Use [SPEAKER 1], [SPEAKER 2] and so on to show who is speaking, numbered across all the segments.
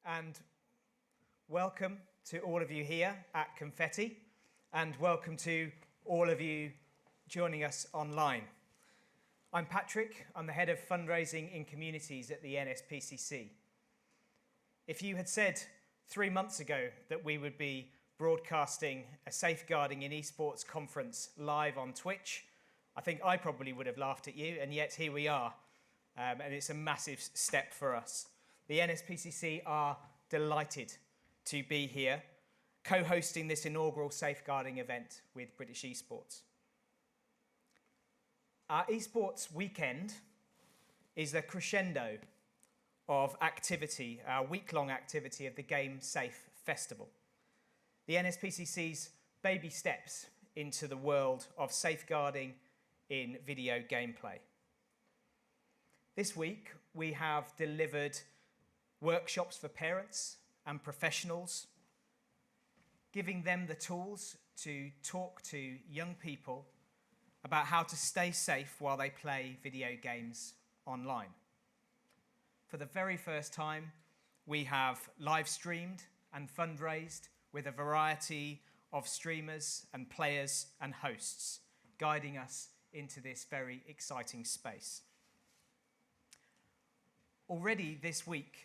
[SPEAKER 1] and welcome to all of you here at Confetti, and welcome to all of you joining us online. I'm Patrick. I'm the Head of Fundraising in Communities at the NSPCC. If you had said 3 months ago that we would be broadcasting a Safeguarding in Esports conference live on Twitch, I think I probably would have laughed at you, and yet here we are, and it's a massive step for us. The NSPCC are delighted to be here, co-hosting this inaugural Safeguarding event with British Esports. Our Esports weekend is the crescendo of activity, our week-long activity of the Game Safe Festival. The NSPCC's baby steps into the world of safeguarding in video gameplay. This week, we have delivered workshops for parents and professionals, giving them the tools to talk to young people about how to stay safe while they play video games online. For the very first time, we have live streamed and fundraised with a variety of streamers and players and hosts, guiding us into this very exciting space. Already this week,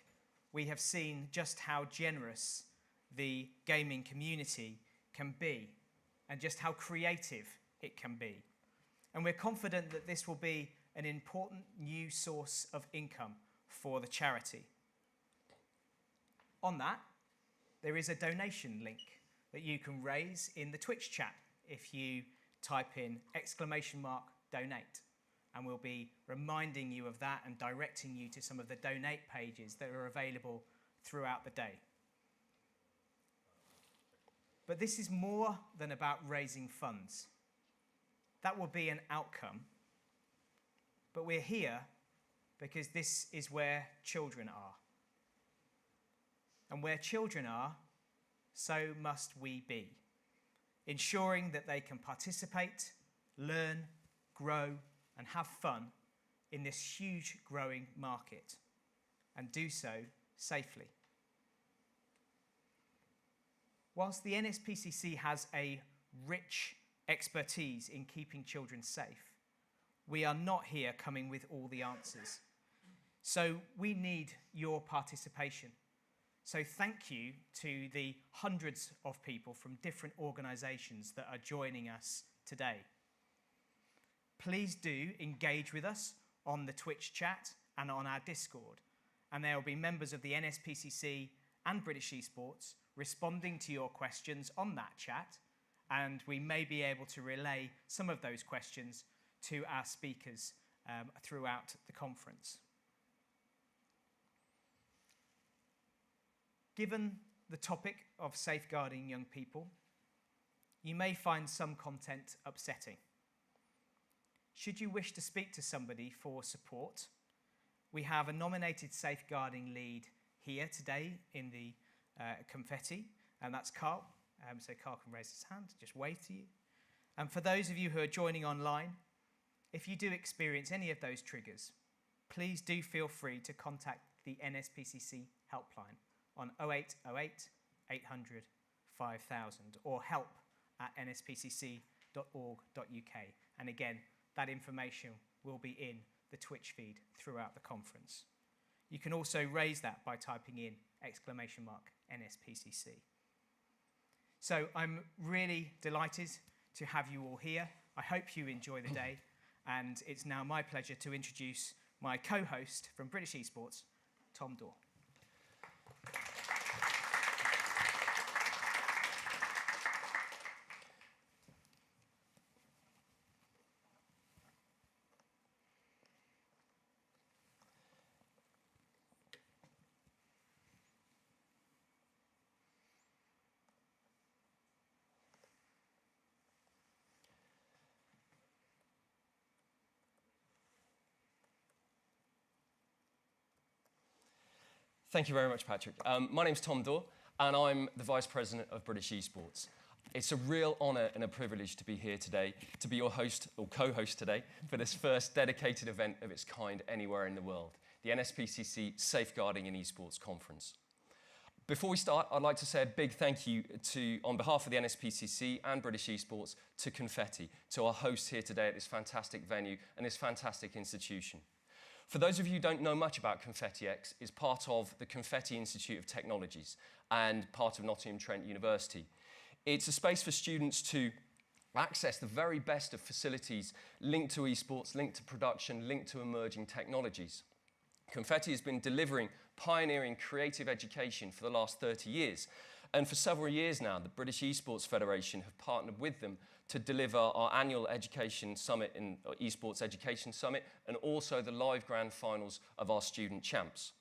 [SPEAKER 1] we have seen just how generous the gaming community can be and just how creative it can be. And we're confident that this will be an important new source of income for the charity. On that, there is a donation link that you can raise in the Twitch chat if you type in !donate. And we'll be reminding you of that and directing you to some of the donate pages that are available throughout the day. But this is more than about raising funds. That will be an outcome. But we're here because this is where children are. And where children are, so must we be, ensuring that they can participate, learn, grow, and have fun in this huge growing market, and do so safely. Whilst the NSPCC has a rich expertise in keeping children safe, we are not here coming with all the answers. So we need your participation. So thank you to the hundreds of people from different organisations that are joining us today. Please do engage with us on the Twitch chat and on our Discord, and there will be members of the NSPCC and British Esports responding to your questions on that chat, and we may be able to relay some of those questions to our speakers throughout the conference. Given the topic of safeguarding young people, you may find some content upsetting. Should you wish to speak to somebody for support, we have a nominated safeguarding lead here today in the confetti, and that's Carl. So Carl can raise his hand, just wave to you. And for those of you who are joining online, if you do experience any of those triggers, please do feel free to contact the NSPCC helpline on 0808 800 5000 or help@nspcc.org.uk. And again, that information will be in the Twitch feed throughout the conference. You can also raise that by typing in !NSPCC. So I'm really delighted to have you all here. I hope you enjoy the day, and it's now my pleasure to introduce my co-host from British Esports, Tom Dorr.
[SPEAKER 2] Thank you very much, Patrick. My name's Tom Dorr, and I'm the Vice President of British Esports. It's a real honour and a privilege to be here today, to be your host or co-host today for this first dedicated event of its kind anywhere in the world, the NSPCC Safeguarding in Esports Conference. Before we start, I'd like to say a big thank you on behalf of the NSPCC and British Esports, to Confetti, to our hosts here today at this fantastic venue and this fantastic institution. For those of you who don't know much about ConfettiX, it's part of the Confetti Institute of Technologies and part of Nottingham Trent University. It's a space for students to access the very best of facilities linked to esports, linked to production, linked to emerging technologies. Confetti has been delivering pioneering creative education for the last 30 years. And for several years now, the British Esports Federation have partnered with them to deliver our annual education summit, Esports Education Summit, and also the live grand finals of our student champs.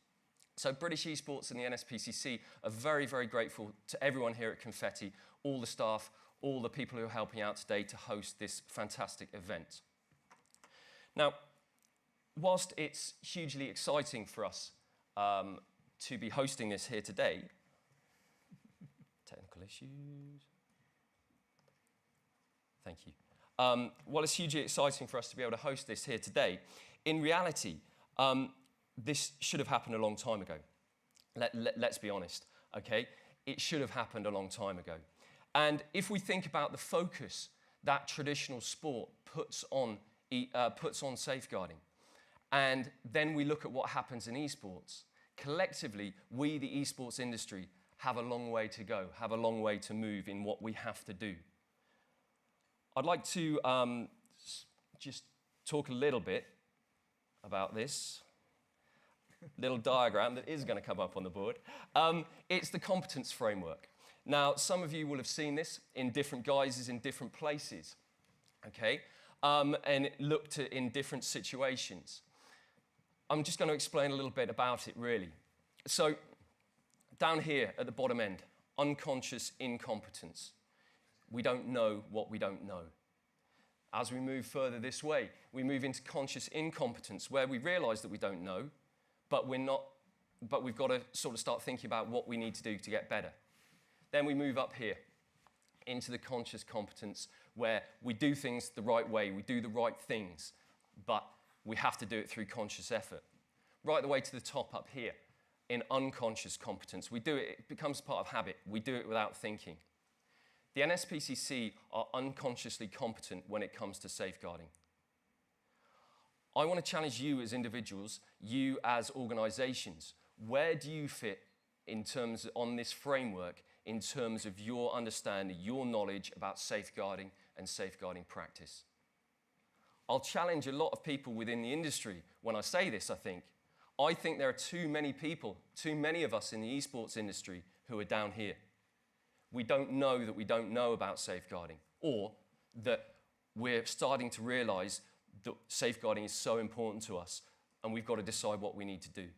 [SPEAKER 2] So British Esports and the NSPCC are very, very grateful to everyone here at Confetti, all the staff, all the people who are helping out today to host this fantastic event. Now, whilst it's hugely exciting for us to be hosting this here today, technical issues. Thank you. While it's hugely exciting for us to be able to host this here today, in reality, this should have happened a long time ago. Let's be honest, okay? It should have happened a long time ago. And if we think about the focus that traditional sport puts on safeguarding, and then we look at what happens in esports, collectively, we, the esports industry, have a long way to go, have a long way to move in what we have to do. I'd like to just talk a little bit about this little diagram that is going to come up on the board. It's the competence framework. Now, some of you will have seen this in different guises in different places, okay? And looked at in different situations. I'm just going to explain a little bit about it, really. So, down here at the bottom end, unconscious incompetence. We don't know what we don't know. As we move further this way, we move into conscious incompetence, where we realize that we don't know, but we've got to sort of start thinking about what we need to do to get better. Then we move up here into the conscious competence, where we do things the right way, we do the right things, but we have to do it through conscious effort. Right the way to the top up here, in unconscious competence. We do it, it becomes part of habit. We do it without thinking. The NSPCC are unconsciously competent when it comes to safeguarding. I want to challenge you as individuals, you as organisations. Where do you fit in terms on this framework in terms of your understanding, your knowledge about safeguarding and safeguarding practice? I'll challenge a lot of people within the industry when I say this, I think. I think there are too many people, too many of us in the esports industry who are down here. We don't know that we don't know about safeguarding, or that we're starting to realise that safeguarding is so important to us and we've got to decide what we need to do.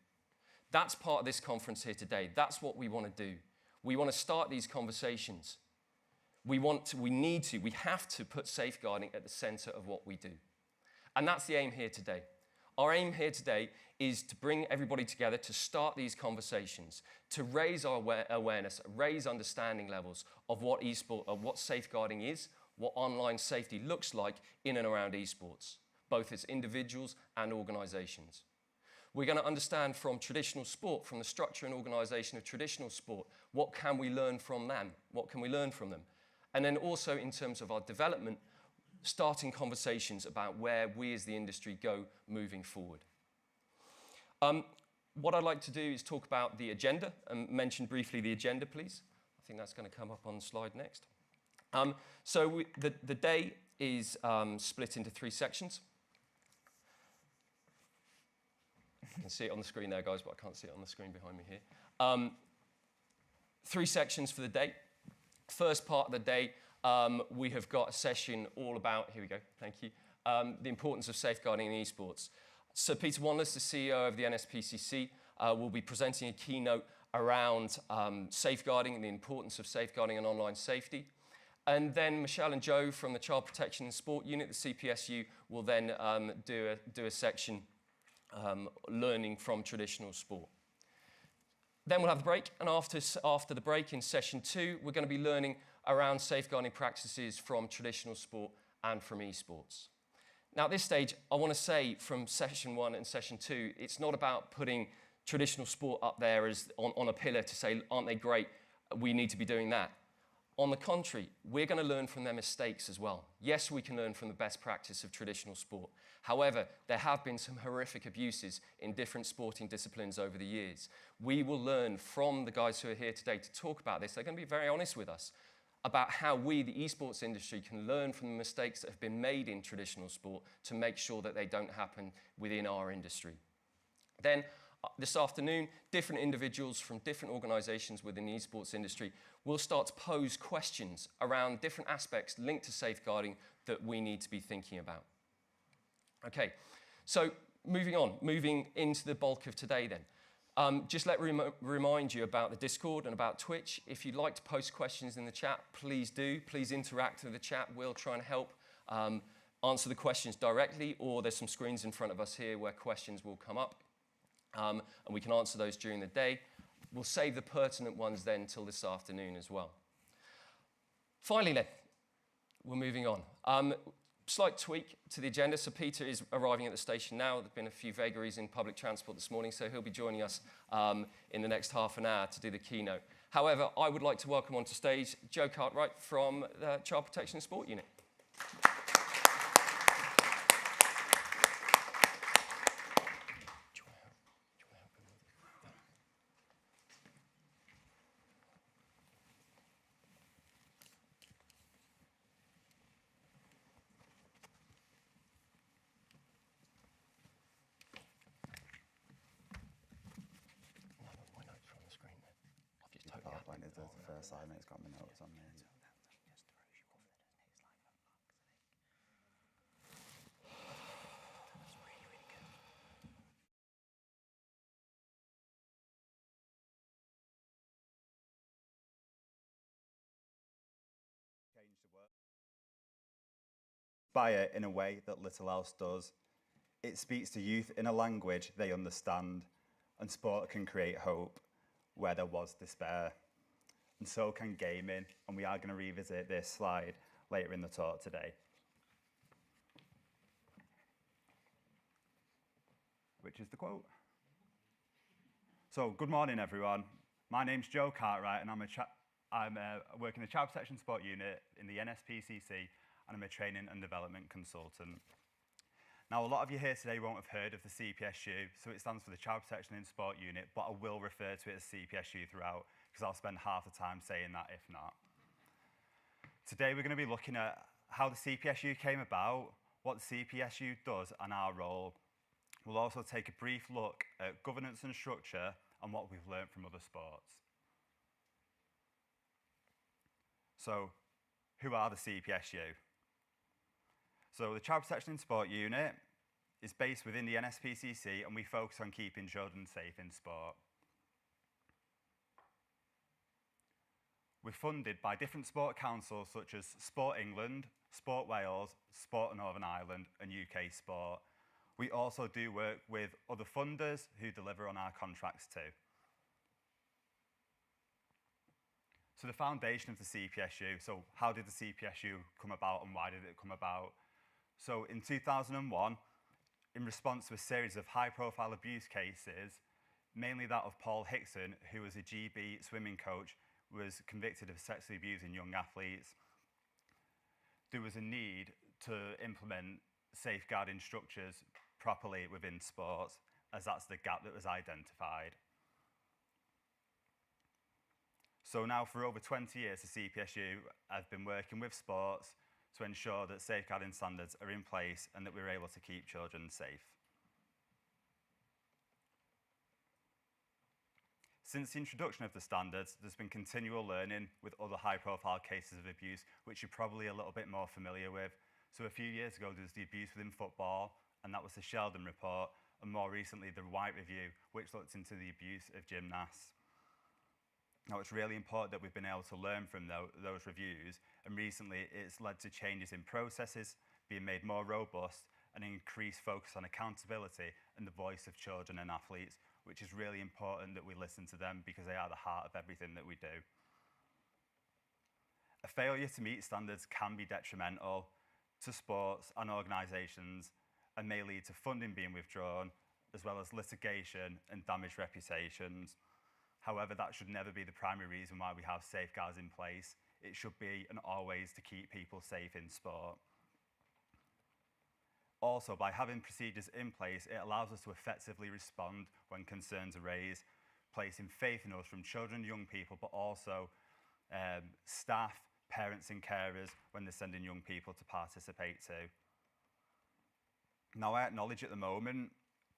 [SPEAKER 2] That's part of this conference here today. That's what we want to do. We want to start these conversations. We have to put safeguarding at the centre of what we do. And that's the aim here today. Our aim here today is to bring everybody together to start these conversations, to raise our awareness, raise understanding levels of what safeguarding is, what online safety looks like in and around esports, both as individuals and organisations. We're going to understand from traditional sport, from the structure and organisation of traditional sport, what can we learn from them? What can we learn from them? And then also in terms of our development, starting conversations about where we as the industry go moving forward. What I'd like to do is talk about the agenda and mention briefly the agenda, please. I think that's going to come up on the slide next. The day is split into 3 sections. You can see it on the screen there, guys, but I can't see it on the screen behind me here. 3 sections for the day. First part of the day, we have got a session all about, here we go, thank you, the importance of safeguarding in esports. Sir Peter Wanless, the CEO of the NSPCC, will be presenting a keynote around safeguarding and the importance of safeguarding and online safety. And then Michelle and Joe from the Child Protection and Sport Unit, the CPSU, will then do a section learning from traditional sport. Then we'll have the break, and after the break in session 2, we're going to be learning around safeguarding practices from traditional sport and from esports. Now at this stage, I want to say from session 1 and session 2, it's not about putting traditional sport up there as on a pillar to say, aren't they great? We need to be doing that. On the contrary, we're going to learn from their mistakes as well. Yes, we can learn from the best practice of traditional sport. However, there have been some horrific abuses in different sporting disciplines over the years. We will learn from the guys who are here today to talk about this. They're going to be very honest with us about how we, the esports industry, can learn from the mistakes that have been made in traditional sport to make sure that they don't happen within our industry. Then, this afternoon, different individuals from different organisations within the esports industry will start to pose questions around different aspects linked to safeguarding that we need to be thinking about. Okay, so moving into the bulk of today then. Just let me remind you about the Discord and about Twitch. If you'd like to post questions in the chat, please do. Please interact with the chat. We'll try and help answer the questions directly, or there's some screens in front of us here where questions will come up. And we can answer those during the day. We'll save the pertinent ones then till this afternoon as well. Finally then, we're moving on. Slight tweak to the agenda. So Peter is arriving at the station now. There've been a few vagaries in public transport this morning, so he'll be joining us in the next half an hour to do the keynote. However, I would like to welcome onto stage Joe Cartwright from the Child Protection and Sport Unit.
[SPEAKER 3] It's got my notes on there. Change the word. By it in a way that little else does. It speaks to youth in a language they understand, and sport can create hope where there was despair. And so can gaming, and we are going to revisit this slide later in the talk today. Which is the quote. So, good morning, everyone. My name's Joe Cartwright, and I work in the Child Protection Sport Unit in the NSPCC, and I'm a training and development consultant. Now, a lot of you here today won't have heard of the CPSU, so it stands for the Child Protection in Sport Unit, but I will refer to it as CPSU throughout, because I'll spend half the time saying that, if not. Today, we're going to be looking at how the CPSU came about, what the CPSU does, and our role. We'll also take a brief look at governance and structure and what we've learned from other sports. So, who are the CPSU? So, the Child Protection in Sport Unit is based within the NSPCC, and we focus on keeping children safe in sport. We're funded by different sport councils such as Sport England, Sport Wales, Sport Northern Ireland, and UK Sport. We also do work with other funders who deliver on our contracts too. So the foundation of the CPSU, so how did the CPSU come about and why did it come about? So in 2001, in response to a series of high-profile abuse cases, mainly that of Paul Hickson, who was a GB swimming coach, was convicted of sexually abusing young athletes, there was a need to implement safeguarding structures properly within sports, as that's the gap that was identified. So now for over 20 years, the CPSU has been working with sports to ensure that safeguarding standards are in place and that we're able to keep children safe. Since the introduction of the standards, there's been continual learning with other high-profile cases of abuse, which you're probably a little bit more familiar with. So a few years ago, there was the abuse within football, and that was the Sheldon report, and more recently, the White Review, which looked into the abuse of gymnasts. Now, it's really important that we've been able to learn from those reviews, and recently, it's led to changes in processes being made more robust and an increased focus on accountability and the voice of children and athletes, which is really important that we listen to them because they are the heart of everything that we do. A failure to meet standards can be detrimental to sports and organisations and may lead to funding being withdrawn as well as litigation and damaged reputations. However, that should never be the primary reason why we have safeguards in place. It should be and always to keep people safe in sport. Also, by having procedures in place, it allows us to effectively respond when concerns are raised, placing faith in us from children and young people, but also staff, parents and carers when they're sending young people to participate too. Now, I acknowledge at the moment,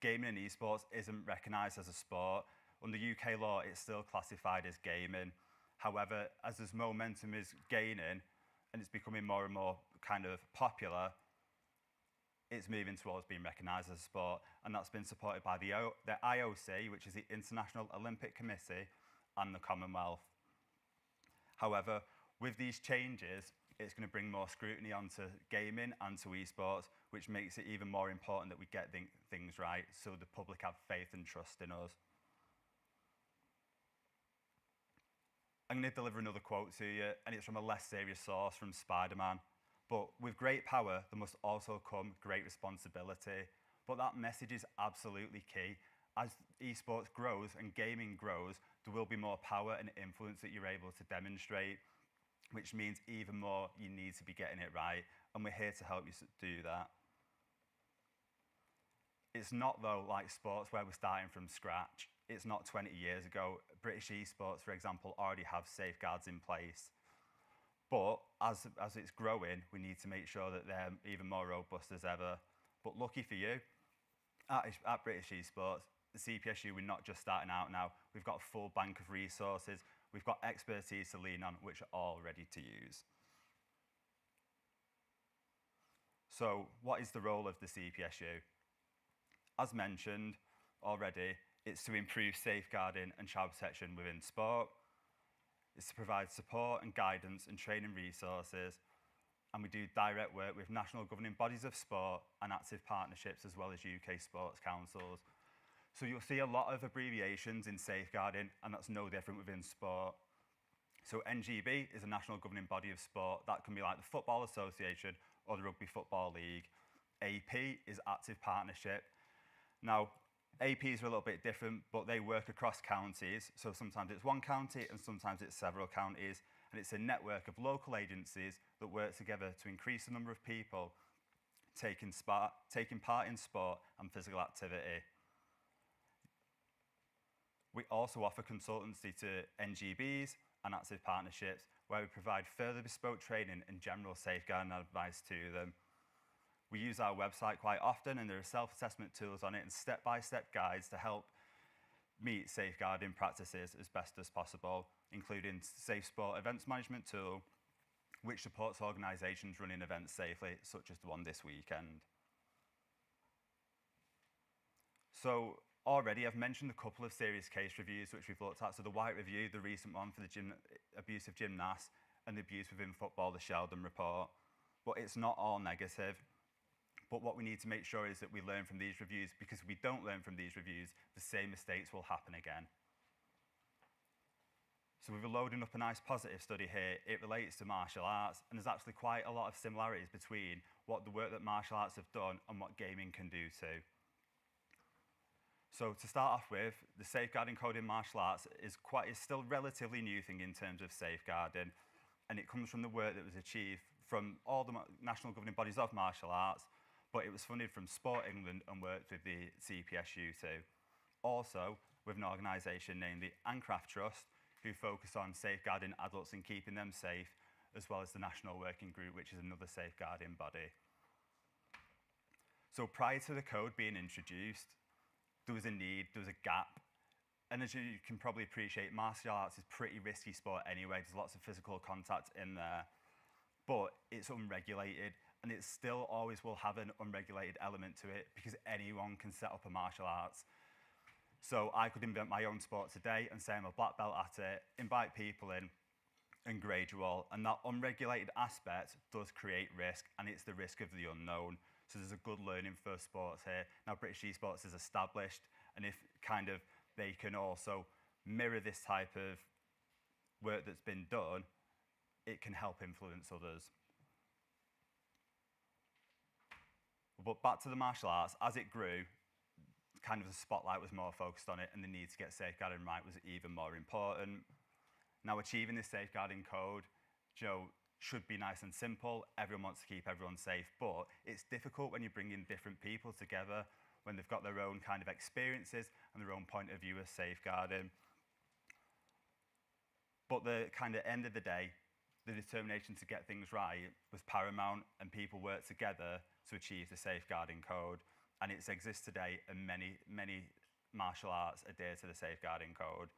[SPEAKER 3] gaming and esports isn't recognised as a sport. Under UK law, it's still classified as gaming. However, as this momentum is gaining and it's becoming more and more kind of popular, it's moving towards being recognised as a sport, and that's been supported by the IOC, which is the International Olympic Committee, and the Commonwealth. However, with these changes, it's going to bring more scrutiny onto gaming and to esports, which makes it even more important that we get things right so the public have faith and trust in us. I'm going to deliver another quote to you, and it's from a less serious source, from Spider-Man. But with great power, there must also come great responsibility. But that message is absolutely key. As esports grows and gaming grows, there will be more power and influence that you're able to demonstrate, which means even more you need to be getting it right. And we're here to help you do that. It's not, though, like sports where we're starting from scratch. It's not 20 years ago. British esports, for example, already have safeguards in place. But as it's growing, we need to make sure that they're even more robust as ever. But lucky for you, at British esports, the CPSU, we're not just starting out now. We've got a full bank of resources. We've got expertise to lean on, which are all ready to use. So what is the role of the CPSU? As mentioned already, it's to improve safeguarding and child protection within sport. It's to provide support and guidance and training resources. And we do direct work with national governing bodies of sport and active partnerships, as well as UK sports councils. So you'll see a lot of abbreviations in safeguarding, and that's no different within sport. So NGB is a national governing body of sport. That can be like the Football Association or the Rugby Football League. AP is active partnership. Now, APs are a little bit different, but they work across counties. So sometimes it's one county and sometimes it's several counties. And it's a network of local agencies that work together to increase the number of people taking part in sport and physical activity. We also offer consultancy to NGBs and active partnerships, where we provide further bespoke training and general safeguarding advice to them. We use our website quite often, and there are self-assessment tools on it and step-by-step guides to help meet safeguarding practices as best as possible, including Safe Sport Events Management Tool, which supports organisations running events safely, such as the one this weekend. So already I've mentioned a couple of serious case reviews which we've looked at. So the White Review, the recent one for the abuse of gymnasts, and the abuse within football, the Sheldon Report. But it's not all negative. But what we need to make sure is that we learn from these reviews, because if we don't learn from these reviews, the same mistakes will happen again. So we're loading up a nice positive study here. It relates to martial arts, and there's actually quite a lot of similarities between what the work that martial arts have done and what gaming can do too. So to start off with, the safeguarding code in martial arts is still a relatively new thing in terms of safeguarding, and it comes from the work that was achieved from all the national governing bodies of martial arts, but it was funded from Sport England and worked with the CPSU too. Also, with an organisation named the Ancraft Trust, who focus on safeguarding adults and keeping them safe, as well as the National Working Group, which is another safeguarding body. So prior to the code being introduced, there was a need, there was a gap. And as you can probably appreciate, martial arts is a pretty risky sport anyway. There's lots of physical contact in there, but it's unregulated, and it still always will have an unregulated element to it, because anyone can set up a martial arts. So I could invent my own sport today and say I'm a black belt at it, invite people in, and grade you all. And that unregulated aspect does create risk, and it's the risk of the unknown. So there's a good learning for sports here. Now, British esports is established, and if they can also mirror this type of work that's been done, it can help influence others. But back to the martial arts, as it grew, kind of the spotlight was more focused on it, and the need to get safeguarding right was even more important. Now, achieving this safeguarding code, should be nice and simple. Everyone wants to keep everyone safe, but it's difficult when you bring in different people together, when they've got their own kind of experiences and their own point of view of safeguarding. But the kind of end of the day, the determination to get things right was paramount, and people worked together to achieve the safeguarding code. And it exists today, and many martial arts adhere to the safeguarding code.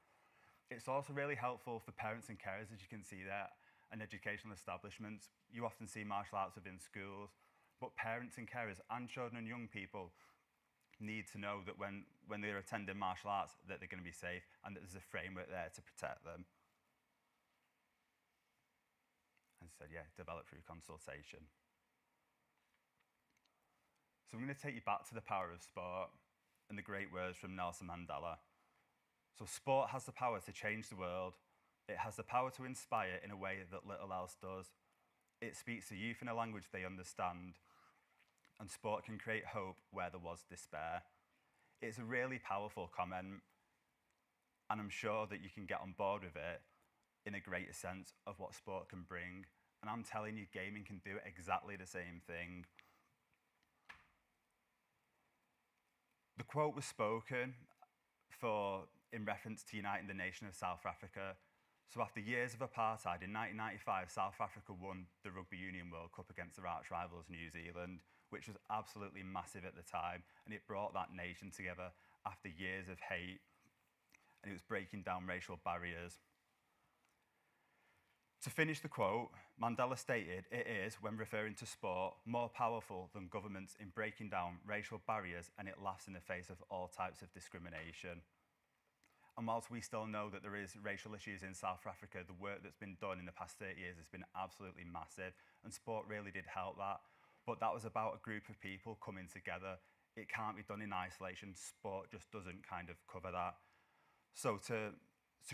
[SPEAKER 3] It's also really helpful for parents and carers, as you can see there, and educational establishments. You often see martial arts within schools, but parents and carers and children and young people need to know that when they're attending martial arts, that they're going to be safe and that there's a framework there to protect them. As I said, develop through consultation. So I'm going to take you back to the power of sport and the great words from Nelson Mandela. So sport has the power to change the world. It has the power to inspire in a way that little else does. It speaks to youth in a language they understand. And sport can create hope where there was despair. It's a really powerful comment, and I'm sure that you can get on board with it in a greater sense of what sport can bring. And I'm telling you, gaming can do exactly the same thing. The quote was spoken in reference to uniting the nation of South Africa. So after years of apartheid, in 1995, South Africa won the Rugby Union World Cup against their arch rivals, New Zealand, which was absolutely massive at the time. And it brought that nation together after years of hate. And it was breaking down racial barriers. To finish the quote, Mandela stated, "It is, when referring to sport, more powerful than governments in breaking down racial barriers, and it laughs in the face of all types of discrimination." And whilst we still know that there is racial issues in South Africa, the work that's been done in the past 30 years has been absolutely massive, and sport really did help that. But that was about a group of people coming together. It can't be done in isolation. Sport just doesn't kind of cover that. So to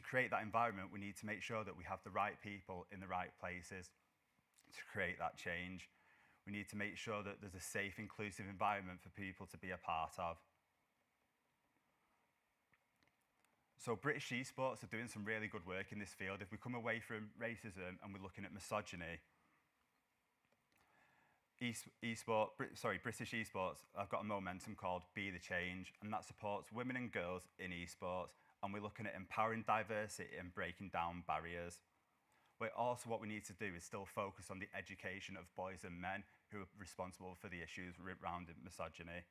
[SPEAKER 3] create that environment, we need to make sure that we have the right people in the right places to create that change. We need to make sure that there's a safe, inclusive environment for people to be a part of. So British esports are doing some really good work in this field. If we come away from racism and we're looking at misogyny, British esports have got a momentum called Be the Change, and that supports women and girls in esports. And we're looking at empowering diversity and breaking down barriers. But also what we need to do is still focus on the education of boys and men who are responsible for the issues around misogyny.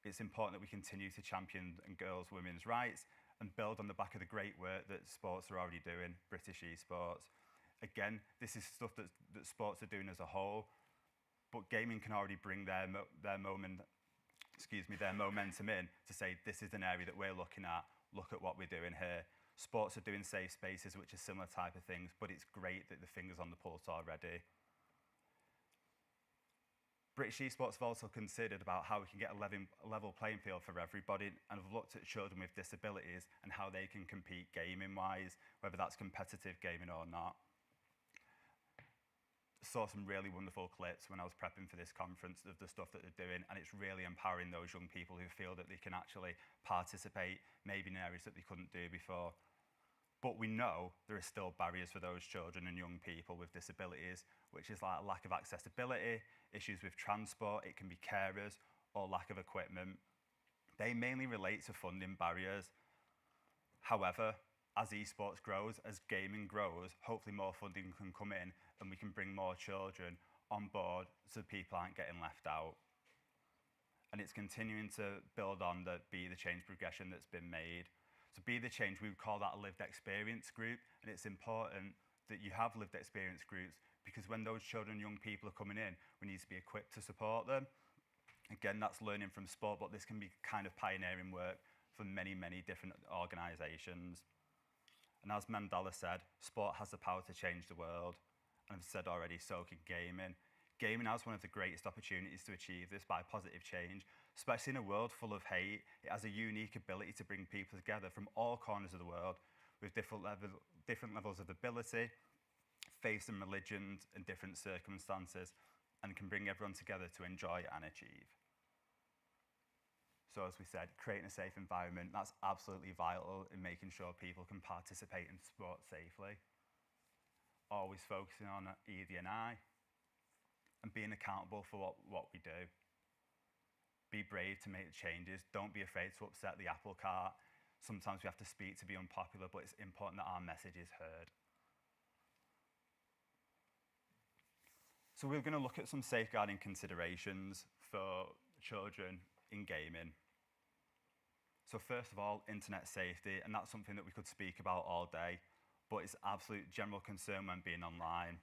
[SPEAKER 3] It's important that we continue to champion girls' women's rights and build on the back of the great work that sports are already doing, British esports. Again, this is stuff that sports are doing as a whole, but gaming can already bring their momentum in to say, this is an area that we're looking at. Look at what we're doing here. Sports are doing safe spaces, which are similar type of things, but it's great that the finger's on the pulse already. British esports have also considered about how we can get a level playing field for everybody, and have looked at children with disabilities and how they can compete gaming-wise, whether that's competitive gaming or not. Saw some really wonderful clips when I was prepping for this conference of the stuff that they're doing, and it's really empowering those young people who feel that they can actually participate maybe in areas that they couldn't do before. But we know there are still barriers for those children and young people with disabilities, which is like a lack of accessibility, issues with transport, it can be carers, or lack of equipment. They mainly relate to funding barriers. However, as esports grows, as gaming grows, hopefully more funding can come in and we can bring more children on board so people aren't getting left out. And it's continuing to build on the Be the Change progression that's been made. So Be the Change, we would call that a lived experience group, and it's important that you have lived experience groups, because when those children and young people are coming in, we need to be equipped to support them. Again, that's learning from sport, but this can be kind of pioneering work for many, many different organisations. And as Mandela said, sport has the power to change the world. And I've said already, so can gaming. Gaming has one of the greatest opportunities to achieve this by positive change, especially in a world full of hate. It has a unique ability to bring people together from all corners of the world with different levels of ability, faiths and religions, and different circumstances, and can bring everyone together to enjoy and achieve. So as we said, creating a safe environment, that's absolutely vital in making sure people can participate in sport safely. Always focusing on ED&I and being accountable for what we do. Be brave to make the changes. Don't be afraid to upset the apple cart. Sometimes we have to speak to be unpopular, but it's important that our message is heard. So we're going to look at some safeguarding considerations for children in gaming. So first of all, internet safety, and that's something that we could speak about all day, but it's absolute general concern when being online.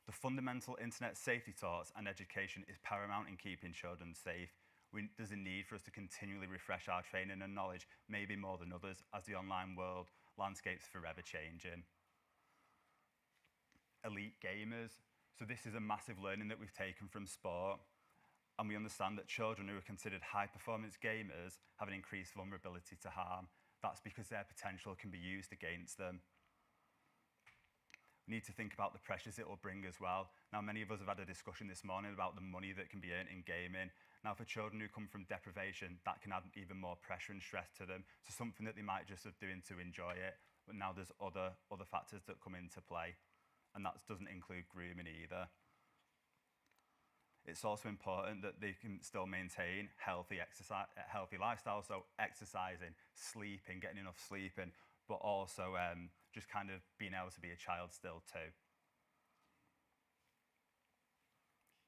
[SPEAKER 3] The fundamental internet safety thoughts and education is paramount in keeping children safe. There's a need for us to continually refresh our training and knowledge, maybe more than others, as the online world landscape's forever changing. Elite gamers. So this is a massive learning that we've taken from sport, and we understand that children who are considered high-performance gamers have an increased vulnerability to harm. That's because their potential can be used against them. We need to think about the pressures it will bring as well. Now, many of us have had a discussion this morning about the money that can be earned in gaming. Now, for children who come from deprivation, that can add even more pressure and stress to them, to something that they might just have doing to enjoy it. But now there's other factors that come into play, and that doesn't include grooming either. It's also important that they can still maintain healthy lifestyle, so exercising, sleeping, getting enough sleeping, but also just kind of being able to be a child still too.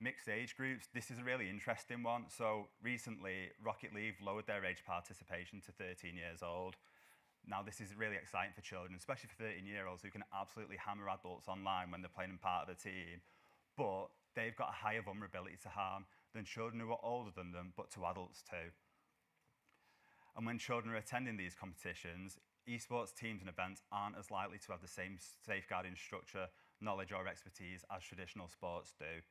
[SPEAKER 3] Mixed age groups, this is a really interesting one. So recently, Rocket League lowered their age participation to 13 years old. Now this is really exciting for children, especially for 13-year-olds who can absolutely hammer adults online when they're playing part of the team, but they've got a higher vulnerability to harm than children who are older than them, but to adults too. And when children are attending these competitions, esports teams and events aren't as likely to have the same safeguarding structure, knowledge or expertise as traditional sports do.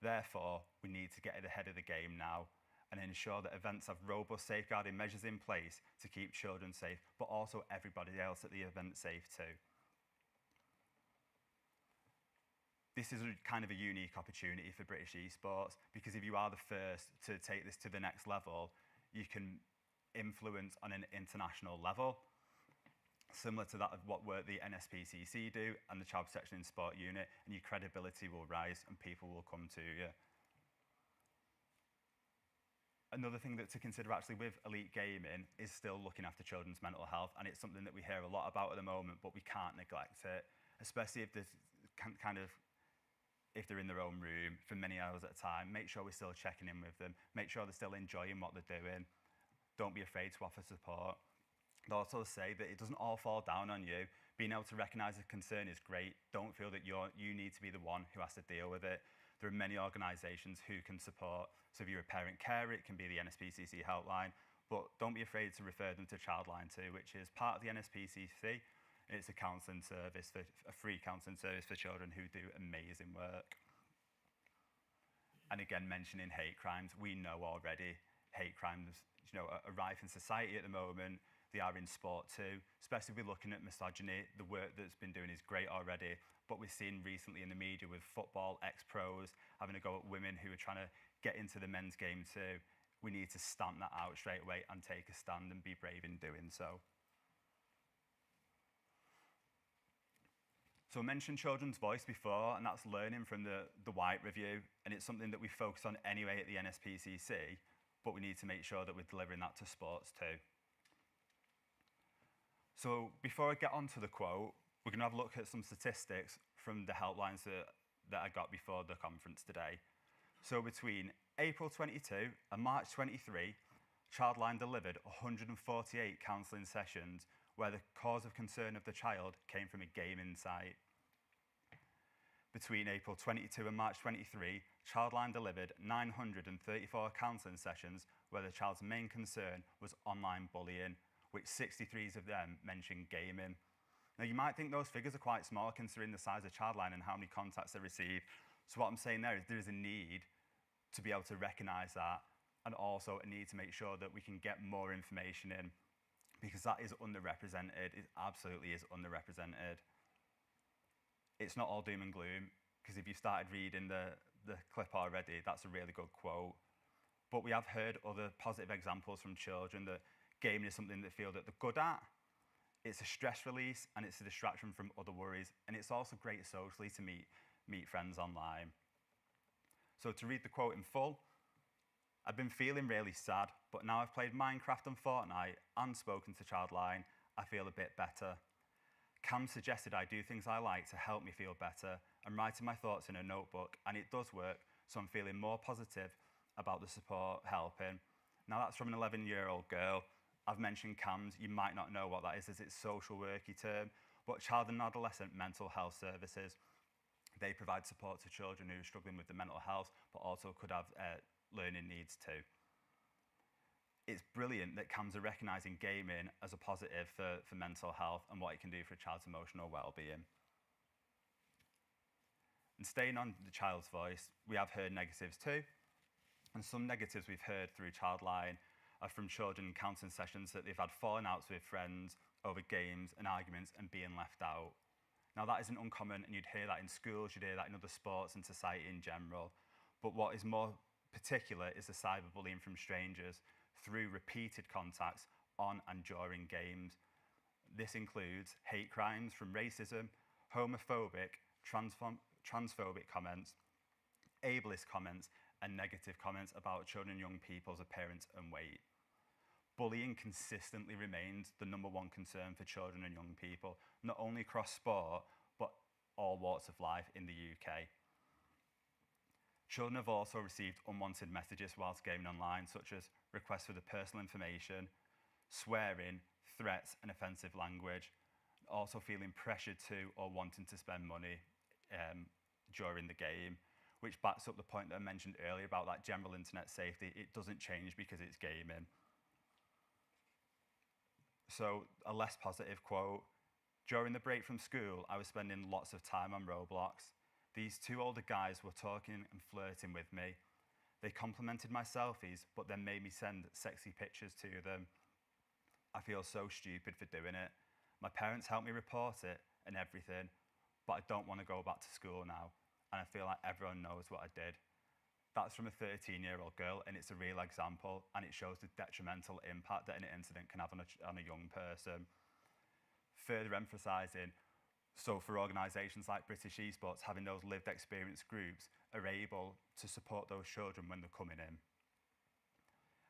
[SPEAKER 3] Therefore, we need to get ahead of the game now and ensure that events have robust safeguarding measures in place to keep children safe, but also everybody else at the event safe too. This is kind of a unique opportunity for British esports, because if you are the first to take this to the next level, you can influence on an international level, similar to that of what work the NSPCC do and the Child Protection in Sport unit, and your credibility will rise and people will come to you. Another thing that to consider actually with elite gaming is still looking after children's mental health, and it's something that we hear a lot about at the moment, but we can't neglect it, especially if there's if they're in their own room for many hours at a time. Make sure we're still checking in with them, make sure they're still enjoying what they're doing. Don't be afraid to offer support. I'd also say that it doesn't all fall down on you. Being able to recognise a concern is great. Don't feel that you need to be the one who has to deal with it. There are many organisations who can support. So if you're a parent carer, it can be the NSPCC helpline, but don't be afraid to refer them to Childline too, which is part of the NSPCC. It's a counselling service, a free counselling service for children who do amazing work. And again, mentioning hate crimes, we know already hate crimes, are rife in society at the moment. They are in sport too, especially if we're looking at misogyny. The work that's been doing is great already, but we've seen recently in the media with football ex-pros having a go at women who are trying to get into the men's game too. We need to stamp that out straight away and take a stand and be brave in doing so. So I mentioned children's voice before, and that's learning from the White Review, and it's something that we focus on anyway at the NSPCC, but we need to make sure that we're delivering that to sports too. So before I get onto the quote, we're going to have a look at some statistics from the helplines that I got before the conference today. So between April 22 and March 23, Childline delivered 148 counselling sessions where the cause of concern of the child came from a gaming site. Between April 22 and March 23, Childline delivered 934 counselling sessions where the child's main concern was online bullying, which 63 of them mentioned gaming. Now, you might think those figures are quite small considering the size of Childline and how many contacts they receive. So what I'm saying there is a need to be able to recognise that, and also a need to make sure that we can get more information in, because that is underrepresented. It absolutely is underrepresented. It's not all doom and gloom, because if you started reading the clip already, that's a really good quote. But we have heard other positive examples from children that gaming is something they feel that they're good at. It's a stress release and it's a distraction from other worries. And it's also great socially to meet friends online. So to read the quote in full, I've been feeling really sad, but now I've played Minecraft and Fortnite and spoken to Childline, I feel a bit better. Cam suggested I do things I like to help me feel better. I'm writing my thoughts in a notebook and it does work, so I'm feeling more positive about the support helping. Now that's from an 11-year-old girl. I've mentioned CAMS, you might not know what that is as its social worky term, but Child and Adolescent Mental Health Services. They provide support to children who are struggling with the mental health, but also could have learning needs too. It's brilliant that CAMS are recognising gaming as a positive for mental health and what it can do for a child's emotional well-being. And staying on the child's voice, we have heard negatives too. And some negatives we've heard through Childline are from children in counselling sessions that they've had falling outs with friends over games and arguments and being left out. Now that isn't uncommon, and you'd hear that in schools, you'd hear that in other sports and society in general. But what is more particular is the cyberbullying from strangers through repeated contacts on and during games. This includes hate crimes from racism, homophobic, transphobic comments, ableist comments, and negative comments about children and young people's appearance and weight. Bullying consistently remains the #1 concern for children and young people, not only across sport, but all walks of life in the UK. Children have also received unwanted messages whilst gaming online, such as requests for the personal information, swearing, threats, and offensive language, also feeling pressured to or wanting to spend money during the game, which backs up the point that I mentioned earlier about that general internet safety. It doesn't change because it's gaming. So a less positive quote, during the break from school, I was spending lots of time on Roblox. These two older guys were talking and flirting with me. They complimented my selfies, but then made me send sexy pictures to them. I feel so stupid for doing it. My parents helped me report it and everything, but I don't want to go back to school now, and I feel like everyone knows what I did. That's from a 13-year-old girl, and it's a real example, and it shows the detrimental impact that an incident can have on a young person. Further emphasising, so for organisations like British Esports, having those lived experience groups are able to support those children when they're coming in.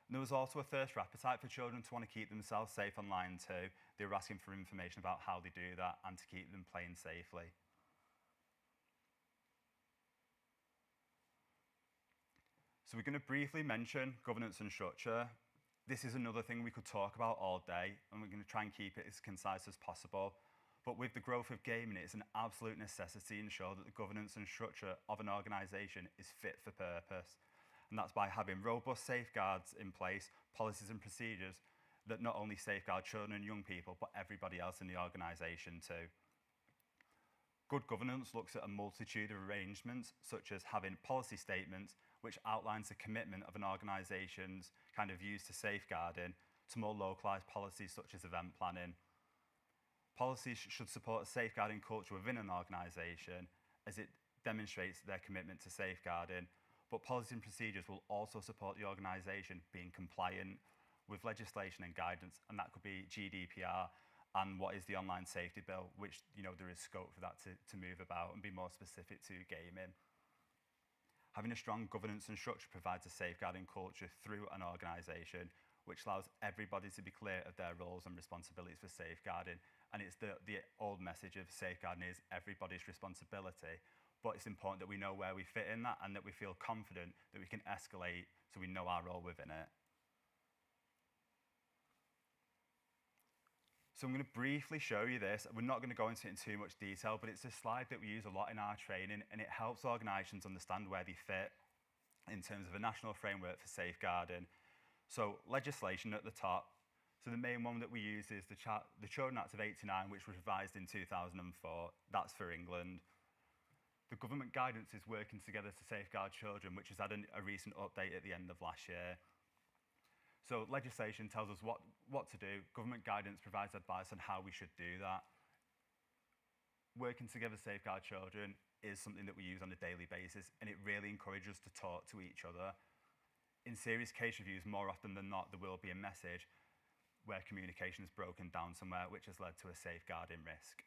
[SPEAKER 3] And there was also a thirst for appetite for children to want to keep themselves safe online too. They were asking for information about how they do that and to keep them playing safely. So we're going to briefly mention governance and structure. This is another thing we could talk about all day, and we're going to try and keep it as concise as possible. But with the growth of gaming, it's an absolute necessity to ensure that the governance and structure of an organisation is fit for purpose. And that's by having robust safeguards in place, policies and procedures that not only safeguard children and young people, but everybody else in the organisation too. Good governance looks at a multitude of arrangements, such as having policy statements, which outlines the commitment of an organisation's kind of views to safeguarding, to more localised policies such as event planning. Policies should support a safeguarding culture within an organisation as it demonstrates their commitment to safeguarding, but policies and procedures will also support the organisation being compliant with legislation and guidance, and that could be GDPR and what is the Online Safety Bill, which there is scope for that to move about and be more specific to gaming. Having a strong governance and structure provides a safeguarding culture through an organisation, which allows everybody to be clear of their roles and responsibilities for safeguarding. And it's the old message of safeguarding is everybody's responsibility, but it's important that we know where we fit in that and that we feel confident that we can escalate so we know our role within it. So I'm going to briefly show you this. We're not going to go into it in too much detail, but it's a slide that we use a lot in our training, and it helps organisations understand where they fit in terms of a national framework for safeguarding. So legislation at the top. So the main one that we use is the Children Act of '89, which was revised in 2004. That's for England. The government guidance is working together to safeguard children, which has had a recent update at the end of last year. So legislation tells us what to do. Government guidance provides advice on how we should do that. Working together to safeguard children is something that we use on a daily basis, and it really encourages us to talk to each other. in serious case reviews, more often than not, there will be a message where communication is broken down somewhere, which has led to a safeguarding risk.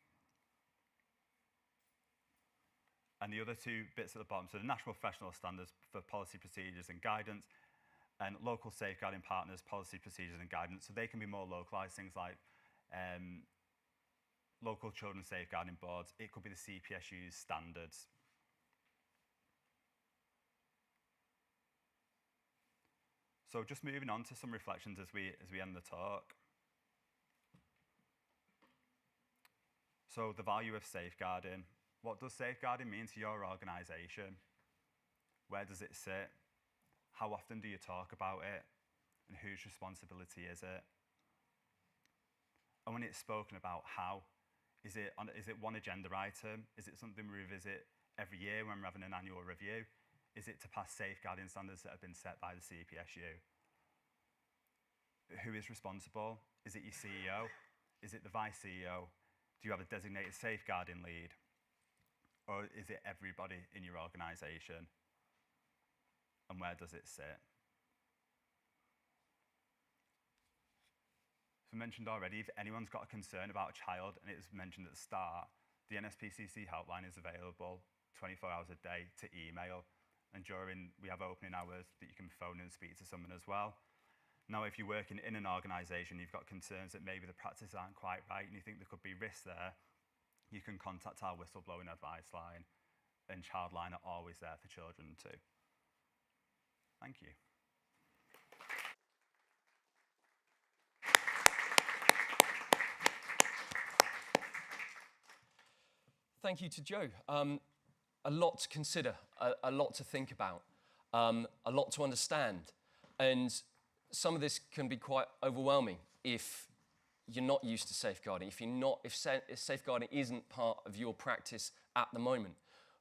[SPEAKER 3] And the other two bits at the bottom, so the national professional standards for policy procedures and guidance, and local safeguarding partners, policy procedures and guidance, so they can be more localised, things like local children's safeguarding boards. It could be the CPSU's standards. So just moving on to some reflections as we end the talk. So the value of safeguarding. What does safeguarding mean to your organisation? Where does it sit? How often do you talk about it? And whose responsibility is it? And when it's spoken about, how? Is it one agenda item? Is it something we revisit every year when we're having an annual review? Is it to pass safeguarding standards that have been set by the CPSU? Who is responsible? Is it your CEO? Is it the vice CEO? Do you have a designated safeguarding lead? Or is it everybody in your organisation? And where does it sit? So mentioned already, if anyone's got a concern about a child, and it was mentioned at the start, the NSPCC helpline is available 24 hours a day to email. And we have opening hours that you can phone and speak to someone as well. Now, if you're working in an organisation, you've got concerns that maybe the practices aren't quite right and you think there could be risks there, you can contact our whistleblowing advice line, and Childline are always there for children too. Thank you.
[SPEAKER 2] Thank you to Joe. A lot to consider, a lot to think about, a lot to understand. And some of this can be quite overwhelming if you're not used to safeguarding, if safeguarding isn't part of your practice at the moment.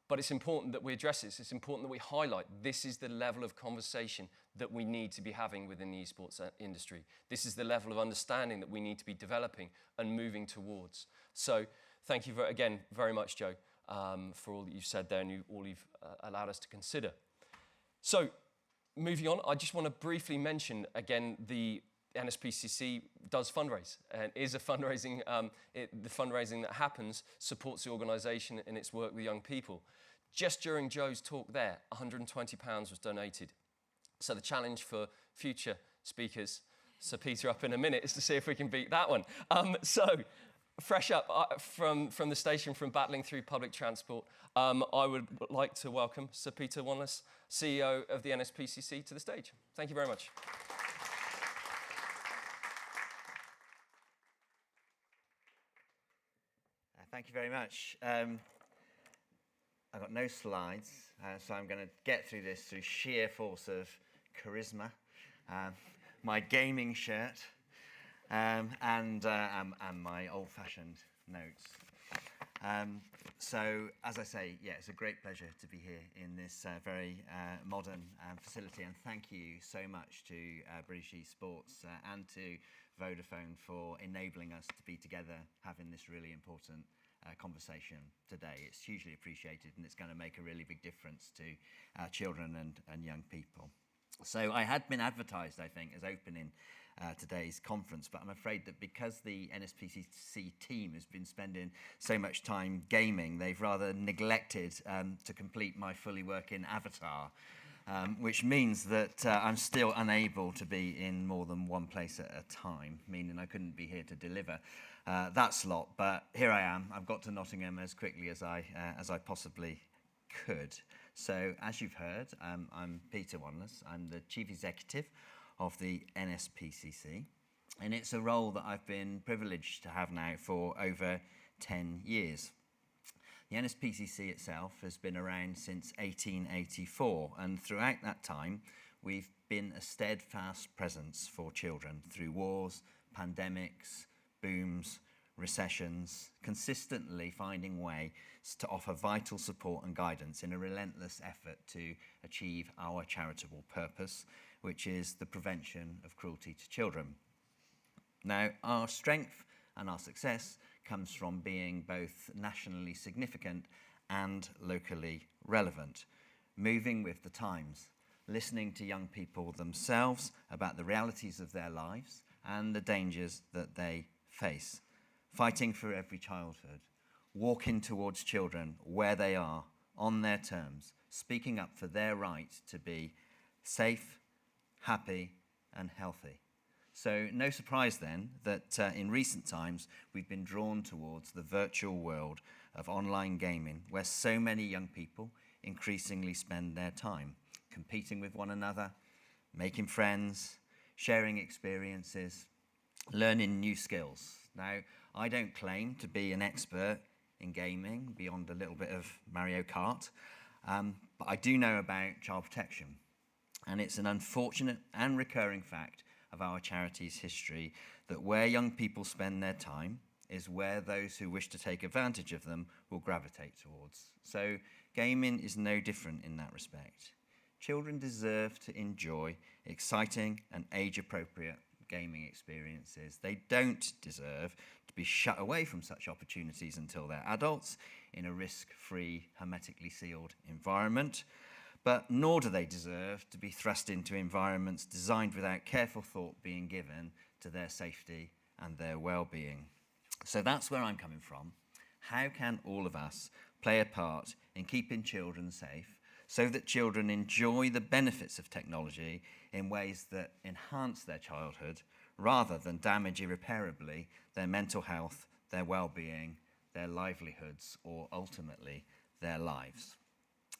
[SPEAKER 2] But it's important that we address this. It's important that we highlight this is the level of conversation that we need to be having within the esports industry. This is the level of understanding that we need to be developing and moving towards. So thank you again very much, Joe, for all that you've said there and all you've allowed us to consider. So moving on, I just want to briefly mention again the NSPCC does fundraise and is a fundraising, the fundraising that happens supports the organisation in its work with young people. Just during Joe's talk there, £120 was donated. So the challenge for future speakers, Sir Peter up in a minute, is to see if we can beat that one. So fresh up from the station, from battling through public transport, I would like to welcome Sir Peter Wanless, CEO of the NSPCC, to the stage. Thank you very much.
[SPEAKER 4] Thank you very much. I've got no slides, so I'm going to get through this through sheer force of charisma, my gaming shirt, and my old-fashioned notes. So, as I say, yeah, it's a great pleasure to be here in this very modern facility, and thank you so much to British Esports and to Vodafone for enabling us to be together having this really important conversation today. It's hugely appreciated, and it's going to make a really big difference to children and young people. So I had been advertised, I think, as opening today's conference, but I'm afraid that because the NSPCC team has been spending so much time gaming, they've rather neglected to complete my fully working avatar, which means that I'm still unable to be in more than one place at a time, meaning I couldn't be here to deliver that slot. But here I am. I've got to Nottingham as quickly as I possibly could. So, as you've heard, I'm Peter Wanless. I'm the Chief Executive of the NSPCC, and it's a role that I've been privileged to have now for over 10 years. The NSPCC itself has been around since 1884, and throughout that time, we've been a steadfast presence for children through wars, pandemics, booms, recessions, consistently finding ways to offer vital support and guidance in a relentless effort to achieve our charitable purpose, which is the prevention of cruelty to children. Now, our strength and our success comes from being both nationally significant and locally relevant, moving with the times, listening to young people themselves about the realities of their lives and the dangers that they face, fighting for every childhood, walking towards children where they are, on their terms, speaking up for their right to be safe, happy, and healthy. So no surprise then that in recent times we've been drawn towards the virtual world of online gaming, where so many young people increasingly spend their time competing with one another, making friends, sharing experiences, learning new skills. Now, I don't claim to be an expert in gaming beyond a little bit of Mario Kart, but I do know about child protection. And it's an unfortunate and recurring fact of our charity's history that where young people spend their time is where those who wish to take advantage of them will gravitate towards. So gaming is no different in that respect. Children deserve to enjoy exciting and age-appropriate gaming experiences. They don't deserve to be shut away from such opportunities until they're adults in a risk-free, hermetically sealed environment. But nor do they deserve to be thrust into environments designed without careful thought being given to their safety and their well-being. So that's where I'm coming from. How can all of us play a part in keeping children safe so that children enjoy the benefits of technology in ways that enhance their childhood rather than damage irreparably their mental health, their well-being, their livelihoods, or ultimately their lives?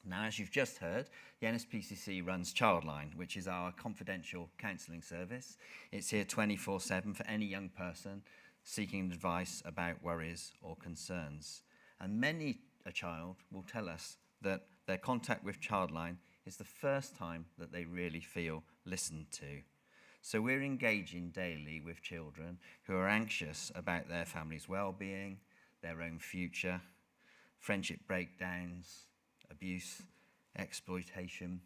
[SPEAKER 4] Now, as you've just heard, the NSPCC runs Childline, which is our confidential counselling service. It's here 24/7 for any young person seeking advice about worries or concerns. And many a child will tell us that their contact with Childline is the first time that they really feel listened to. So we're engaging daily with children who are anxious about their family's well-being, their own future, friendship breakdowns, abuse, exploitation,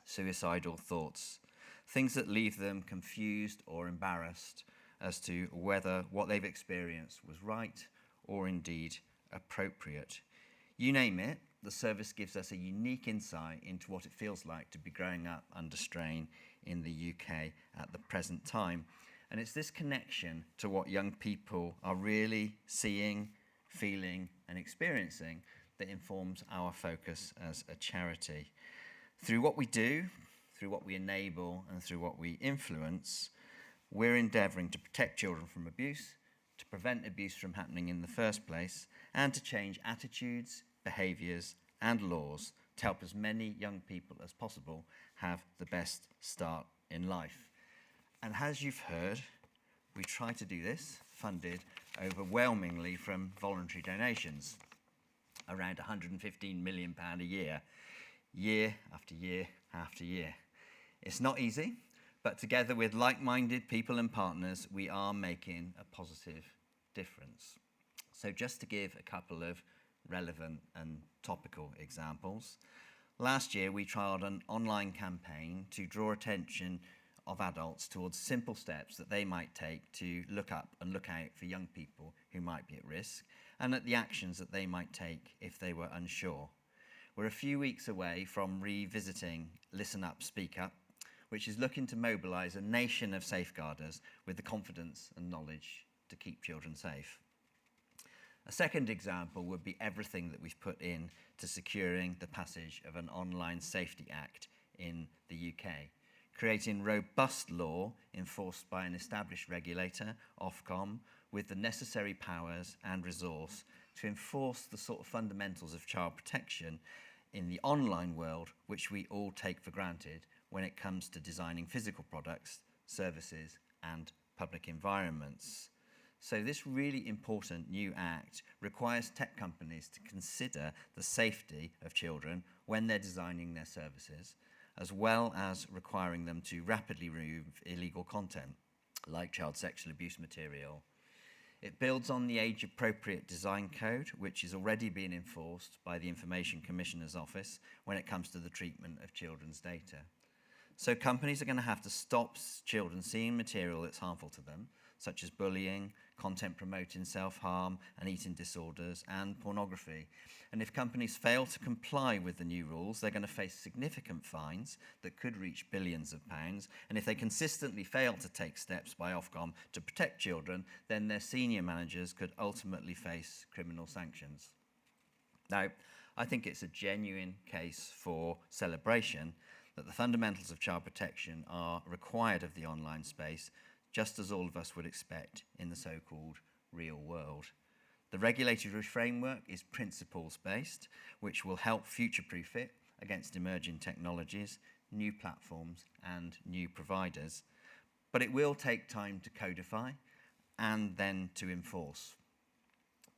[SPEAKER 4] suicidal thoughts, things that leave them confused or embarrassed as to whether what they've experienced was right or indeed appropriate. You name it, the service gives us a unique insight into what it feels like to be growing up under strain in the UK at the present time. And it's this connection to what young people are really seeing, feeling, and experiencing that informs our focus as a charity. Through what we do, through what we enable, and through what we influence, we're endeavouring to protect children from abuse, to prevent abuse from happening in the first place, and to change attitudes, behaviours, and laws to help as many young people as possible have the best start in life. And as you've heard, we try to do this funded overwhelmingly from voluntary donations, around £115 million a year, year after year after year. It's not easy, but together with like-minded people and partners, we are making a positive difference. So just to give a couple of relevant and topical examples, last year we trialled an online campaign to draw attention of adults towards simple steps that they might take to look up and look out for young people who might be at risk, and at the actions that they might take if they were unsure. We're a few weeks away from revisiting Listen Up, Speak Up, which is looking to mobilise a nation of safeguarders with the confidence and knowledge to keep children safe. A second example would be everything that we've put in to securing the passage of an Online Safety Act in the UK, creating robust law enforced by an established regulator, Ofcom, with the necessary powers and resource to enforce the sort of fundamentals of child protection in the online world, which we all take for granted when it comes to designing physical products, services, and public environments. So this really important new act requires tech companies to consider the safety of children when they're designing their services, as well as requiring them to rapidly remove illegal content, like child sexual abuse material. It builds on the age-appropriate design code, which is already being enforced by the Information Commissioner's Office when it comes to the treatment of children's data. So companies are going to have to stop children seeing material that's harmful to them, such as bullying, content promoting self-harm and eating disorders, and pornography. And if companies fail to comply with the new rules, they're going to face significant fines that could reach billions of pounds. And if they consistently fail to take steps by Ofcom to protect children, then their senior managers could ultimately face criminal sanctions. Now, I think it's a genuine case for celebration that the fundamentals of child protection are required of the online space, just as all of us would expect in the so-called real world. The regulatory framework is principles-based, which will help future-proof it against emerging technologies, new platforms, and new providers. But it will take time to codify and then to enforce.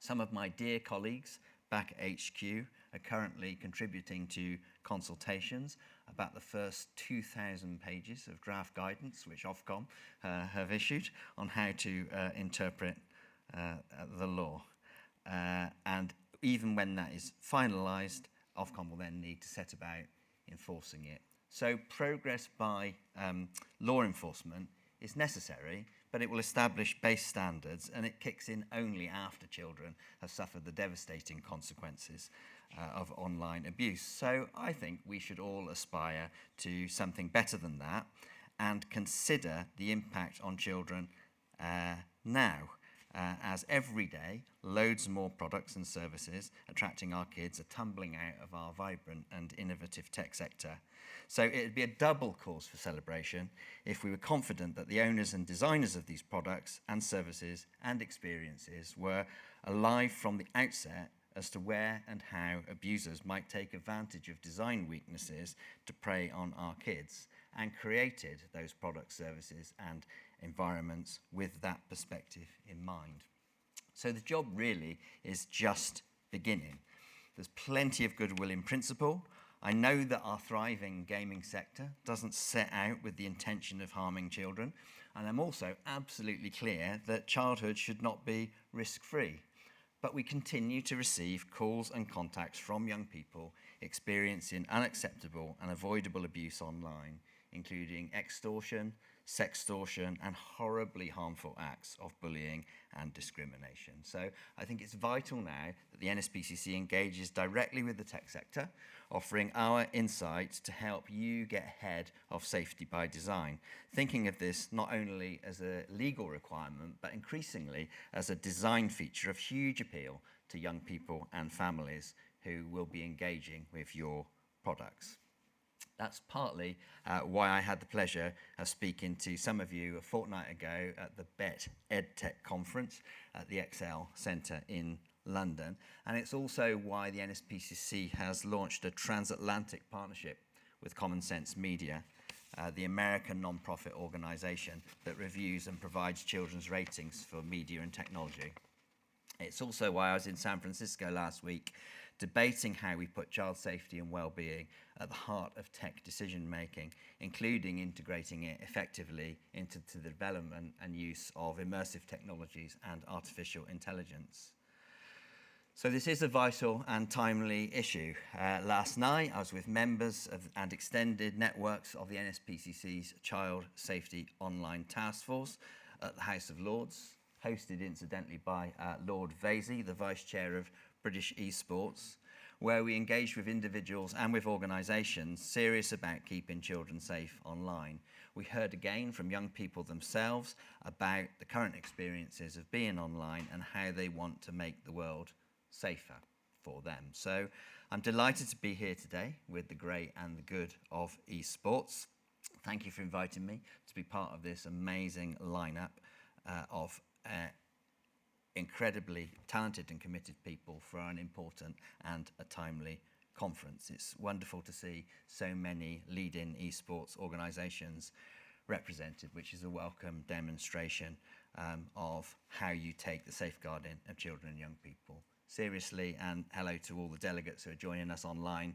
[SPEAKER 4] Some of my dear colleagues back at HQ are currently contributing to consultations about the first 2,000 pages of draft guidance which Ofcom have issued on how to interpret the law. And even when that is finalised, Ofcom will then need to set about enforcing it. So progress by law enforcement is necessary, but it will establish base standards, and it kicks in only after children have suffered the devastating consequences of online abuse. So I think we should all aspire to something better than that and consider the impact on children now, as every day loads more products and services attracting our kids are tumbling out of our vibrant and innovative tech sector. So it'd be a double cause for celebration if we were confident that the owners and designers of these products and services and experiences were alive from the outset as to where and how abusers might take advantage of design weaknesses to prey on our kids, and created those products, services and environments with that perspective in mind. So the job really is just beginning. There's plenty of goodwill in principle. I know that our thriving gaming sector doesn't set out with the intention of harming children, and I'm also absolutely clear that childhood should not be risk-free. But we continue to receive calls and contacts from young people experiencing unacceptable and avoidable abuse online, including extortion, sextortion, and horribly harmful acts of bullying and discrimination. So I think it's vital now that the NSPCC engages directly with the tech sector, offering our insights to help you get ahead of safety by design, thinking of this not only as a legal requirement, but increasingly as a design feature of huge appeal to young people and families who will be engaging with your products. That's partly why I had the pleasure of speaking to some of you a fortnight ago at the BET EdTech conference at the Excel Centre in London. And it's also why the NSPCC has launched a transatlantic partnership with Common Sense Media, the American non-profit organisation that reviews and provides children's ratings for media and technology. It's also why I was in San Francisco last week debating how we put child safety and well-being at the heart of tech decision-making, including integrating it effectively into the development and use of immersive technologies and artificial intelligence. So this is a vital and timely issue. Last night, I was with members of, and extended networks of the NSPCC's Child Safety Online Task Force at the House of Lords, hosted incidentally by Lord Vasey, the Vice Chair of British eSports, where we engaged with individuals and with organisations serious about keeping children safe online. We heard again from young people themselves about the current experiences of being online and how they want to make the world safer for them. So I'm delighted to be here today with the great and the good of eSports. Thank you for inviting me to be part of this amazing lineup of incredibly talented and committed people for an important and a timely conference. It's wonderful to see so many leading eSports organisations represented, which is a welcome demonstration of how you take the safeguarding of children and young people seriously. And hello to all the delegates who are joining us online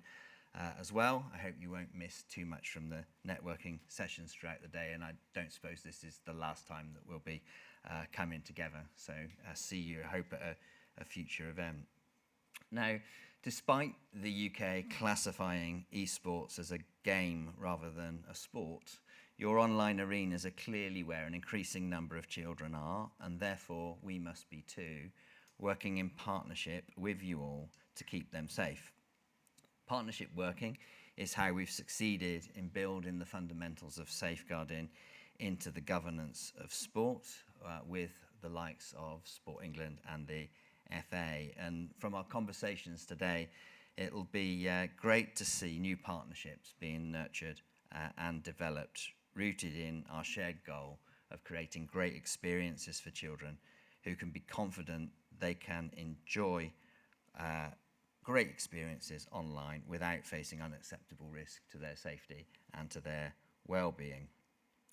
[SPEAKER 4] as well. I hope you won't miss too much from the networking sessions throughout the day, and I don't suppose this is the last time that we'll be coming together. So see you, I hope, at a future event. Now, despite the UK classifying esports as a game rather than a sport, Your online arenas are clearly where an increasing number of children are, and therefore we must be too, working in partnership with you all to keep them safe. Partnership working is how we've succeeded in building the fundamentals of safeguarding into the governance of sport with the likes of Sport England and the FA. And from our conversations today, it'll be great to see new partnerships being nurtured and developed, rooted in our shared goal of creating great experiences for children who can be confident they can enjoy great experiences online without facing unacceptable risk to their safety and to their well-being.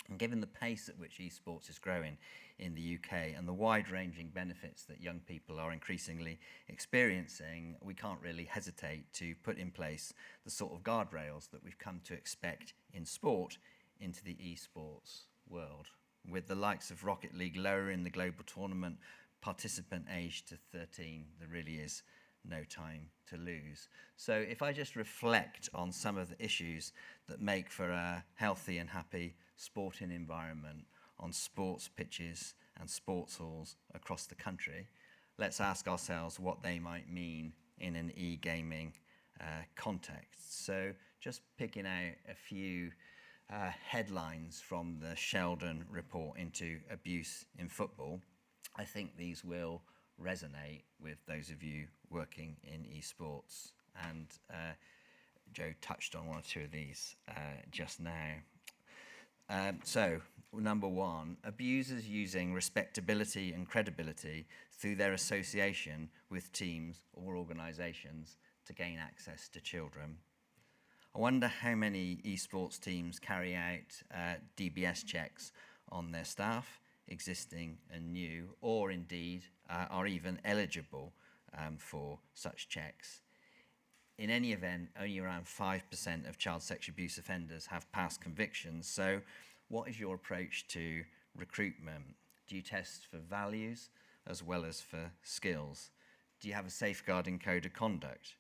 [SPEAKER 4] And given the pace at which esports is growing in the UK and the wide-ranging benefits that young people are increasingly experiencing, we can't really hesitate to put in place the sort of guardrails that we've come to expect in sport into the esports world. With the likes of Rocket League lowering the global tournament participant age to 13, there really is no time to lose. So if I just reflect on some of the issues that make for a healthy and happy sporting environment on sports pitches and sports halls across the country, let's ask ourselves what they might mean in an e-gaming context. So just picking out a few headlines from the Sheldon report into abuse in football, I think these will resonate with those of you working in esports. And Joe touched on one or two of these just now. So, number one, abusers using respectability and credibility through their association with teams or organisations to gain access to children. I wonder how many esports teams carry out DBS checks on their staff, existing and new, or indeed are even eligible for such checks. In any event, only around 5% of child sexual abuse offenders have past convictions. So what is your approach to recruitment? Do you test for values as well as for skills? Do you have a safeguarding code of conduct?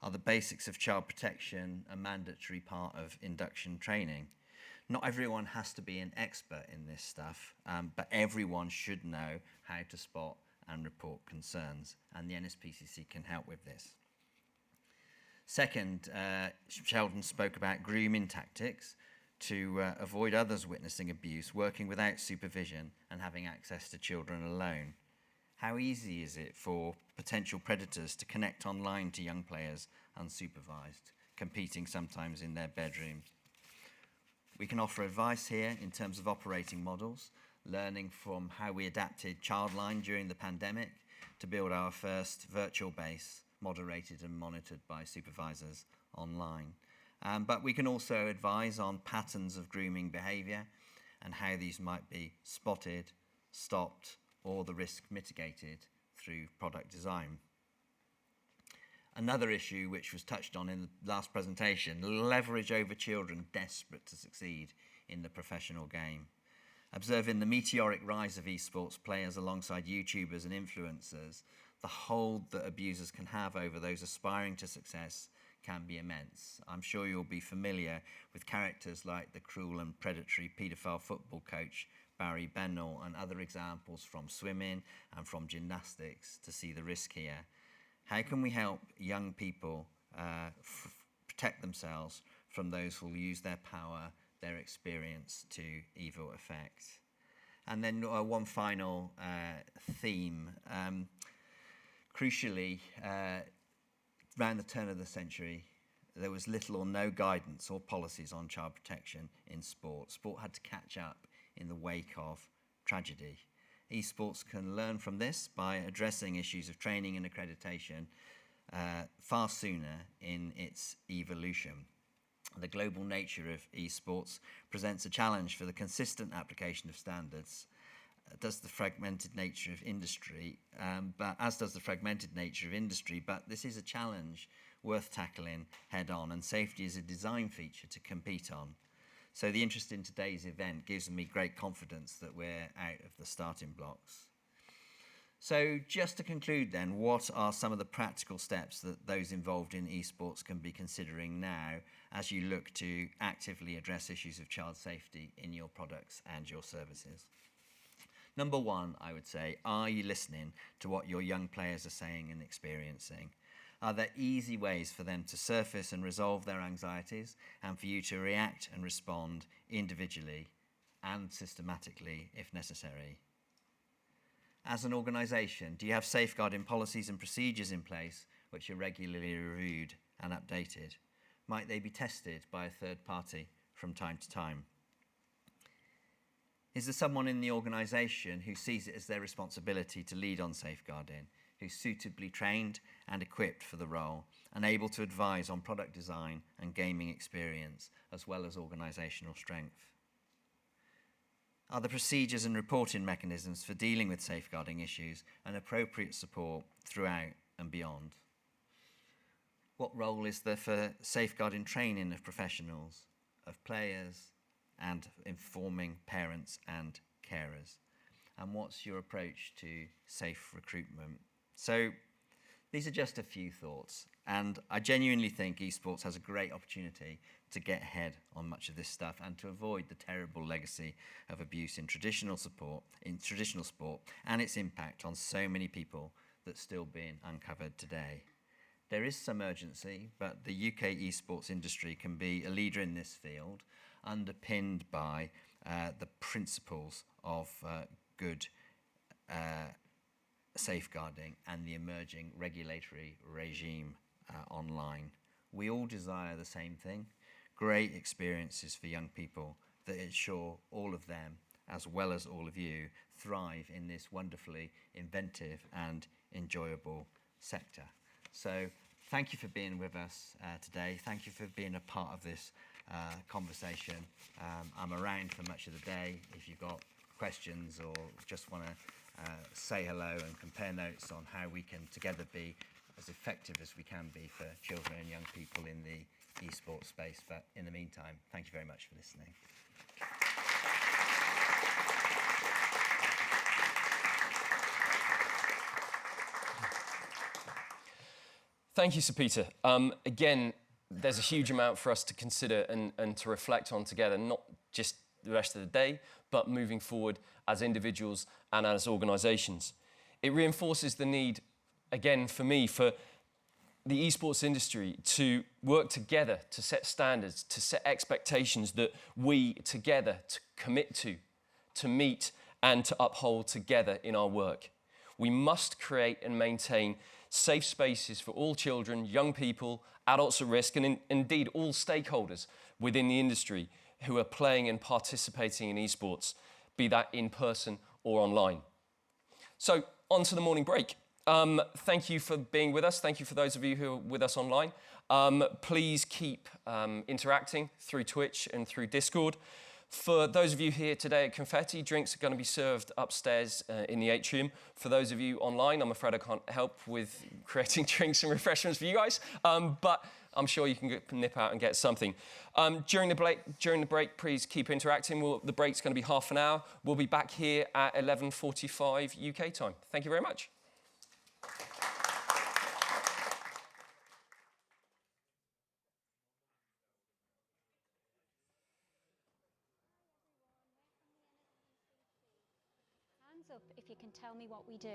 [SPEAKER 4] Are the basics of child protection a mandatory part of induction training? Not everyone has to be an expert in this stuff, but everyone should know how to spot and report concerns, and the NSPCC can help with this. Second, Sheldon spoke about grooming tactics to avoid others witnessing abuse, working without supervision and having access to children alone. How easy is it for potential predators to connect online to young players unsupervised, competing sometimes in their bedroom? We can offer advice here in terms of operating models, learning from how we adapted Childline during the pandemic to build our first virtual base, moderated and monitored by supervisors online. But we can also advise on patterns of grooming behaviour and how these might be spotted, stopped, or the risk mitigated through product design. Another issue which was touched on in the last presentation, leverage over children desperate to succeed in the professional game. Observing the meteoric rise of esports players alongside YouTubers and influencers, the hold that abusers can have over those aspiring to success can be immense. I'm sure you'll be familiar with characters like the cruel and predatory paedophile football coach Barry Bennell and other examples from swimming and from gymnastics to see the risk here. How can we help young people protect themselves from those who will use their power, their experience to evil effect? And then one final theme. Crucially, around the turn of the century, there was little or no guidance or policies on child protection in sport. Sport had to catch up in the wake of tragedy. Esports can learn from this by addressing issues of training and accreditation far sooner in its evolution. The global nature of esports presents a challenge for the consistent application of standards, does the fragmented nature of industry, but this is a challenge worth tackling head on, and safety is a design feature to compete on. So the interest in today's event gives me great confidence that we're out of the starting blocks. So just to conclude then, what are some of the practical steps that those involved in esports can be considering now as you look to actively address issues of child safety in your products and your services? Number one, I would say, are you listening to what your young players are saying and experiencing? Are there easy ways for them to surface and resolve their anxieties and for you to react and respond individually and systematically if necessary? As an organisation, do you have safeguarding policies and procedures in place which are regularly reviewed and updated? Might they be tested by a third party from time to time? Is there someone in the organisation who sees it as their responsibility to lead on safeguarding, who's suitably trained and equipped for the role and able to advise on product design and gaming experience as well as organisational strength? Are the procedures and reporting mechanisms for dealing with safeguarding issues and appropriate support throughout and beyond? What role is there for safeguarding training of professionals, of players, and informing parents and carers? And what's your approach to safe recruitment? So these are just a few thoughts, and I genuinely think esports has a great opportunity to get ahead on much of this stuff and to avoid the terrible legacy of abuse in traditional sport and its impact on so many people that's still being uncovered today. There is some urgency, but the UK esports industry can be a leader in this field, underpinned by the principles of good safeguarding and the emerging regulatory regime online. We all desire the same thing, great experiences for young people that ensure all of them, as well as all of you, thrive in this wonderfully inventive and enjoyable sector. So thank you for being with us today. Thank you for being a part of this conversation. I'm around for much of the day if you've got questions or just want to say hello and compare notes on how we can together be as effective as we can be for children and young people in the esports space. But in the meantime, thank you very much for listening.
[SPEAKER 2] Thank you, Sir Peter. Again, there's a huge amount for us to consider and to reflect on together, not just the rest of the day, but moving forward as individuals and as organisations. It reinforces the need, again, for me, for the esports industry to work together to set standards, to set expectations that we together to commit to meet and to uphold together in our work. We must create and maintain safe spaces for all children, young people, adults at risk, and indeed all stakeholders within the industry who are playing and participating in esports, be that in person or online. So, on to the morning break. Thank you for being with us. Thank you for those of you who are with us online. Please keep interacting through Twitch and through Discord. For those of you here today at Confetti, drinks are going to be served upstairs in the atrium. For those of you online, I'm afraid I can't help with creating drinks and refreshments for you guys, but I'm sure you can nip out and get something. During the break, please keep interacting. The break's going to be half an hour. We'll be back here at 11:45 UK time. Thank you very much.
[SPEAKER 5] Hands up if you can tell me what we do.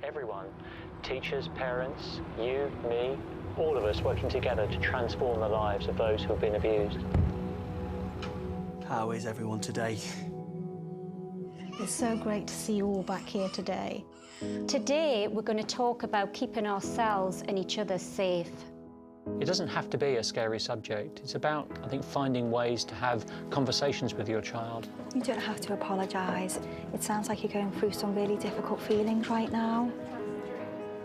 [SPEAKER 6] Everyone, teachers, parents, you, me, all of us working together to transform the lives of those who have been abused.
[SPEAKER 7] How is everyone today?
[SPEAKER 5] It's so great to see you all back here today. Today, we're going to talk about keeping ourselves and each other safe.
[SPEAKER 6] It doesn't have to be a scary subject. It's about, I think, finding ways to have conversations with your child.
[SPEAKER 8] You don't have to apologise. It sounds like you're going through some really difficult feelings right now.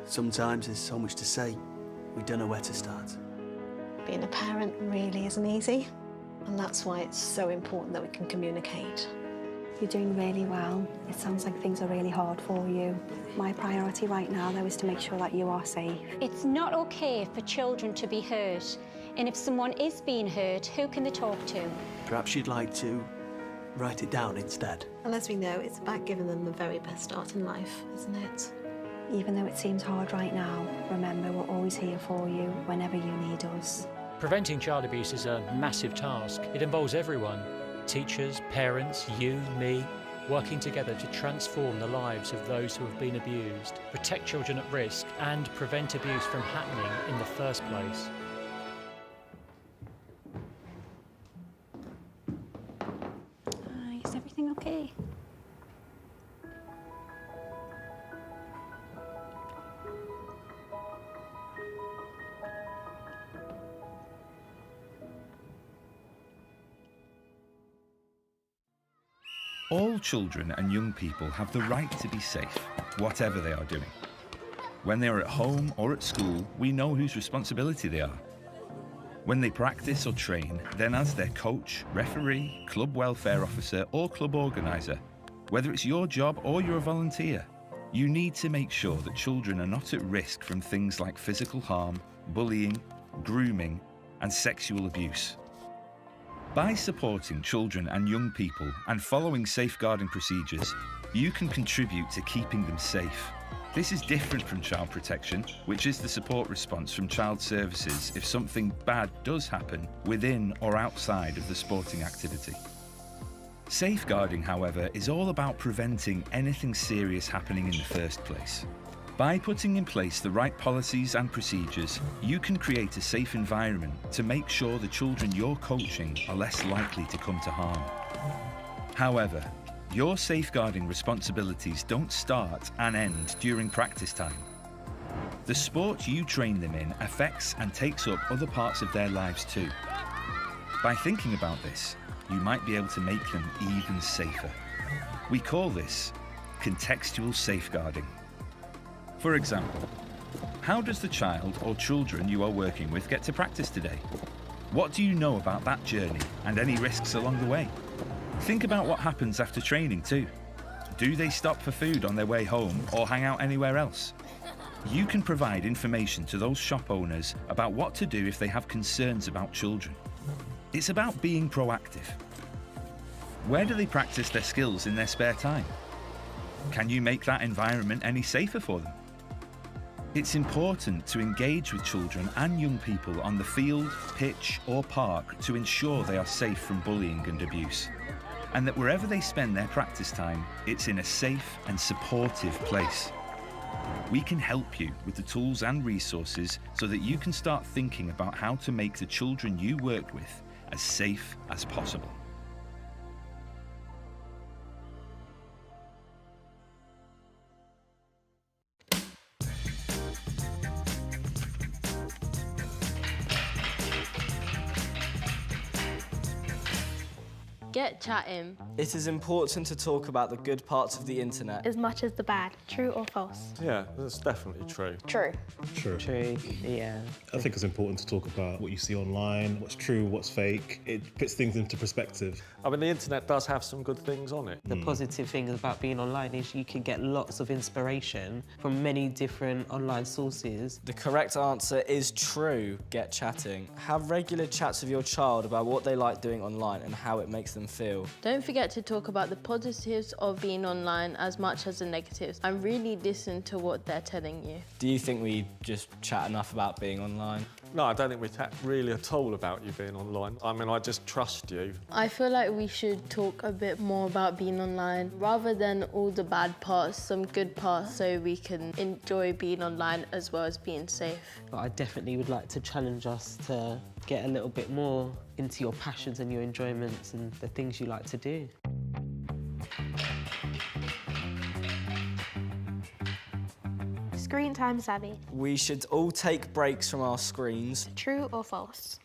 [SPEAKER 7] Sometimes there's so much to say, we don't know where to start.
[SPEAKER 9] Being a parent really isn't easy, and that's why it's so important that we can communicate.
[SPEAKER 8] You're doing really well. It sounds like things are really hard for you. My priority right now, though, is to make sure that you are safe.
[SPEAKER 5] It's not okay for children to be hurt. And if someone is being hurt, who can they talk to?
[SPEAKER 7] Perhaps you'd like to write it down instead.
[SPEAKER 9] And as we know, it's about giving them the very best start in life, isn't it?
[SPEAKER 8] Even though it seems hard right now, remember we're always here for you whenever you need us.
[SPEAKER 6] Preventing child abuse is a massive task. It involves everyone, teachers, parents, you, me, working together to transform the lives of those who have been abused, protect children at risk and prevent abuse from happening in the first place.
[SPEAKER 5] Is everything okay?
[SPEAKER 10] All children and young people have the right to be safe, whatever they are doing. When they are at home or at school, we know whose responsibility they are. When they practice or train, then as their coach, referee, club welfare officer or club organiser, whether it's your job or you're a volunteer, you need to make sure that children are not at risk from things like physical harm, bullying, grooming and sexual abuse. By supporting children and young people and following safeguarding procedures, you can contribute to keeping them safe. This is different from child protection, which is the support response from child services if something bad does happen within or outside of the sporting activity. Safeguarding, however, is all about preventing anything serious happening in the first place. By putting in place the right policies and procedures, you can create a safe environment to make sure the children you're coaching are less likely to come to harm. However, your safeguarding responsibilities don't start and end during practice time. The sport you train them in affects and takes up other parts of their lives too. By thinking about this, you might be able to make them even safer. We call this contextual safeguarding. For example, how does the child or children you are working with get to practice today? What do you know about that journey and any risks along the way? Think about what happens after training too. Do they stop for food on their way home or hang out anywhere else? You can provide information to those shop owners about what to do if they have concerns about children. It's about being proactive. Where do they practice their skills in their spare time? Can you make that environment any safer for them? It's important to engage with children and young people on the field, pitch or park to ensure they are safe from bullying and abuse, and that wherever they spend their practice time, it's in a safe and supportive place. We can help you with the tools and resources so that you can start thinking about how to make the children you work with as safe as possible.
[SPEAKER 11] Get chatting.
[SPEAKER 12] It is important to talk about the good parts of the internet
[SPEAKER 13] as much as the bad. True or false?
[SPEAKER 14] Yeah, that's definitely true.
[SPEAKER 13] True.
[SPEAKER 14] True.
[SPEAKER 13] True, yeah.
[SPEAKER 14] I think it's important to talk about what you see online, what's true, what's fake. It puts things into perspective. I mean, the internet does have some good things on it.
[SPEAKER 15] The positive thing about being online is you can get lots of inspiration from many different online sources.
[SPEAKER 12] The correct answer is true. Get chatting. Have regular chats with your child about what they like doing online and how it makes them feel.
[SPEAKER 11] Don't forget to talk about the positives of being online as much as the negatives and really listen to what they're telling you.
[SPEAKER 12] Do you think we just chat enough about being online?
[SPEAKER 14] No, I don't think we chat really at all about you being online. I mean, I just trust you.
[SPEAKER 11] I feel like we should talk a bit more about being online rather than all the bad parts, some good parts, so we can enjoy being online as well as being safe.
[SPEAKER 15] But I definitely would like to challenge us to get a little bit more into your passions and your enjoyments and the things you like to do.
[SPEAKER 13] Screen time savvy.
[SPEAKER 12] We should all take breaks from our screens.
[SPEAKER 13] True or false?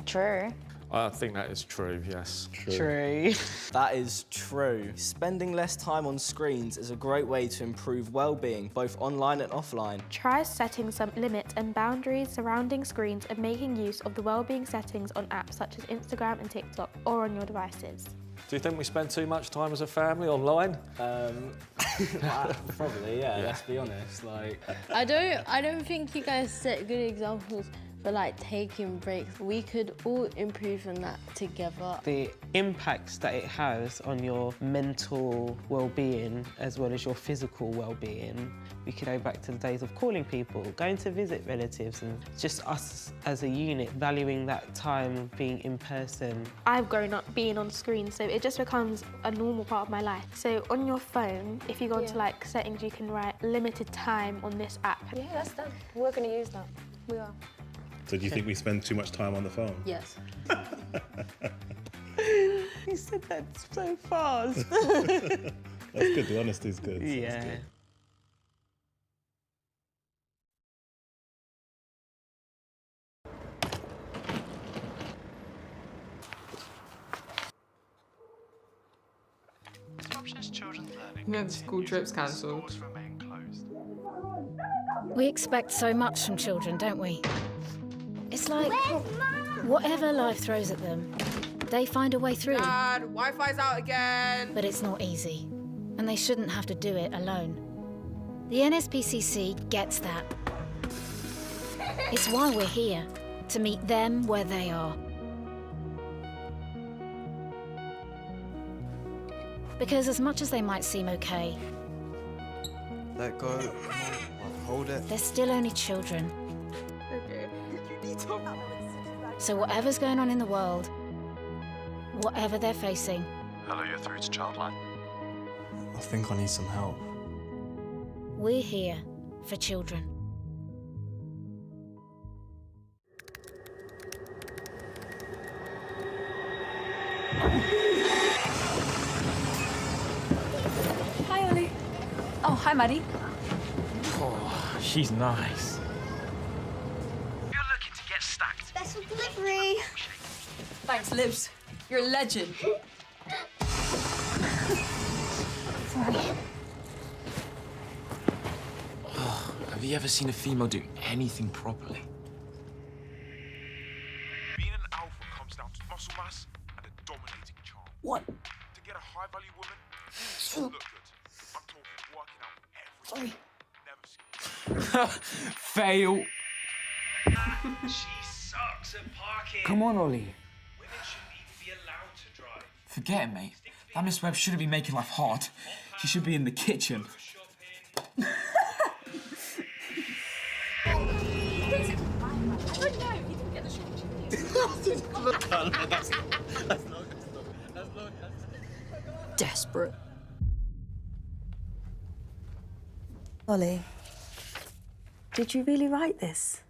[SPEAKER 11] True.
[SPEAKER 14] I think that is true, yes.
[SPEAKER 15] True.
[SPEAKER 12] That is true. Spending less time on screens is a great way to improve well-being, both online and offline.
[SPEAKER 13] Try setting some limits and boundaries surrounding screens and making use of the wellbeing settings on apps such as Instagram and TikTok or on your devices.
[SPEAKER 14] Do you think we spend too much time as a family online?
[SPEAKER 12] Probably, yeah, let's be honest.
[SPEAKER 11] I don't think you guys set good examples for like taking breaks. We could all improve on that together.
[SPEAKER 15] The impacts that it has on your mental well-being as well as your physical well-being. We could go back to the days of calling people, going to visit relatives, and just us as a unit valuing that time being in person.
[SPEAKER 13] I've grown up being on screen, so it just becomes a normal part of my life. So on your phone, if you go into like settings, you can write limited time on this app.
[SPEAKER 16] Yeah, that's done. We're going to use that. We are.
[SPEAKER 14] So do you think we spend too much time on the phone?
[SPEAKER 16] Yes.
[SPEAKER 15] You said that so fast.
[SPEAKER 14] That's good, the honesty is good.
[SPEAKER 15] Yeah.
[SPEAKER 17] You know the school trip's cancelled.
[SPEAKER 18] We expect so much from children, don't we? It's like whatever life throws at them, they find a way through.
[SPEAKER 17] Dad, Wi-Fi's out again.
[SPEAKER 18] But it's not easy, and they shouldn't have to do it alone. The NSPCC gets that. It's why we're here, to meet them where they are. Because as much as they might seem okay,
[SPEAKER 19] let go. Hold it.
[SPEAKER 18] they're still only children.
[SPEAKER 17] Okay.
[SPEAKER 18] So whatever's going on in the world, whatever they're facing,
[SPEAKER 20] Hello, you're through to Childline.
[SPEAKER 19] I think I need some help.
[SPEAKER 18] we're here for children.
[SPEAKER 16] Hi, Ollie. Oh, hi, Maddie.
[SPEAKER 21] Oh, she's nice.
[SPEAKER 22] If you're looking to get stacked,
[SPEAKER 16] Special delivery. Thanks, Libs. You're a legend. Sorry.
[SPEAKER 21] Oh, have you ever seen a female do anything properly?
[SPEAKER 20] being an alpha comes down to muscle mass and a dominating charm.
[SPEAKER 16] What?
[SPEAKER 20] To get a high-value woman, you look good. I'm talking working out every day. Never seen it.
[SPEAKER 21] Fail.
[SPEAKER 22] she sucks at parking.
[SPEAKER 21] Come on, Ollie.
[SPEAKER 22] Women shouldn't even be allowed to drive.
[SPEAKER 21] Forget it, mate. That Miss Webb shouldn't be making life hard. She should be in the kitchen.
[SPEAKER 16] Desperate.
[SPEAKER 8] Ollie, did you really write this?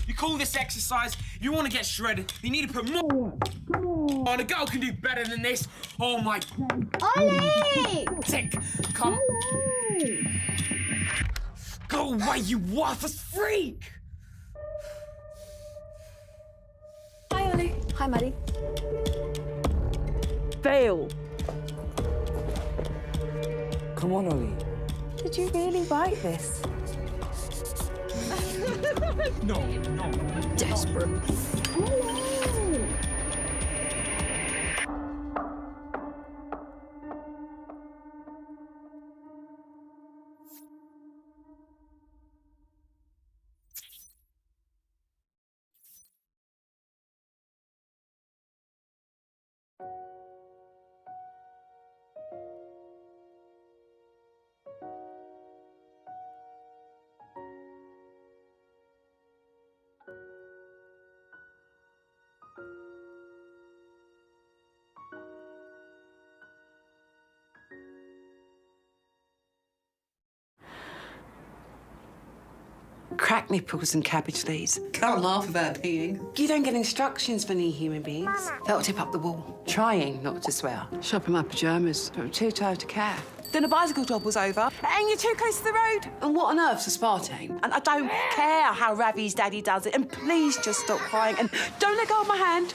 [SPEAKER 21] You call this exercise? You want to get shredded? You need to put more work. Come on, a girl can do better than this. Oh my God.
[SPEAKER 16] Ollie!
[SPEAKER 21] Tick, come. Go away, you worthless freak!
[SPEAKER 16] Hi, Ollie.
[SPEAKER 8] Hi, Maddie.
[SPEAKER 21] Fail. Come on, Ollie.
[SPEAKER 8] Did you really write this?
[SPEAKER 21] No.
[SPEAKER 16] Desperate.
[SPEAKER 23] Cracked nipples and cabbage leaves. Can't laugh about peeing. You don't get instructions for new human beings. That'll tip up the wall. Trying not to swear. Shop in my pyjamas. I'm too tired to care. Then a bicycle topples over, and you're too close to the road. And what on earth's aspartame? And I don't care how Ravi's daddy does it. And please just stop crying and don't let go of my hand.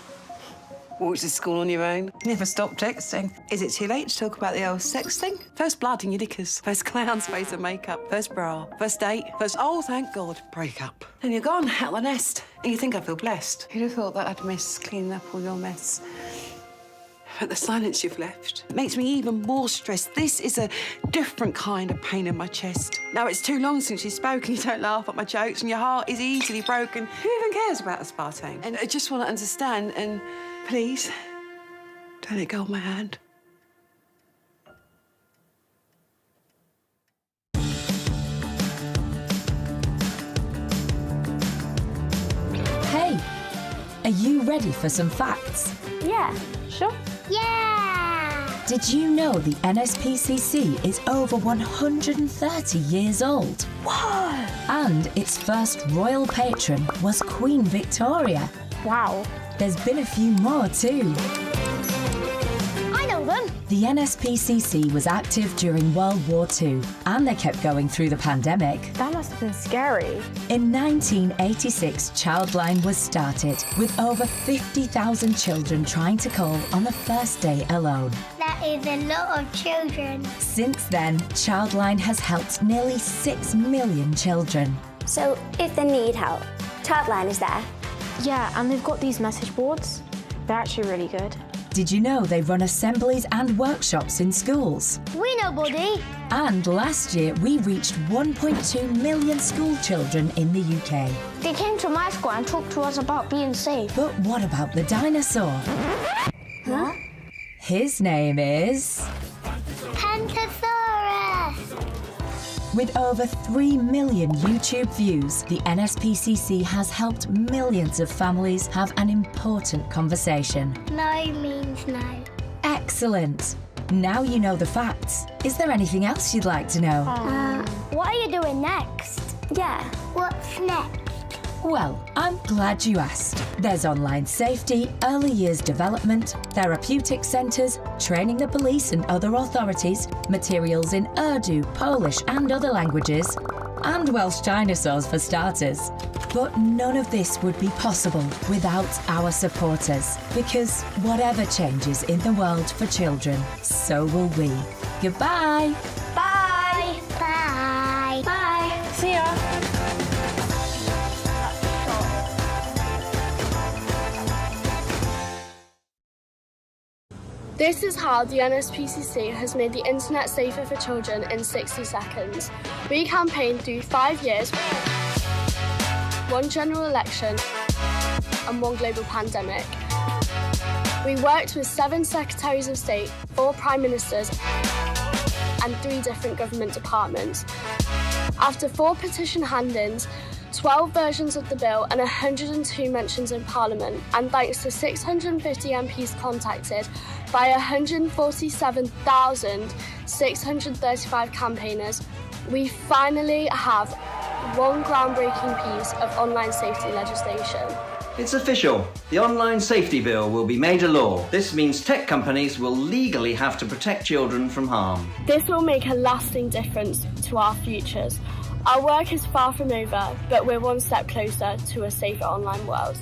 [SPEAKER 23] Walked to school on your own. Never stop texting. Is it too late to talk about the old sex thing? First blood in your knickers. First clown's face and makeup. First bra. First date. First, oh, thank God, breakup. Then you're gone, out the nest. And you think I feel blessed. Who'd have thought that I'd miss cleaning up all your mess? But the silence you've left makes me even more stressed. This is a different kind of pain in my chest. Now, it's too long since you've spoken. You don't laugh at my jokes and your heart is easily broken. Who even cares about aspartame? And I just want to understand, and please, don't let go of my hand.
[SPEAKER 1] Hey, are you ready for some facts?
[SPEAKER 13] Yeah, sure.
[SPEAKER 1] Yeah! Did you know the NSPCC is over 130 years old?
[SPEAKER 13] Whoa!
[SPEAKER 1] And its first royal patron was Queen Victoria.
[SPEAKER 13] Wow.
[SPEAKER 1] There's been a few more too.
[SPEAKER 13] I know them.
[SPEAKER 1] The NSPCC was active during World War II, and they kept going through the pandemic.
[SPEAKER 13] That must have been scary.
[SPEAKER 1] In 1986, Childline was started, with over 50,000 children trying to call on the first day alone.
[SPEAKER 3] That is a lot of children.
[SPEAKER 1] Since then, Childline has helped nearly 6 million children.
[SPEAKER 3] So, if they need help, Childline is there.
[SPEAKER 13] Yeah, and they've got these message boards. They're actually really good.
[SPEAKER 1] Did you know they run assemblies and workshops in schools?
[SPEAKER 3] We know, buddy.
[SPEAKER 1] And last year, we reached 1.2 million school children in the UK.
[SPEAKER 3] They came to my school and talked to us about being safe.
[SPEAKER 1] But what about the dinosaur?
[SPEAKER 3] Huh?
[SPEAKER 1] His name is...
[SPEAKER 3] Pentasaurus.
[SPEAKER 1] With over 3 million YouTube views, the NSPCC has helped millions of families have an important conversation.
[SPEAKER 3] No means no.
[SPEAKER 1] Excellent! Now you know the facts. Is there anything else you'd like to know?
[SPEAKER 3] What are you doing next? Yeah. What's next?
[SPEAKER 1] Well, I'm glad you asked. There's online safety, early years development, therapeutic centres, training the police and other authorities, materials in Urdu, Polish and other languages, and Welsh dinosaurs for starters. But none of this would be possible without our supporters, because whatever changes in the world for children, so will we. Goodbye!
[SPEAKER 3] Bye. Bye.
[SPEAKER 13] Bye. See ya.
[SPEAKER 11] This is how the NSPCC has made the internet safer for children in 60 seconds. We campaigned through 5 years, 1 general election and 1 global pandemic. We worked with 7 secretaries of state, 4 prime ministers and 3 different government departments. After 4 petition hand-ins, 12 versions of the bill and 102 mentions in Parliament, and thanks to 650 MPs contacted by 147,635 campaigners, we finally have 1 groundbreaking piece of online safety legislation.
[SPEAKER 4] It's official. The Online Safety Bill will be made a law. This means tech companies will legally have to protect children from harm.
[SPEAKER 11] This will make a lasting difference to our futures. Our work is far from over, but we're 1 step closer to a safer online world.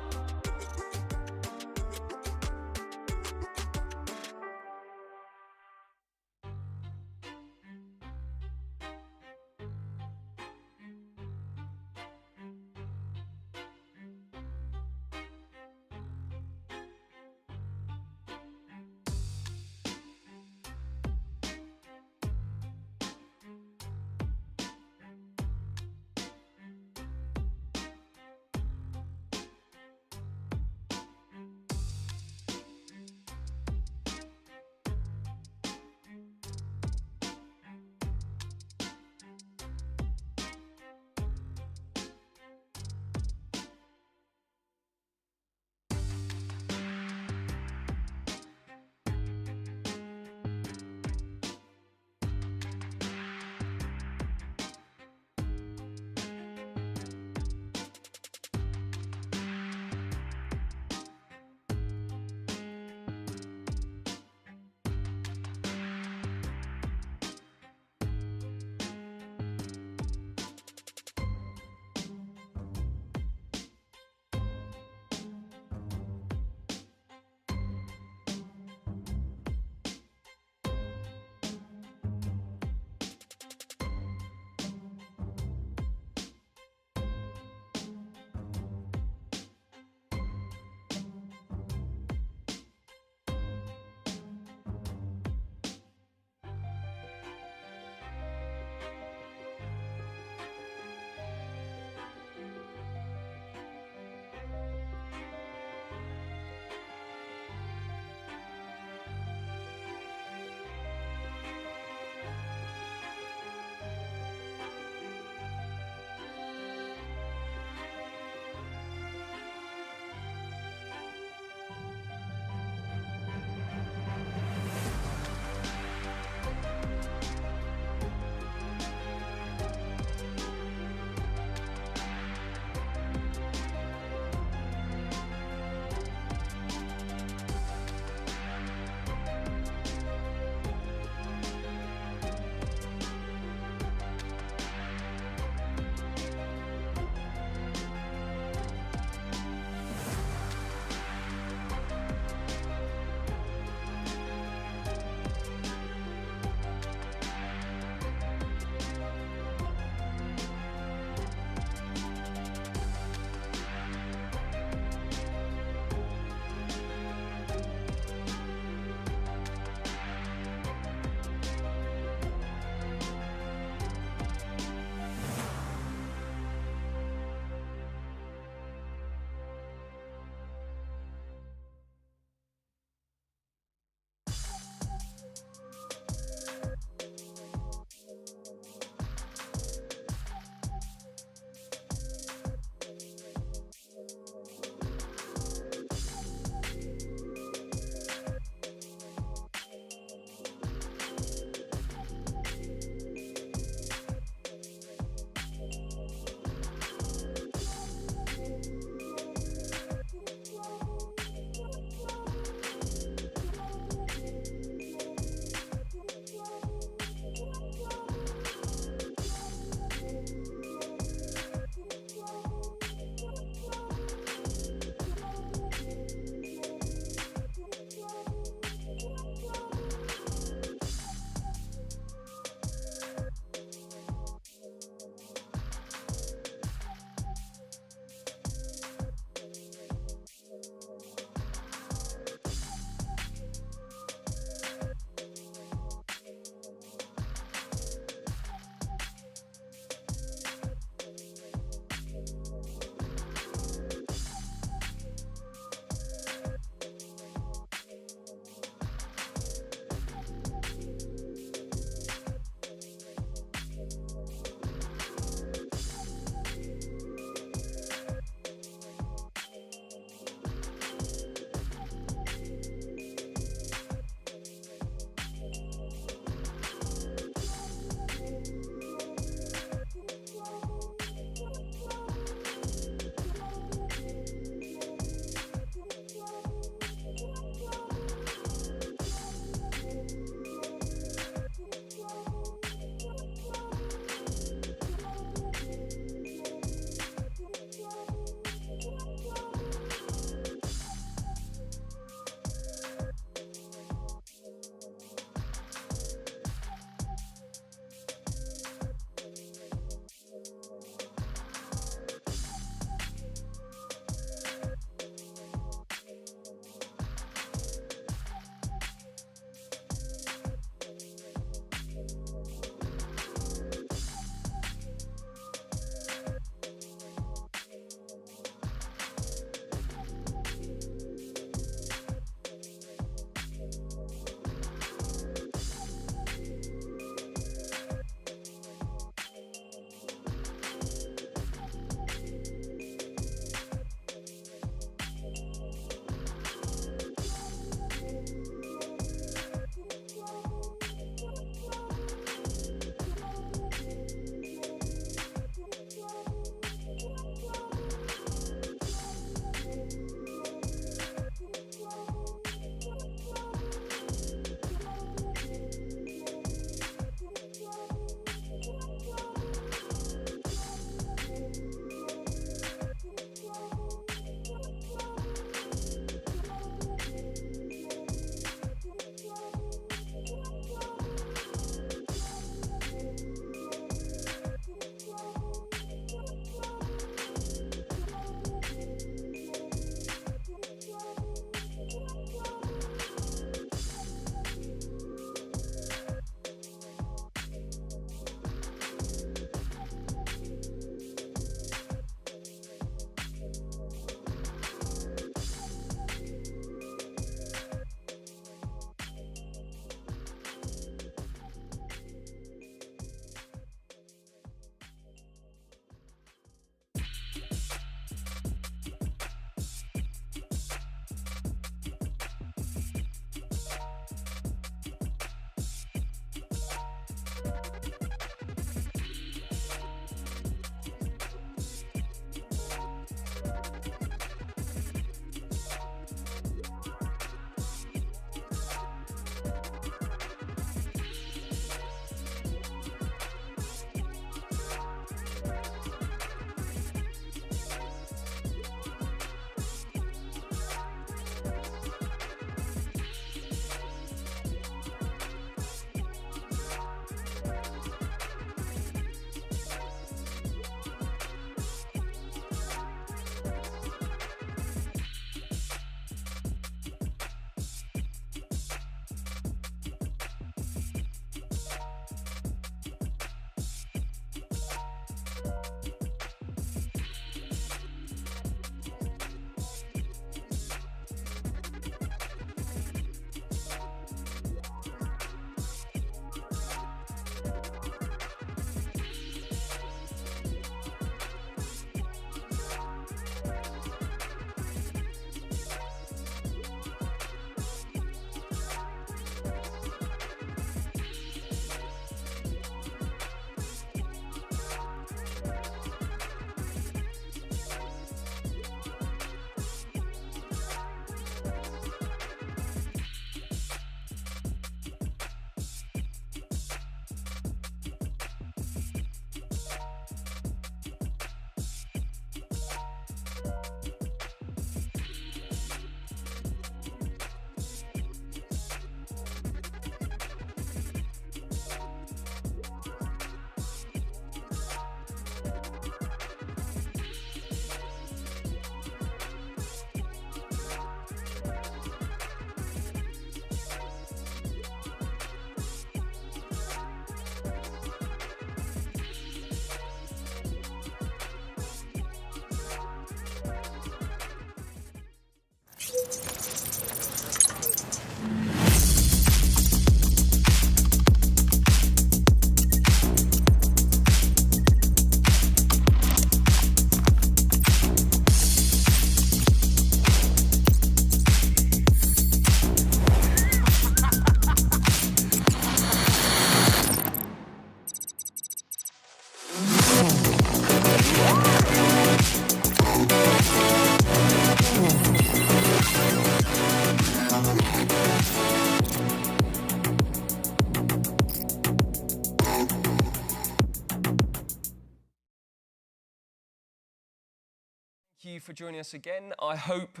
[SPEAKER 2] Thank you for joining us again. I hope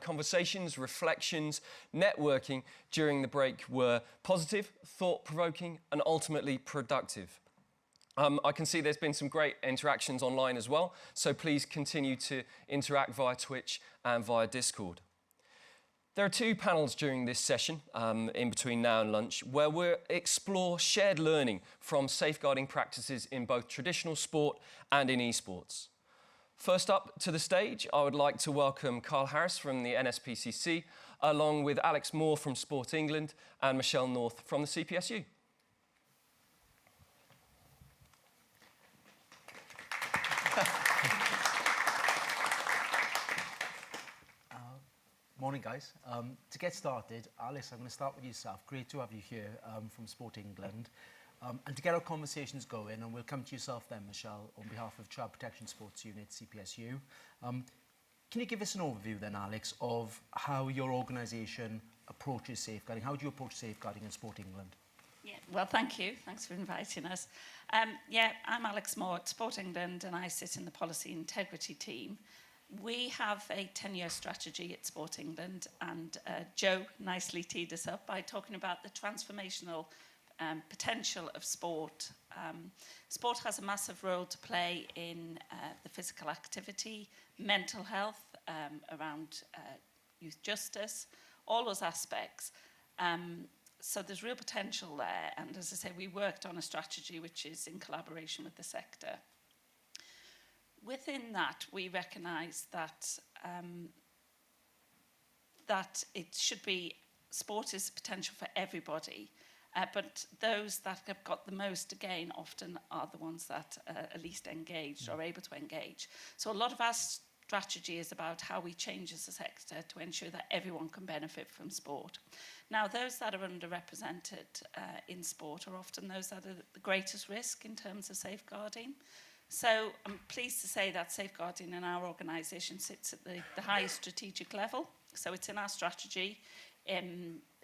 [SPEAKER 2] conversations, reflections, networking during the break were positive, thought-provoking and ultimately productive. I can see there's been some great interactions online as well, so please continue to interact via Twitch and via Discord. There are 2 panels during this session, in between now and lunch, where we'll explore shared learning from safeguarding practices in both traditional sport and in esports. First up to the stage, I would like to welcome Carl Harris from the NSPCC, along with Alex Moore from Sport England and Michelle North from the CPSU.
[SPEAKER 7] Morning, guys. To get started, Alice, I'm going to start with yourself. Great to have you here from Sport England. And to get our conversations going, and we'll come to yourself then, Michelle, on behalf of Child Protection Sports Unit, CPSU. Can you give us an overview then, Alex, of how your organisation approaches safeguarding? How do you approach safeguarding in Sport England?
[SPEAKER 9] Yeah, well, thank you. Thanks for inviting us. Yeah, I'm Alex Moore at Sport England, and I sit in the Policy Integrity team. We have a 10-year strategy at Sport England, and Joe nicely teed us up by talking about the transformational potential of sport. Sport has a massive role to play in the physical activity, mental health, around youth justice, all those aspects. So there's real potential there, and as I say, we worked on a strategy which is in collaboration with the sector. Within that, we recognise that that it should be, sport is potential for everybody, but those that have got the most to gain often are the ones that are least engaged or able to engage. So a lot of our strategy is about how we change as a sector to ensure that everyone can benefit from sport. Now, those that are underrepresented in sport are often those that are the greatest risk in terms of safeguarding. So I'm pleased to say that safeguarding in our organisation sits at the highest strategic level. So it's in our strategy.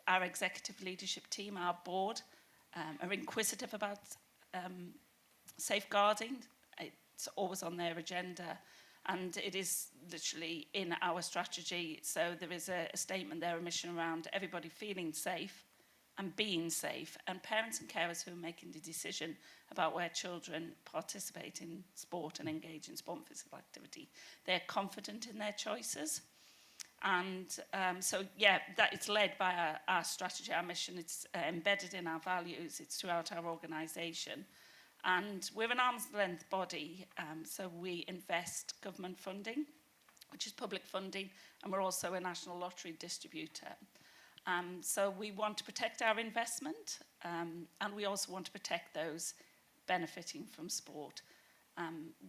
[SPEAKER 9] Our executive leadership team, our board, are inquisitive about safeguarding. It's always on their agenda, and it is literally in our strategy. So there is a statement there, a mission around everybody feeling safe and being safe, and parents and carers who are making the decision about where children participate in sport and engage in sport and physical activity. They're confident in their choices. And so, yeah, that it's led by our strategy, our mission. It's embedded in our values. It's throughout our organisation. And we're an arm's length body, so we invest government funding, which is public funding, and we're also a national lottery distributor. So we want to protect our investment, and we also want to protect those benefiting from sport.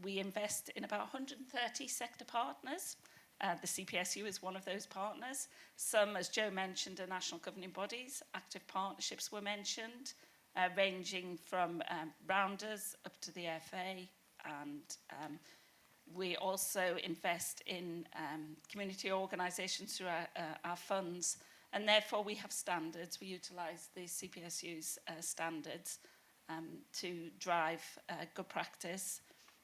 [SPEAKER 9] We invest in about 130 sector partners. The CPSU is one of those partners. Some, as Joe mentioned, are national governing bodies. Active partnerships were mentioned, ranging from rounders up to the FA. And we also invest in community organisations through our funds. And therefore, we have standards. We utilise the CPSU's standards to drive good practice.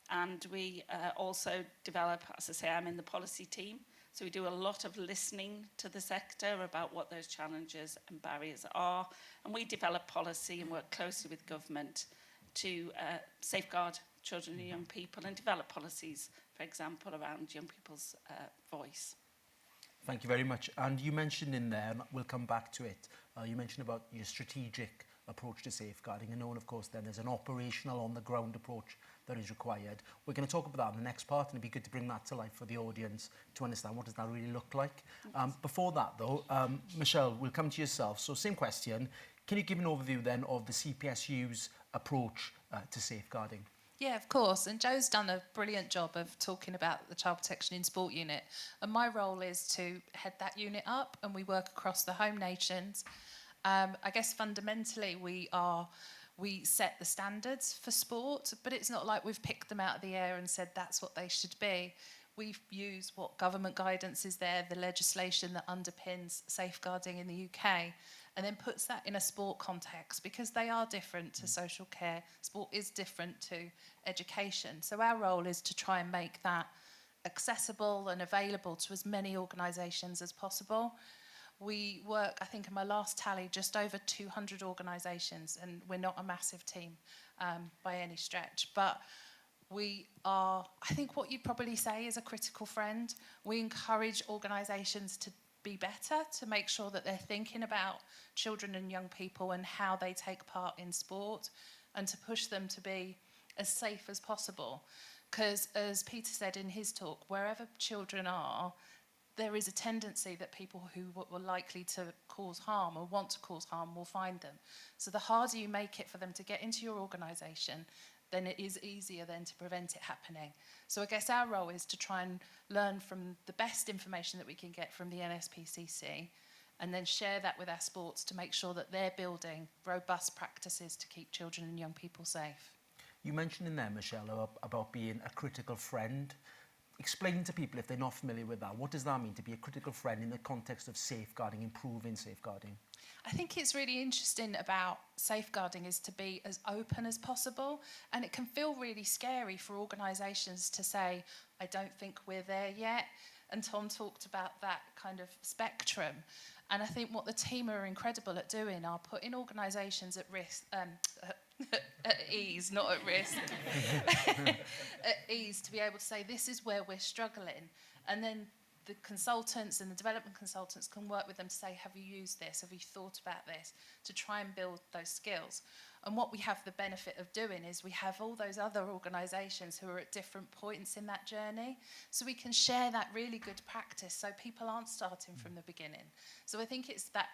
[SPEAKER 9] And we also develop, as I say, I'm in the policy team, so we do a lot of listening to the sector about what those challenges and barriers are. And we develop policy and work closely with government to safeguard children and young people and develop policies, for example, around young people's voice.
[SPEAKER 7] Thank you very much. And you mentioned in there, and we'll come back to it, you mentioned about your strategic approach to safeguarding, and of course then there's an operational on-the-ground approach that is required. We're going to talk about that in the next part, and it'd be good to bring that to life for the audience to understand what does that really look like. Before that though, Michelle, we'll come to yourself. So same question, can you give an overview then of the CPSU's approach to safeguarding?
[SPEAKER 24] Yeah, of course. And Joe's done a brilliant job of talking about the Child Protection in Sport unit. And my role is to head that unit up, and we work across the home nations. I guess fundamentally we set the standards for sport, but it's not like we've picked them out of the air and said that's what they should be. We use what government guidance is there, the legislation that underpins safeguarding in the UK, and then puts that in a sport context, because they are different to social care. Sport is different to education. So our role is to try and make that accessible and available to as many organisations as possible. We work, I think in my last tally, just over 200 organisations, and we're not a massive team by any stretch, but we are, I think what you'd probably say is a critical friend. We encourage organisations to be better, to make sure that they're thinking about children and young people and how they take part in sport, and to push them to be as safe as possible. Because as Peter said in his talk, wherever children are, there is a tendency that people who were likely to cause harm or want to cause harm will find them. So the harder you make it for them to get into your organisation, then it is easier then to prevent it happening. So I guess our role is to try and learn from the best information that we can get from the NSPCC, and then share that with our sports to make sure that they're building robust practices to keep children and young people safe.
[SPEAKER 7] You mentioned in there, Michelle, about being a critical friend. Explain to people, if they're not familiar with that, what does that mean to be a critical friend in the context of safeguarding, improving safeguarding?
[SPEAKER 24] I think it's really interesting about safeguarding is to be as open as possible, and it can feel really scary for organisations to say, I don't think we're there yet, and Tom talked about that kind of spectrum. And I think what the team are incredible at doing are putting organisations at risk, at ease, not at risk, at ease, to be able to say, this is where we're struggling. And then the consultants and the development consultants can work with them to say, have you used this? Have you thought about this? To try and build those skills. And what we have the benefit of doing is we have all those other organisations who are at different points in that journey. So we can share that really good practice so people aren't starting from the beginning. So I think it's that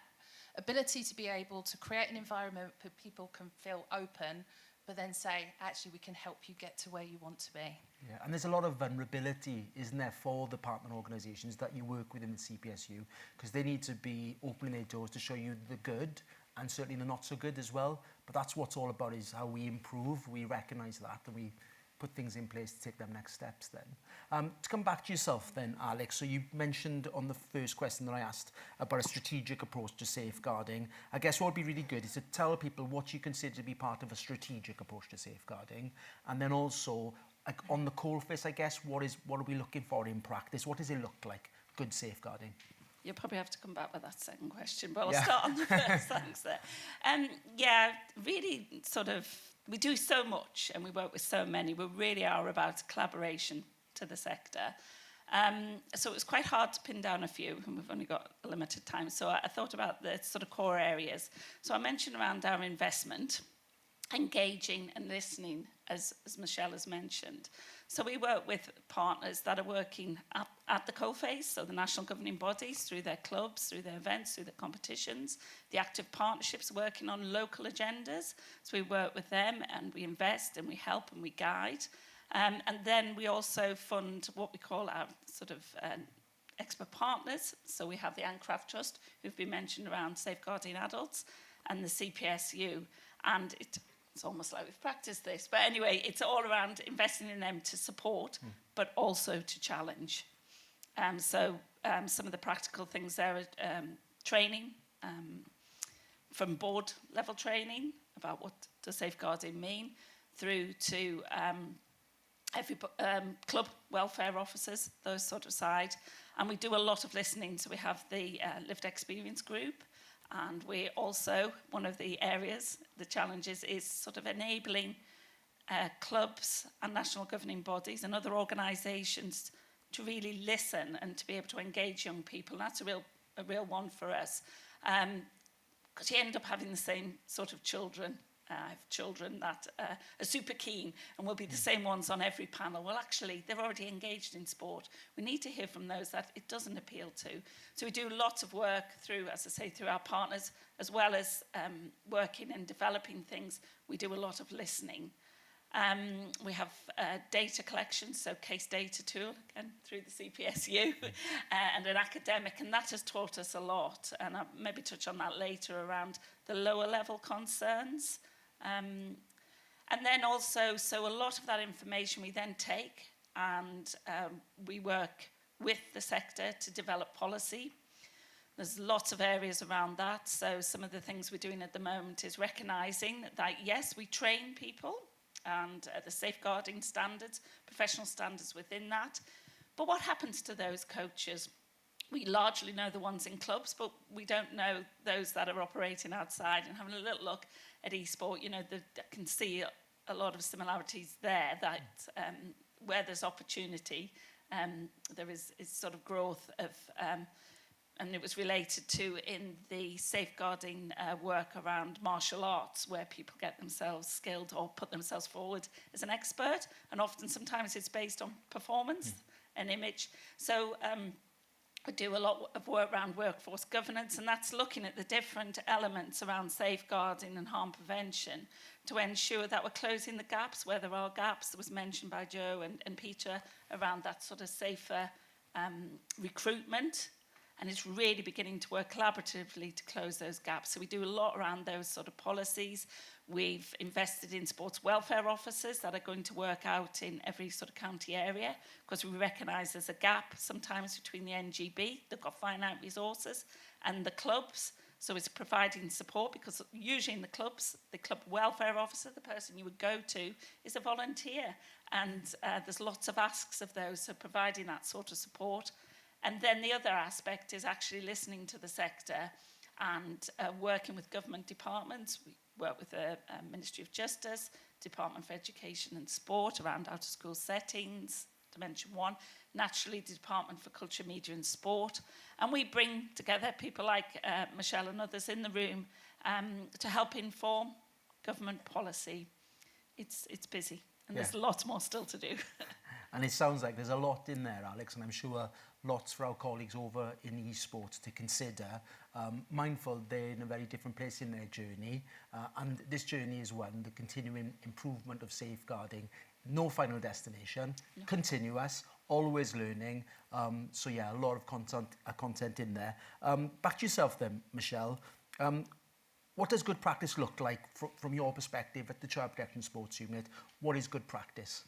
[SPEAKER 24] ability to be able to create an environment where people can feel open, but then say, actually, we can help you get to where you want to be.
[SPEAKER 7] Yeah, and there's a lot of vulnerability, isn't there, for the partner organisations that you work with in the CPSU, because they need to be opening their doors to show you the good and certainly the not so good as well. But that's what's all about, is how we improve, we recognise that, and we put things in place to take them next steps then. To come back to yourself then, Alex, so you mentioned on the first question that I asked about a strategic approach to safeguarding. I guess what would be really good is to tell people what you consider to be part of a strategic approach to safeguarding, and then also, like on the coalface, I guess, what are we looking for in practice? What does it look like, good safeguarding?
[SPEAKER 9] You'll probably have to come back with that second question, but I'll start on the first. Thanks there. Yeah, really sort of, we do so much and we work with so many. We really are about collaboration to the sector. So it was quite hard to pin down a few, and we've only got a limited time. So I thought about the sort of core areas. So I mentioned around our investment, engaging and listening, as Michelle has mentioned. So we work with partners that are working at the coalface, so the national governing bodies, through their clubs, through their events, through their competitions. The active partnerships working on local agendas. So we work with them and we invest and we help and we guide. And then we also fund what we call our sort of expert partners. So we have the Anne Craft Trust, who've been mentioned around safeguarding adults, and the CPSU. And it's almost like we've practiced this. But anyway, it's all around investing in them to support, but also to challenge. So some of the practical things there are training, from board level training about what does safeguarding mean, through to every club welfare officers, those sort of side. And we do a lot of listening. So we have the lived experience group. And we also, one of the areas, the challenges, is sort of enabling clubs and national governing bodies and other organisations to really listen and to be able to engage young people. And that's a real one for us. Because you end up having the same sort of children. I have children that are super keen and will be the same ones on every panel. Well, actually, they're already engaged in sport. We need to hear from those that it doesn't appeal to. So we do lots of work through, as I say, through our partners, as well as working and developing things. We do a lot of listening. We have data collection, so case data tool, again, through the CPSU, and an academic, and that has taught us a lot. And I'll maybe touch on that later around the lower level concerns. And then also, so a lot of that information we then take and we work with the sector to develop policy. There's lots of areas around that. So some of the things we're doing at the moment is recognising that, yes, we train people and the safeguarding standards, professional standards within that. But what happens to those coaches? We largely know the ones in clubs, but we don't know those that are operating outside. And having a little look at eSport, you know, I can see a lot of similarities there, that where there's opportunity, there is sort of growth of, and it was related to in the safeguarding work around martial arts, where people get themselves skilled or put themselves forward as an expert, and often sometimes it's based on performance and image. So we do a lot of work around workforce governance, and that's looking at the different elements around safeguarding and harm prevention to ensure that we're closing the gaps where there are gaps. That was mentioned by Joe and Peter around that sort of safer recruitment, and it's really beginning to work collaboratively to close those gaps. So we do a lot around those sort of policies. We've invested in sports welfare officers that are going to work out in every sort of county area, because we recognise there's a gap sometimes between the NGB, they've got finite resources, and the clubs. So it's providing support, because usually in the clubs, the club welfare officer, the person you would go to, is a volunteer. And there's lots of asks of those, so providing that sort of support. And then the other aspect is actually listening to the sector and working with government departments. We work with the Ministry of Justice, Department for Education and Sport around out-of-school settings, to mention one. Naturally, the Department for Culture, Media and Sport. And we bring together people like Michelle and others in the room to help inform government policy. It's busy, and there's lots more still to do.
[SPEAKER 7] And it sounds like there's a lot in there, Alex, and I'm sure lots for our colleagues over in eSports to consider. Mindful they're in a very different place in their journey, and this journey is one, the continuing improvement of safeguarding. No final destination, continuous, always learning. So yeah, a lot of content in there. Back to yourself then, Michelle. What does good practice look like from your perspective at the Child Protection Sports Unit? What is good practice?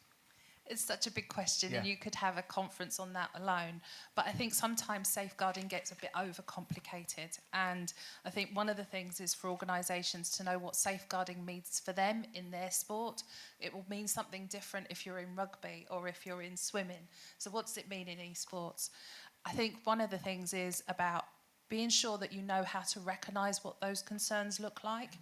[SPEAKER 24] It's such a big question, and you could have a conference on that alone. But I think sometimes safeguarding gets a bit overcomplicated. And I think one of the things is for organisations to know what safeguarding means for them in their sport. It will mean something different if you're in rugby or if you're in swimming. So what does it mean in eSports? I think one of the things is about being sure that you know how to recognise what those concerns look like,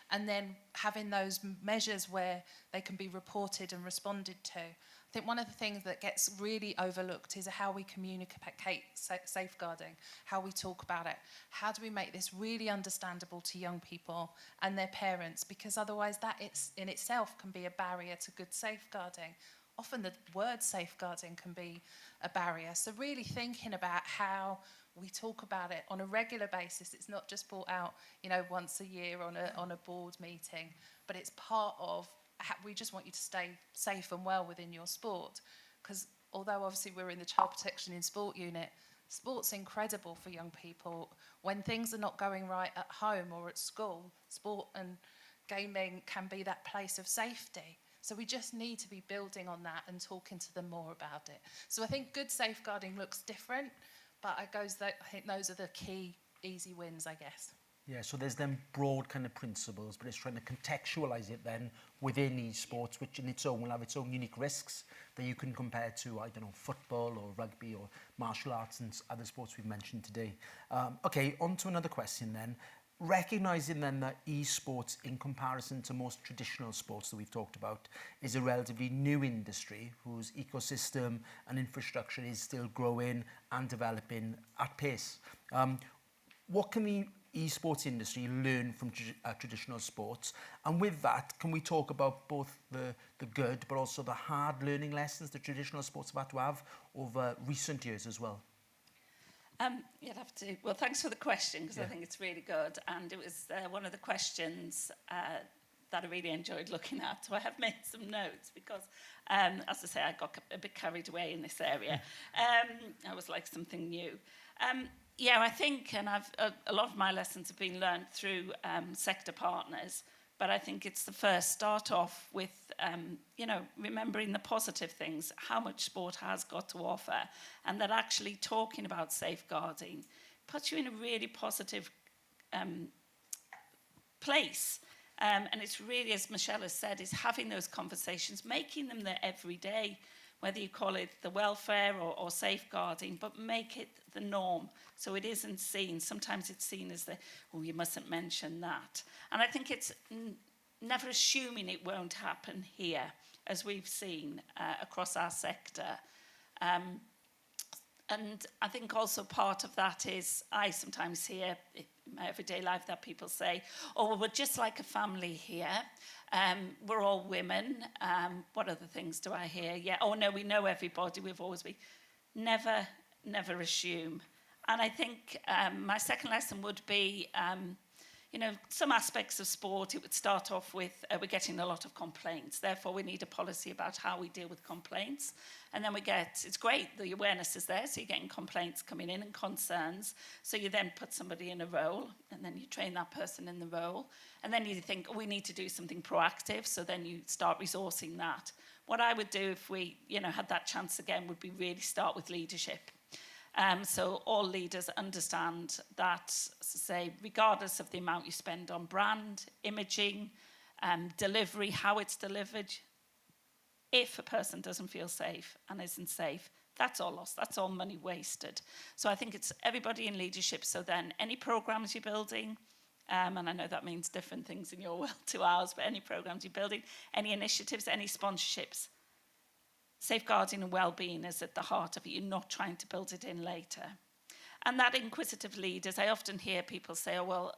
[SPEAKER 24] and then having those measures where they can be reported and responded to. I think one of the things that gets really overlooked is how we communicate safeguarding, how we talk about it. How do we make this really understandable to young people and their parents? Because otherwise that in itself can be a barrier to good safeguarding. Often the word safeguarding can be a barrier. So really thinking about how we talk about it on a regular basis. It's not just brought out, you know, once a year on a board meeting, but it's part of we just want you to stay safe and well within your sport. Because although obviously we're in the Child Protection in Sport unit, sport's incredible for young people. When things are not going right at home or at school, sport and gaming can be that place of safety. So we just need to be building on that and talking to them more about it. So I think good safeguarding looks different, but I think those are the key easy wins, I guess.
[SPEAKER 7] Yeah, so there's them broad kind of principles, but it's trying to contextualise it then within eSports, which in its own will have its own unique risks that you can compare to, I don't know, football or rugby or martial arts and other sports we've mentioned today. Okay, on to another question then. Recognising then that eSports, in comparison to most traditional sports that we've talked about, is a relatively new industry whose ecosystem and infrastructure is still growing and developing at pace. What can the eSports industry learn from traditional sports? And with that, can we talk about both the good but also the hard learning lessons that traditional sports have had to have over recent years as well?
[SPEAKER 9] You'd have to. Well, thanks for the question, because I think it's really good, and it was one of the questions that I really enjoyed looking at. So I have made some notes because, as I say, I got a bit carried away in this area. I was like something new. Yeah, I think, and a lot of my lessons have been learned through sector partners, but I think it's the first start off with, you know, remembering the positive things, how much sport has got to offer, and that actually talking about safeguarding puts you in a really positive place. And it's really, as Michelle has said, is having those conversations, making them there every day, whether you call it the welfare or safeguarding, but make it the norm so it isn't seen. Sometimes it's seen as oh, you mustn't mention that. And I think it's never assuming it won't happen here, as we've seen across our sector. And I think also part of that is, I sometimes hear in my everyday life that people say, oh, well, we're just like a family here. We're all women. What other things do I hear? Yeah, oh, no, we know everybody. We've always been. Never assume. And I think my second lesson would be, you know, some aspects of sport, it would start off with, we're getting a lot of complaints. Therefore, we need a policy about how we deal with complaints. And then it's great, the awareness is there, so you're getting complaints coming in and concerns. So you then put somebody in a role, and then you train that person in the role. And then you think, oh, we need to do something proactive, so then you start resourcing that. What I would do if we, you know, had that chance again would be really start with leadership. So all leaders understand that, say, regardless of the amount you spend on brand, imaging, delivery, how it's delivered, if a person doesn't feel safe and isn't safe, that's all lost. That's all money wasted. So I think it's everybody in leadership. So then any programs you're building, and I know that means different things in your world to ours, but any programs you're building, any initiatives, any sponsorships, safeguarding and well-being is at the heart of it. You're not trying to build it in later. And that inquisitive leaders, I often hear people say, oh, well,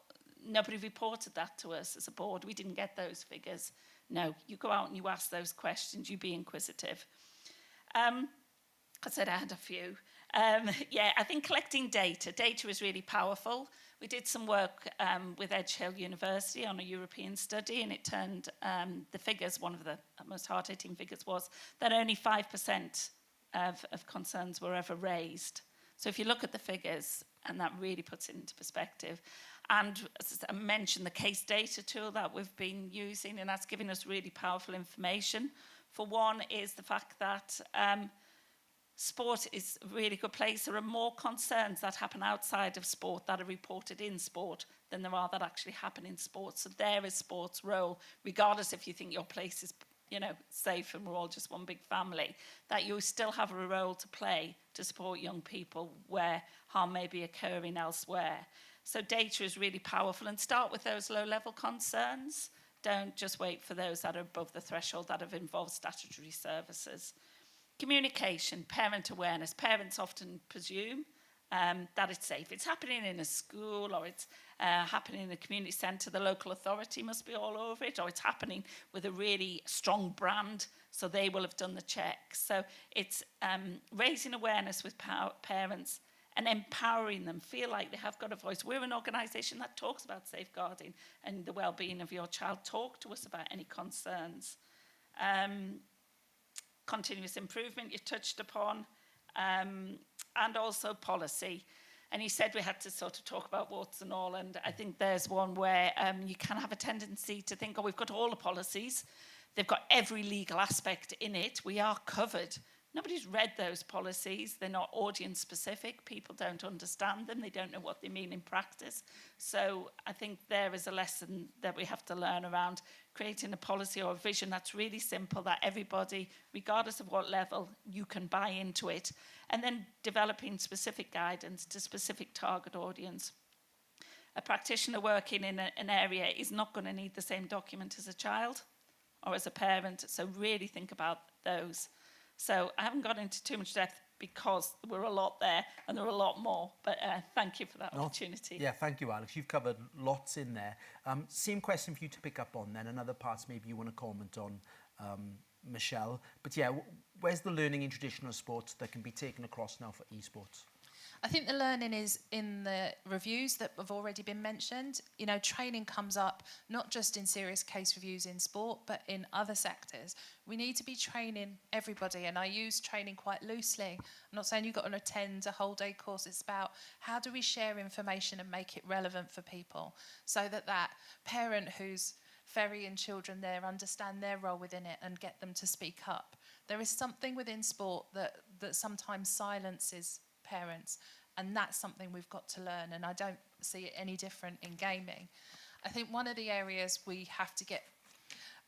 [SPEAKER 9] nobody reported that to us as a board. We didn't get those figures. No, you go out and you ask those questions. You be inquisitive. I said I had a few. Yeah, I think collecting data. Data is really powerful. We did some work with Edge Hill University on a European study, and it turned the figures, one of the most hard-hitting figures was that only 5% of concerns were ever raised. So if you look at the figures, and that really puts it into perspective. And as I mentioned, the case data tool that we've been using, and that's giving us really powerful information. For one is the fact that sport is a really good place. There are more concerns that happen outside of sport that are reported in sport than there are that actually happen in sport. So there is sport's role, regardless if you think your place is, you know, safe and we're all just one big family, that you still have a role to play to support young people where harm may be occurring elsewhere. So data is really powerful, and start with those low-level concerns. Don't just wait for those that are above the threshold that have involved statutory services. Communication, parent awareness. Parents often presume that it's safe. It's happening in a school, or it's happening in a community centre. The local authority must be all over it, or it's happening with a really strong brand, so they will have done the checks. So it's raising awareness with parents and empowering them, feel like they have got a voice. We're an organisation that talks about safeguarding and the well-being of your child. Talk to us about any concerns. Continuous improvement you touched upon, and also policy. And you said we had to sort of talk about warts and all, and I think there's one where you can have a tendency to think, oh, we've got all the policies, they've got every legal aspect in it, we are covered. Nobody's read those policies. They're not audience specific. People don't understand them. They don't know what they mean in practice. So I think there is a lesson that we have to learn around creating a policy or a vision that's really simple, that everybody, regardless of what level, you can buy into it. And then developing specific guidance to specific target audience. A practitioner working in an area is not going to need the same document as a child or as a parent. So really think about those. So I haven't got into too much depth because we're a lot there and there are a lot more. But thank you for that opportunity.
[SPEAKER 7] Yeah, thank you, Alex. You've covered lots in there. Same question for you to pick up on then, and other parts maybe you want to comment on, Michelle. But yeah, where's the learning in traditional sports that can be taken across now for esports?
[SPEAKER 24] I think the learning is in the reviews that have already been mentioned. You know, training comes up not just in serious case reviews in sport, but in other sectors. We need to be training everybody, and I use training quite loosely. I'm not saying you've got to attend a whole day course. It's about how do we share information and make it relevant for people so that that parent who's ferrying children there understand their role within it and get them to speak up. There is something within sport that sometimes silences parents, and that's something we've got to learn, and I don't see it any different in gaming. I think one of the areas we have to get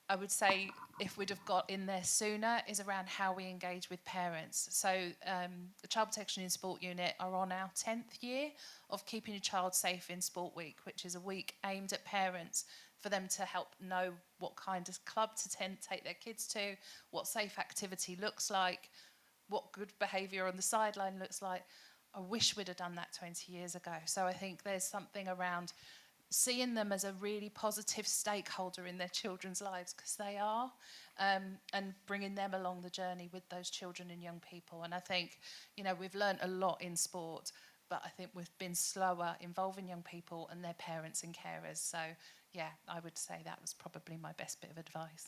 [SPEAKER 24] I would say if we'd have got in there sooner is around how we engage with parents. So the Child Protection in Sport unit are on our 10th year of keeping your child safe in Sport Week, which is a week aimed at parents for them to help know what kind of club to take their kids to, what safe activity looks like, what good behaviour on the sideline looks like. I wish we'd have done that 20 years ago. So I think there's something around seeing them as a really positive stakeholder in their children's lives, because they are, and bringing them along the journey with those children and young people. And I think, you know, we've learnt a lot in sport, but I think we've been slower involving young people and their parents and carers. So, yeah, I would say that was probably my best bit of advice.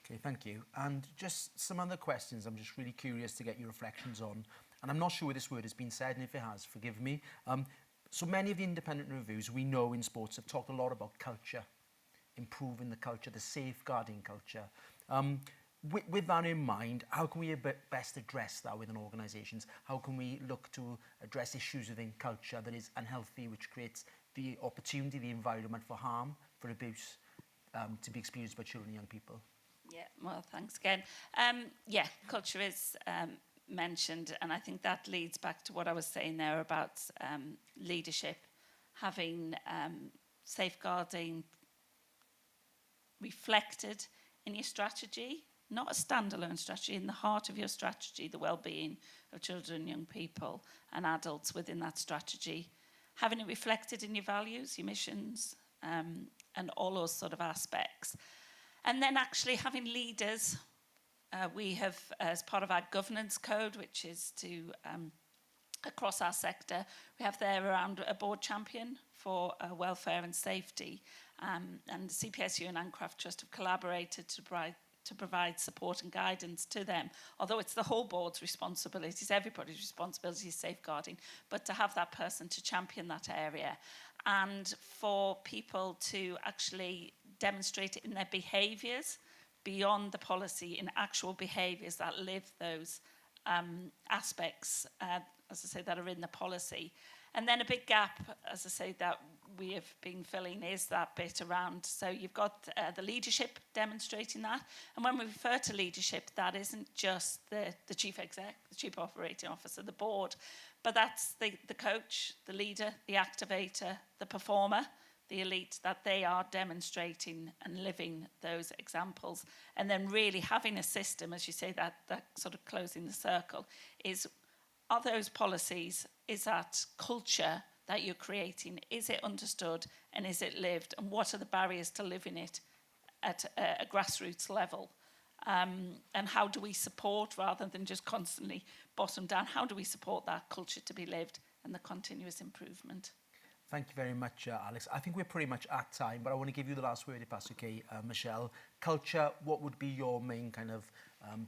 [SPEAKER 7] Okay, thank you. And just some other questions I'm just really curious to get your reflections on. And I'm not sure where this word has been said, and if it has, forgive me. So many of the independent reviews we know in sports have talked a lot about culture, improving the culture, the safeguarding culture. With that in mind, how can we best address that within organisations? How can we look to address issues within culture that is unhealthy, which creates the opportunity, the environment for harm, for abuse to be experienced by children and young people?
[SPEAKER 9] Yeah, well, thanks again. Yeah, culture is mentioned, and I think that leads back to what I was saying there about leadership, having safeguarding reflected in your strategy, not a standalone strategy, in the heart of your strategy, the well-being of children and young people and adults within that strategy, having it reflected in your values, your missions, and all those sort of aspects. And then actually having leaders. We have, as part of our governance code, which is to, across our sector, we have there around a board champion for welfare and safety. And CPSU and Ancraft Trust have collaborated to provide support and guidance to them. Although it's the whole board's responsibility, it's everybody's responsibility is safeguarding, but to have that person to champion that area. And for people to actually demonstrate it in their behaviours, beyond the policy, in actual behaviours that live those aspects, as I say, that are in the policy. And then a big gap, as I say, that we have been filling is that bit around. So you've got the leadership demonstrating that. And when we refer to leadership, that isn't just the chief exec, the chief operating officer, the board, but that's the coach, the leader, the activator, the performer, the elite, that they are demonstrating and living those examples. And then really having a system, as you say, that sort of closing the circle, are those policies, is that culture that you're creating, is it understood and is it lived? And what are the barriers to living it at a grassroots level? And how do we support, rather than just constantly bottom down, how do we support that culture to be lived and the continuous improvement?
[SPEAKER 7] Thank you very much, Alex. I think we're pretty much at time, but I want to give you the last word, if that's okay, Michelle. Culture, what would be your main kind of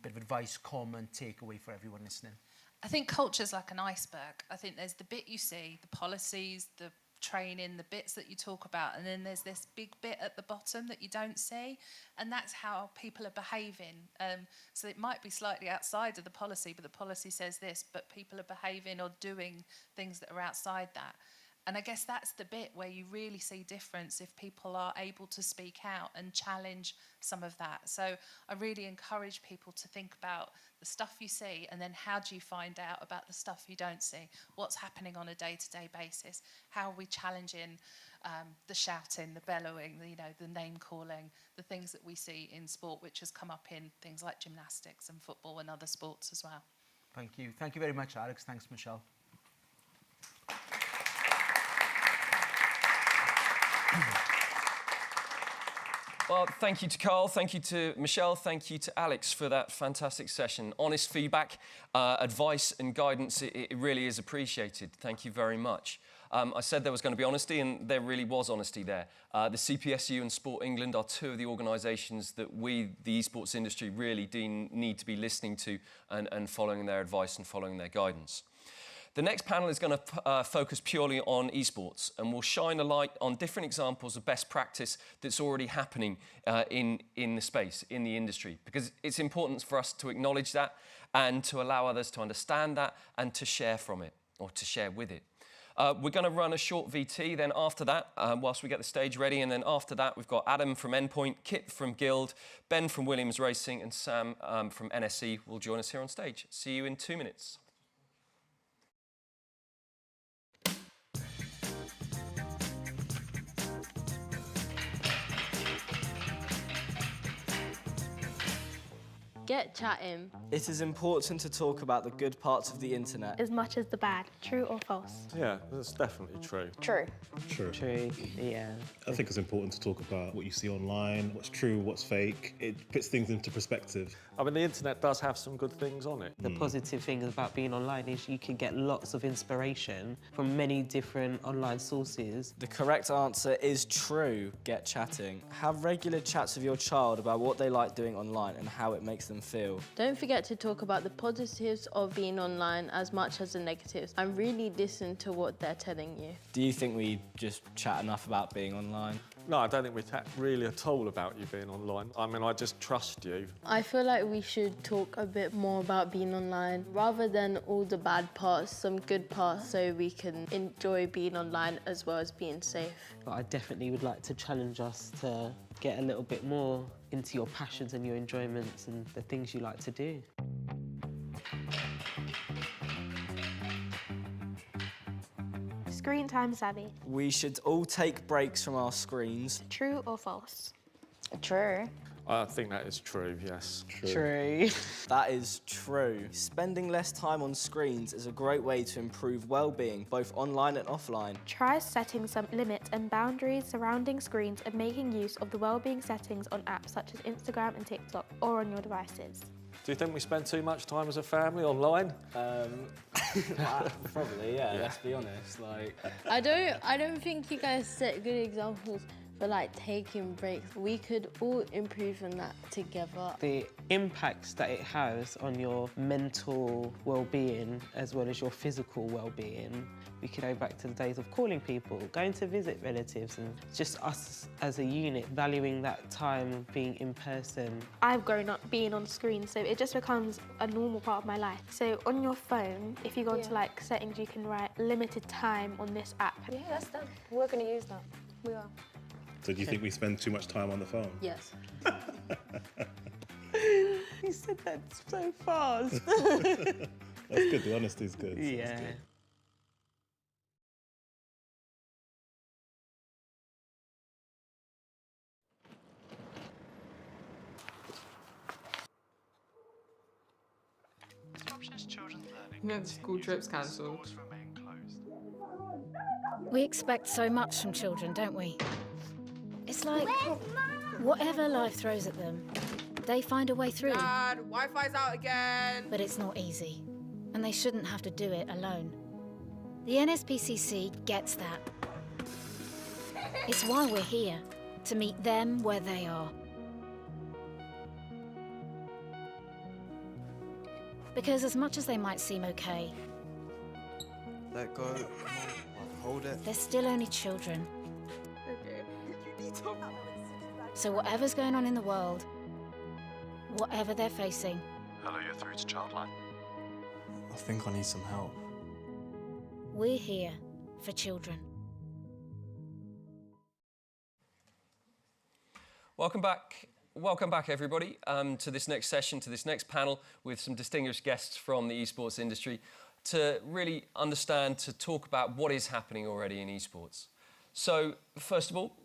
[SPEAKER 7] bit of advice, comment, takeaway for everyone listening?
[SPEAKER 24] I think culture's like an iceberg. I think there's the bit you see, the policies, the training, the bits that you talk about, and then there's this big bit at the bottom that you don't see, and that's how people are behaving. So it might be slightly outside of the policy, but the policy says this, but people are behaving or doing things that are outside that. And I guess that's the bit where you really see difference if people are able to speak out and challenge some of that. So I really encourage people to think about the stuff you see, and then how do you find out about the stuff you don't see? What's happening on a day-to-day basis? How are we challenging the shouting, the bellowing, the name-calling, the things that we see in sport, which has come up in things like gymnastics and football and other sports as well.
[SPEAKER 7] Thank you. Thank you very much, Alex. Thanks, Michelle.
[SPEAKER 2] Well, thank you to Carl, thank you to Michelle, thank you to Alex for that fantastic session. Honest feedback, advice and guidance, it really is appreciated. Thank you very much. I said there was going to be honesty, and there really was honesty there. The CPSU and Sport England are two of the organisations that we, the esports industry, really need to be listening to and following their advice and following their guidance. The next panel is going to focus purely on esports, and will shine a light on different examples of best practice that's already happening in the space, in the industry, because it's important for us to acknowledge that and to allow others to understand that and to share from it, or to share with it. We're going to run a short VT, then after that, whilst we get the stage ready, and then after that, we've got Adam from Endpoint, Kit from Guild, Ben from Williams Racing, and Sam from NSE will join us here on stage. See you in 2 minutes.
[SPEAKER 11] Get chatting.
[SPEAKER 5] It is important to talk about the good parts of the internet.
[SPEAKER 13] As much as the bad. True or false?
[SPEAKER 14] Yeah, that's definitely true.
[SPEAKER 13] True.
[SPEAKER 14] True.
[SPEAKER 15] True, yeah.
[SPEAKER 14] I think it's important to talk about what you see online, what's true, what's fake. It puts things into perspective. I mean, the internet does have some good things on it.
[SPEAKER 15] The positive thing about being online is you can get lots of inspiration from many different online sources.
[SPEAKER 5] The correct answer is true. Get chatting. Have regular chats with your child about what they like doing online and how it makes them feel.
[SPEAKER 11] Don't forget to talk about the positives of being online as much as the negatives, and really listen to what they're telling you.
[SPEAKER 5] Do you think we just chat enough about being online?
[SPEAKER 14] No, I don't think we chat really at all about you being online. I mean, I just trust you.
[SPEAKER 11] I feel like we should talk a bit more about being online rather than all the bad parts, some good parts, so we can enjoy being online as well as being safe.
[SPEAKER 15] But I definitely would like to challenge us to get a little bit more into your passions and your enjoyments and the things you like to do.
[SPEAKER 13] Screen time savvy.
[SPEAKER 5] We should all take breaks from our screens.
[SPEAKER 13] True or false?
[SPEAKER 11] True.
[SPEAKER 14] I think that is true, yes.
[SPEAKER 15] True.
[SPEAKER 5] That is true. Spending less time on screens is a great way to improve well-being, both online and offline.
[SPEAKER 13] Try setting some limits and boundaries surrounding screens and making use of the well-being settings on apps such as Instagram and TikTok or on your devices.
[SPEAKER 14] Do you think we spend too much time as a family online?
[SPEAKER 5] Probably, yeah, let's be honest.
[SPEAKER 11] I don't think you guys set good examples for like taking breaks. We could all improve on that together.
[SPEAKER 15] The impacts that it has on your mental well-being as well as your physical well-being. We could go back to the days of calling people, going to visit relatives, and just us as a unit valuing that time of being in person.
[SPEAKER 13] I've grown up being on screen, so it just becomes a normal part of my life. So on your phone, if you go into like settings, you can write limited time on this app.
[SPEAKER 6] Yeah, that's done. We're going to use that. We are.
[SPEAKER 14] So do you think we spend too much time on the phone?
[SPEAKER 6] Yes.
[SPEAKER 15] You said that so fast.
[SPEAKER 14] That's good, the honesty is good.
[SPEAKER 15] Yeah.
[SPEAKER 17] Yeah, school trips cancelled.
[SPEAKER 18] We expect so much from children, don't we? It's like whatever life throws at them, they find a way through.
[SPEAKER 17] Dad, Wi-Fi's out again.
[SPEAKER 18] But it's not easy, and they shouldn't have to do it alone. The NSPCC gets that. It's why we're here, to meet them where they are. Because as much as they might seem okay,
[SPEAKER 19] Let go. Come on. Hold it.
[SPEAKER 18] they're still only children.
[SPEAKER 17] Okay. You need to...
[SPEAKER 18] So whatever's going on in the world, whatever they're facing,
[SPEAKER 20] Hello, you're through to Childline.
[SPEAKER 19] I think I need some help.
[SPEAKER 18] we're here for children.
[SPEAKER 2] Welcome back, everybody, to this next session, to this next panel with some distinguished guests from the esports industry to really understand, to talk about what is happening already in esports. So, first of all,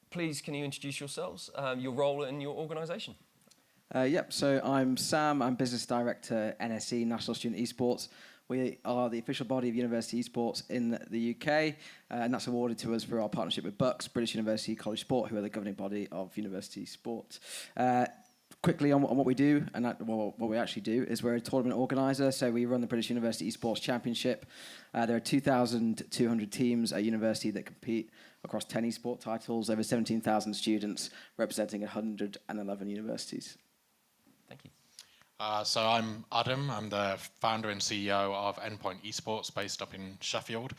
[SPEAKER 2] please, can you introduce yourselves, your role and your organisation?
[SPEAKER 10] Yep, so I'm Sam, I'm Business Director, NSE, National Student Esports. We are the official body of university esports in the UK, and that's awarded to us for our partnership with BUCS, British University College Sport, who are the governing body of university sport. Quickly on what we do, and what we actually do, is we're a tournament organiser, so we run the British University Esports Championship. There are 2,200 teams at university that compete across 10 esport titles, over 17,000 students representing 111 universities.
[SPEAKER 2] Thank you.
[SPEAKER 8] So I'm Adam. I'm the founder and CEO of Endpoint Esports, based up in Sheffield.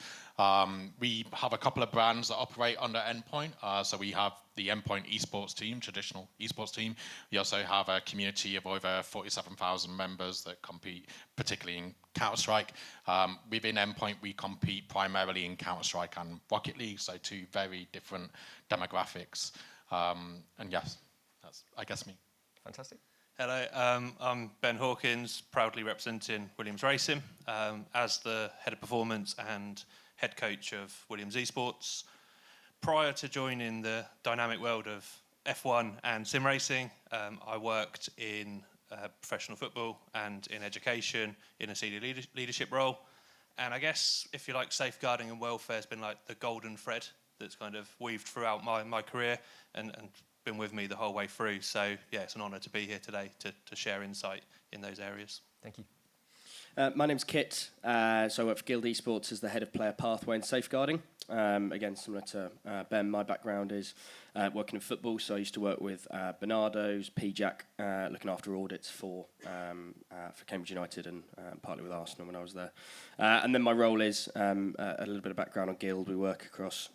[SPEAKER 8] We have a couple of brands that operate under Endpoint. So we have the Endpoint Esports team, traditional esports team. We also have a community of over 47,000 members that compete, particularly in Counter-Strike. Within Endpoint, we compete primarily in Counter-Strike and Rocket League, so two very different demographics. And yes, that's, I guess, me.
[SPEAKER 2] Fantastic.
[SPEAKER 12] Hello, I'm Ben Hawkins, proudly representing Williams Racing as the head of performance and head coach of Williams Esports. Prior to joining the dynamic world of F1 and sim racing, I worked in professional football and in education in a senior leadership role. And I guess, if you like, safeguarding and welfare has been like the golden thread that's kind of weaved throughout my career and been with me the whole way through. So yeah, it's an honour to be here today to share insight in those areas.
[SPEAKER 2] Thank you.
[SPEAKER 21] My name's Kit, so I work for Guild Esports as the head of player pathway and safeguarding. Again, similar to Ben, my background is working in football, so I used to work with Bernardo's, PJack, looking after audits for Cambridge United and partly with Arsenal when I was there. And then my role is a little bit of background on Guild. We work across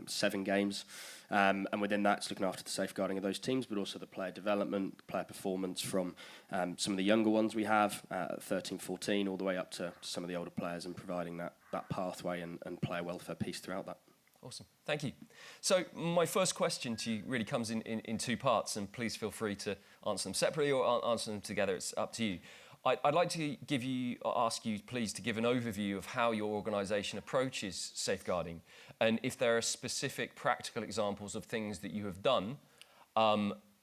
[SPEAKER 21] 7 games, and within that, it's looking after the safeguarding of those teams, but also the player development, player performance from some of the younger ones we have, 13, 14, all the way up to some of the older players, and providing that pathway and player welfare piece throughout that.
[SPEAKER 2] Awesome. Thank you. So my first question to you really comes in 2 parts, and please feel free to answer them separately or answer them together. It's up to you. I'd like to ask you, please, to give an overview of how your organisation approaches safeguarding, and if there are specific practical examples of things that you have done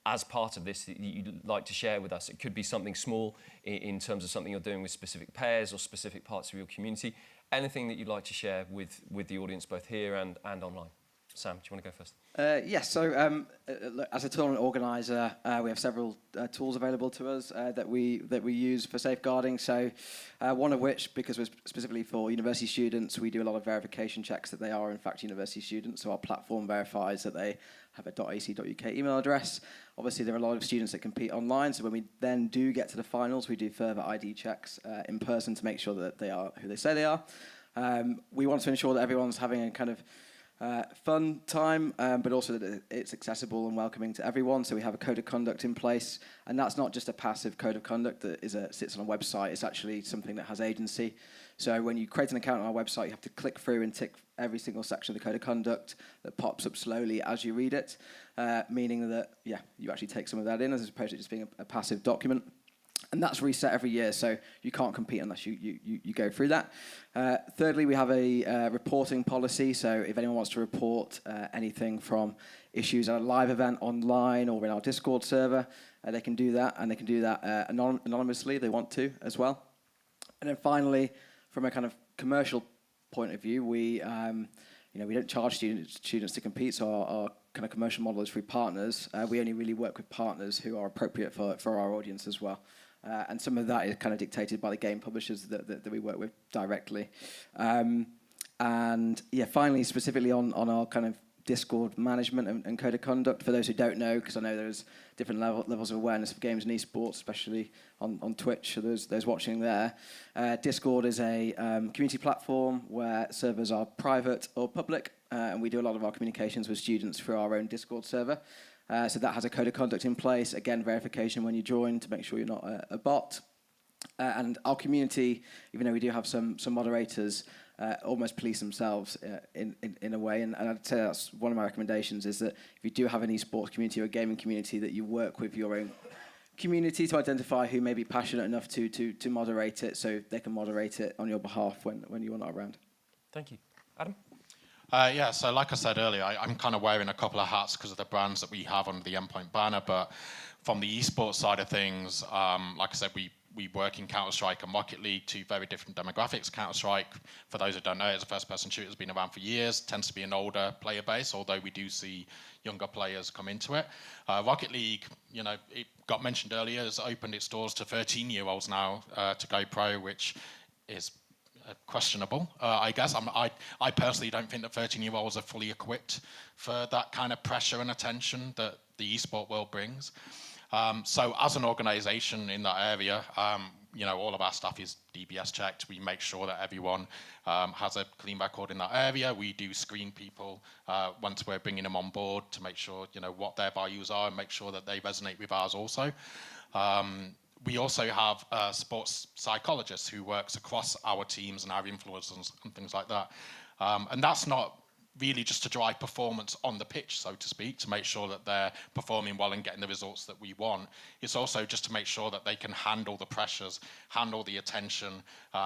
[SPEAKER 2] as part of this that you'd like to share with us. It could be something small in terms of something you're doing with specific pairs or specific parts of your community. Anything that you'd like to share with the audience, both here and online. Sam, do you want to go first?
[SPEAKER 10] Yes, so as a tournament organiser, we have several tools available to us that we use for safeguarding. So one of which, because we're specifically for university students, we do a lot of verification checks that they are in fact university students. So our platform verifies that they have a .ac.uk email address. Obviously, there are a lot of students that compete online, so when we then do get to the finals, we do further ID checks in person to make sure that they are who they say they are. We want to ensure that everyone's having a kind of fun time, but also that it's accessible and welcoming to everyone. So we have a code of conduct in place, and that's not just a passive code of conduct that sits on a website. It's actually something that has agency. So when you create an account on our website, you have to click through and tick every single section of the code of conduct that pops up slowly as you read it, meaning that, you actually take some of that in as opposed to just being a passive document. And that's reset every year, so you can't compete unless you go through that. Thirdly, we have a reporting policy, so if anyone wants to report anything from issues at a live event online or in our Discord server, they can do that, and they can do that anonymously if they want to as well. And then finally, from a kind of commercial point of view, we don't charge students to compete, so our kind of commercial model is through partners. We only really work with partners who are appropriate for our audience as well. And some of that is kind of dictated by the game publishers that we work with directly. And finally, specifically on our kind of Discord management and code of conduct, for those who don't know, because I know there's different levels of awareness of games and esports, especially on Twitch, so those watching there. Discord is a community platform where servers are private or public, and we do a lot of our communications with students through our own Discord server. So that has a code of conduct in place, again, verification when you join to make sure you're not a bot. And our community, even though we do have some moderators, almost police themselves in a way. And I'd say that's one of my recommendations, is that if you do have an esports community or a gaming community, that you work with your own community to identify who may be passionate enough to moderate it, so they can moderate it on your behalf when you're not around.
[SPEAKER 2] Thank you. Adam?
[SPEAKER 8] So like I said earlier, I'm kind of wearing a couple of hats because of the brands that we have under the Endpoint banner, but from the esports side of things, like I said, we work in Counter-Strike and Rocket League, 2 very different demographics. Counter-Strike, for those who don't know, it's a first-person shooter, has been around for years, tends to be an older player base, although we do see younger players come into it. Rocket League, it got mentioned earlier, has opened its doors to 13-year-olds now to go pro, which is questionable, I guess. I personally don't think that 13-year-olds are fully equipped for that kind of pressure and attention that the esport world brings. So as an organisation in that area, you know, all of our staff is DBS checked. We make sure that everyone has a clean record in that area. We do screen people once we're bringing them on board to make sure, you know, what their values are and make sure that they resonate with ours also. We also have a sports psychologist who works across our teams and our influencers and things like that. And that's not really just to drive performance on the pitch, so to speak, to make sure that they're performing well and getting the results that we want. It's also just to make sure that they can handle the pressures, handle the attention,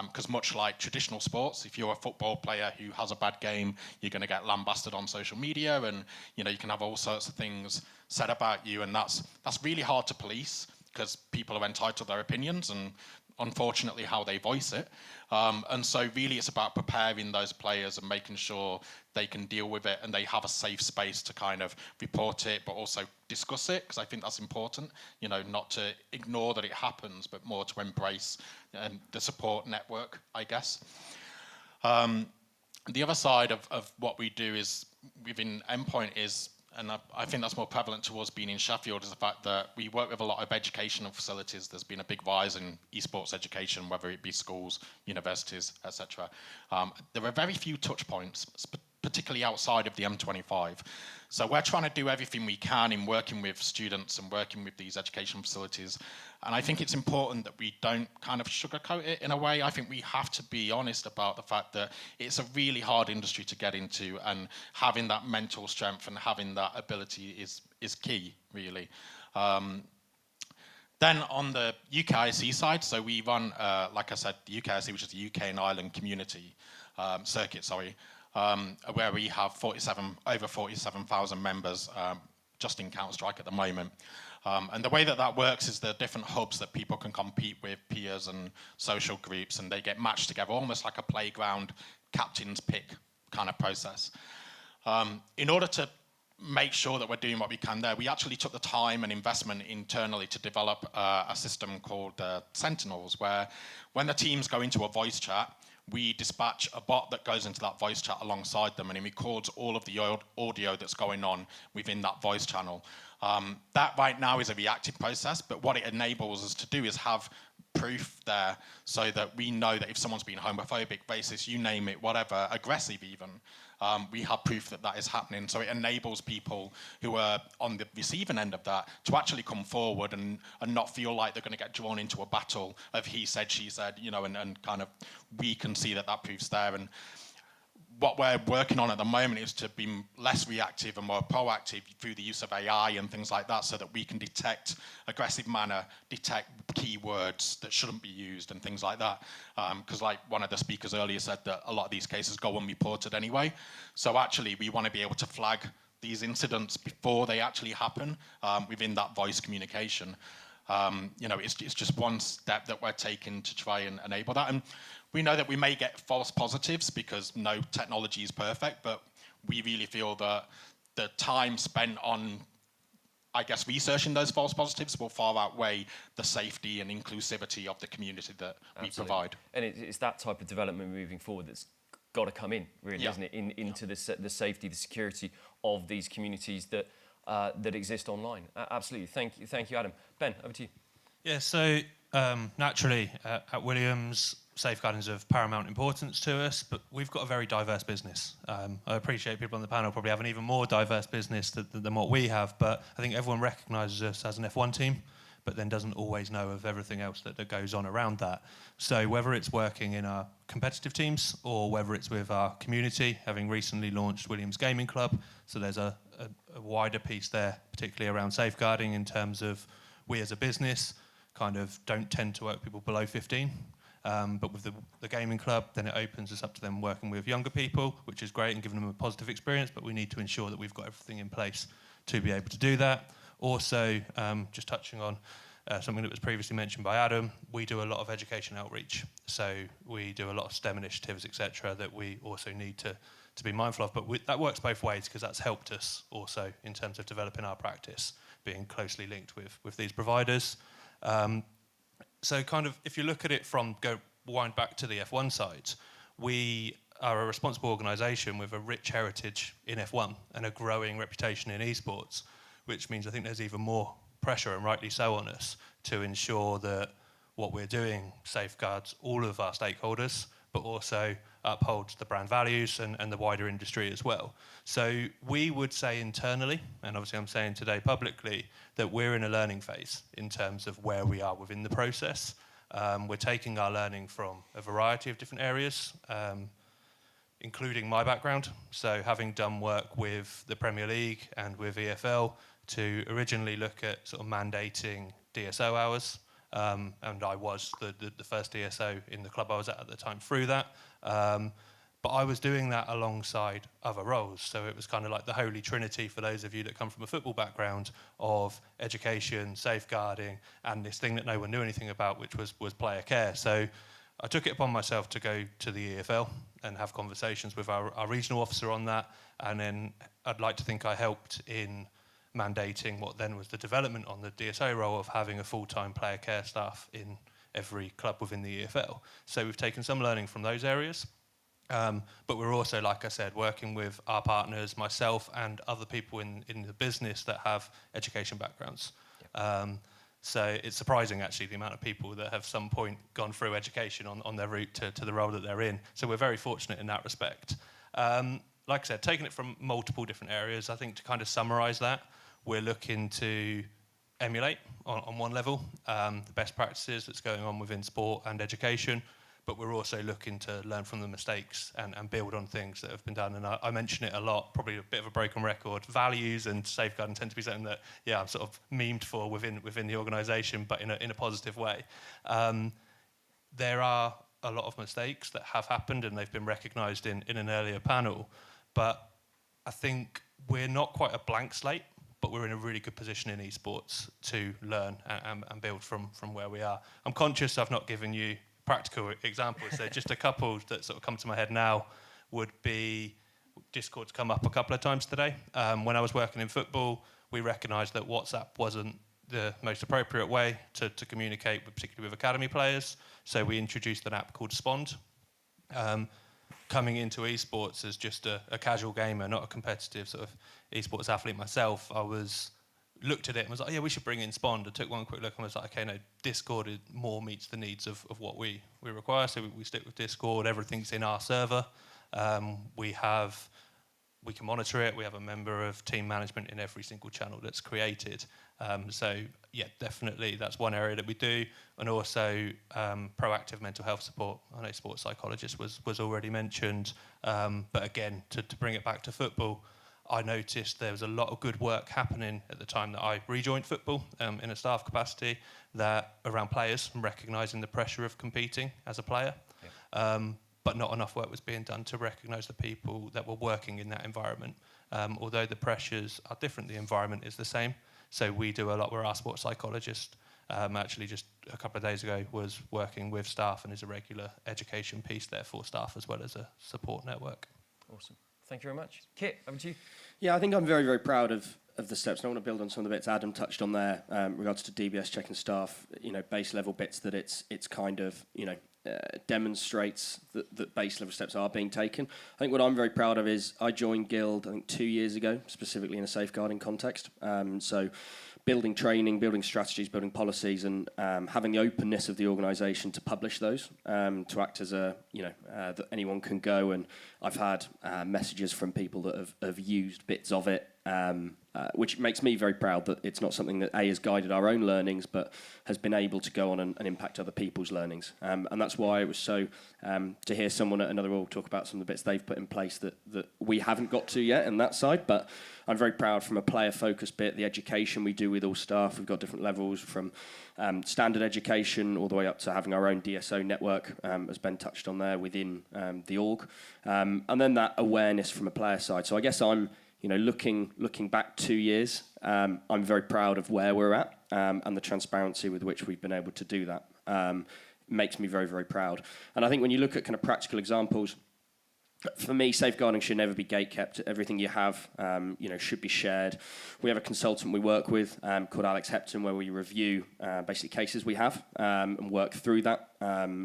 [SPEAKER 8] because much like traditional sports, if you're a football player who has a bad game, you're going to get lambasted on social media, and you know, you can have all sorts of things said about you, and that's really hard to police, because people are entitled to their opinions and unfortunately how they voice it. And so really it's about preparing those players and making sure they can deal with it and they have a safe space to kind of report it, but also discuss it, because I think that's important, you know, not to ignore that it happens, but more to embrace the support network, I guess. The other side of what we do is within Endpoint is, and I think that's more prevalent towards being in Sheffield, is the fact that we work with a lot of educational facilities. There's been a big rise in esports education, whether it be schools, universities, etc. There are very few touch points, particularly outside of the M25. So we're trying to do everything we can in working with students and working with these education facilities. And I think it's important that we don't kind of sugarcoat it in a way. I think we have to be honest about the fact that it's a really hard industry to get into, and having that mental strength and having that ability is key, really. Then on the UKIC side, so we run, like I said, the UKIC, which is the UK and Ireland community circuit, where we have over 47,000 members just in Counter-Strike at the moment. And the way that works is there are different hubs that people can compete with, peers and social groups, and they get matched together, almost like a playground captain's pick kind of process. In order to make sure that we're doing what we can there, we actually took the time and investment internally to develop a system called Sentinels, where when the teams go into a voice chat, we dispatch a bot that goes into that voice chat alongside them, and it records all of the audio that's going on within that voice channel. That right now is a reactive process, but what it enables us to do is have proof there, so that we know that if someone's been homophobic, racist, you name it, whatever, aggressive even, we have proof that that is happening. So it enables people who are on the receiving end of that to actually come forward and not feel like they're going to get drawn into a battle of he said, she said, you know, and kind of we can see that proof's there. And what we're working on at the moment is to be less reactive and more proactive through the use of AI and things like that, so that we can detect aggressive manner, detect keywords that shouldn't be used and things like that. Because like one of the speakers earlier said, that a lot of these cases go unreported anyway. So actually we want to be able to flag these incidents before they actually happen within that voice communication. You know, it's just one step that we're taking to try and enable that. And we know that we may get false positives because no technology is perfect, but we really feel that the time spent on, I guess, researching those false positives will far outweigh the safety and inclusivity of the community that we provide.
[SPEAKER 2] And it's that type of development moving forward that's got to come in, really, isn't it? Into the safety, the security of these communities that that exist online. Absolutely. Thank you, Adam. Ben, over to you.
[SPEAKER 12] Yeah, so naturally at Williams, safeguarding is of paramount importance to us, but we've got a very diverse business. I appreciate people on the panel probably have an even more diverse business than what we have, but I think everyone recognises us as an F1 team, but then doesn't always know of everything else that goes on around that. So whether it's working in our competitive teams or whether it's with our community, having recently launched Williams Gaming Club, so there's a wider piece there, particularly around safeguarding in terms of we as a business kind of don't tend to work with people below 15. But with the gaming club, then it opens us up to them working with younger people, which is great and giving them a positive experience, but we need to ensure that we've got everything in place to be able to do that. Also, just touching on something that was previously mentioned by Adam, we do a lot of education outreach. So we do a lot of STEM initiatives, etc., that we also need to be mindful of. But that works both ways, because that's helped us also in terms of developing our practice, being closely linked with these providers. So kind of, if you look at it wind back to the F1 side, we are a responsible organisation with a rich heritage in F1 and a growing reputation in esports, which means I think there's even more pressure, and rightly so, on us to ensure that what we're doing safeguards all of our stakeholders, but also upholds the brand values and the wider industry as well. So we would say internally, and obviously I'm saying today publicly, that we're in a learning phase in terms of where we are within the process. We're taking our learning from a variety of different areas, including my background. So having done work with the Premier League and with EFL to originally look at sort of mandating DSO hours, and I was the first DSO in the club I was at the time through that. But I was doing that alongside other roles. So it was kind of like the holy trinity for those of you that come from a football background of education, safeguarding, and this thing that no one knew anything about, which was player care. So I took it upon myself to go to the EFL and have conversations with our regional officer on that. And then I'd like to think I helped in mandating what then was the development on the DSO role of having a full-time player care staff in every club within the EFL. So we've taken some learning from those areas. But we're also, like I said, working with our partners, myself and other people in the business that have education backgrounds. So it's surprising, actually, the amount of people that have some point gone through education on their route to the role that they're in. So we're very fortunate in that respect. Like I said, taking it from multiple different areas, I think to kind of summarise that, we're looking to emulate on one level the best practices that's going on within sport and education, but we're also looking to learn from the mistakes and build on things that have been done. And I mention it a lot, probably a bit of a broken record. Values and safeguarding tend to be something that, yeah, I'm sort of memed for within the organisation, but in a positive way. There are a lot of mistakes that have happened and they've been recognised in an earlier panel, but I think we're not quite a blank slate, but we're in a really good position in esports to learn and build from where we are. I'm conscious I've not given you practical examples. So just a couple that sort of come to my head now would be Discord's come up a couple of times today. When I was working in football, we recognised that WhatsApp wasn't the most appropriate way to communicate, particularly with academy players. So we introduced an app called Spond. Coming into esports as just a casual gamer, not a competitive sort of esports athlete myself, I looked at it and was like, oh, yeah, we should bring in Spond. I took one quick look and was like, okay, no, Discord more meets the needs of what we require. So we stick with Discord. Everything's in our server. We can monitor it. We have a member of team management in every single channel that's created. So yeah, definitely that's one area that we do. And also proactive mental health support. I know sports psychologist was already mentioned. But again, to bring it back to football, I noticed there was a lot of good work happening at the time that I rejoined football in a staff capacity that around players and recognising the pressure of competing as a player. Yeah. But not enough work was being done to recognise the people that were working in that environment. Although the pressures are different, the environment is the same. So we do a lot where our sports psychologist actually just a couple of days ago was working with staff and is a regular education piece there for staff as well as a support network.
[SPEAKER 2] Awesome. Thank you very much. Kit, over to you.
[SPEAKER 21] Yeah, I think I'm very, very proud of the steps. And I want to build on some of the bits Adam touched on there, regards to DBS checking staff, base level bits that it's kind of, demonstrates that base level steps are being taken. I think what I'm very proud of is I joined Guild, I think 2 years ago, specifically in a safeguarding context. So building training, building strategies, building policies, and having the openness of the organisation to publish those, to act as that anyone can go. And I've had messages from people that have used bits of it, which makes me very proud that it's not something that has guided our own learnings, but has been able to go on and impact other people's learnings. And that's why it was so to hear someone at another org talk about some of the bits they've put in place that we haven't got to yet on that side. But I'm very proud from a player-focused bit, the education we do with all staff. We've got different levels from standard education all the way up to having our own DSO network, as Ben touched on there, within the org. And then that awareness from a player side. So I guess I'm looking back 2 years, I'm very proud of where we're at and the transparency with which we've been able to do that. Makes me very, very proud. And I think when you look at kind of practical examples, for me, safeguarding should never be gatekept. Everything you have, should be shared. We have a consultant we work with called Alex Hepton, where we review basically cases we have and work through that,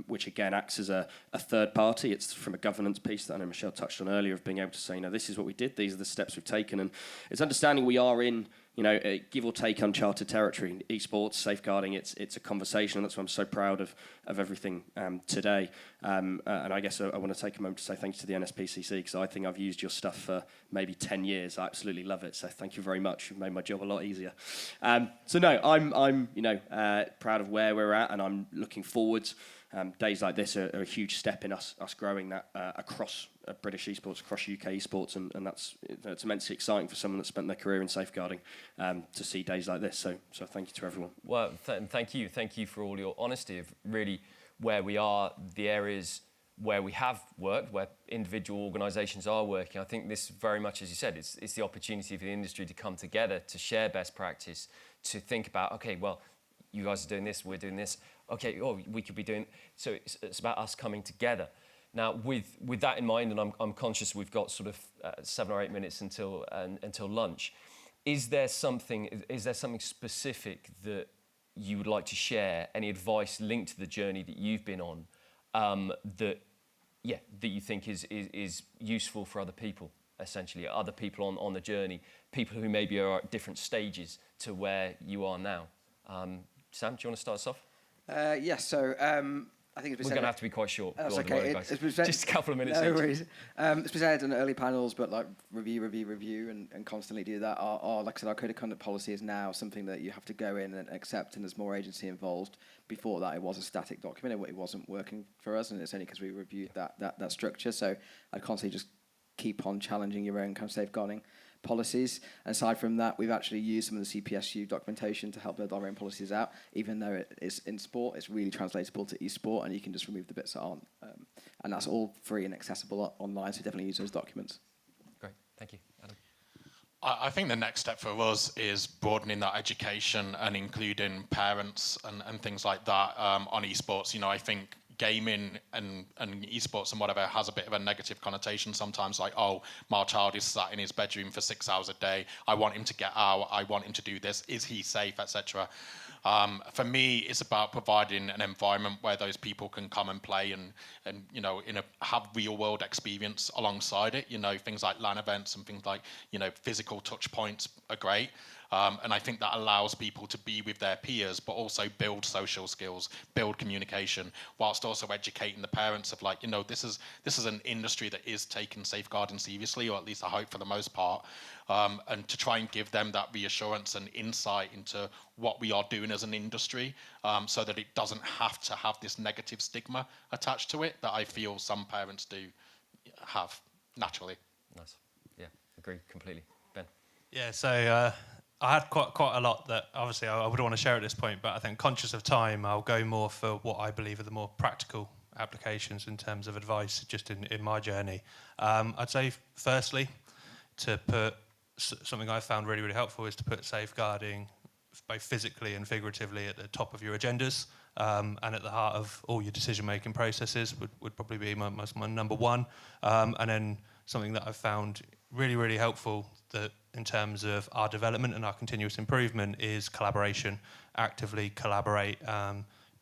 [SPEAKER 21] which again acts as a third party. It's from a governance piece that I know Michelle touched on earlier, of being able to say, this is what we did, these are the steps we've taken, and it's understanding we are in give or take uncharted territory. Esports, safeguarding, it's a conversation, and that's why I'm so proud of everything today. And I guess I want to take a moment to say thank you to the NSPCC, because I think I've used your stuff for maybe 10 years. I absolutely love it, so thank you very much. You've made my job a lot easier. So no, I'm proud of where we're at, and I'm looking forwards. Days like this are a huge step in us growing that across British esports, across UK esports, and it's immensely exciting for someone that's spent their career in safeguarding to see days like this. So thank you to everyone.
[SPEAKER 2] Well, thank you for all your honesty of really where we are, the areas where we have worked, where individual organisations are working. I think this very much, as you said, it's the opportunity for the industry to come together, to share best practice, to think about, okay, well, you guys are doing this, we're doing this. Okay, we could be doing. So it's about us coming together. Now, with that in mind, and I'm conscious we've got sort of 7 or 8 minutes until lunch. Is there something specific that you would like to share? Any advice linked to the journey that you've been on that you think is useful for other people, essentially, other people on the journey, people who maybe are at different stages to where you are now? Sam, do you want to start us off?
[SPEAKER 10] Yes, so I think
[SPEAKER 2] we're going to have to be quite short.
[SPEAKER 10] That's okay.
[SPEAKER 2] Just a couple of minutes.
[SPEAKER 10] No worries. It's been said in early panels, but like review, and constantly do that. Like I said, our code of conduct policy is now something that you have to go in and accept, and there's more agency involved. Before that, it was a static document. It wasn't working for us, and it's only because we reviewed that structure. So I'd constantly just keep on challenging your own kind of safeguarding policies. And aside from that, we've actually used some of the CPSU documentation to help build our own policies out. Even though it is in sport, it's really translatable to e-sport, and you can just remove the bits that aren't. And that's all free and accessible online, so definitely use those documents.
[SPEAKER 2] Great, thank you. Adam?
[SPEAKER 8] I think the next step for us is broadening that education and including parents and things like that on esports. I think gaming and esports and whatever has a bit of a negative connotation sometimes, like, oh, my child is sat in his bedroom for 6 hours a day, I want him to get out, I want him to do this, is he safe, etc. For me, it's about providing an environment where those people can come and play and have real world experience alongside it. Things like LAN events and things like physical touch points are great. And I think that allows people to be with their peers, but also build social skills, build communication, whilst also educating the parents of this is an industry that is taking safeguarding seriously, or at least I hope for the most part, and to try and give them that reassurance and insight into what we are doing as an industry, so that it doesn't have to have this negative stigma attached to it that I feel some parents do have naturally.
[SPEAKER 2] Nice. Yeah, agree completely. Ben?
[SPEAKER 12] Yeah, so I had quite a lot that obviously I would want to share at this point, but I think conscious of time, I'll go more for what I believe are the more practical applications in terms of advice just in my journey. I'd say firstly, to put something I found really, really helpful is to put safeguarding both physically and figuratively at the top of your agendas, and at the heart of all your decision-making processes would probably be my number one. And then something that I've found really, really helpful that in terms of our development and our continuous improvement is collaboration. Actively collaborate.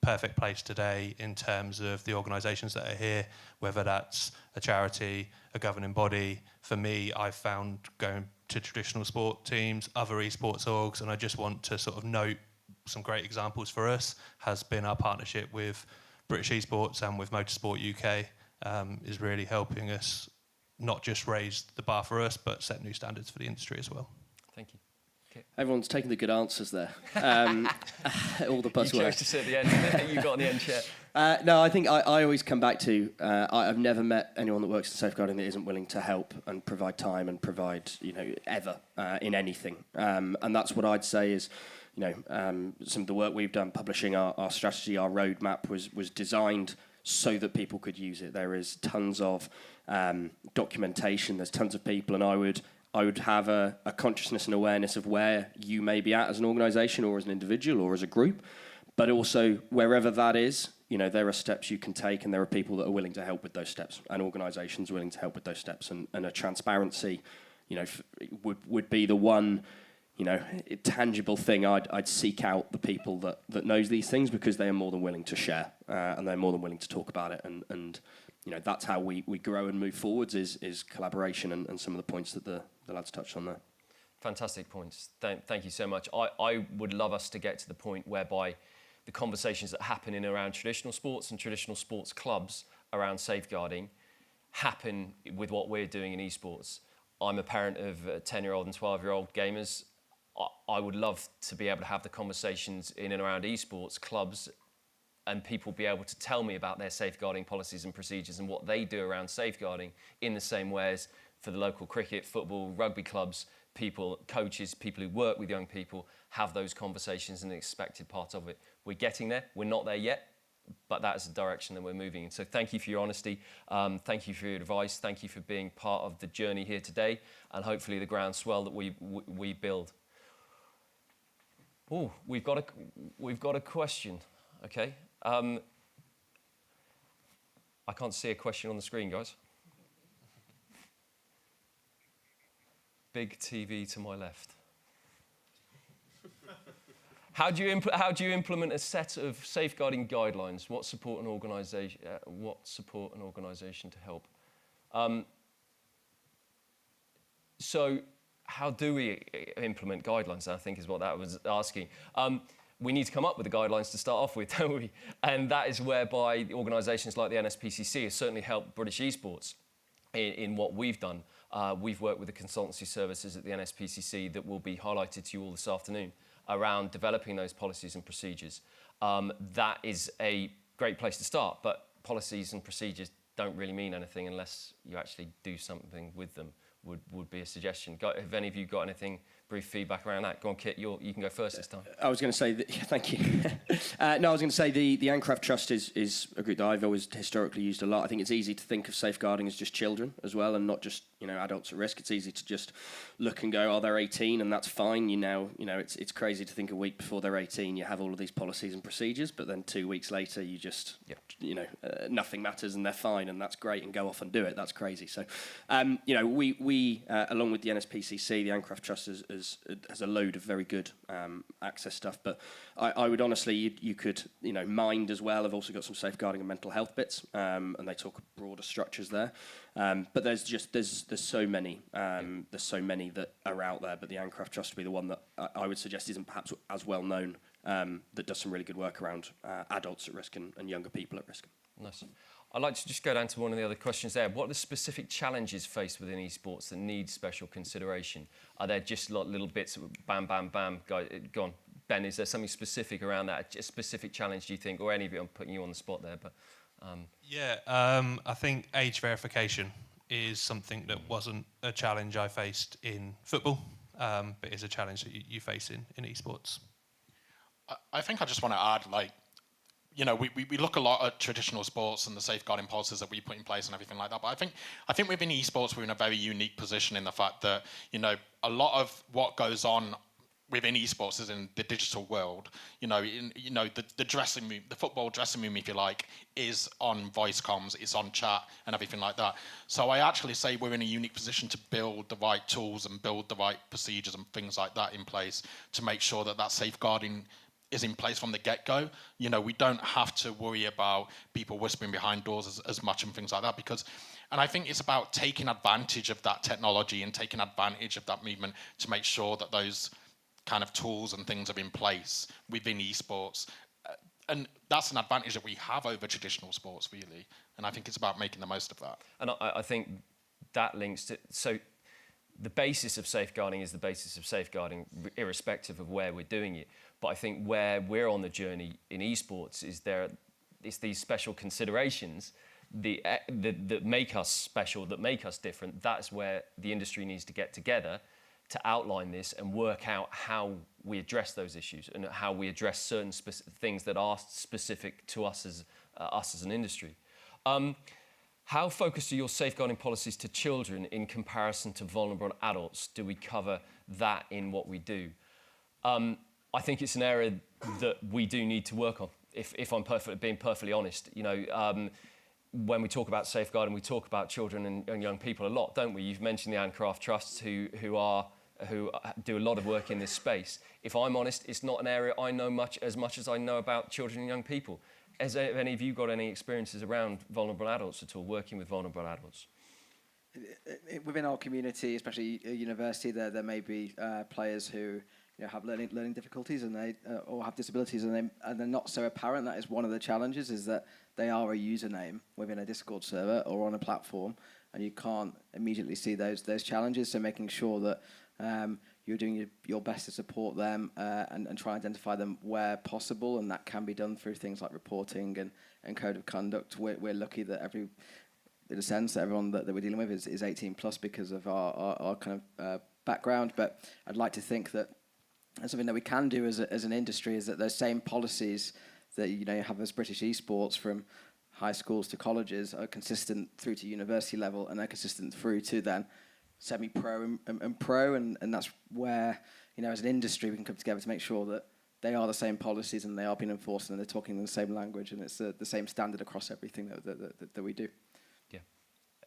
[SPEAKER 12] Perfect Place today in terms of the organisations that are here, whether that's a charity, a governing body. For me, I've found going to traditional sport teams, other esports orgs, and I just want to sort of note some great examples for us has been our partnership with British Esports and with Motorsport UK is really helping us not just raise the bar for us, but set new standards for the industry as well.
[SPEAKER 2] Thank you. Okay.
[SPEAKER 21] Everyone's taking the good answers there. All the buzzwords.
[SPEAKER 2] You chose to sit at the end. You got on the end chair.
[SPEAKER 21] No, I think I always come back to I've never met anyone that works in safeguarding that isn't willing to help and provide time and provide ever in anything. And that's what I'd say is some of the work we've done publishing our strategy, our roadmap was designed so that people could use it. There is tons of documentation, there's tons of people, and I would have a consciousness and awareness of where you may be at as an organisation or as an individual or as a group, but also wherever that is, there are steps you can take, and there are people that are willing to help with those steps, and organisations willing to help with those steps, and a transparency, would be the one, tangible thing I'd seek out the people that knows these things, because they are more than willing to share, and they're more than willing to talk about it, and that's how we grow and move forwards is collaboration and some of the points that the lads touched on there.
[SPEAKER 2] Fantastic points. Thank you so much. I would love us to get to the point whereby the conversations that happen in and around traditional sports and traditional sports clubs around safeguarding happen with what we're doing in esports. I'm a parent of 10-year-old and 12-year-old gamers. I would love to be able to have the conversations in and around esports clubs and people be able to tell me about their safeguarding policies and procedures and what they do around safeguarding in the same way as for the local cricket, football, rugby clubs, people, coaches, people who work with young people have those conversations and the expected part of it. We're getting there. We're not there yet, but that is the direction that we're moving in. So thank you for your honesty. Thank you for your advice. Thank you for being part of the journey here today and hopefully the groundswell that we build. Oh, we've got a question. Okay. I can't see a question on the screen, guys. Big TV to my left. How do you implement a set of safeguarding guidelines? What support an organisation? To help? So, how do we implement guidelines? I think is what that was asking. We need to come up with the guidelines to start off with, don't we? And that is whereby organisations like the NSPCC have certainly helped British esports in what we've done. We've worked with the consultancy services at the NSPCC that will be highlighted to you all this afternoon around developing those policies and procedures. That is a great place to start, but policies and procedures don't really mean anything unless you actually do something with them, would be a suggestion. Have any of you got anything, brief feedback around that? Go on, Kit, you can go first this time.
[SPEAKER 21] I was going to say, thank you. I was going to say the Ancraft Trust is a group that I've always historically used a lot. I think it's easy to think of safeguarding as just children as well and not just adults at risk. It's easy to just look and go, oh, they're 18 and that's fine. It's crazy to think a week before they're 18 you have all of these policies and procedures, but then 2 weeks later you just, nothing matters and they're fine and that's great and go off and do it. That's crazy. So, we along with the NSPCC, the Ancraft Trust has a load of very good access stuff, but I would honestly, you could, Mind as well. I've also got some safeguarding and mental health bits, and they talk broader structures there. But there's so many that are out there. But the Ancraft Trust would be the one that I would suggest isn't perhaps as well known. That does some really good work around adults at risk and younger people at risk.
[SPEAKER 2] Nice. I'd like to just go down to one of the other questions there. What are the specific challenges faced within esports that need special consideration? Are there just little bits of bam, bam, bam? Go on. Ben, is there something specific around that? A specific challenge, do you think? Or any of it, I'm putting you on the spot there. But
[SPEAKER 12] I think age verification is something that wasn't a challenge I faced in football, but is a challenge that you face in esports.
[SPEAKER 8] I think I just want to add, we look a lot at traditional sports and the safeguarding policies that we put in place and everything like that. But I think within esports, we're in a very unique position in the fact that, a lot of what goes on within esports is in the digital world. The dressing room, the football dressing room, if you like, is on voice comms, it's on chat and everything like that. So I actually say we're in a unique position to build the right tools and build the right procedures and things like that in place to make sure that safeguarding is in place from the get-go. We don't have to worry about people whispering behind doors as much and things like that and I think it's about taking advantage of that technology and taking advantage of that movement to make sure that those kind of tools and things are in place within esports. And that's an advantage that we have over traditional sports, really. And I think it's about making the most of that.
[SPEAKER 2] And I think that links to... So the basis of safeguarding is the basis of safeguarding, irrespective of where we're doing it. But I think where we're on the journey in esports is these special considerations that make us special, that make us different. That's where the industry needs to get together to outline this and work out how we address those issues and how we address certain things that are specific to us as an industry. How focused are your safeguarding policies to children in comparison to vulnerable adults? Do we cover that in what we do? I think it's an area that we do need to work on, if I'm being perfectly honest. When we talk about safeguarding, we talk about children and young people a lot, don't we? You've mentioned the Ancraft Trust, who do a lot of work in this space. If I'm honest, it's not an area I know as much as I know about children and young people. Has any of you got any experiences around vulnerable adults at all, working with vulnerable adults?
[SPEAKER 10] within our community, especially at university, there may be players who have learning difficulties and they or have disabilities and they're not so apparent. That is one of the challenges, is that they are a username within a Discord server or on a platform, and you can't immediately see those challenges. So making sure that you're doing your best to support them and try and identify them where possible, and that can be done through things like reporting and code of conduct. We're lucky that in a sense, that everyone that we're dealing with is 18 plus because of our kind of background. But I'd like to think that something that we can do as an industry is that those same policies that you have as British esports, from high schools to colleges, are consistent through to university level, and they're consistent through to then semi-pro and pro, and that's where as an industry we can come together to make sure that they are the same policies and they are being enforced and they're talking the same language and it's the same standard across everything that we do.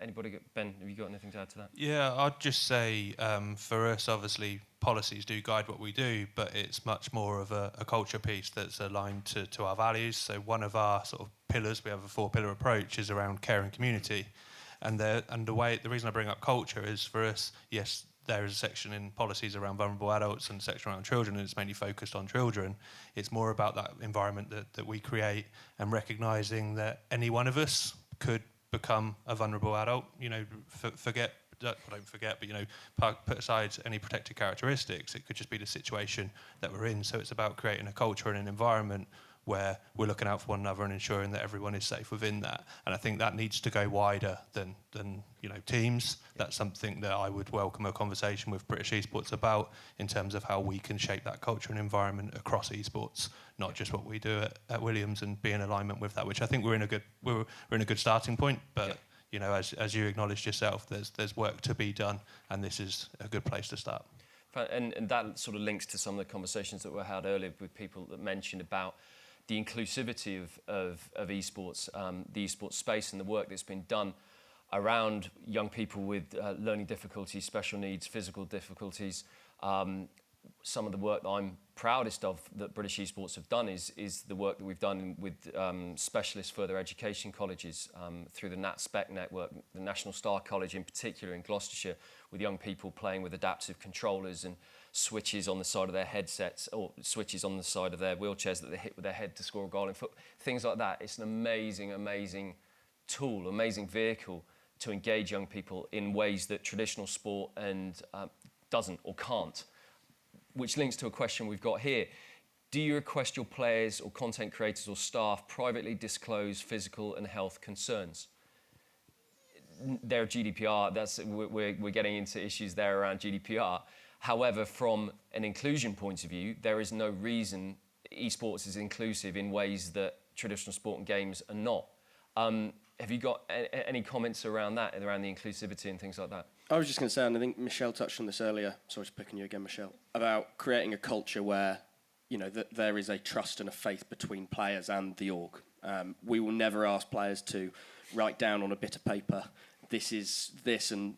[SPEAKER 2] Anybody, Ben, have you got anything to add to that?
[SPEAKER 12] Yeah, I'd just say for us, obviously, policies do guide what we do, but it's much more of a culture piece that's aligned to our values. So one of our sort of pillars, we have a 4-pillar approach, is around care and community. And the reason I bring up culture is, for us, yes, there is a section in policies around vulnerable adults and a section around children, and it's mainly focused on children. It's more about that environment that we create and recognising that any one of us could become a vulnerable adult. Don't forget, but put aside any protected characteristics. It could just be the situation that we're in. So it's about creating a culture and an environment where we're looking out for one another and ensuring that everyone is safe within that. And I think that needs to go wider than teams. That's something that I would welcome a conversation with British esports about, in terms of how we can shape that culture and environment across esports, not just what we do at Williams, and be in alignment with that, which I think we're in a good starting point. But as you acknowledged yourself, there's work to be done, and this is a good place to start.
[SPEAKER 2] And that sort of links to some of the conversations that were had earlier with people that mentioned about the inclusivity of esports, the esports space, and the work that's been done around young people with learning difficulties, special needs, physical difficulties. Some of the work that I'm proudest of that British esports have done is the work that we've done with specialist further education colleges through the NatSpec network, the National Star College in particular in Gloucestershire, with young people playing with adaptive controllers and switches on the side of their headsets, or switches on the side of their wheelchairs that they hit with their head to score a goal in foot. Things like that. It's an amazing, amazing tool, amazing vehicle to engage young people in ways that traditional sport doesn't or can't. Which links to a question we've got here. Do you request your players or content creators or staff privately disclose physical and health concerns? They're GDPR, we're getting into issues there around GDPR. However, from an inclusion point of view, there is no reason esports is inclusive in ways that traditional sport and games are not. Have you got any comments around that, around the inclusivity and things like that?
[SPEAKER 21] I was just going to say, and I think Michelle touched on this earlier, sorry to pick on you again, Michelle, about creating a culture where, that there is a trust and a faith between players and the org. We will never ask players to write down on a bit of paper, this is this, and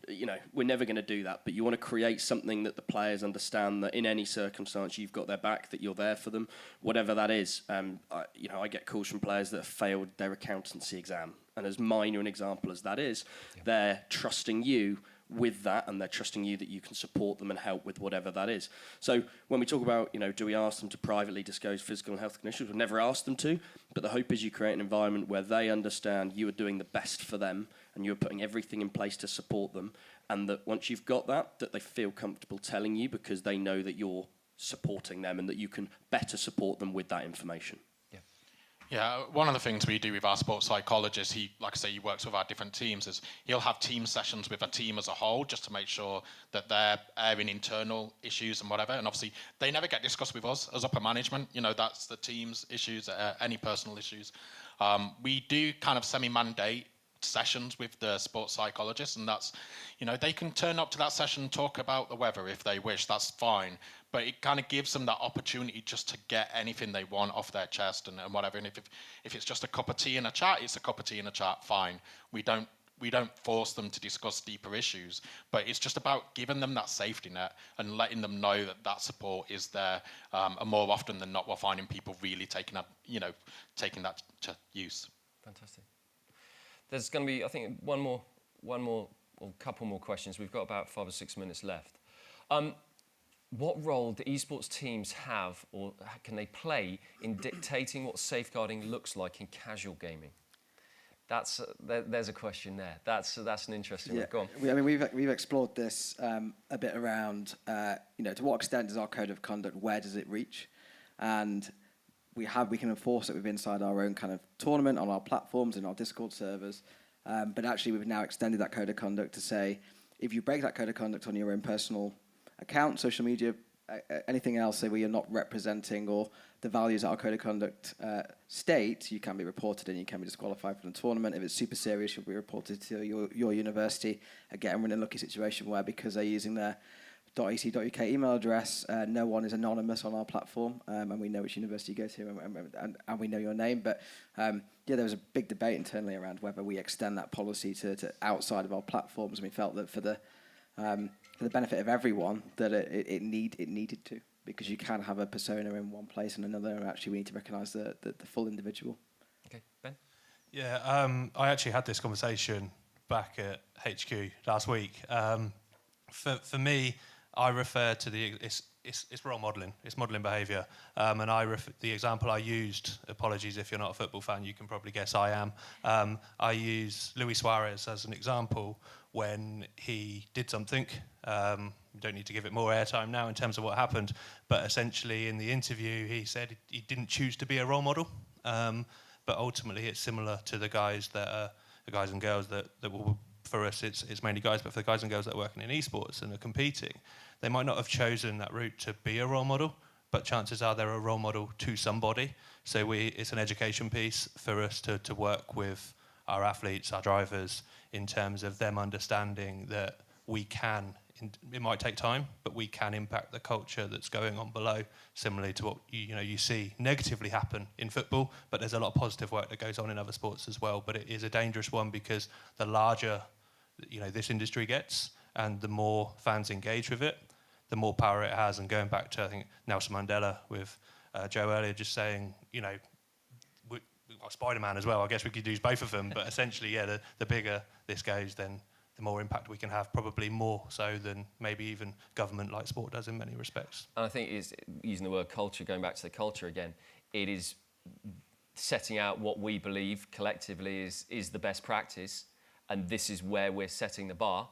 [SPEAKER 21] we're never going to do that. But you want to create something that the players understand, that in any circumstance you've got their back, that you're there for them, whatever that is. I get calls from players that have failed their accountancy exam, and as minor an example as that is, they're trusting you with that, and they're trusting you that you can support them and help with whatever that is. So when we talk about, do we ask them to privately disclose physical and health conditions? We've never asked them to, but the hope is you create an environment where they understand you are doing the best for them and you're putting everything in place to support them, and that once you've got that they feel comfortable telling you, because they know that you're supporting them and that you can better support them with that information.
[SPEAKER 8] Yeah, one of the things we do with our sports psychologist, he works with our different teams, is he'll have team sessions with a team as a whole, just to make sure that they're airing internal issues and whatever. And obviously, they never get discussed with us as upper management. That's the team's issues, any personal issues. We do kind of semi-mandate sessions with the sports psychologist, and that's, they can turn up to that session and talk about the weather if they wish, that's fine. But it kind of gives them that opportunity just to get anything they want off their chest and whatever. And if it's just a cup of tea in a chat, it's a cup of tea in a chat, fine. We don't force them to discuss deeper issues, but it's just about giving them that safety net and letting them know that support is there. And more often than not, we're finding people really taking that to use.
[SPEAKER 2] Fantastic. There's going to be, I think, one more a couple more questions. We've got about 5 or 6 minutes left. What role do esports teams have, or can they play, in dictating what safeguarding looks like in casual gaming? There's a question there. That's an interesting one. Go on.
[SPEAKER 10] We've explored this a bit around, to what extent does our code of conduct, where does it reach? And we can enforce it within inside our own kind of tournament on our platforms and our Discord servers. But actually, we've now extended that code of conduct to say, if you break that code of conduct on your own personal account, social media, anything else, say where you're not representing or the values that our code of conduct state, you can be reported and you can be disqualified from the tournament. If it's super serious, you'll be reported to your university. Again, we're in a lucky situation where, because they're using their .ac.uk email address, no one is anonymous on our platform, and we know which university you go to, and we know your name. But there was a big debate internally around whether we extend that policy to outside of our platforms, and we felt that for the benefit of everyone, that it needed to, because you can have a persona in one place and another, and actually we need to recognise the full individual.
[SPEAKER 2] Okay, Ben?
[SPEAKER 12] Yeah, I actually had this conversation back at HQ last week. For me, I refer to it's role modelling, it's modelling behaviour, and the example I used, apologies if you're not a football fan, you can probably guess I am. I use Luis Suarez as an example when he did something. We don't need to give it more airtime now in terms of what happened, but essentially in the interview he said he didn't choose to be a role model, but ultimately it's similar to the guys and girls that will. For us, it's mainly guys, but for the guys and girls that are working in esports and are competing, they might not have chosen that route to be a role model, but chances are they're a role model to somebody. So it's an education piece for us to work with our athletes, our drivers, in terms of them understanding that we can, it might take time, but we can impact the culture that's going on below, similarly to what you see negatively happen in football, but there's a lot of positive work that goes on in other sports as well. But it is a dangerous one, because the larger this industry gets, and the more fans engage with it, the more power it has. And going back to, I think, Nelson Mandela with Joe earlier, just saying, Spider-Man as well, I guess we could use both of them, but essentially, the bigger this goes, then the more impact we can have, probably more so than maybe even government like sport does in many respects.
[SPEAKER 2] And I think it's using the word culture, going back to the culture again, it is setting out what we believe collectively is the best practice, and this is where we're setting the bar.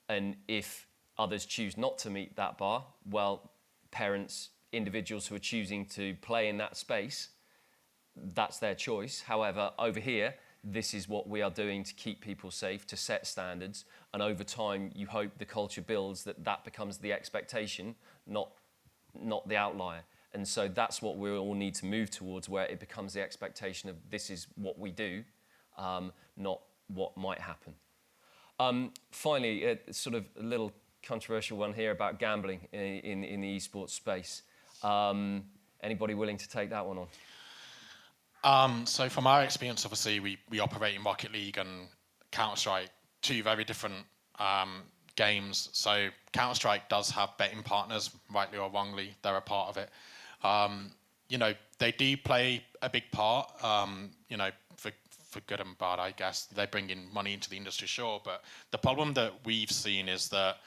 [SPEAKER 2] And if others choose not to meet that bar, well, parents, individuals who are choosing to play in that space, that's their choice. However, over here, this is what we are doing to keep people safe, to set standards, and over time you hope the culture builds that becomes the expectation, not the outlier. And so that's what we all need to move towards, where it becomes the expectation of this is what we do, not what might happen. Finally, sort of a little controversial one here about gambling in the esports space. Anybody willing to take that one on?
[SPEAKER 8] So from our experience, obviously, we operate in Rocket League and Counter-Strike, two very different games. So Counter-Strike does have betting partners, rightly or wrongly, they're a part of it. They do play a big part, for good and bad, I guess. They bring in money into the industry, sure, but the problem that we've seen is that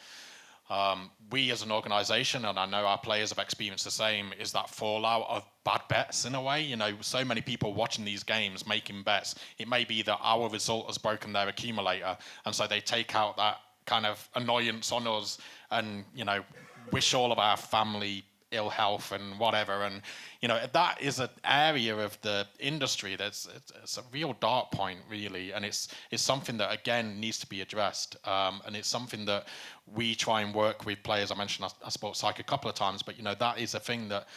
[SPEAKER 8] we as an organisation, and I know our players have experienced the same, is that fallout of bad bets in a way. So many people watching these games, making bets. It may be that our result has broken their accumulator, and so they take out that kind of annoyance on us and, wish all of our family ill health and whatever. And, that is an area of the industry it's a real dark point, really. And it's something that, again, needs to be addressed. And it's something that we try and work with players. I mentioned our sports psych a couple of times, but, that is a thing that,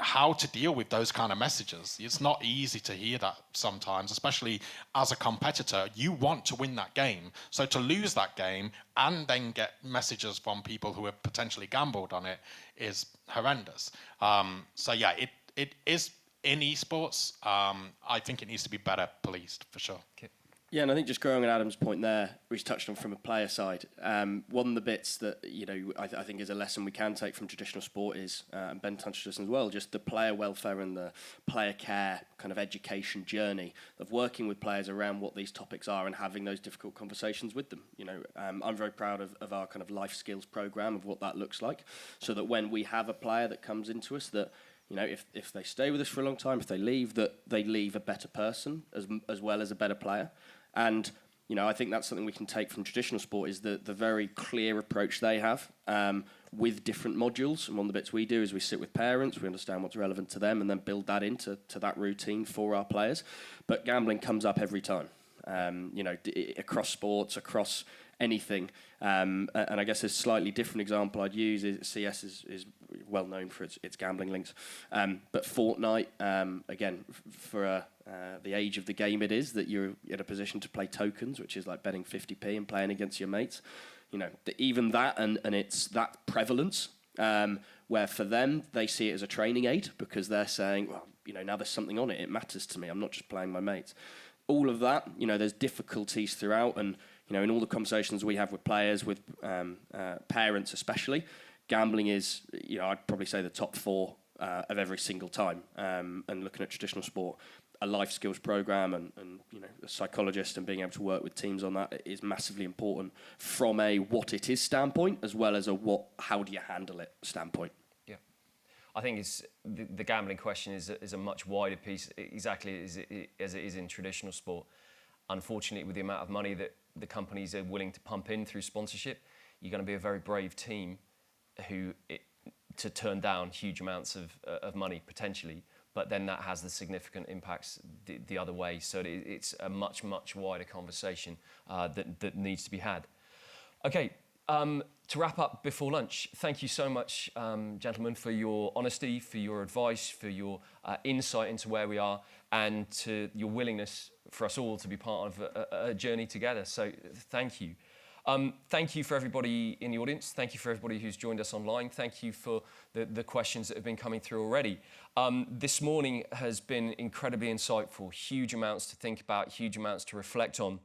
[SPEAKER 8] how to deal with those kind of messages. It's not easy to hear that sometimes, especially as a competitor. You want to win that game. So to lose that game and then get messages from people who have potentially gambled on it is horrendous. It is in esports. I think it needs to be better policed, for sure.
[SPEAKER 2] Okay.
[SPEAKER 21] Yeah, and I think just growing on Adam's point there, which touched on from a player side, one of the bits that I think is a lesson we can take from traditional sport is, and Ben touched on this as well, just the player welfare and the player care kind of education journey of working with players around what these topics are and having those difficult conversations with them. I'm very proud of our kind of life skills program, of what that looks like, so that when we have a player that comes into us, that if they stay with us for a long time, if they leave, that they leave a better person as well as a better player. And, I think that's something we can take from traditional sport, is the very clear approach they have with different modules. And one of the bits we do is we sit with parents, we understand what's relevant to them, and then build that into that routine for our players. But gambling comes up every time, across sports, across anything. And I guess a slightly different example I'd use is CS is well known for its gambling links. But Fortnite, again, for the age of the game it is, that you're in a position to play tokens, which is like betting 50p and playing against your mates. Even that and it's that prevalence, where for them, they see it as a training aid, because they're saying, well, now there's something on it, it matters to me, I'm not just playing my mates. All of that, there's difficulties throughout, and in all the conversations we have with players, with parents especially, gambling is, I'd probably say the top 4 of every single time. And looking at traditional sport, a life skills program and a psychologist and being able to work with teams on that is massively important from a what it is standpoint, as well as a how do you handle it standpoint.
[SPEAKER 2] Yeah, I think it's the gambling question is a much wider piece, exactly as it is in traditional sport. Unfortunately, with the amount of money that the companies are willing to pump in through sponsorship, you're going to be a very brave team to turn down huge amounts of money potentially, but then that has the significant impacts the other way. So it's a much, much wider conversation that needs to be had. Okay, to wrap up before lunch, thank you so much, gentlemen, for your honesty, for your advice, for your insight into where we are, and to your willingness for us all to be part of a journey together. So thank you. Thank you for everybody in the audience. Thank you for everybody who's joined us online. Thank you for the questions that have been coming through already. This morning has been incredibly insightful, huge amounts to think about, huge amounts to reflect on.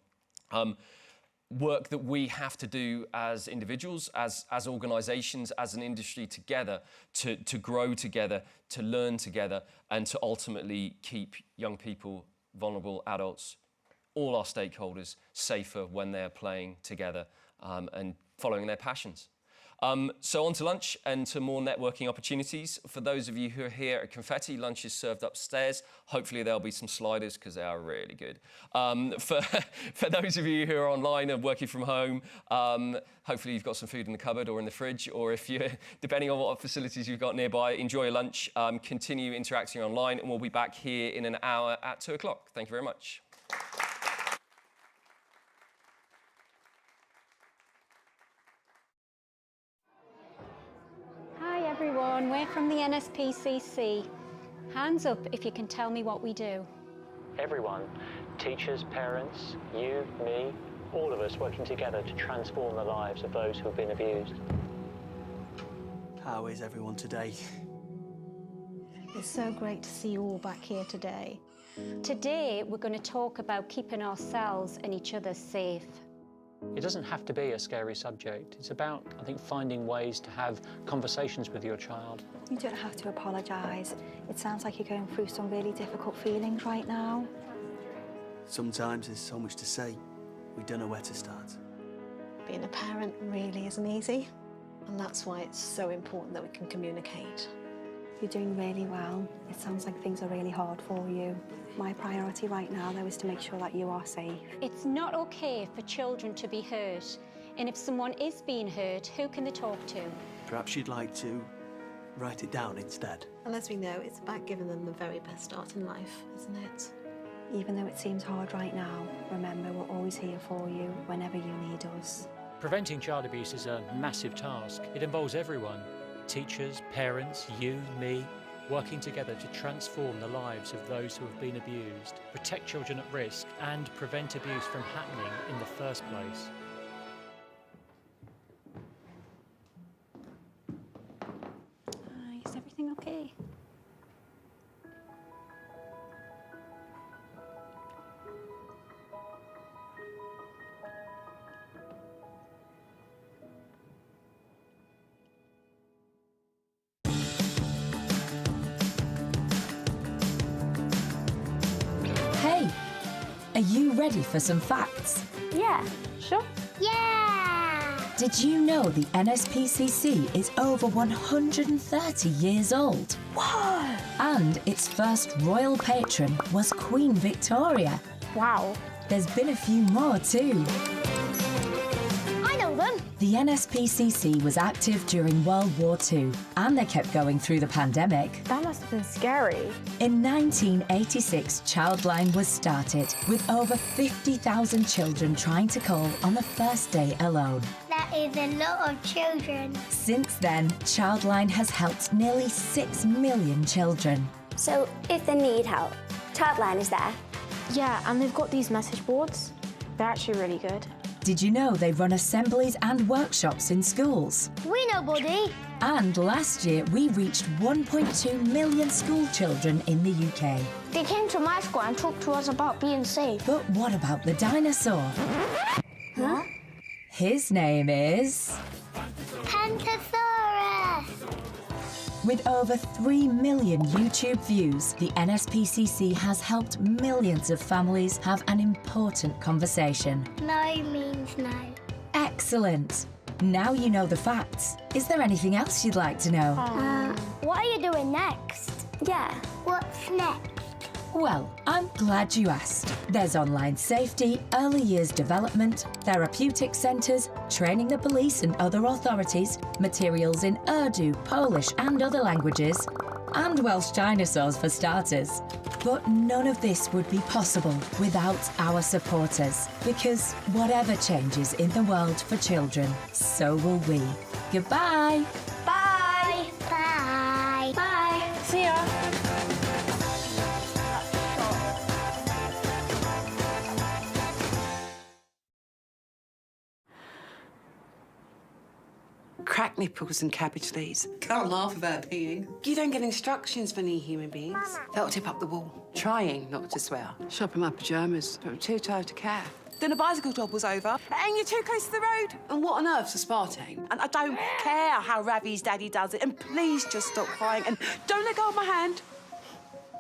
[SPEAKER 2] Work that we have to do as individuals, as organisations, as an industry together to grow together, to learn together, and to ultimately keep young people, vulnerable adults, all our stakeholders safer when they're playing together and following their passions. So on to lunch and to more networking opportunities. For those of you who are here at Confetti, lunch is served upstairs. Hopefully there'll be some sliders because they are really good. For those of you who are online and working from home, hopefully you've got some food in the cupboard or in the fridge, or if you're, depending on what facilities you've got nearby, enjoy your lunch, continue interacting online, and we'll be back here in an hour at 2 o'clock. Thank you very much.
[SPEAKER 1] Hi everyone, we're from the NSPCC. Hands up if you can tell me what we do.
[SPEAKER 16] Everyone, teachers, parents, you, me, all of us working together to transform the lives of those who have been abused.
[SPEAKER 22] How is everyone today?
[SPEAKER 1] It's so great to see you all back here today. Today we're going to talk about keeping ourselves and each other safe.
[SPEAKER 16] It doesn't have to be a scary subject. It's about, I think, finding ways to have conversations with your child.
[SPEAKER 23] You don't have to apologise. It sounds like you're going through some really difficult feelings right now.
[SPEAKER 22] Sometimes there's so much to say, we don't know where to start.
[SPEAKER 25] Being a parent really isn't easy, and that's why it's so important that we can communicate.
[SPEAKER 23] You're doing really well. It sounds like things are really hard for you. My priority right now, though, is to make sure that you are safe.
[SPEAKER 1] It's not okay for children to be hurt, and if someone is being hurt, who can they talk to?
[SPEAKER 22] Perhaps you'd like to write it down instead.
[SPEAKER 25] And as we know, it's about giving them the very best start in life, isn't it?
[SPEAKER 23] Even though it seems hard right now, remember we're always here for you whenever you need us.
[SPEAKER 26] Preventing child abuse is a massive task. It involves everyone. Teachers, parents, you, me, working together to transform the lives of those who have been abused, protect children at risk, and prevent abuse from happening in the first place.
[SPEAKER 1] Is everything okay?
[SPEAKER 3] Are you ready for some facts?
[SPEAKER 11] Yeah, sure. Yeah!
[SPEAKER 3] Did you know the NSPCC is over 130 years old?
[SPEAKER 11] Whoa!
[SPEAKER 3] And its first royal patron was Queen Victoria.
[SPEAKER 11] Wow.
[SPEAKER 3] There's been a few more too.
[SPEAKER 11] I know them.
[SPEAKER 3] The NSPCC was active during World War II, and they kept going through the pandemic.
[SPEAKER 13] That must have been scary.
[SPEAKER 3] In 1986, Childline was started, with over 50,000 children trying to call on the first day alone.
[SPEAKER 11] That is a lot of children.
[SPEAKER 3] Since then, Childline has helped nearly 6 million children.
[SPEAKER 11] So, if they need help, Childline is there.
[SPEAKER 13] Yeah, and they've got these message boards. They're actually really good.
[SPEAKER 3] Did you know they run assemblies and workshops in schools?
[SPEAKER 11] We know, buddy.
[SPEAKER 3] And last year, we reached 1.2 million school children in the UK.
[SPEAKER 11] They came to my school and talked to us about being safe.
[SPEAKER 3] But what about the dinosaur?
[SPEAKER 11] Huh?
[SPEAKER 3] His name is...
[SPEAKER 11] Pentasaurus.
[SPEAKER 3] With over 3 million YouTube views, the NSPCC has helped millions of families have an important conversation.
[SPEAKER 11] No means no.
[SPEAKER 3] Excellent! Now you know the facts. Is there anything else you'd like to know?
[SPEAKER 11] What are you doing next? Yeah. What's next?
[SPEAKER 3] Well, I'm glad you asked. There's online safety, early years development, therapeutic centres, training the police and other authorities, materials in Urdu, Polish and other languages, and Welsh dinosaurs for starters. But none of this would be possible without our supporters, because whatever changes in the world for children, so will we. Goodbye!
[SPEAKER 11] Bye. Bye. Bye.
[SPEAKER 13] See ya.
[SPEAKER 4] Cracked nipples and cabbage leaves. Can't laugh about peeing. You don't get instructions for new human beings. That'll tip up the wall. Trying not to swear. Shop in my pyjamas, but I'm too tired to care. Then the bicycle job was over, and you're too close to the road. And what on earth's aspartame? And I don't care how Ravi's daddy does it. And please just stop crying and don't let go of my hand.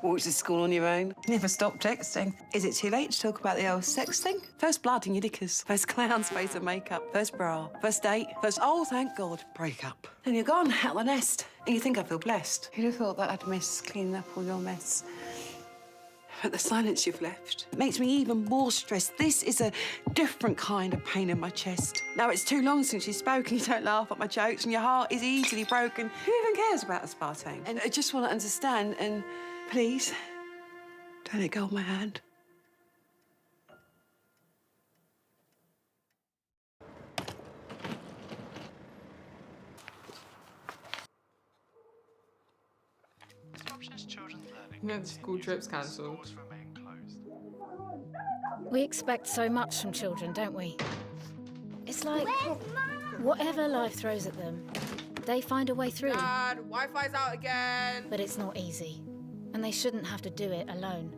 [SPEAKER 4] Walk to school on your own. Never stop texting. Is it too late to talk about the old sex thing? First blood in your knickers. First clown's face and makeup. First bra. First date. First, oh, thank God, break up. Then you're gone, out the nest. And you think I feel blessed. Who'd have thought that I'd miss cleaning up all your mess? But the silence you've left makes me even more stressed. This is a different kind of pain in my chest. Now, it's too long since you spoke and you don't laugh at my jokes and your heart is easily broken. Who even cares about aspartame? And I just want to understand and please, don't let go of my hand.
[SPEAKER 17] No, the school trip's cancelled.
[SPEAKER 18] We expect so much from children, don't we? It's like whatever life throws at them, they find a way through.
[SPEAKER 17] Dad, Wi-Fi's out again.
[SPEAKER 18] But it's not easy, and they shouldn't have to do it alone.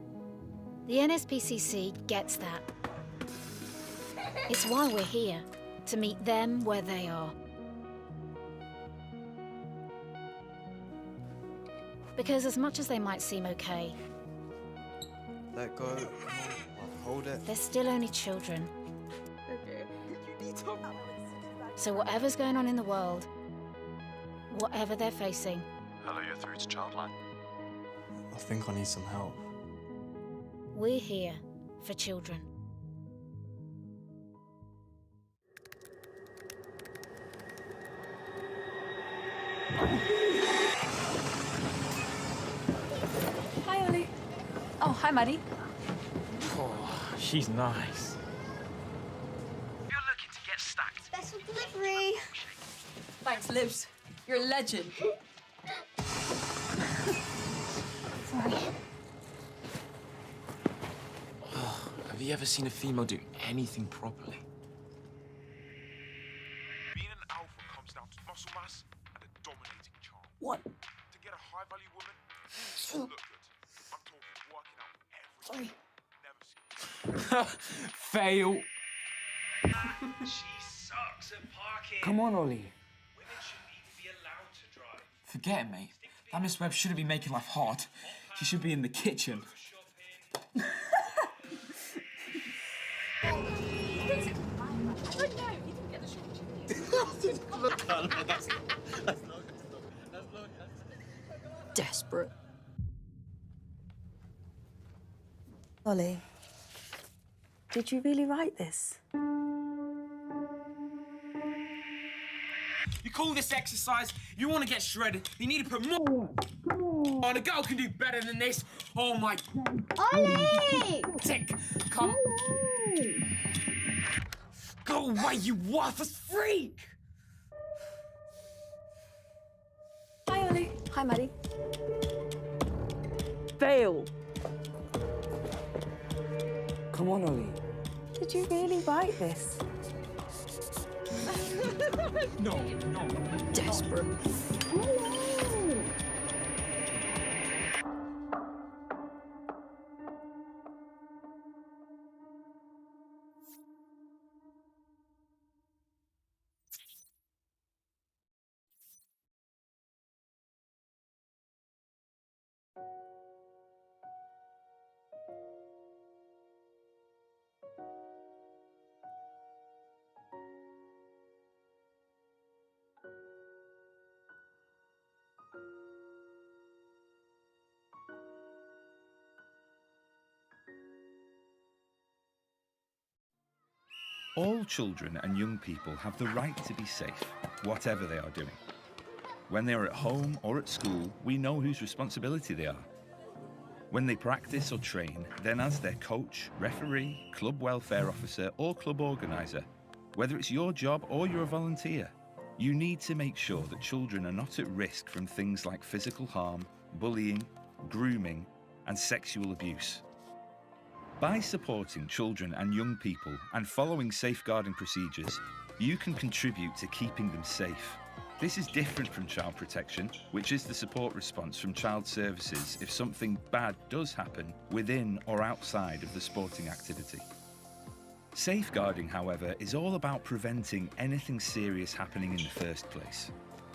[SPEAKER 18] The NSPCC gets that. It's why we're here, to meet them where they are. Because as much as they might seem okay,
[SPEAKER 19] Let go. Come on. Hold it.
[SPEAKER 18] they're still only children.
[SPEAKER 17] Okay.
[SPEAKER 18] So whatever's going on in the world, whatever they're facing,
[SPEAKER 20] Hello, you're through to Childline.
[SPEAKER 19] I think I need some help.
[SPEAKER 18] we're here for children.
[SPEAKER 5] Hi, Ollie. Oh, hi, Maddie.
[SPEAKER 7] Oh, she's nice.
[SPEAKER 20] You're looking to get stacked.
[SPEAKER 11] Special delivery.
[SPEAKER 5] Thanks, Libs. You're a legend.
[SPEAKER 11] Sorry.
[SPEAKER 7] Have you ever seen a female do anything properly?
[SPEAKER 20] Being an alpha comes down to muscle mass and a dominating charm.
[SPEAKER 5] What?
[SPEAKER 20] To get a high-value woman, you look good. I'm talking working out every
[SPEAKER 7] Sorry. Fail.
[SPEAKER 20] She sucks at parking.
[SPEAKER 7] Come on, Ollie.
[SPEAKER 20] Women shouldn't even be allowed to drive.
[SPEAKER 7] Forget it, mate. That Miss Webb shouldn't be making life hard. She should be in the kitchen.
[SPEAKER 17] no, he didn't get the shot.
[SPEAKER 6] Desperate. Ollie, did you really write this?
[SPEAKER 7] You call this exercise, you want to get shredded, you need to put more. Come on, a girl can do better than this. Oh my...
[SPEAKER 6] Ollie!
[SPEAKER 7] Tick, come.
[SPEAKER 6] Ollie!
[SPEAKER 7] Go away, you worthless freak!
[SPEAKER 6] Hi, Ollie. Hi, Maddie.
[SPEAKER 9] Fail. Come on, Ollie.
[SPEAKER 6] Did you really write this?
[SPEAKER 7] No.
[SPEAKER 6] Desperate.
[SPEAKER 10] All children and young people have the right to be safe, whatever they are doing. When they are at home or at school, we know whose responsibility they are. When they practice or train, then as their coach, referee, club welfare officer or club organiser, whether it's your job or you're a volunteer, you need to make sure that children are not at risk from things like physical harm, bullying, grooming and sexual abuse. By supporting children and young people and following safeguarding procedures, you can contribute to keeping them safe. This is different from child protection, which is the support response from child services if something bad does happen within or outside of the sporting activity. Safeguarding, however, is all about preventing anything serious happening in the first place.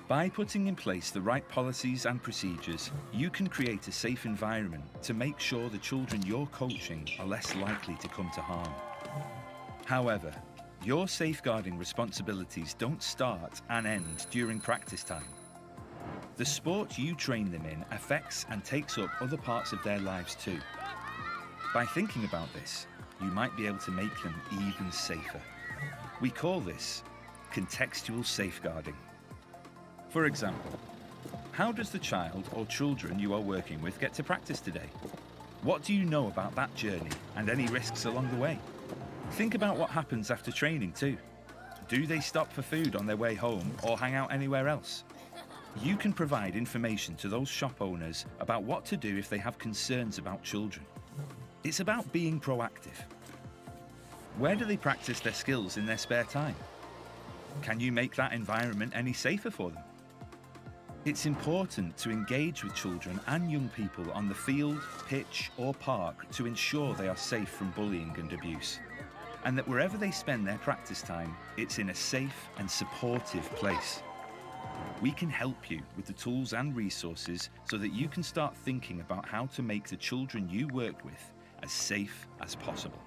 [SPEAKER 10] By putting in place the right policies and procedures, you can create a safe environment to make sure the children you're coaching are less likely to come to harm. However, your safeguarding responsibilities don't start and end during practice time. The sport you train them in affects and takes up other parts of their lives too. By thinking about this, you might be able to make them even safer. We call this contextual safeguarding. For example, how does the child or children you are working with get to practice today? What do you know about that journey and any risks along the way? Think about what happens after training too. Do they stop for food on their way home or hang out anywhere else? You can provide information to those shop owners about what to do if they have concerns about children. It's about being proactive. Where do they practice their skills in their spare time? Can you make that environment any safer for them? It's important to engage with children and young people on the field, pitch or park to ensure they are safe from bullying and abuse, and that wherever they spend their practice time, it's in a safe and supportive place. We can help you with the tools and resources so that you can start thinking about how to make the children you work with as safe as possible.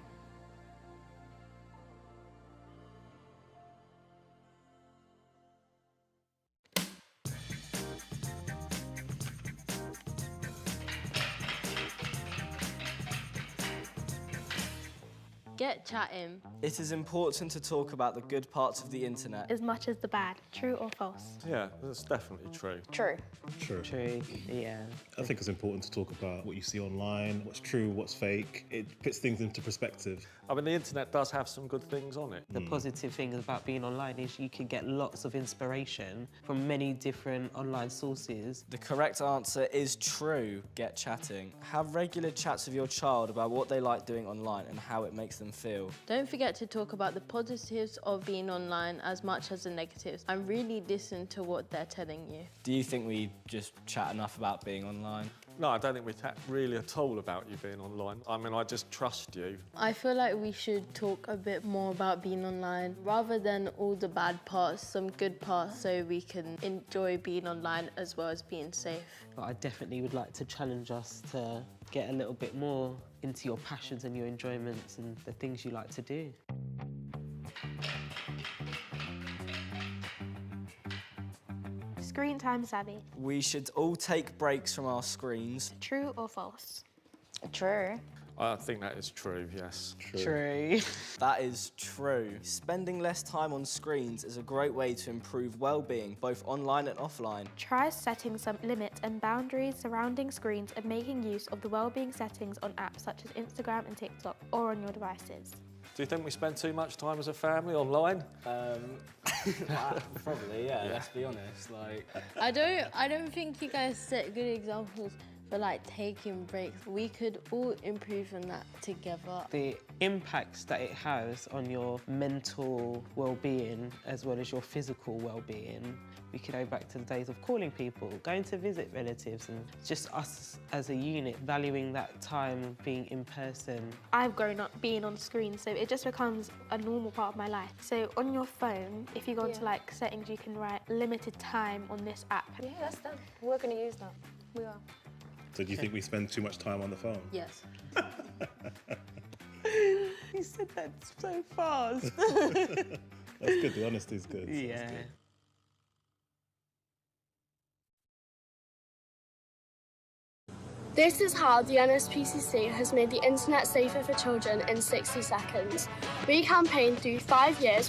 [SPEAKER 13] Get chatting.
[SPEAKER 14] It is important to talk about the good parts of the internet.
[SPEAKER 13] As much as the bad. True or false?
[SPEAKER 15] Yeah, that's definitely true.
[SPEAKER 13] True.
[SPEAKER 15] True.
[SPEAKER 13] True, yeah.
[SPEAKER 15] I think it's important to talk about what you see online, what's true, what's fake. It puts things into perspective.
[SPEAKER 24] I mean, the internet does have some good things on it.
[SPEAKER 27] The positive thing about being online is you can get lots of inspiration from many different online sources.
[SPEAKER 14] The correct answer is true. Get chatting. Have regular chats with your child about what they like doing online and how it makes them feel.
[SPEAKER 13] Don't forget to talk about the positives of being online as much as the negatives and really listen to what they're telling you.
[SPEAKER 14] Do you think we just chat enough about being online?
[SPEAKER 24] No, I don't think we chat really at all about you being online. I mean, I just trust you.
[SPEAKER 13] I feel like we should talk a bit more about being online rather than all the bad parts, some good parts, so we can enjoy being online as well as being safe.
[SPEAKER 27] But I definitely would like to challenge us to get a little bit more into your passions and your enjoyments and the things you like to do.
[SPEAKER 11] time savvy.
[SPEAKER 14] We should all take breaks from our screens.
[SPEAKER 11] True or false?
[SPEAKER 6] True.
[SPEAKER 24] I think that is true, yes.
[SPEAKER 27] True.
[SPEAKER 14] That is true. Spending less time on screens is a great way to improve well-being, both online and offline.
[SPEAKER 11] Try setting some limits and boundaries surrounding screens and making use of the wellbeing settings on apps such as Instagram and TikTok or on your devices.
[SPEAKER 24] Do you think we spend too much time as a family online?
[SPEAKER 14] Probably, yeah, let's be honest. Like,
[SPEAKER 13] I don't think you guys set good examples for like taking breaks. We could all improve on that together.
[SPEAKER 27] The impacts that it has on your mental well-being as well as your physical well-being. We could go back to the days of calling people, going to visit relatives, and just us as a unit valuing that time being in person.
[SPEAKER 11] I've grown up being on screen, so it just becomes a normal part of my life. So on your phone, if you go into like settings, you can write limited time on this app.
[SPEAKER 6] Yeah, that's done. We're going to use that. We are.
[SPEAKER 15] So do you think we spend too much time on the phone?
[SPEAKER 6] Yes.
[SPEAKER 27] You said that so fast.
[SPEAKER 15] That's good, the honesty is good.
[SPEAKER 27] Yeah.
[SPEAKER 11] This is how the NSPCC has made the internet safer for children in 60 seconds. We campaigned through 5 years,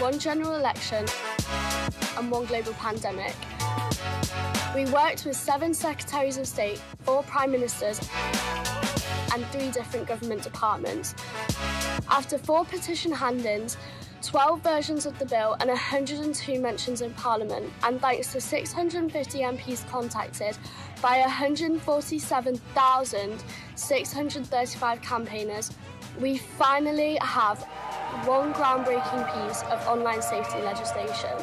[SPEAKER 11] 1 general election and 1 global pandemic. We worked with 7 secretaries of state, 4 prime ministers and 3 different government departments. After 4 petition hand-ins, 12 versions of the bill and 102 mentions in Parliament, and thanks to 650 MPs contacted by 147,635 campaigners, we finally have 1 groundbreaking piece of online safety legislation.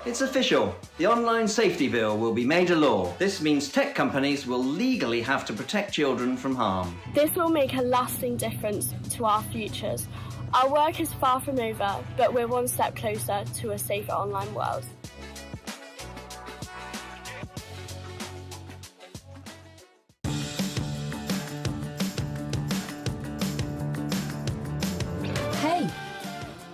[SPEAKER 2] It's official. The Online Safety Bill will be made a law. This means tech companies will legally have to protect children from harm.
[SPEAKER 11] This will make a lasting difference to our futures. Our work is far from over, but we're 1 step closer to a safer online world.
[SPEAKER 3] Hey,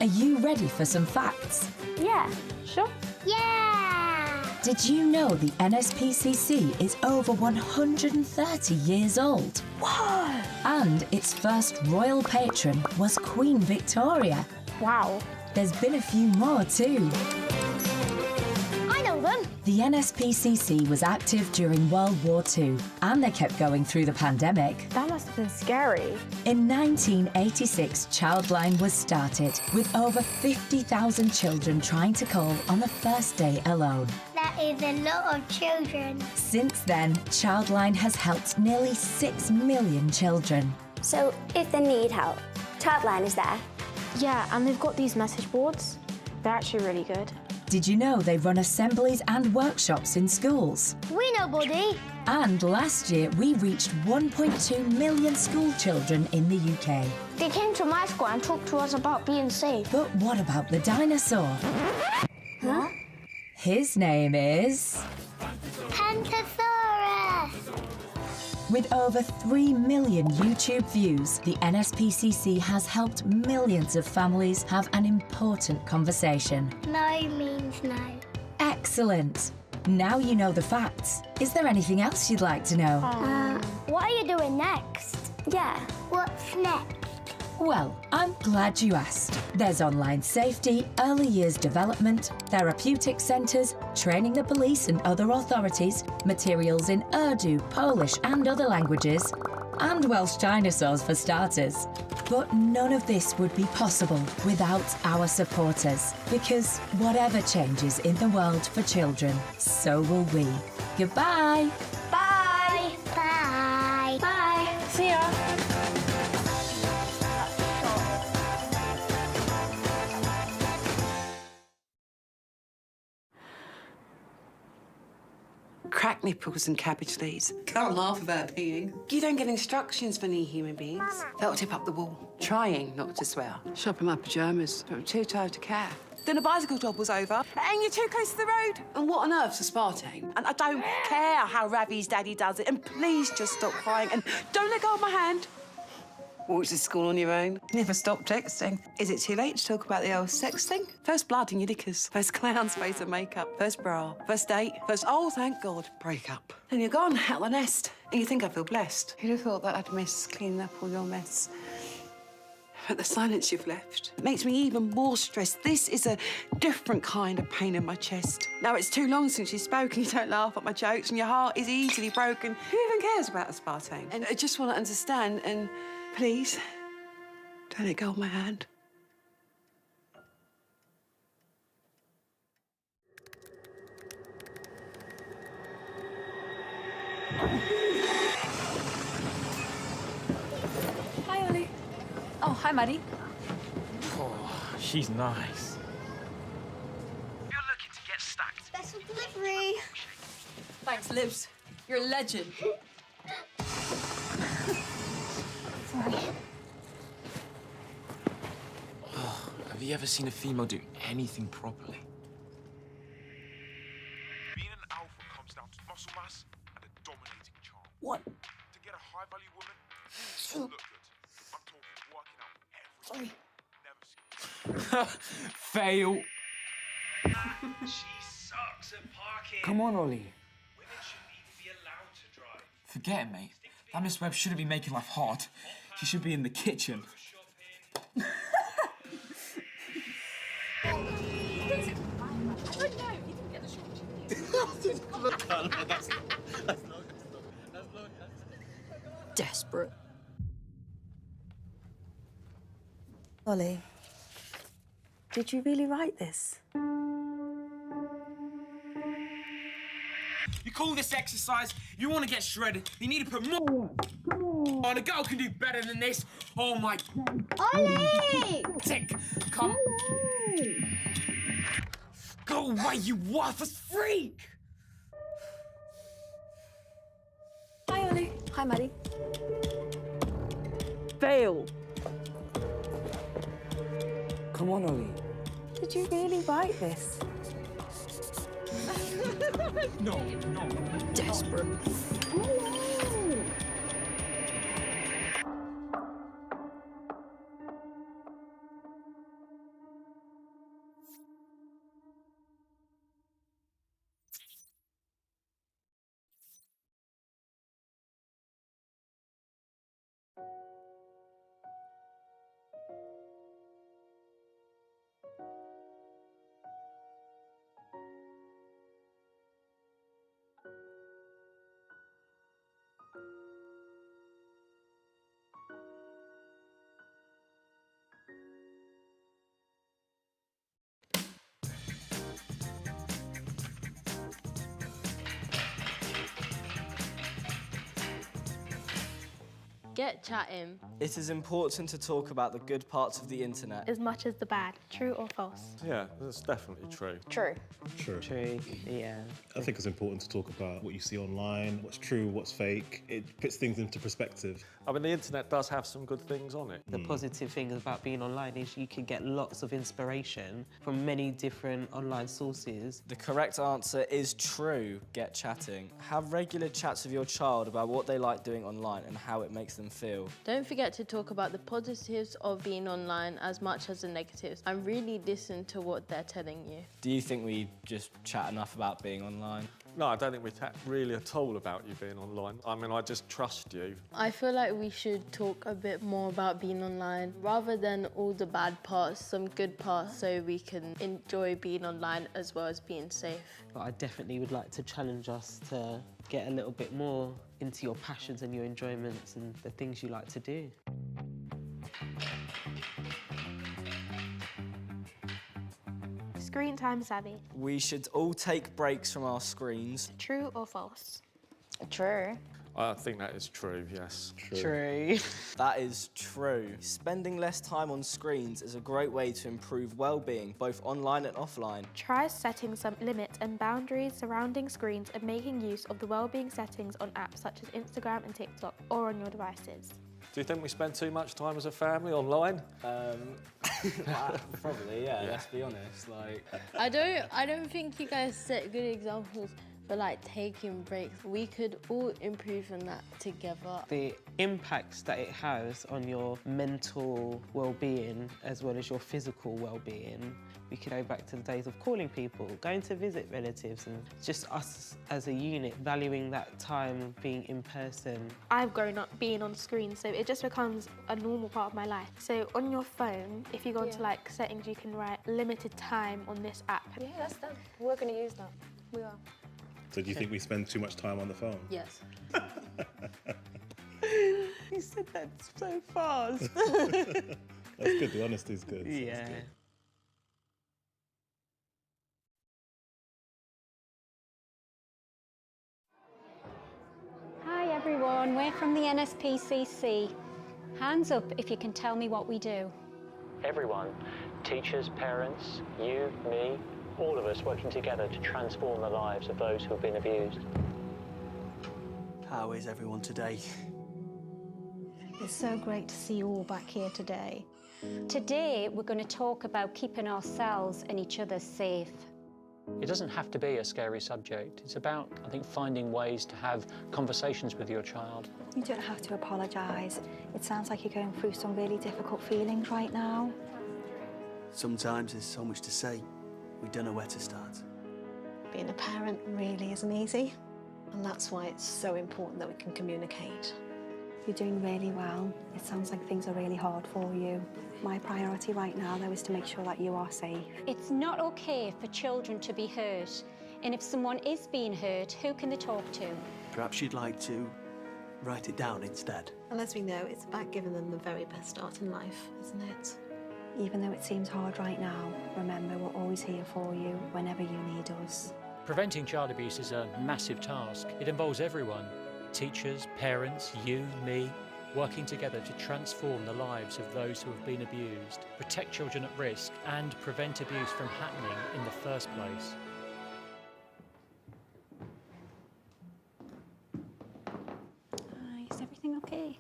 [SPEAKER 3] are you ready for some facts?
[SPEAKER 11] Yeah, sure.
[SPEAKER 3] Yeah! Did you know the NSPCC is over 130 years old?
[SPEAKER 11] Whoa!
[SPEAKER 3] And its first royal patron was Queen Victoria.
[SPEAKER 11] Wow.
[SPEAKER 3] There's been a few more too.
[SPEAKER 11] I know them.
[SPEAKER 3] The NSPCC was active during World War II, and they kept going through the pandemic.
[SPEAKER 11] That must have been scary.
[SPEAKER 3] In 1986, Childline was started, with over 50,000 children trying to call on the first day alone.
[SPEAKER 8] That is a lot of children.
[SPEAKER 3] Since then, Childline has helped nearly 6 million children.
[SPEAKER 8] So, if they need help, Childline is there.
[SPEAKER 11] Yeah, and they've got these message boards. They're actually really good.
[SPEAKER 3] Did you know they run assemblies and workshops in schools?
[SPEAKER 8] We know, Buddy.
[SPEAKER 3] And last year, we reached 1.2 million school children in the UK.
[SPEAKER 8] They came to my school and talked to us about being safe.
[SPEAKER 3] But what about the dinosaur?
[SPEAKER 8] Huh?
[SPEAKER 3] His name is...
[SPEAKER 8] Pentasaurus.
[SPEAKER 3] With over 3 million YouTube views, the NSPCC has helped millions of families have an important conversation.
[SPEAKER 8] No means no.
[SPEAKER 3] Excellent! Now you know the facts. Is there anything else you'd like to know?
[SPEAKER 8] What are you doing next? Yeah, what's next?
[SPEAKER 3] Well, I'm glad you asked. There's online safety, early years development, therapeutic centres, training the police and other authorities, materials in Urdu, Polish and other languages, and Welsh dinosaurs for starters. But none of this would be possible without our supporters, because whatever changes in the world for children, so will we. Goodbye!
[SPEAKER 8] Bye! Bye!
[SPEAKER 11] Bye! See ya!
[SPEAKER 4] Crack nipples and cabbage leaves. Can't laugh about peeing. You don't get instructions for new human beings. That'll tip up the wall. Trying not to swear. Shopping my pyjamas, but I'm too tired to care. Then the bicycle job was over, and you're too close to the road. And what on earth's aspartame? And I don't care how Ravi's daddy does it. And please just stop crying and don't let go of my hand. walk to school on your own. Never stop texting. Is it too late to talk about the old sex thing? First blood in your knickers. First clown's face and makeup. First bra. First date. First, oh, thank God, break up. And you're gone, out the nest. And you think I feel blessed. Who'd have thought that I'd miss cleaning up all your mess? But the silence you've left makes me even more stressed. This is a different kind of pain in my chest. Now, it's too long since you spoke and you don't laugh at my jokes and your heart is easily broken. Who even cares about aspartame? And I just want to understand and please, don't let go of my hand.
[SPEAKER 5] Hi, Ollie. Oh, hi, Maddie.
[SPEAKER 7] Oh, she's nice.
[SPEAKER 20] If you're looking to get stacked,
[SPEAKER 8] Special delivery.
[SPEAKER 4] Thanks, Libs. You're a legend.
[SPEAKER 8] Sorry.
[SPEAKER 7] Have you ever seen a female do anything properly?
[SPEAKER 20] being an alpha comes down to muscle mass and a dominating charm.
[SPEAKER 4] What?
[SPEAKER 20] To get a high-value woman, you look good. I'm talking working out every day. Never seen.
[SPEAKER 7] Fail.
[SPEAKER 2] She sucks at parking.
[SPEAKER 9] Come on, Ollie.
[SPEAKER 2] Women shouldn't even be allowed to drive.
[SPEAKER 7] Forget it, mate. That Miss Webb shouldn't be making life hard. She should be in the kitchen.
[SPEAKER 4] Desperate. Ollie, did you really write this?
[SPEAKER 7] You call this exercise, you want to get shredded, you need to put more on. A girl can do better than this. Oh my God.
[SPEAKER 8] Ollie!
[SPEAKER 7] Tick, come. Go away, you worthless freak!
[SPEAKER 5] Hi, Ollie. Hi, Maddie.
[SPEAKER 4] Fail.
[SPEAKER 9] Come on, Ollie.
[SPEAKER 4] Did you really write this?
[SPEAKER 7] No.
[SPEAKER 4] Desperate.
[SPEAKER 13] Get chatting.
[SPEAKER 14] It is important to talk about the good parts of the internet.
[SPEAKER 11] As much as the bad. True or false?
[SPEAKER 24] Yeah, that's definitely true.
[SPEAKER 6] True.
[SPEAKER 27] True, yeah.
[SPEAKER 15] I think it's important to talk about what you see online, what's true, what's fake. It puts things into perspective.
[SPEAKER 24] I mean, the internet does have some good things on it.
[SPEAKER 27] The positive thing about being online is you can get lots of inspiration from many different online sources.
[SPEAKER 14] The correct answer is true. Get chatting. Have regular chats with your child about what they like doing online and how it makes them feel.
[SPEAKER 13] Don't forget to talk about the positives of being online as much as the negatives and really listen to what they're telling you.
[SPEAKER 14] Do you think we just chat enough about being online?
[SPEAKER 24] No, I don't think we chat really at all about you being online. I mean, I just trust you.
[SPEAKER 13] I feel like we should talk a bit more about being online rather than all the bad parts, some good parts, so we can enjoy being online as well as being safe.
[SPEAKER 27] But I definitely would like to challenge us to get a little bit more into your passions and your enjoyments and the things you like to do.
[SPEAKER 11] Screen time savvy.
[SPEAKER 14] We should all take breaks from our screens.
[SPEAKER 11] True or false?
[SPEAKER 6] True.
[SPEAKER 24] I think that is true, yes.
[SPEAKER 27] True.
[SPEAKER 14] That is true. Spending less time on screens is a great way to improve well-being, both online and offline.
[SPEAKER 11] Try setting some limits and boundaries surrounding screens and making use of the wellbeing settings on apps such as Instagram and TikTok or on your devices.
[SPEAKER 24] Do you think we spend too much time as a family online?
[SPEAKER 14] Probably, yeah, let's be honest.
[SPEAKER 13] I don't think you guys set good examples but like taking breaks, we could all improve on that together.
[SPEAKER 27] The impacts that it has on your mental well-being as well as your physical well-being. We could go back to the days of calling people, going to visit relatives, and just us as a unit valuing that time of being in person.
[SPEAKER 11] I've grown up being on screen, so it just becomes a normal part of my life. So on your phone, if you go into like settings, you can write limited time on this app.
[SPEAKER 6] Yeah, that's done. We're going to use that. We are.
[SPEAKER 15] So do you think we spend too much time on the phone?
[SPEAKER 13] Yes.
[SPEAKER 27] You said that so fast.
[SPEAKER 15] That's good, the honesty is good.
[SPEAKER 27] Yeah.
[SPEAKER 1] Hi everyone, we're from the NSPCC. Hands up if you can tell me what we do.
[SPEAKER 12] Everyone, teachers, parents, you, me, all of us working together to transform the lives of those who have been abused.
[SPEAKER 16] How is everyone today?
[SPEAKER 1] It's so great to see you all back here today. Today we're going to talk about keeping ourselves and each other safe.
[SPEAKER 12] It doesn't have to be a scary subject. It's about, I think, finding ways to have conversations with your child.
[SPEAKER 21] You don't have to apologise. It sounds like you're going through some really difficult feelings right now.
[SPEAKER 16] Sometimes there's so much to say, we don't know where to start.
[SPEAKER 22] Being a parent really isn't easy, and that's why it's so important that we can communicate.
[SPEAKER 21] You're doing really well. It sounds like things are really hard for you. My priority right now, though, is to make sure that you are safe.
[SPEAKER 1] It's not okay for children to be hurt, and if someone is being hurt, who can they talk to?
[SPEAKER 16] Perhaps you'd like to write it down instead.
[SPEAKER 22] And as we know, it's about giving them the very best start in life, isn't it?
[SPEAKER 21] Even though it seems hard right now, remember we're always here for you whenever you need us.
[SPEAKER 12] Preventing child abuse is a massive task. It involves everyone. Teachers, parents, you, me, working together to transform the lives of those who have been abused, protect children at risk, and prevent abuse from happening in the first place.
[SPEAKER 1] Is everything okay?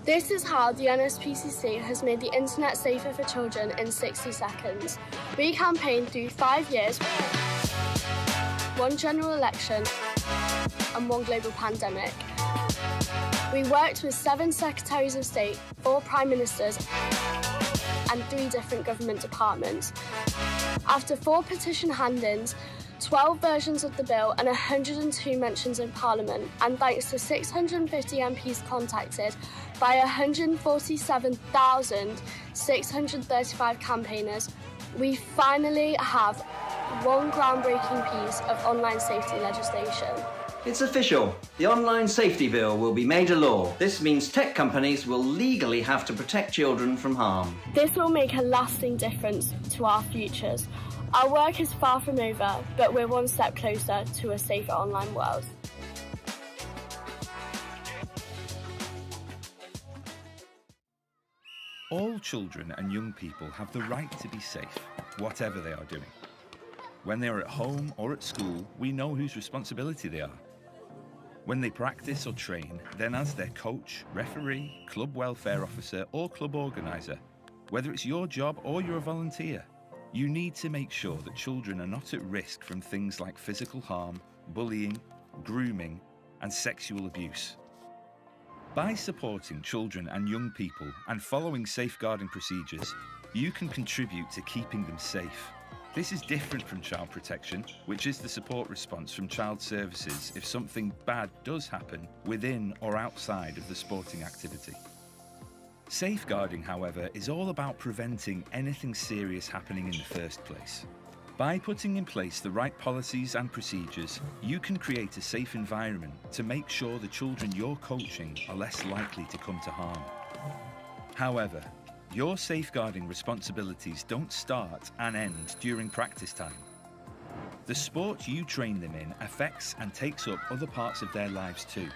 [SPEAKER 11] This is how the NSPCC has made the internet safer for children in 60 seconds. We campaigned through 5 years, 1 general election and 1 global pandemic. We worked with 7 secretaries of state, 4 prime ministers and 3 different government departments. After 4 petition hand-ins, 12 versions of the bill and 102 mentions in Parliament, and thanks to 650 MPs contacted by 147,635 campaigners, we finally have 1 groundbreaking piece of online safety legislation.
[SPEAKER 2] It's official. The Online Safety Bill will be made a law. This means tech companies will legally have to protect children from harm.
[SPEAKER 11] This will make a lasting difference to our futures. Our work is far from over, but we're 1 step closer to a safer online world.
[SPEAKER 10] All children and young people have the right to be safe, whatever they are doing. When they are at home or at school, we know whose responsibility they are. When they practice or train, then as their coach, referee, club welfare officer or club organiser, whether it's your job or you're a volunteer, you need to make sure that children are not at risk from things like physical harm, bullying, grooming and sexual abuse. By supporting children and young people and following safeguarding procedures, you can contribute to keeping them safe. This is different from child protection, which is the support response from child services if something bad does happen within or outside of the sporting activity. Safeguarding, however, is all about preventing anything serious happening in the first place. By putting in place the right policies and procedures, you can create a safe environment to make sure the children you're coaching are less likely to come to harm. However, your safeguarding responsibilities don't start and end during practice time. The sport you train them in affects and takes up other parts of their lives too.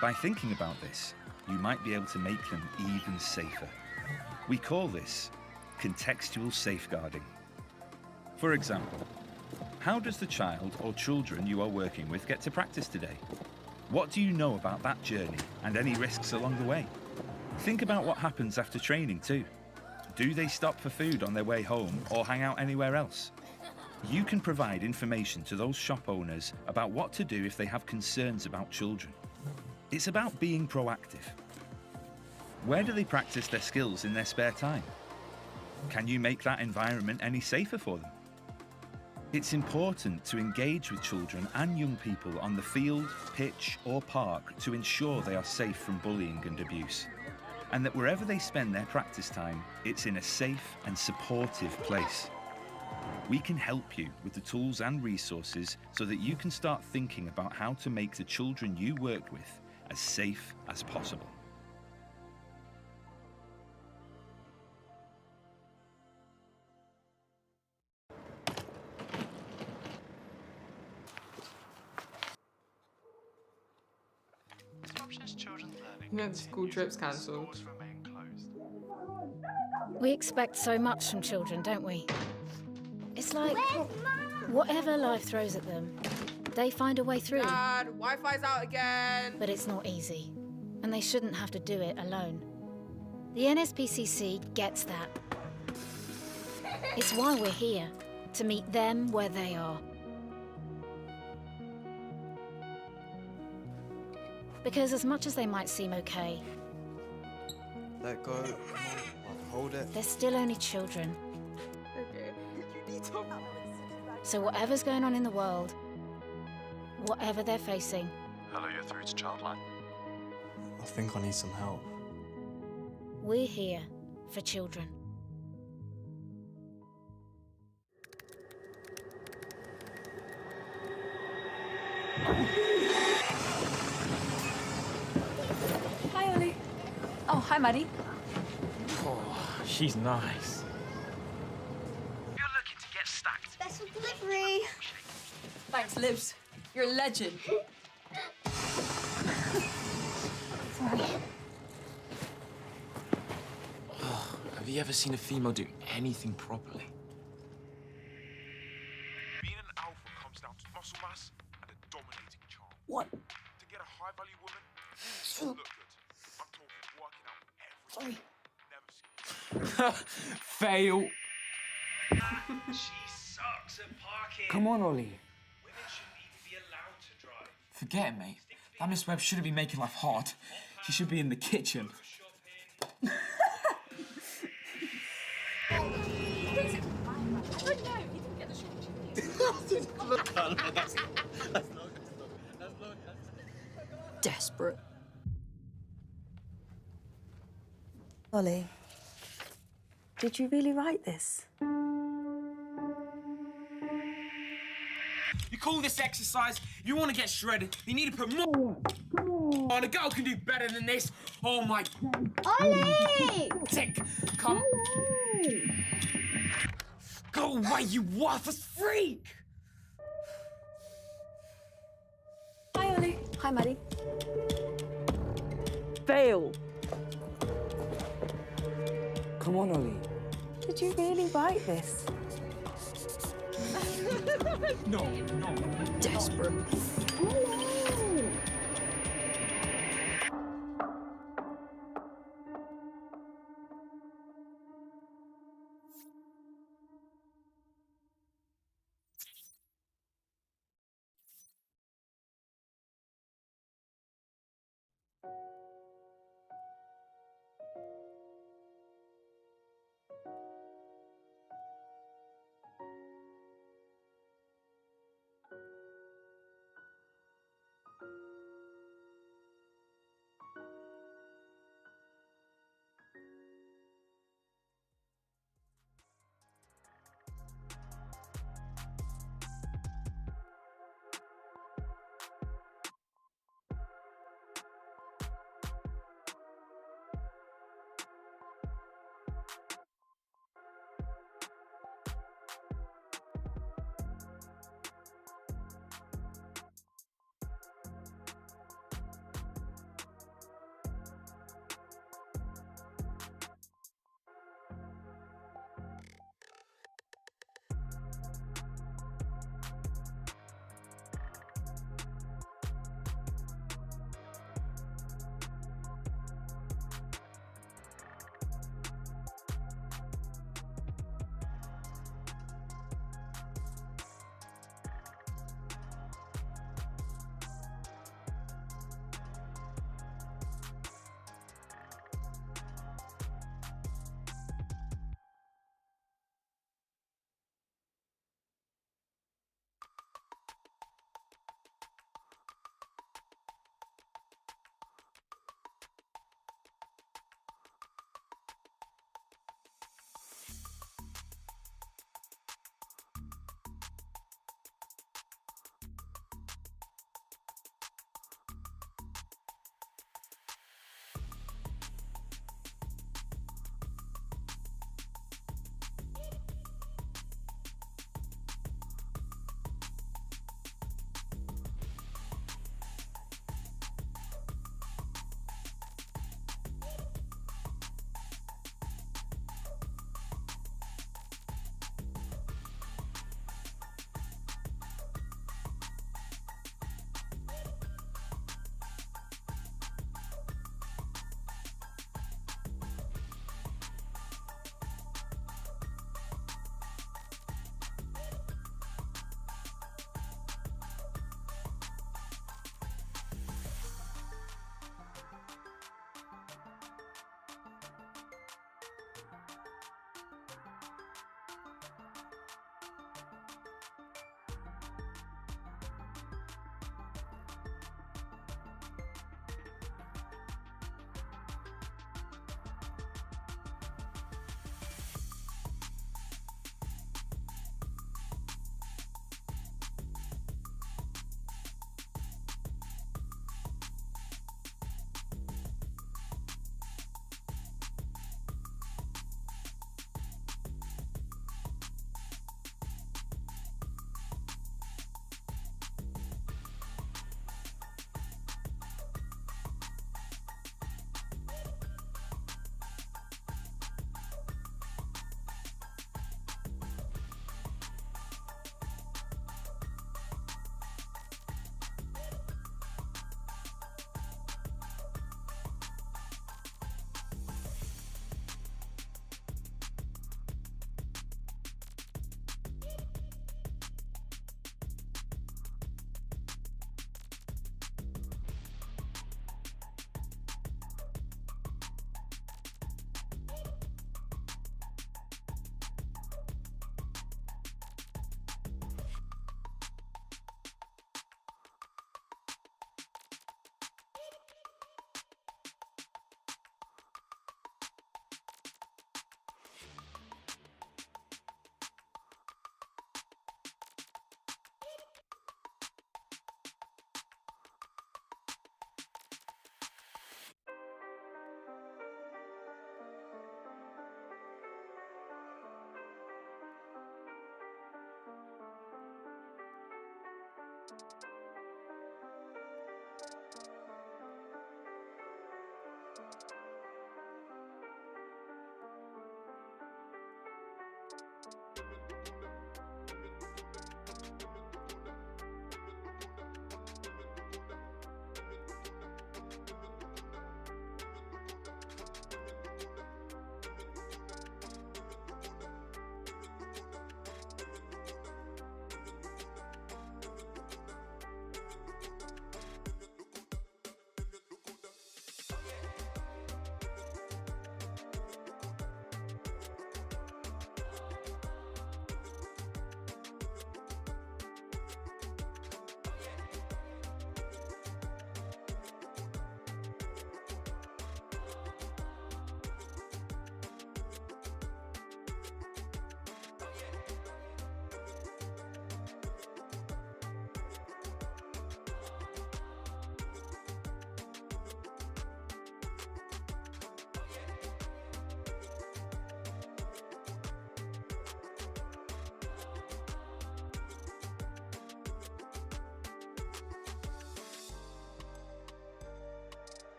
[SPEAKER 10] By thinking about this, you might be able to make them even safer. We call this contextual safeguarding. For example, How does the child or children you are working with get to practice today? What do you know about that journey and any risks along the way? Think about what happens after training too. Do they stop for food on their way home or hang out anywhere else? You can provide information to those shop owners about what to do if they have concerns about children. It's about being proactive. Where do they practice their skills in their spare time? Can you make that environment any safer for them? It's important to engage with children and young people on the field, pitch or park to ensure they are safe from bullying and abuse, and that wherever they spend their practice time, it's in a safe and supportive place. We can help you with the tools and resources so that you can start thinking about how to make the children you work with as safe as possible.
[SPEAKER 3] No, the school trip's cancelled.
[SPEAKER 5] We expect so much from children, don't we? It's like whatever life throws at them, they find a way through.
[SPEAKER 3] Dad, Wi-Fi's out again.
[SPEAKER 5] But it's not easy, and they shouldn't have to do it alone. The NSPCC gets that. It's why we're here, to meet them where they are. Because as much as they might seem okay,
[SPEAKER 14] Let go. Hold it.
[SPEAKER 5] they're still only children.
[SPEAKER 3] Okay. You need to...
[SPEAKER 5] So whatever's going on in the world, whatever they're facing,
[SPEAKER 20] Hello, you're through to Childline.
[SPEAKER 14] I think I need some help.
[SPEAKER 5] we're here for children. Hi, Ollie. Oh, hi, Maddie.
[SPEAKER 7] Oh, she's nice.
[SPEAKER 2] You're looking to get stacked.
[SPEAKER 8] Special delivery.
[SPEAKER 6] Thanks, Libs. You're a legend.
[SPEAKER 8] Sorry.
[SPEAKER 7] Have you ever seen a female do anything properly?
[SPEAKER 20] Being an alpha comes down to muscle mass and a dominating charm.
[SPEAKER 8] What?
[SPEAKER 20] To get a high-value woman, you look good. I'm talking working out every day. Never seen
[SPEAKER 7] Fail.
[SPEAKER 2] She sucks at parking.
[SPEAKER 9] Come on, Ollie.
[SPEAKER 2] Women shouldn't even be allowed to drive.
[SPEAKER 7] Forget it, mate. That Miss Webb shouldn't be making life hard. She should be in the kitchen.
[SPEAKER 6] Desperate.
[SPEAKER 21] Ollie, did you really write this?
[SPEAKER 7] You call this exercise? You want to get shredded? You need to put more. Come on, a girl can do better than this. Oh my.
[SPEAKER 8] Ollie!
[SPEAKER 7] Tick, come. Go away, you worthless freak!
[SPEAKER 6] Hi, Ollie.
[SPEAKER 21] Hi, Maddie.
[SPEAKER 6] Fail.
[SPEAKER 9] Come on, Ollie.
[SPEAKER 21] Did you really write this?
[SPEAKER 7] No.
[SPEAKER 6] Desperate.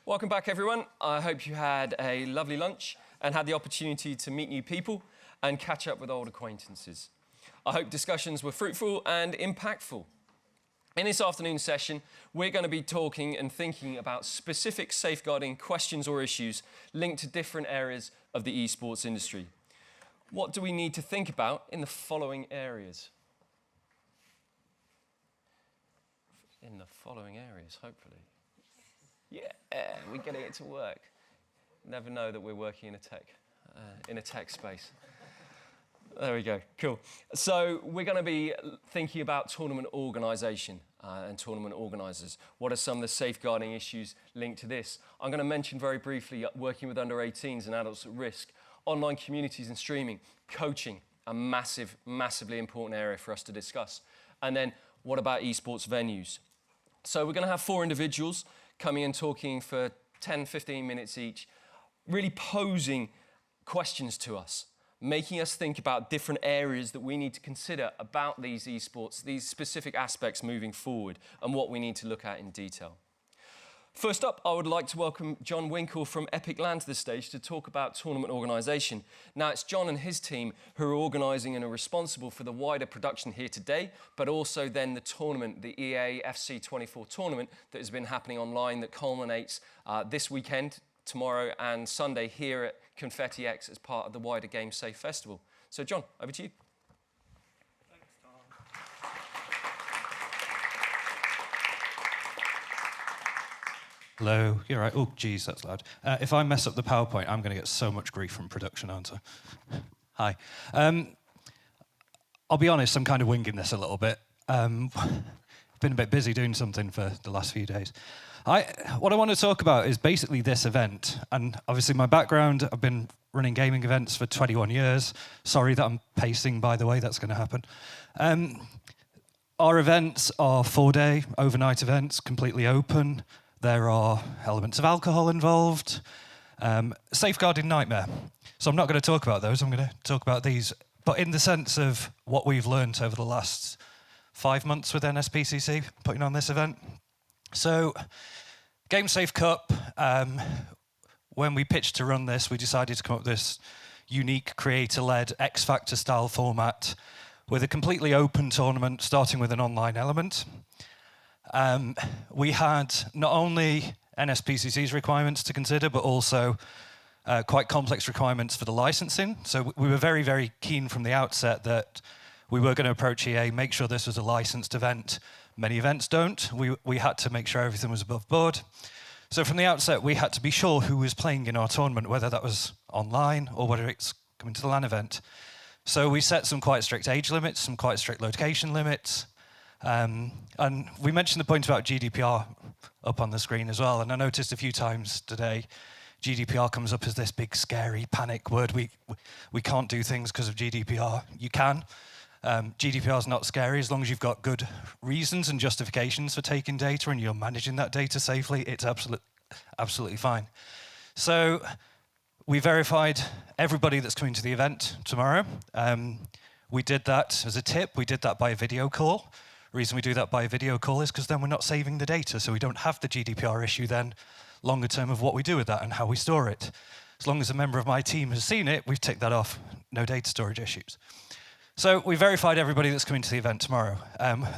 [SPEAKER 4] Welcome back, everyone. I hope you had a lovely lunch and had the opportunity to meet new people and catch up with old acquaintances. I hope discussions were fruitful and impactful. In this afternoon session, we're going to be talking and thinking about specific safeguarding questions or issues linked to different areas of the esports industry. What do we need to think about in the following areas? In the following areas, hopefully. Yeah, we're getting it to work. Never know that we're working in a tech space. There we go, cool. So we're going to be thinking about tournament organisation and tournament organisers. What are some of the safeguarding issues linked to this? I'm going to mention very briefly working with under 18s and adults at risk, online communities and streaming, coaching, a massively important area for us to discuss. And then what about esports venues? So we're going to have 4 individuals coming and talking for 10, 15 minutes each, really posing questions to us, making us think about different areas that we need to consider about these esports, these specific aspects moving forward, and what we need to look at in detail. First up, I would like to welcome John Winkle from Epic Land to the stage to talk about tournament organisation. Now, it's John and his team who are organising and are responsible for the wider production here today, but also then the tournament, the EA FC 24 tournament that has been happening online that culminates this weekend, tomorrow and Sunday here at Confetti X as part of the wider Game Safe Festival. So, John, over to you.
[SPEAKER 17] Hello, you're right. Oh, geez, that's loud. If I mess up the PowerPoint, I'm going to get so much grief from production, aren't I? Hi. I'll be honest, I'm kind of winging this a little bit. Been a bit busy doing something for the last few days. What I want to talk about is basically this event. And obviously my background, I've been running gaming events for 21 years. Sorry that I'm pacing, by the way, that's going to happen. Our events are 4-day, overnight events, completely open. There are elements of alcohol involved. Safeguarding nightmare. So I'm not going to talk about those, I'm going to talk about these. But in the sense of what we've learned over the last 5 months with NSPCC, putting on this event. So, Game Safe Cup, when we pitched to run this, we decided to come up with this unique creator-led X Factor style format with a completely open tournament starting with an online element. We had not only NSPCC's requirements to consider, but also quite complex requirements for the licensing. So we were very, very keen from the outset that we were going to approach EA, make sure this was a licensed event. Many events don't. We had to make sure everything was above board. So from the outset, we had to be sure who was playing in our tournament, whether that was online or whether it's coming to the LAN event. So we set some quite strict age limits, some quite strict location limits. And we mentioned the point about GDPR up on the screen as well, and I noticed a few times today GDPR comes up as this big scary panic word. We can't do things because of GDPR. You can. GDPR is not scary as long as you've got good reasons and justifications for taking data and you're managing that data safely. It's absolutely fine. So we verified everybody that's coming to the event tomorrow. We did that as a tip. We did that by a video call. The reason we do that by a video call is because then we're not saving the data, so we don't have the GDPR issue then longer term of what we do with that and how we store it. As long as a member of my team has seen it, we've ticked that off. No data storage issues. So we verified everybody that's coming to the event tomorrow.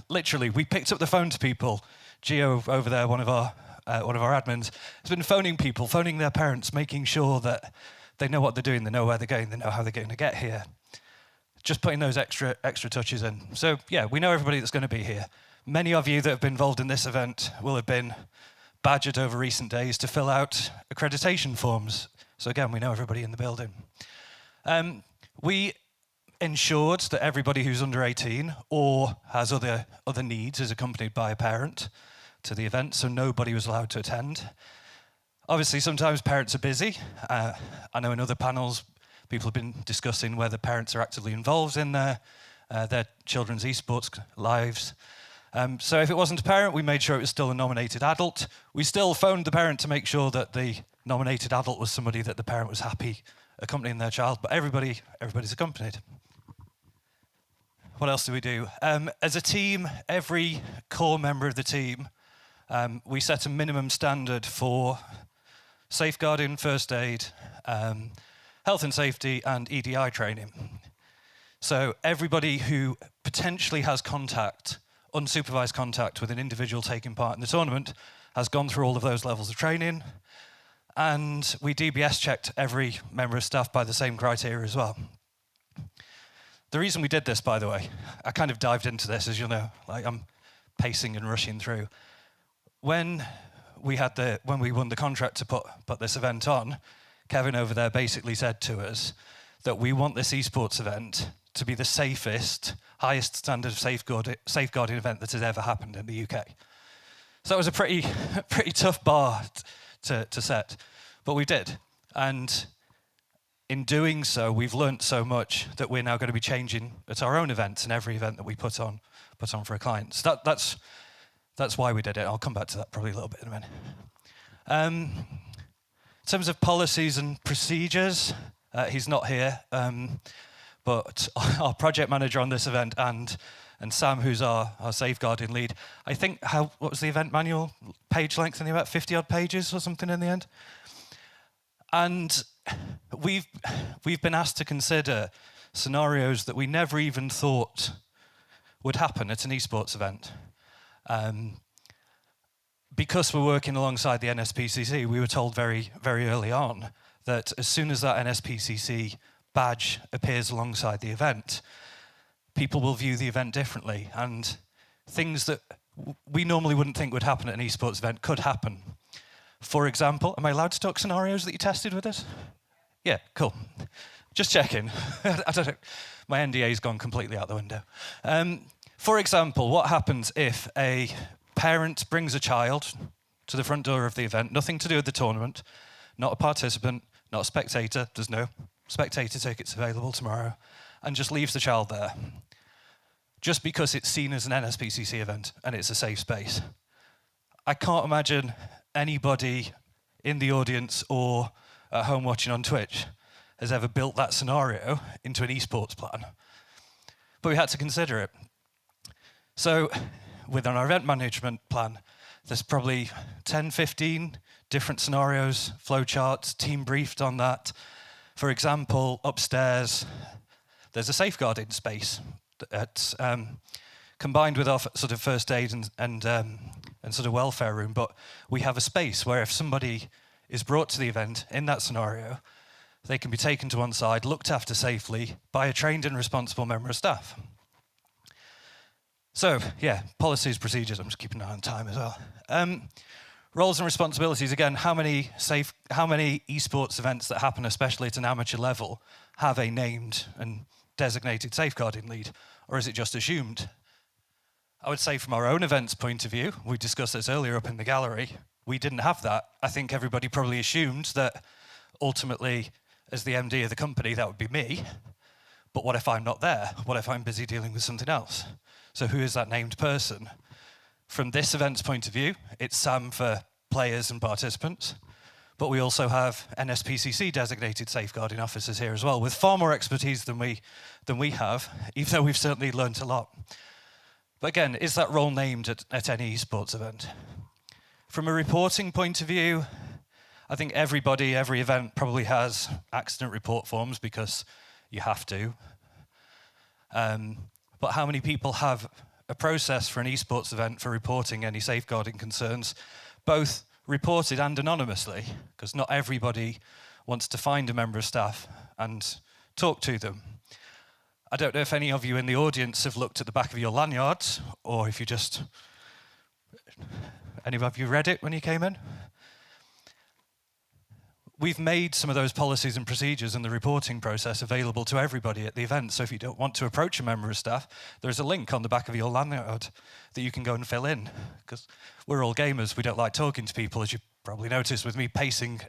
[SPEAKER 17] Literally, we picked up the phone to people. Gio over there, one of our admins, has been phoning people, phoning their parents, making sure that they know what they're doing, they know where they're going, they know how they're going to get here. Just putting those extra touches in. So yeah, we know everybody that's going to be here. Many of you that have been involved in this event will have been badgered over recent days to fill out accreditation forms. So again, we know everybody in the building. We ensured that everybody who's under 18 or has other needs is accompanied by a parent to the event, so nobody was allowed to attend. Obviously, sometimes parents are busy. I know in other panels, people have been discussing whether parents are actively involved in their children's esports lives. So if it wasn't a parent, we made sure it was still a nominated adult. We still phoned the parent to make sure that the nominated adult was somebody that the parent was happy accompanying their child, but everybody's accompanied. What else do we do? As a team, every core member of the team, we set a minimum standard for safeguarding, first aid, health and safety, and EDI training. So everybody who potentially has unsupervised contact with an individual taking part in the tournament has gone through all of those levels of training. And we DBS checked every member of staff by the same criteria as well. The reason we did this, by the way, I kind of dived into this, as you'll know, like I'm pacing and rushing through. When we won the contract to put this event on, Kevin over there basically said to us that we want this esports event to be the safest, highest standard of safeguarding event that has ever happened in the UK. So that was a pretty tough bar to set, but we did. And in doing so, we've learnt so much that we're now going to be changing at our own events and every event that we put on for a client. So that's why we did it. I'll come back to that probably a little bit in a minute. In terms of policies and procedures, he's not here, but our project manager on this event and Sam, who's our safeguarding lead, I think, what was the event manual page length? I think about 50 odd pages or something in the end. And we've been asked to consider scenarios that we never even thought would happen at an esports event. Because we're working alongside the NSPCC, we were told very, very early on that as soon as that NSPCC badge appears alongside the event, people will view the event differently, and things that we normally wouldn't think would happen at an esports event could happen. For example, am I allowed to talk scenarios that you tested with us? Yeah, cool. Just checking. I don't know. My NDA's gone completely out the window. For example, what happens if a parent brings a child to the front door of the event, nothing to do with the tournament, not a participant, not a spectator, there's no spectator tickets available tomorrow, and just leaves the child there, just because it's seen as an NSPCC event and it's a safe space. I can't imagine anybody in the audience or at home watching on Twitch has ever built that scenario into an esports plan. But we had to consider it. So within our event management plan, there's probably 10, 15 different scenarios, flowcharts, team briefed on that. For example, upstairs, there's a safeguarding space that's combined with our sort of first aid and sort of welfare room, but we have a space where if somebody is brought to the event in that scenario, they can be taken to one side, looked after safely by a trained and responsible member of staff. So, yeah, policies, procedures, I'm just keeping an eye on time as well. Roles and responsibilities, again, how many esports events that happen, especially at an amateur level, have a named and designated safeguarding lead, or is it just assumed? I would say from our own events point of view, we discussed this earlier up in the gallery, we didn't have that. I think everybody probably assumed that ultimately, as the MD of the company, that would be me. But what if I'm not there? What if I'm busy dealing with something else? So who is that named person? From this event's point of view, it's Sam for players and participants. But we also have NSPCC designated safeguarding officers here as well, with far more expertise than we have, even though we've certainly learnt a lot. But again, is that role named at any esports event? From a reporting point of view, I think every event probably has accident report forms because you have to. But how many people have a process for an esports event for reporting any safeguarding concerns, both reported and anonymously? Because not everybody wants to find a member of staff and talk to them. I don't know if any of you in the audience have looked at the back of your lanyards, or if any of you read it when you came in? We've made some of those policies and procedures and the reporting process available to everybody at the event. So if you don't want to approach a member of staff, there's a link on the back of your lanyard that you can go and fill in. Because we're all gamers, we don't like talking to people, as you probably noticed with me pacing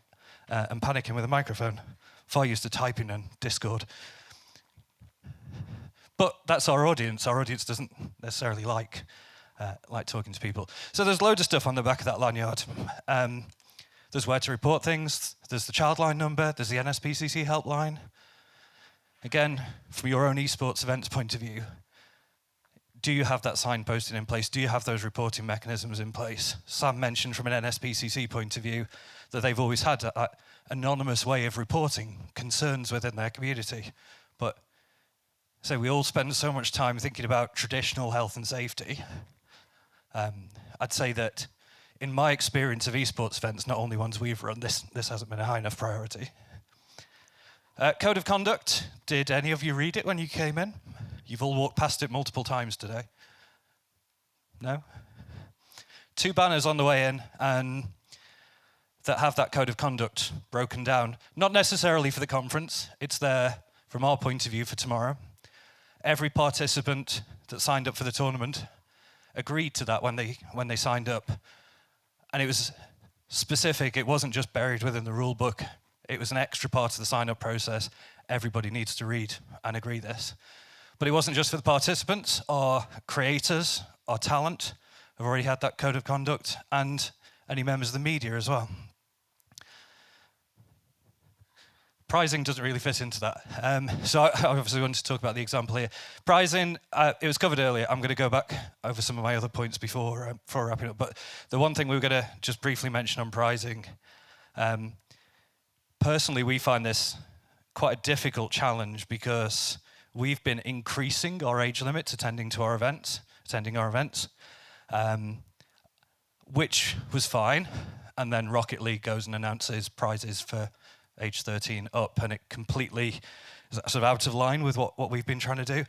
[SPEAKER 17] and panicking with a microphone. Far used to typing and Discord. But that's our audience. Our audience doesn't necessarily like talking to people. So there's loads of stuff on the back of that lanyard. There's where to report things, there's the Childline number, there's the NSPCC helpline. Again, from your own esports events point of view, do you have that signposting in place? Do you have those reporting mechanisms in place? Sam mentioned from an NSPCC point of view that they've always had an anonymous way of reporting concerns within their community. But so we all spend so much time thinking about traditional health and safety. I'd say that in my experience of esports events, not only ones we've run, this hasn't been a high enough priority. Code of conduct, did any of you read it when you came in? You've all walked past it multiple times today. No? 2 banners on the way in and that have that code of conduct broken down. Not necessarily for the conference, it's there from our point of view for tomorrow. Every participant that signed up for the tournament agreed to that when they signed up. And it was specific, it wasn't just buried within the rule book, it was an extra part of the sign-up process. Everybody needs to read and agree this. But it wasn't just for the participants, our creators, our talent have already had that code of conduct, and any members of the media as well. Prizing doesn't really fit into that. So I obviously wanted to talk about the example here. Prizing, it was covered earlier. I'm going to go back over some of my other points before wrapping up. But the one thing we were going to just briefly mention on prizing, personally, we find this quite a difficult challenge because we've been increasing our age limit attending our events, which was fine. And then Rocket League goes and announces prizes for age 13 up, and it completely is sort of out of line with what we've been trying to do.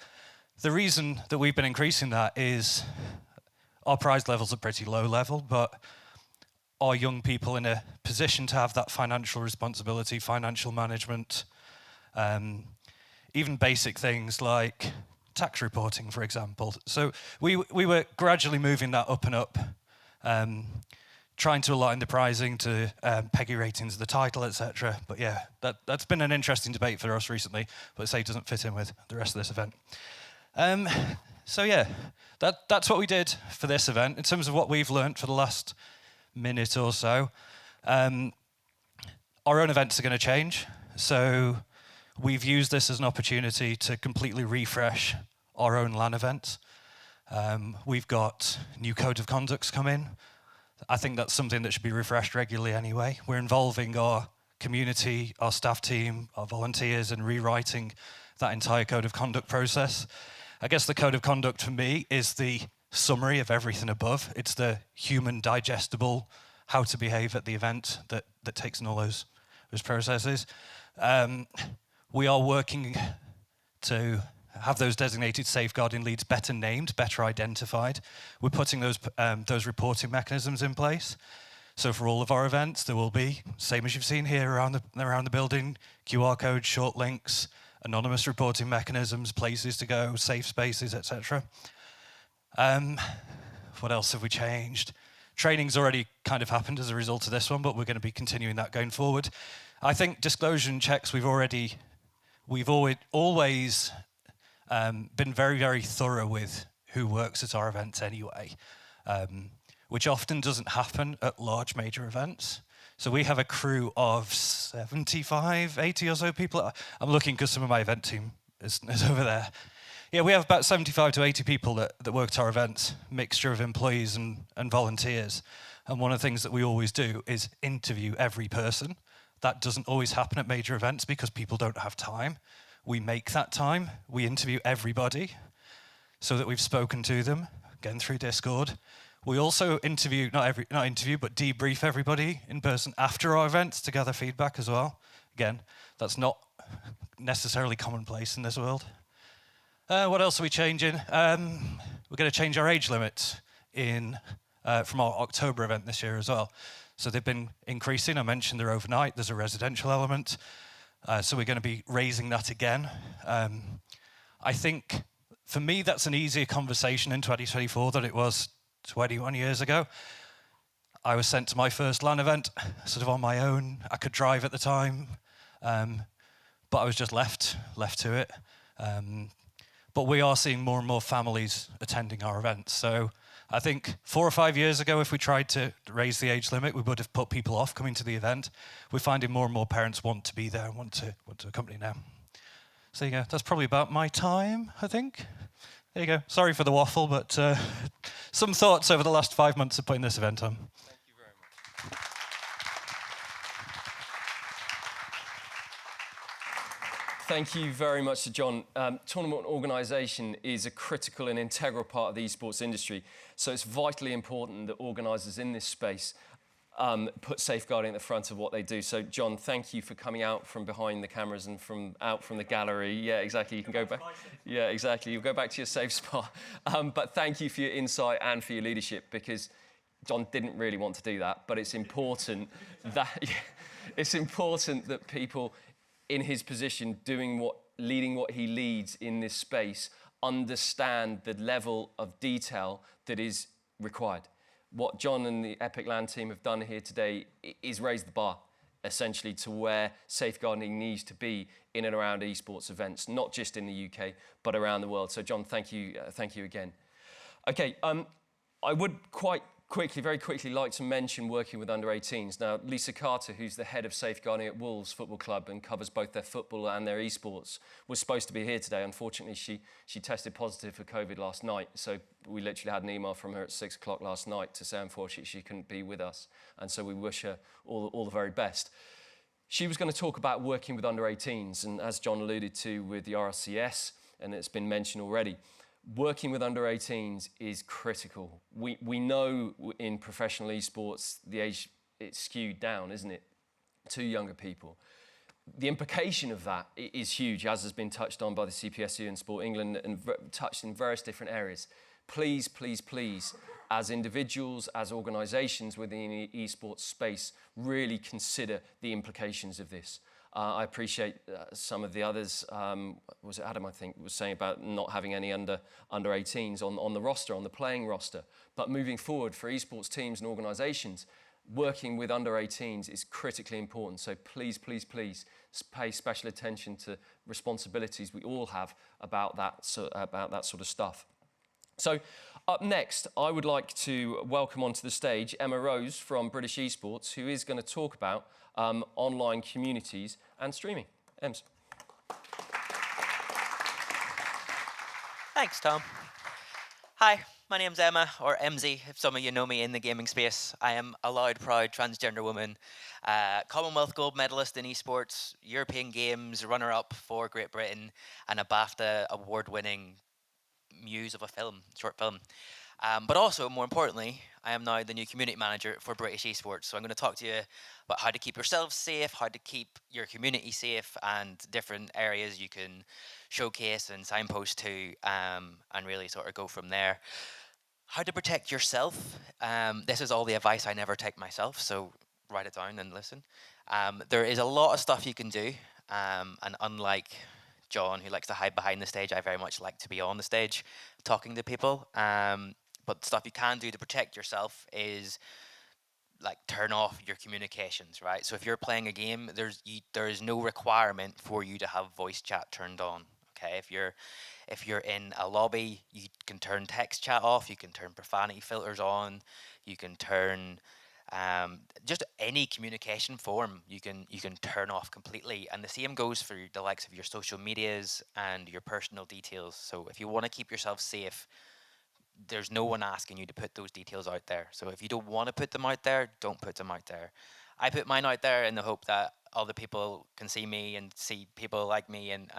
[SPEAKER 17] The reason that we've been increasing that is our prize levels are pretty low level, but are young people in a position to have that financial responsibility, financial management, even basic things like tax reporting, for example. So we were gradually moving that up and up, trying to align the prizing to PEGI ratings of the title, etc. But yeah, that's been an interesting debate for us recently, but say it doesn't fit in with the rest of this event. So yeah, that's what we did for this event. In terms of what we've learned for the last minute or so, our own events are going to change. So we've used this as an opportunity to completely refresh our own LAN events. We've got new code of conducts come in. I think that's something that should be refreshed regularly anyway. We're involving our community, our staff team, our volunteers, and rewriting that entire code of conduct process. I guess the code of conduct for me is the summary of everything above. It's the human digestible how to behave at the event that takes in all those processes. We are working to have those designated safeguarding leads better named, better identified. We're putting those reporting mechanisms in place. So for all of our events, there will be, same as you've seen here around the building, QR codes, short links, anonymous reporting mechanisms, places to go, safe spaces, etc. What else have we changed? Training's already kind of happened as a result of this one, but we're going to be continuing that going forward. I think disclosure and checks, we've always been very, very thorough with who works at our events anyway, which often doesn't happen at large major events. So we have a crew of 75, 80 or so people. I'm looking because some of my event team is over there. Yeah, we have about 75 to 80 people that work at our events, mixture of employees and volunteers. And one of the things that we always do is interview every person. That doesn't always happen at major events because people don't have time. We make that time. We interview everybody so that we've spoken to them, again through Discord. We also interview, not interview, but debrief everybody in person after our events to gather feedback as well. Again, that's not necessarily commonplace in this world. What else are we changing? We're going to change our age limit from our October event this year as well. So they've been increasing. I mentioned they're overnight. There's a residential element. So we're going to be raising that again. I think, for me, that's an easier conversation in 2024 than it was 21 years ago. I was sent to my first LAN event sort of on my own. I could drive at the time, but I was just left to it. But we are seeing more and more families attending our events. So I think 4 or 5 years ago, if we tried to raise the age limit, we would have put people off coming to the event. We're finding more and more parents want to be there and want to accompany now. So there you go. That's probably about my time, I think. There you go. Sorry for the waffle, but some thoughts over the last 5 months of putting this event on.
[SPEAKER 4] Thank you very much. Thank you very much to John. Tournament organisation is a critical and integral part of the esports industry, so it's vitally important that organisers in this space put safeguarding at the front of what they do. So, John, thank you for coming out from behind the cameras and out from the gallery. Yeah, exactly. You can go back. Yeah, exactly. You'll go back to your safe spot. But thank you for your insight and for your leadership, because John didn't really want to do that, but it's important that people in his position leading what he leads in this space understand the level of detail that is required. What John and the Epic LAN team have done here today is raise the bar, essentially, to where safeguarding needs to be in and around esports events, not just in the UK, but around the world. So, John, thank you again. Okay, I would very quickly like to mention working with under-18s. Now, Lisa Carter, who's the head of safeguarding at Wolves Football Club and covers both their football and their esports, was supposed to be here today. Unfortunately, she tested positive for COVID last night, so we literally had an email from her at 6 o'clock last night to say, unfortunately, she couldn't be with us, and so we wish her all the very best. She was going to talk about working with under-18s, and as John alluded to with the RCS, and it's been mentioned already, working with under-18s is critical. We know in professional esports, the age, it's skewed down, isn't it, to younger people. The implication of that is huge, as has been touched on by the CPSU and Sport England and touched in various different areas. Please, please, please, as individuals, as organisations within the esports space, really consider the implications of this. I appreciate some of the others, was it Adam, I think, was saying about not having any under 18s on the roster, on the playing roster. But moving forward for esports teams and organisations, working with under 18s is critically important. So please, please, please pay special attention to responsibilities we all have about that sort of stuff. So up next, I would like to welcome onto the stage Emma Rose from British Esports, who is going to talk about online communities and streaming. Ems.
[SPEAKER 13] Thanks, Tom. Hi, my name's Emma, or Emzy, if some of you know me in the gaming space. I am a loud, proud transgender woman, Commonwealth gold medalist in esports, European Games runner-up for Great Britain, and a BAFTA award-winning muse of a short film. But also, more importantly, I am now the new community manager for British Esports. So I'm going to talk to you about how to keep yourselves safe, how to keep your community safe, and different areas you can showcase and signpost to, and really sort of go from there. How to protect yourself. This is all the advice I never take myself, so write it down and listen. There is a lot of stuff you can do, and unlike John, who likes to hide behind the stage. I very much like to be on the stage, talking to people. But stuff you can do to protect yourself is like turn off your communications, right? So if you're playing a game, there is no requirement for you to have voice chat turned on. Okay, if you're in a lobby, you can turn text chat off. You can turn profanity filters on. You can turn just any communication form. You can turn off completely. And the same goes for the likes of your social medias and your personal details. So if you want to keep yourself safe, there's no one asking you to put those details out there. So if you don't want to put them out there, don't put them out there. I put mine out there in the hope that other people can see me and see people like me and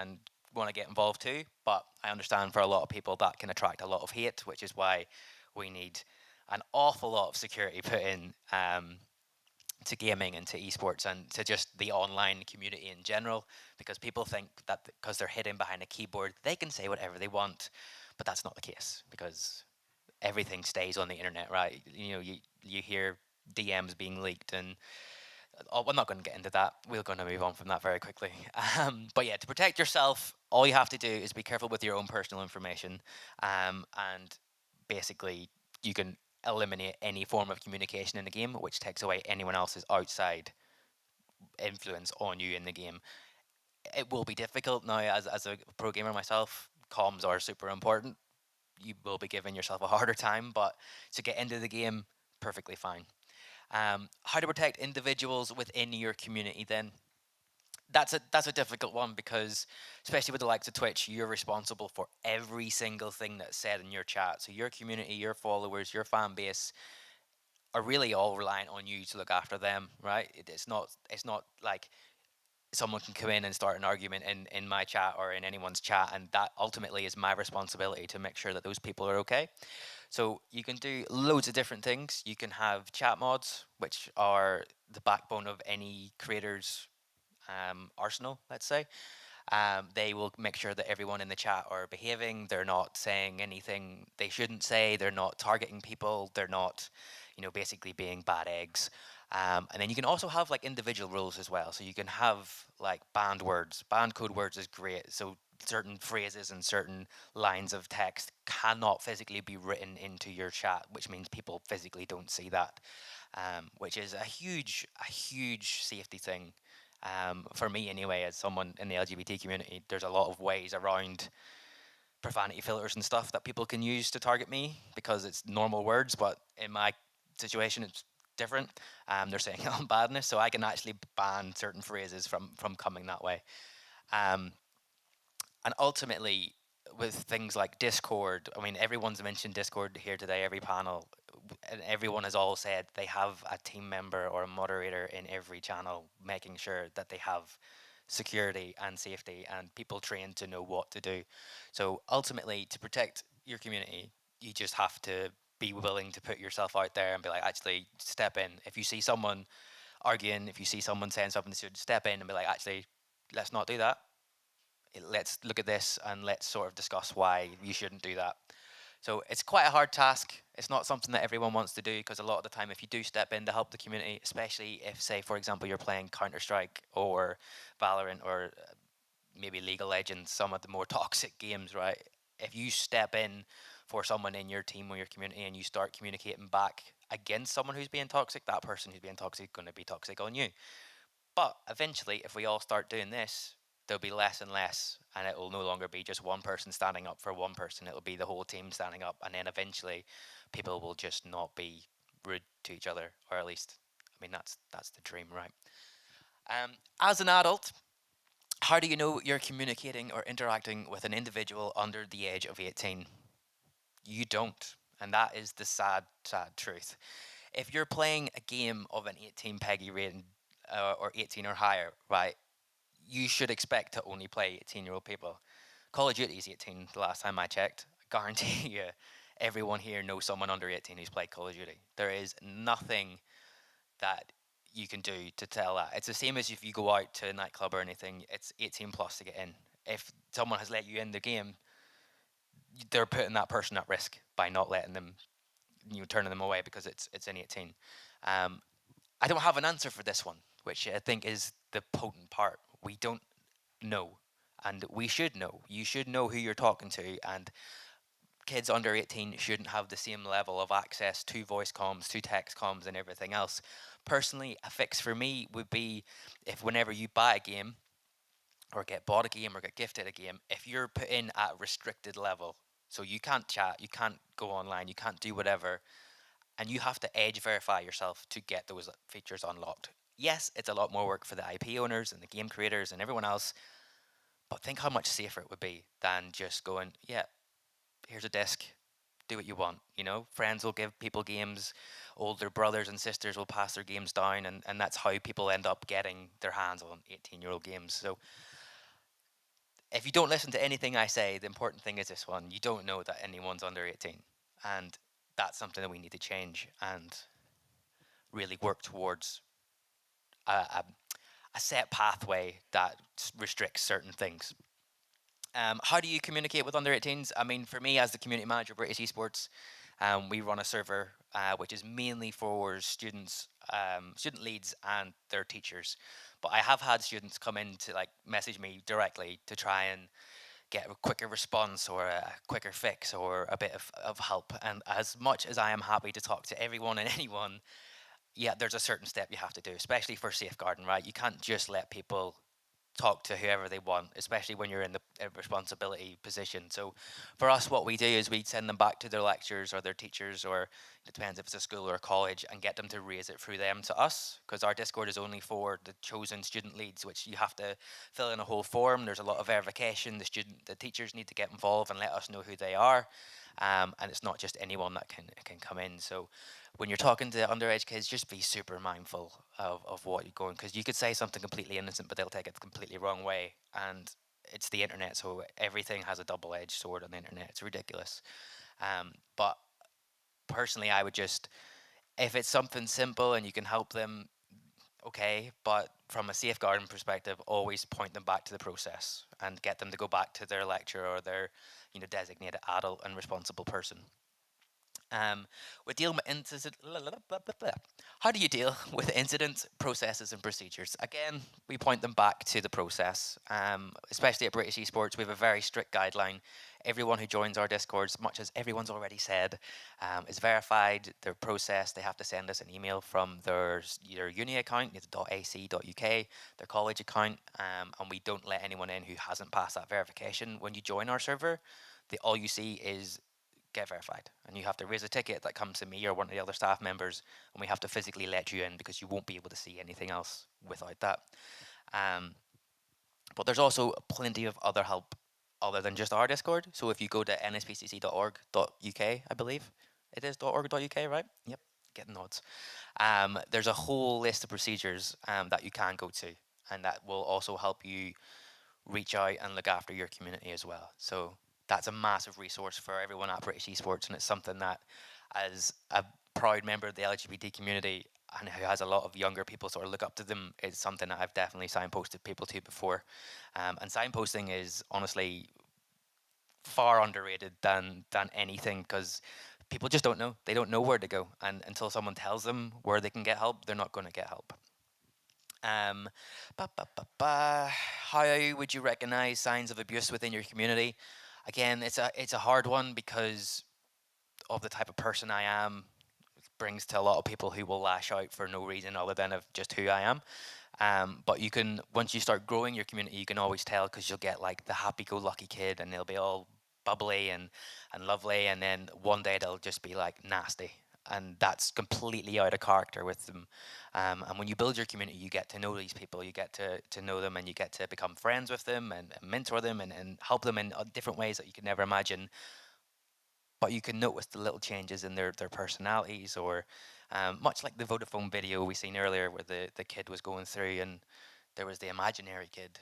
[SPEAKER 13] want to get involved too. But I understand for a lot of people that can attract a lot of hate, which is why we need an awful lot of security put in to gaming and to esports and to just the online community in general, because people think that because they're hidden behind a keyboard, they can say whatever they want. But that's not the case, because everything stays on the internet, right? You know, you hear DMs being leaked, and we're not going to get into that. We're going to move on from that very quickly. But yeah, to protect yourself, all you have to do is be careful with your own personal information, and basically you can eliminate any form of communication in the game, which takes away anyone else's outside influence on you in the game. It will be difficult now, as a pro gamer myself. Comms are super important. You will be giving yourself a harder time, but to get into the game, perfectly fine. How to protect individuals within your community then? That's a difficult one, because especially with the likes of Twitch, you're responsible for every single thing that's said in your chat. So your community, your followers, your fan base are really all reliant on you to look after them, right? It's not like someone can come in and start an argument in my chat or in anyone's chat, and that ultimately is my responsibility to make sure that those people are okay. So you can do loads of different things. You can have chat mods, which are the backbone of any creator's arsenal, let's say. They will make sure that everyone in the chat are behaving. They're not saying anything they shouldn't say. They're not targeting people. They're not, basically being bad eggs. And then you can also have like individual rules as well. So you can have like banned words. Banned code words is great. So certain phrases and certain lines of text cannot physically be written into your chat, which means people physically don't see that, which is a huge safety thing. For me anyway, as someone in the LGBT community, there's a lot of ways around profanity filters and stuff that people can use to target me, because it's normal words, but in my situation it's different. They're saying I'm badness, so I can actually ban certain phrases from coming that way. And ultimately, with things like Discord, I mean, everyone's mentioned Discord here today, every panel, and everyone has all said they have a team member or a moderator in every channel, making sure that they have security and safety and people trained to know what to do. So ultimately, to protect your community, you just have to be willing to put yourself out there and be like, actually step in. If you see someone arguing, if you see someone saying something, you should step in and be like, actually, let's not do that. Let's look at this and let's sort of discuss why you shouldn't do that. So it's quite a hard task. It's not something that everyone wants to do, because a lot of the time, if you do step in to help the community, especially if, say, for example, you're playing Counter-Strike or Valorant or maybe League of Legends, some of the more toxic games, right? If you step in for someone in your team or your community and you start communicating back against someone who's being toxic, that person who's being toxic is going to be toxic on you. But eventually, if we all start doing this, there'll be less and less, and it will no longer be just one person standing up for one person. It'll be the whole team standing up, and then eventually people will just not be rude to each other, or at least, I mean, that's the dream, right? As an adult, how do you know you're communicating or interacting with an individual under the age of 18? You don't, and that is the sad truth. If you're playing a game of an 18 PEGI rating or 18 or higher, right, you should expect to only play 18-year-old people. Call of Duty is 18 the last time I checked. I guarantee you everyone here knows someone under 18 who's played Call of Duty. There is nothing that you can do to tell that. It's the same as if you go out to a nightclub or anything, it's 18 plus to get in. If someone has let you in the game, they're putting that person at risk by not letting them, turning them away because it's an 18. I don't have an answer for this one, which I think is the potent part. We don't know. And we should know. You should know who you're talking to, and kids under 18 shouldn't have the same level of access to voice comms, to text comms, and everything else. Personally, a fix for me would be if whenever you buy a game, or get bought a game, or get gifted a game, if you're put in at a restricted level, so you can't chat, you can't go online, you can't do whatever, and you have to edge verify yourself to get those features unlocked. Yes, it's a lot more work for the IP owners and the game creators and everyone else, but think how much safer it would be than just going, yeah, here's a disc, do what you want. You know, friends will give people games, older brothers and sisters will pass their games down, and that's how people end up getting their hands on 18-year-old games. So if you don't listen to anything I say, the important thing is this one: you don't know that anyone's under 18, and that's something that we need to change and really work towards a set pathway that restricts certain things. How do you communicate with under 18s? I mean, for me, as the community manager of British Esports, we run a server which is mainly for students, student leads and their teachers. But I have had students come in to like message me directly to try and get a quicker response or a quicker fix or a bit of help. And as much as I am happy to talk to everyone and anyone, yeah, there's a certain step you have to do, especially for safeguarding, right? You can't just let people talk to whoever they want, especially when you're in the responsibility position. So for us, what we do is we send them back to their lecturers or their teachers, or it depends if it's a school or a college, and get them to raise it through them to us, because our Discord is only for the chosen student leads, which you have to fill in a whole form. There's a lot of verification. The teachers need to get involved and let us know who they are. And it's not just anyone that can come in. So when you're talking to underage kids, just be super mindful of what you're going, because you could say something completely innocent, but they'll take it the completely wrong way. And it's the internet, so everything has a double-edged sword on the internet. It's ridiculous. But personally, I would just, if it's something simple and you can help them, okay, but from a safeguarding perspective, always point them back to the process and get them to go back to their lecturer or their designated adult and responsible person. We deal with how do you deal with incidents, processes, and procedures? Again, we point them back to the process. Especially at British Esports, we have a very strict guideline. Everyone who joins our Discords, much as everyone's already said, is verified. They're processed. They have to send us an email from their uni account, it's .ac.uk, their college account, and we don't let anyone in who hasn't passed that verification. When you join our server, all you see is get verified, and you have to raise a ticket that comes to me or one of the other staff members, and we have to physically let you in because you won't be able to see anything else without that. But there's also plenty of other help other than just our Discord. So if you go to nspcc.org.uk, I believe it is .org.uk, right? Yep, getting nods. There's a whole list of procedures that you can go to, and that will also help you reach out and look after your community as well. So that's a massive resource for everyone at British Esports, and it's something that, as a proud member of the LGBT community and who has a lot of younger people sort of look up to them, it's something that I've definitely signposted people to before. And signposting is honestly far underrated than anything, because people just don't know. They don't know where to go, and until someone tells them where they can get help, they're not going to get help. How would you recognize signs of abuse within your community? Again, it's a hard one because of the type of person I am. It brings to a lot of people who will lash out for no reason other than of just who I am. But you can, once you start growing your community, you can always tell, because you'll get like the happy-go-lucky kid, and they'll be all bubbly and lovely, and then one day they'll just be like nasty, and that's completely out of character with them. And when you build your community, you get to know these people, you get to know them, and you get to become friends with them and mentor them and help them in different ways that you could never imagine. But you can notice the little changes in their personalities, or much like the Vodafone video we seen earlier, where the kid was going through and there was the imaginary kid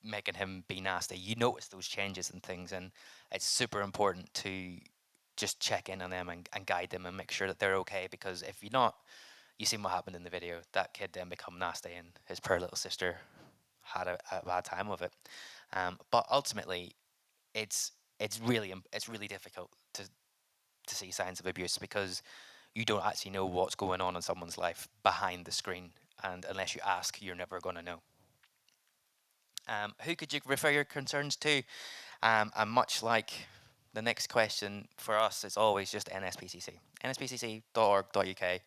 [SPEAKER 13] making him be nasty. You notice those changes and things, and it's super important to just check in on them and guide them and make sure that they're okay, because if you're not, you seen what happened in the video. That kid then become nasty, and his poor little sister had a bad time of it. But ultimately, it's really difficult to see signs of abuse, because you don't actually know what's going on in someone's life behind the screen, and unless you ask, you're never going to know. Who could you refer your concerns to? And much like the next question for us, it's always just NSPCC. nspcc.org.uk,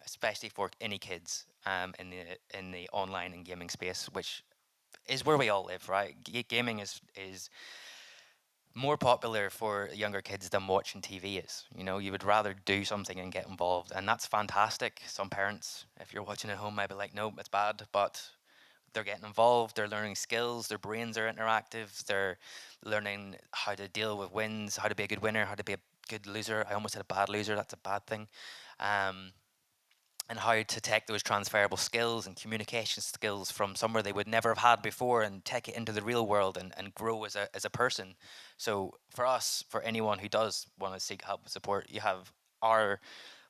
[SPEAKER 13] especially for any kids in the online and gaming space, which is where we all live, right? Gaming is more popular for younger kids than watching TV is. You know, you would rather do something and get involved, and that's fantastic. Some parents, if you're watching at home, might be like, no, it's bad, but they're getting involved, they're learning skills, their brains are interactive, they're learning how to deal with wins, how to be a good winner, how to be a good loser. I almost said a bad loser, that's a bad thing. And how to take those transferable skills and communication skills from somewhere they would never have had before and take it into the real world and grow as a person. So for us, for anyone who does want to seek help and support, you have our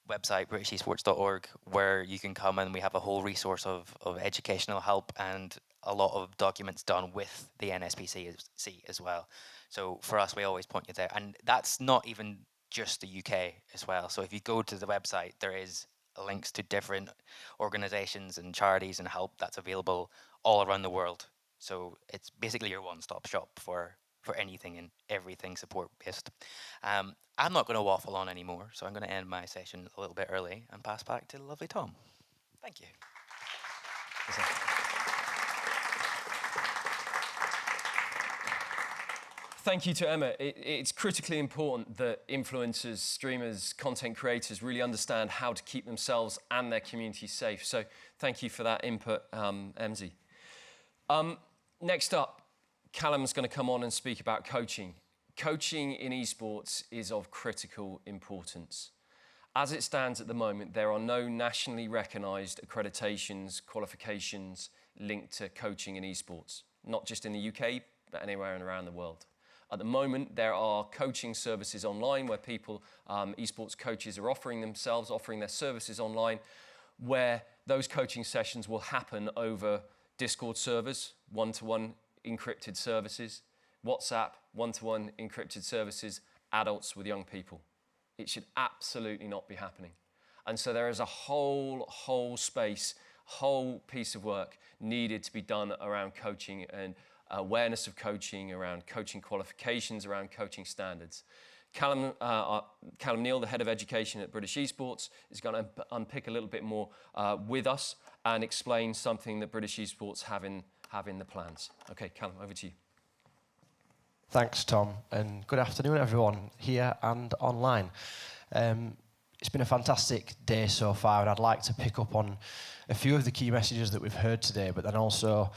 [SPEAKER 13] website, britishesports.org, where you can come and we have a whole resource of educational help and a lot of documents done with the NSPCC as well. So for us, we always point you there. And that's not even just the UK as well. So if you go to the website, there is links to different organizations and charities and help that's available all around the world. So it's basically your one-stop shop for anything and everything support-based. I'm not going to waffle on anymore, so I'm going to end my session a little bit early and pass back to the lovely Tom. Thank you.
[SPEAKER 4] Thank you to Emma. It's critically important that influencers, streamers, content creators really understand how to keep themselves and their community safe. So thank you for that input, Emzy. Next up, Callum's going to come on and speak about coaching. Coaching in esports is of critical importance. As it stands at the moment, there are no nationally recognised accreditations, qualifications linked to coaching in esports, not just in the UK, but anywhere around the world. At the moment, there are coaching services online where people, esports coaches are offering their services online, where those coaching sessions will happen over Discord servers, one-to-one encrypted services, WhatsApp, one-to-one encrypted services, adults with young people. It should absolutely not be happening. And so there is a whole space, whole piece of work needed to be done around coaching and awareness of coaching, around coaching qualifications, around coaching standards. Callum Neal, the head of education at British Esports, is going to unpick a little bit more with us and explain something that British Esports have in the plans. Okay, Callum, over to you.
[SPEAKER 15] Thanks, Tom, and good afternoon, everyone here and online. It's been a fantastic day so far, and I'd like to pick up on a few of the key messages that we've heard today, but then also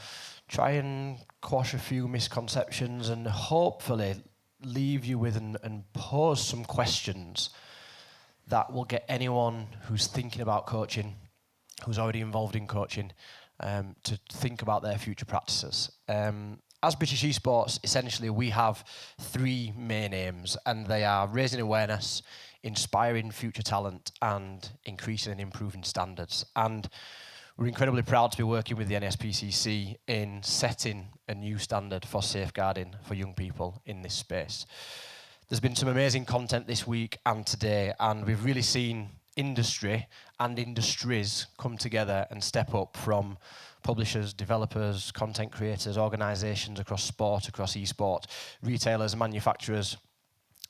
[SPEAKER 15] try and quash a few misconceptions and hopefully leave you with and pose some questions that will get anyone who's thinking about coaching, who's already involved in coaching, to think about their future practices. As British Esports, essentially we have three main aims, and they are raising awareness, inspiring future talent, and increasing and improving standards. And we're incredibly proud to be working with the NSPCC in setting a new standard for safeguarding for young people in this space. There's been some amazing content this week and today, and we've really seen industry and industries come together and step up, from publishers, developers, content creators, organisations across sport, across esport, retailers, manufacturers.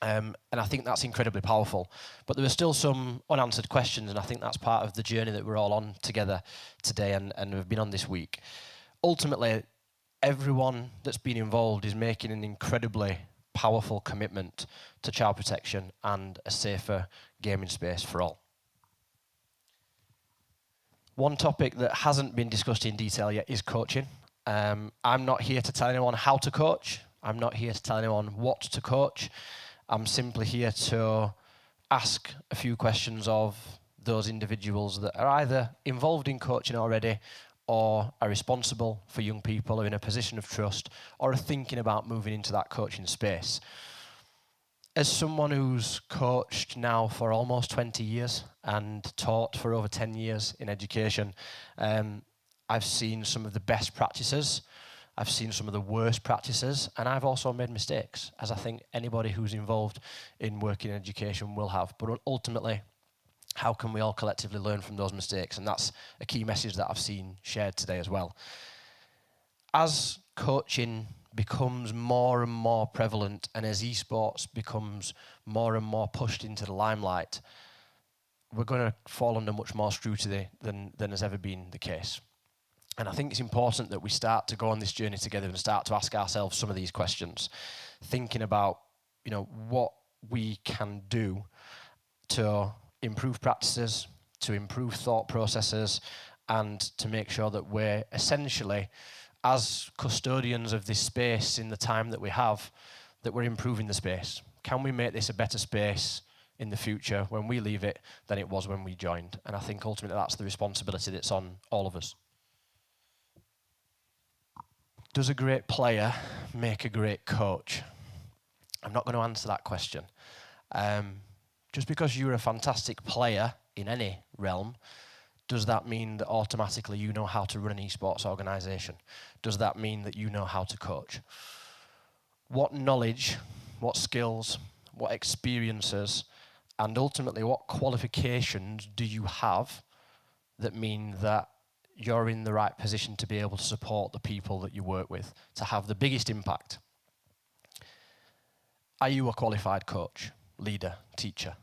[SPEAKER 15] And I think that's incredibly powerful. But there are still some unanswered questions, and I think that's part of the journey that we're all on together today and we've been on this week. Ultimately, everyone that's been involved is making an incredibly powerful commitment to child protection and a safer gaming space for all. One topic that hasn't been discussed in detail yet is coaching. I'm not here to tell anyone how to coach. I'm not here to tell anyone what to coach. I'm simply here to ask a few questions of those individuals that are either involved in coaching already, or are responsible for young people, or in a position of trust, or are thinking about moving into that coaching space. As someone who's coached now for almost 20 years and taught for over 10 years in education, I've seen some of the best practices, I've seen some of the worst practices, and I've also made mistakes, as I think anybody who's involved in working in education will have. But ultimately, how can we all collectively learn from those mistakes? And that's a key message that I've seen shared today as well. as coaching becomes more and more prevalent and as esports becomes more and more pushed into the limelight, we're going to fall under much more scrutiny than has ever been the case. And I think it's important that we start to go on this journey together and start to ask ourselves some of these questions, thinking about, you know, what we can do to improve practices, to improve thought processes, and to make sure that we're essentially, as custodians of this space in the time that we have, that we're improving the space. Can we make this a better space in the future when we leave it than it was when we joined? And I think ultimately that's the responsibility that's on all of us. Does a great player make a great coach? I'm not going to answer that question. Just because you're a fantastic player in any realm, does that mean that automatically you know how to run an esports organisation? Does that mean that you know how to coach? What knowledge, what skills, what experiences, and ultimately what qualifications do you have that mean that you're in the right position to be able to support the people that you work with, to have the biggest impact? Are you a qualified coach, leader, teacher?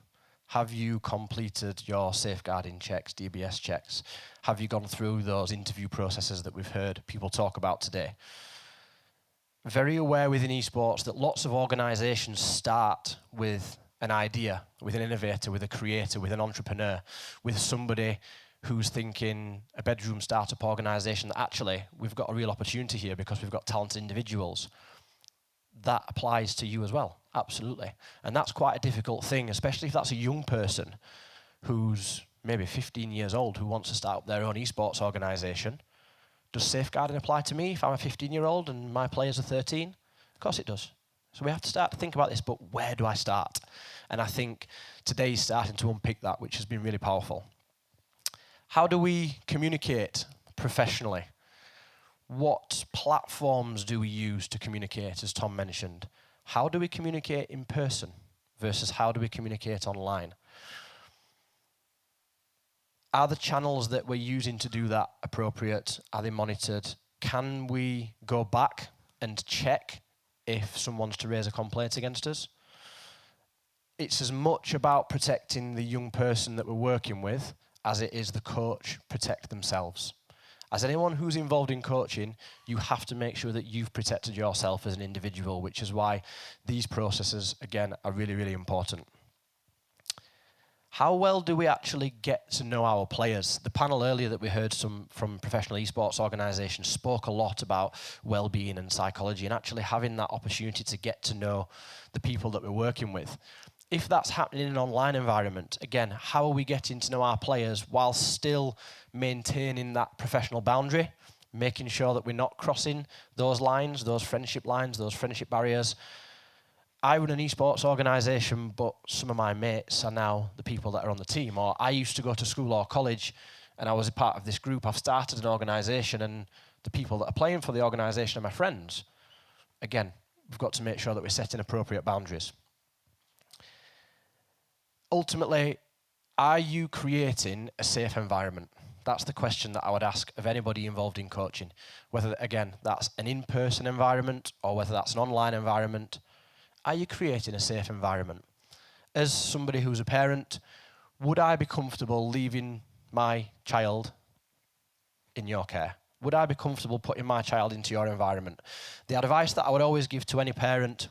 [SPEAKER 15] Have you completed your safeguarding checks, DBS checks? Have you gone through those interview processes that we've heard people talk about today? Very aware within esports that lots of organisations start with an idea, with an innovator, with a creator, with an entrepreneur, with somebody who's thinking a bedroom startup organisation that actually we've got a real opportunity here because we've got talented individuals. That applies to you as well, absolutely. And that's quite a difficult thing, especially if that's a young person who's maybe 15 years old who wants to start up their own esports organisation. Does safeguarding apply to me if I'm a 15-year-old and my players are 13? Of course it does. So we have to start to think about this, but where do I start? And I think today's starting to unpick that, which has been really powerful. How do we communicate professionally? What platforms do we use to communicate, as Tom mentioned? How do we communicate in person versus how do we communicate online? Are the channels that we're using to do that appropriate? Are they monitored? Can we go back and check if someone's to raise a complaint against us? It's as much about protecting the young person that we're working with as it is the coach protect themselves. As anyone who's involved in coaching, you have to make sure that you've protected yourself as an individual, which is why these processes, again, are really, really important. How well do we actually get to know our players? The panel earlier that we heard from professional esports organisations spoke a lot about well-being and psychology and actually having that opportunity to get to know the people that we're working with. If that's happening in an online environment, again, how are we getting to know our players while still maintaining that professional boundary, making sure that we're not crossing those lines, those friendship barriers? I run an esports organisation, but some of my mates are now the people that are on the team. Or I used to go to school or college and I was a part of this group. I've started an organisation and the people that are playing for the organisation are my friends. Again, we've got to make sure that we're setting appropriate boundaries. Ultimately, are you creating a safe environment? That's the question that I would ask of anybody involved in coaching. Whether, again, that's an in-person environment or whether that's an online environment. Are you creating a safe environment? As somebody who's a parent, would I be comfortable leaving my child in your care? Would I be comfortable putting my child into your environment? The advice that I would always give to any parent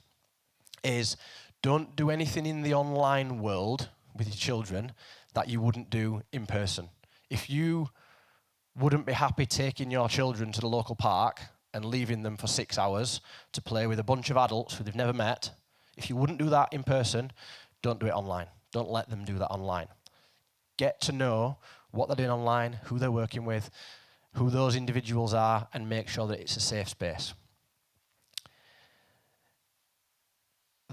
[SPEAKER 15] is don't do anything in the online world with your children that you wouldn't do in person. If you wouldn't be happy taking your children to the local park and leaving them for 6 hours to play with a bunch of adults who they've never met, if you wouldn't do that in person, don't do it online. Don't let them do that online. Get to know what they're doing online, who they're working with, who those individuals are, and make sure that it's a safe space.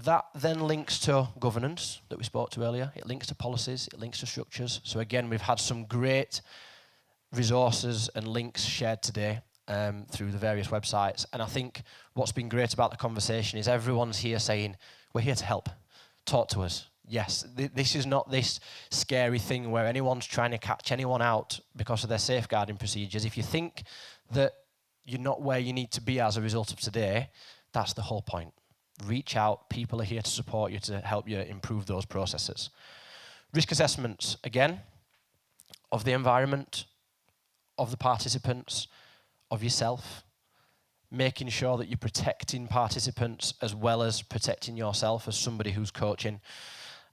[SPEAKER 15] That then links to governance that we spoke to earlier. It links to policies, it links to structures. So again, we've had some great resources and links shared today through the various websites. And I think what's been great about the conversation is everyone's here saying, we're here to help. Talk to us. Yes, this is not this scary thing where anyone's trying to catch anyone out because of their safeguarding procedures. If you think that you're not where you need to be as a result of today, that's the whole point. Reach out. People are here to support you, to help you improve those processes. Risk assessments, again, of the environment, of the participants, of yourself, making sure that you're protecting participants as well as protecting yourself as somebody who's coaching.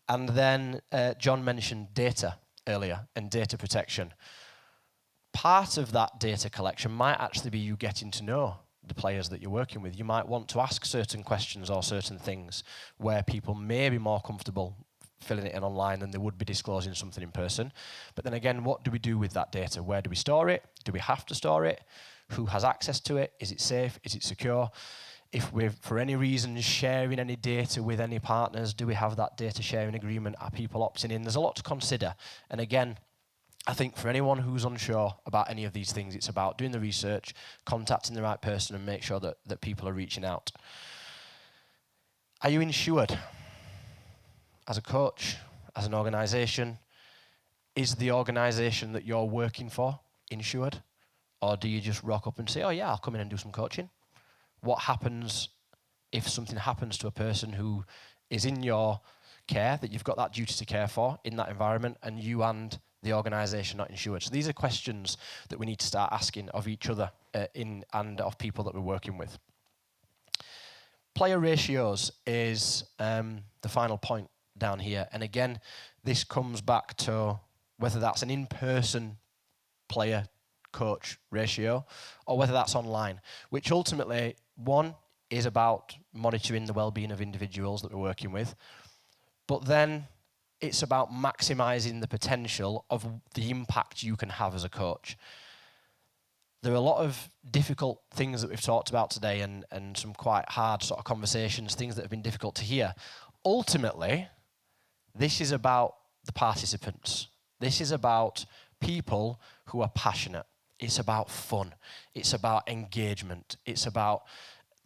[SPEAKER 15] And then John mentioned data earlier and data protection. Part of that data collection might actually be you getting to know the players that you're working with. You might want to ask certain questions or certain things where people may be more comfortable filling it in online than they would be disclosing something in person. But then again, what do we do with that data? Where do we store it? Do we have to store it? Who has access to it? Is it safe? Is it secure? If we're, for any reason, sharing any data with any partners, do we have that data sharing agreement? Are people opting in? There's a lot to consider. And again, I think for anyone who's unsure about any of these things, it's about doing the research, contacting the right person, and make sure that people are reaching out. Are you insured? As a coach, as an organisation, is the organisation that you're working for insured? Or do you just rock up and say, oh yeah, I'll come in and do some coaching? What happens if something happens to a person who is in your care, that you've got that duty to care for in that environment, and you and the organisation not insured? So these are questions that we need to start asking of each other and of people that we're working with. Player ratios is the final point down here. And again, this comes back to whether that's an in-person player-coach ratio or whether that's online, which ultimately, one, is about monitoring the well-being of individuals that we're working with, but then it's about maximising the potential of the impact you can have as a coach. There are a lot of difficult things that we've talked about today and some quite hard sort of conversations, things that have been difficult to hear. Ultimately, this is about the participants. This is about people who are passionate. It's about fun. It's about engagement. It's about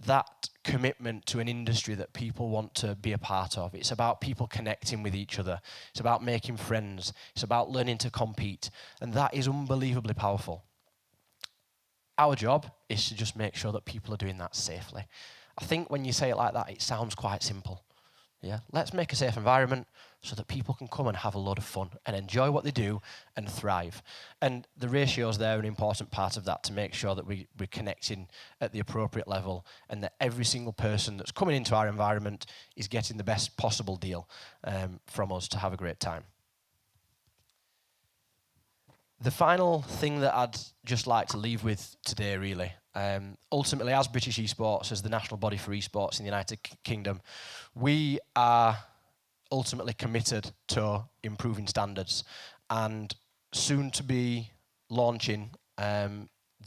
[SPEAKER 15] that commitment to an industry that people want to be a part of. It's about people connecting with each other. It's about making friends. It's about learning to compete. And that is unbelievably powerful. Our job is to just make sure that people are doing that safely. I think when you say it like that, it sounds quite simple. Yeah, let's make a safe environment so that people can come and have a lot of fun and enjoy what they do and thrive. And the ratios there are an important part of that, to make sure that we're connecting at the appropriate level and that every single person that's coming into our environment is getting the best possible deal from us to have a great time. The final thing that I'd just like to leave with today, really, ultimately, as British Esports, as the national body for esports in the United Kingdom, we are ultimately committed to improving standards and soon to be launching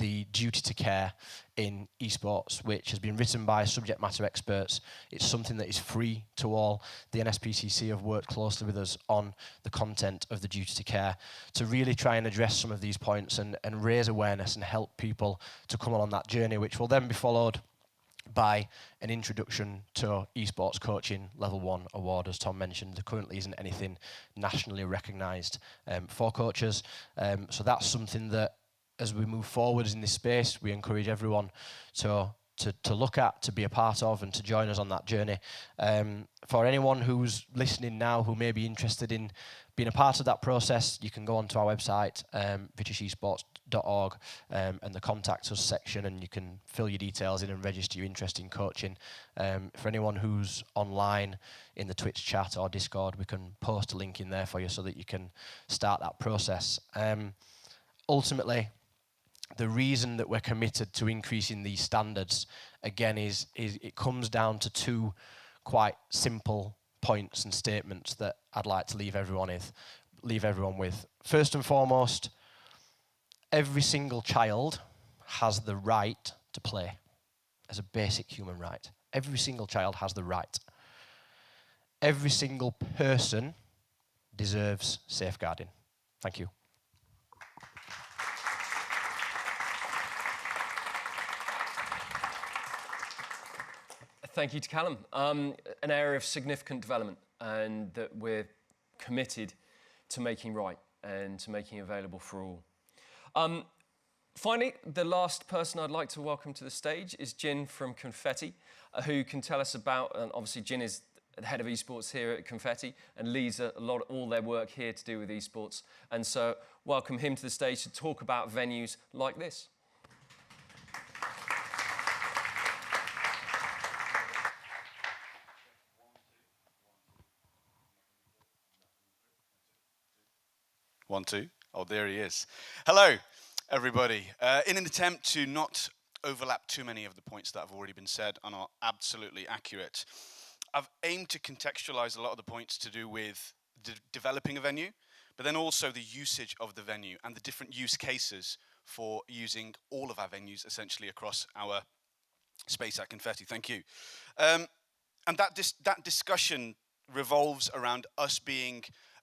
[SPEAKER 15] the duty to care in esports, which has been written by subject matter experts. It's something that is free to all. The NSPCC have worked closely with us on the content of the duty to care to really try and address some of these points and raise awareness and help people to come on that journey, which will then be followed by an introduction to esports coaching level 1 award. As Tom mentioned, there currently isn't anything nationally recognised for coaches. So that's something that, as we move forward in this space, we encourage everyone to look at, to be a part of, and to join us on that journey. For anyone who's listening now who may be interested in being a part of that process, you can go onto our website, britishesports.org, and the Contact Us section, and you can fill your details in and register your interest in coaching. For anyone who's online in the Twitch chat or Discord, we can post a link in there for you so that you can start that process. Ultimately, the reason that we're committed to increasing these standards, again, is it comes down to two quite simple points and statements that I'd like to leave everyone with. First and foremost, every single child has the right to play as a basic human right. Every single child has the right. Every single person deserves safeguarding. Thank you.
[SPEAKER 4] Thank you to Callum. An area of significant development and that we're committed to making right and to making available for all. Finally, the last person I'd like to welcome to the stage is Jin from Confetti, who can tell us about, and obviously Jin is the head of esports here at Confetti and leads all their work here to do with esports. And so welcome him to the stage to talk about venues like this.
[SPEAKER 18] One, two. Oh, there he is. Hello, everybody. In an attempt to not overlap too many of the points that have already been said and are absolutely accurate, I've aimed to contextualize a lot of the points to do with developing a venue, but then also the usage of the venue and the different use cases for using all of our venues essentially across our space at Confetti. Thank you. And that discussion revolves around us being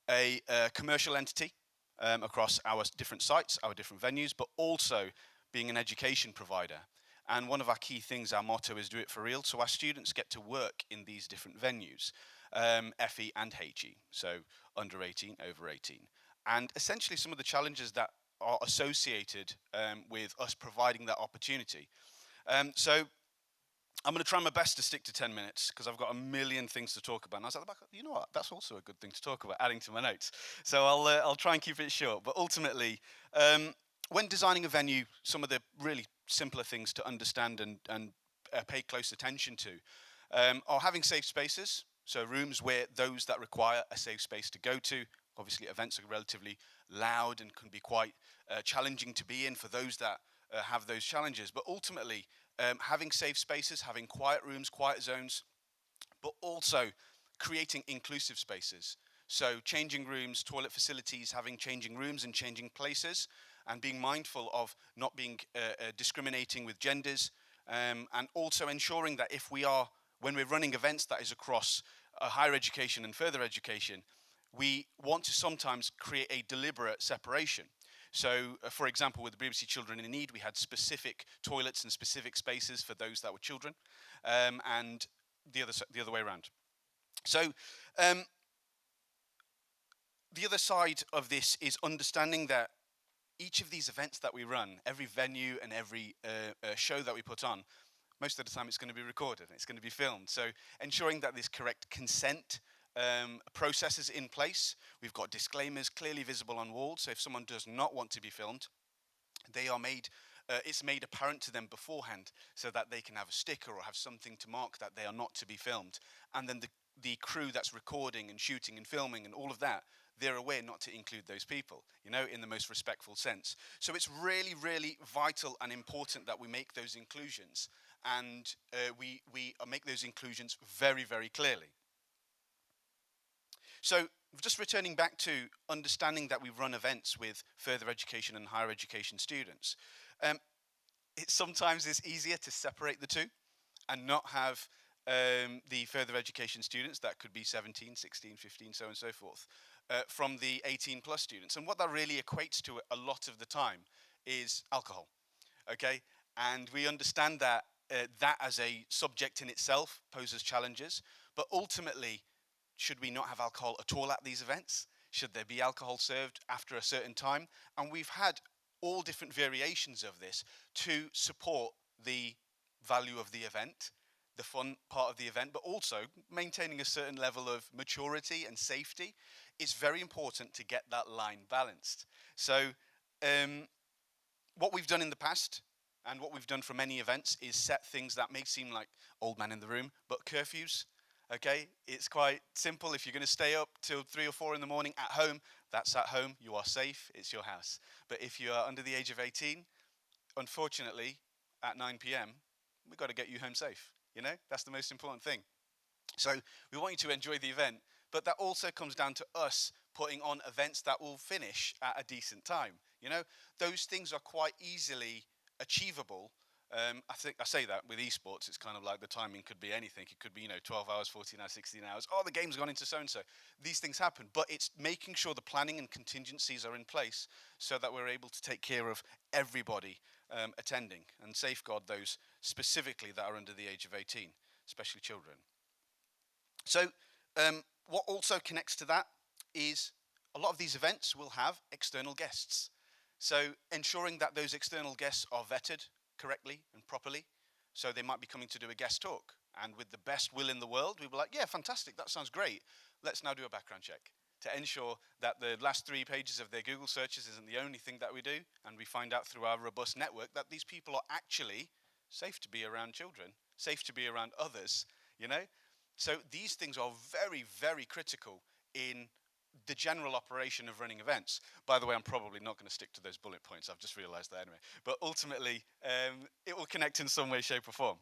[SPEAKER 18] a commercial entity across our different sites, our different venues, but also being an education provider. And one of our key things, our motto is do it for real. So our students get to work in these different venues, FE and HE, so under 18, over 18. And essentially some of the challenges that are associated with us providing that opportunity. So I'm going to try my best to stick to 10 minutes because I've got a million things to talk about. And I was at the back, you know what, that's also a good thing to talk about, adding to my notes. So I'll try and keep it short. But ultimately, when designing a venue, some of the really simpler things to understand and pay close attention to are having safe spaces. So rooms where those that require a safe space to go to. Obviously, events are relatively loud and can be quite challenging to be in for those that have those challenges. But ultimately, having safe spaces, having quiet rooms, quiet zones, but also creating inclusive spaces. So changing rooms, toilet facilities, having changing rooms and changing places, and being mindful of not being discriminating with genders, and also ensuring that when we're running events that is across higher education and further education, we want to sometimes create a deliberate separation. So, for example, with the BBC Children in Need, we had specific toilets and specific spaces for those that were children, and the other way around. So, the other side of this is understanding that each of these events that we run, every venue and every show that we put on, most of the time it's going to be recorded, it's going to be filmed. So, ensuring that there's correct consent processes in place. We've got disclaimers clearly visible on walls, so if someone does not want to be filmed, they are it's made apparent to them beforehand so that they can have a sticker or have something to mark that they are not to be filmed. And then the crew that's recording and shooting and filming and all of that, they're aware not to include those people, in the most respectful sense. So it's really, really vital and important that we make those inclusions, and we make those inclusions very, very clearly. So just returning back to understanding that we run events with further education and higher education students, it sometimes is easier to separate the two and not have the further education students, that could be 17, 16, 15, so on and so forth, from the 18 plus students. And what that really equates to a lot of the time is alcohol, okay? And we understand that that as a subject in itself poses challenges, but ultimately, should we not have alcohol at all at these events? Should there be alcohol served after a certain time? And we've had all different variations of this to support the value of the event, the fun part of the event, but also maintaining a certain level of maturity and safety. It's very important to get that line balanced. So what we've done in the past and what we've done for many events is set things that may seem like old man in the room, but curfews. Okay, it's quite simple. If you're going to stay up till 3 or 4 in the morning at home, that's at home. You are safe. It's your house. But if you are under the age of 18, unfortunately, at 9 p.m., we've got to get you home safe. That's the most important thing. So we want you to enjoy the event, but that also comes down to us putting on events that will finish at a decent time. Those things are quite easily achievable. I say that with esports, it's kind of like the timing could be anything. It could be, 12 hours, 14 hours, 16 hours. Oh, the game's gone into so-and-so. These things happen, but it's making sure the planning and contingencies are in place so that we're able to take care of everybody attending and safeguard those specifically that are under the age of 18, especially children. So what also connects to that is a lot of these events will have external guests. So ensuring that those external guests are vetted correctly and properly. So they might be coming to do a guest talk. And with the best will in the world, we were like, yeah, fantastic, that sounds great. Let's now do a background check to ensure that the last 3 pages of their Google searches isn't the only thing that we do. And we find out through our robust network that these people are actually safe to be around children, safe to be around others, you know? So these things are very, very critical in the general operation of running events. By the way, I'm probably not going to stick to those bullet points. I've just realized that anyway. But ultimately, it will connect in some way, shape, or form.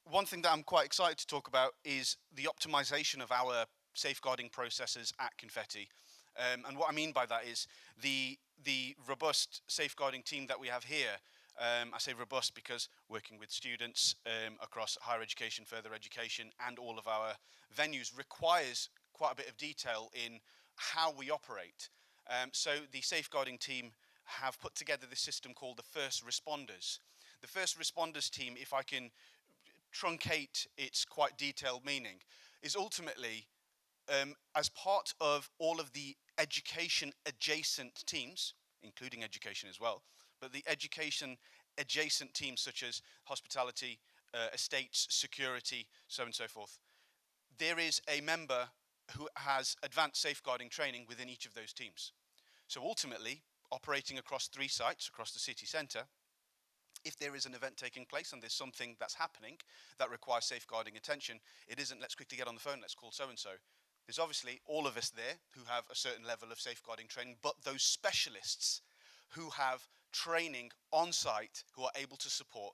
[SPEAKER 18] One thing that I'm quite excited to talk about is the optimization of our safeguarding processes at Confetti. And what I mean by that is the robust safeguarding team that we have here. I say robust because working with students across higher education, further education, and all of our venues requires quite a bit of detail in how we operate. So the safeguarding team have put together this system called the First Responders. The First Responders team, if I can truncate its quite detailed meaning, is ultimately as part of all of the education adjacent teams, including education as well, but the education adjacent teams such as hospitality, estates, security, so on and so forth. There is a member who has advanced safeguarding training within each of those teams. So ultimately, operating across 3 sites across the city centre, if there is an event taking place and there's something that's happening that requires safeguarding attention, it isn't let's quickly get on the phone, let's call so-and-so. There's obviously all of us there who have a certain level of safeguarding training, but those specialists who have training on site who are able to support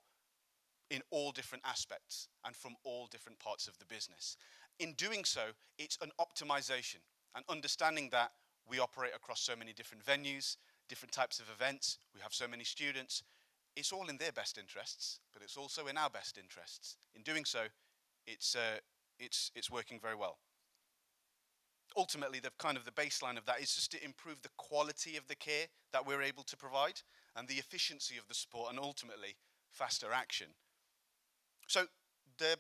[SPEAKER 18] in all different aspects and from all different parts of the business. In doing so, it's an optimization and understanding that we operate across so many different venues, different types of events, we have so many students. It's all in their best interests, but it's also in our best interests. In doing so, it's working very well. Ultimately, the baseline of that is just to improve the quality of the care that we're able to provide and the efficiency of the support and ultimately faster action. So the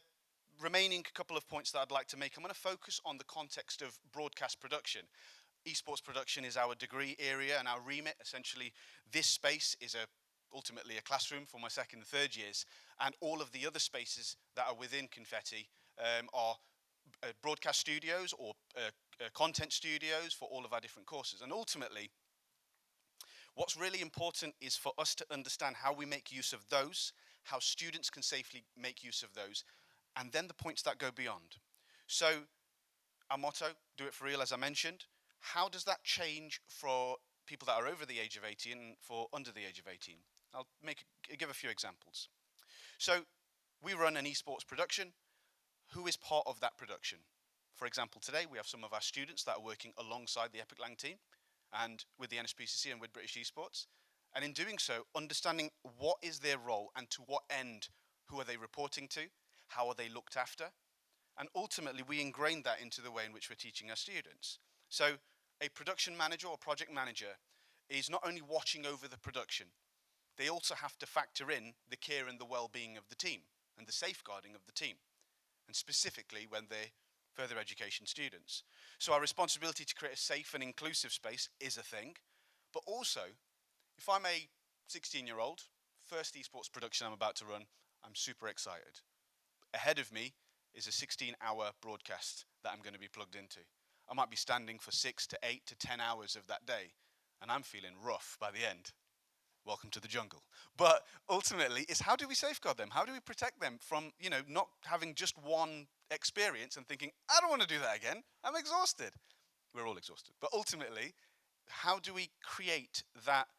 [SPEAKER 18] remaining couple of points that I'd like to make, I'm going to focus on the context of broadcast production. Esports production is our degree area and our remit. Essentially, this space is ultimately a classroom for my 2nd and 3rd years, and all of the other spaces that are within Confetti are broadcast studios or content studios for all of our different courses. And ultimately, what's really important is for us to understand how we make use of those, how students can safely make use of those, and then the points that go beyond. So our motto, do it for real, as I mentioned. How does that change for people that are over the age of 18 and for under the age of 18? I'll give a few examples. So we run an esports production. Who is part of that production? For example, today we have some of our students that are working alongside the Epic Lang team and with the NSPCC and with British Esports. And in doing so, understanding what is their role and to what end, who are they reporting to, how are they looked after, and ultimately we ingrain that into the way in which we're teaching our students. So a production manager or project manager is not only watching over the production, they also have to factor in the care and the well-being of the team and the safeguarding of the team, and specifically when they're further education students. So our responsibility to create a safe and inclusive space is a thing, but also, if I'm a 16-year-old, first esports production I'm about to run, I'm super excited. Ahead of me is a 16-hour broadcast that I'm going to be plugged into. I might be standing for 6 to 8 to 10 hours of that day, and I'm feeling rough by the end. Welcome to the jungle. But ultimately, it's how do we safeguard them? How do we protect them from, not having just one experience and thinking, I don't want to do that again. I'm exhausted. We're all exhausted. But ultimately, how do we create that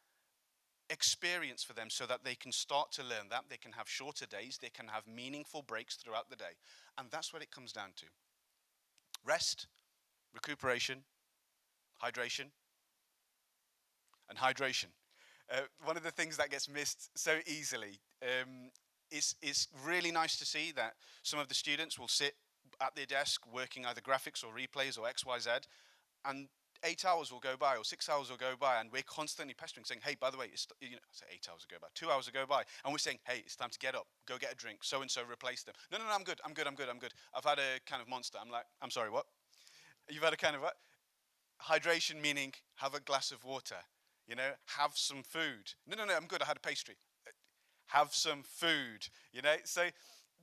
[SPEAKER 18] experience for them so that they can start to learn that, they can have shorter days, they can have meaningful breaks throughout the day. And that's what it comes down to. Rest, recuperation, hydration, and hydration. One of the things that gets missed so easily is really nice to see that some of the students will sit at their desk working either graphics or replays or XYZ, and 8 hours will go by or 6 hours will go by, and we're constantly pestering, saying, hey, by the way, I say 8 hours will go by, 2 hours will go by, and we're saying, hey, it's time to get up, go get a drink, so-and-so replace them. No, I'm good. I've had a kind of monster. I'm like, I'm sorry, what? You've had a kind of what? Hydration meaning have a glass of water. You know, have some food. No, I'm good, I had a pastry. Have some food, you know? So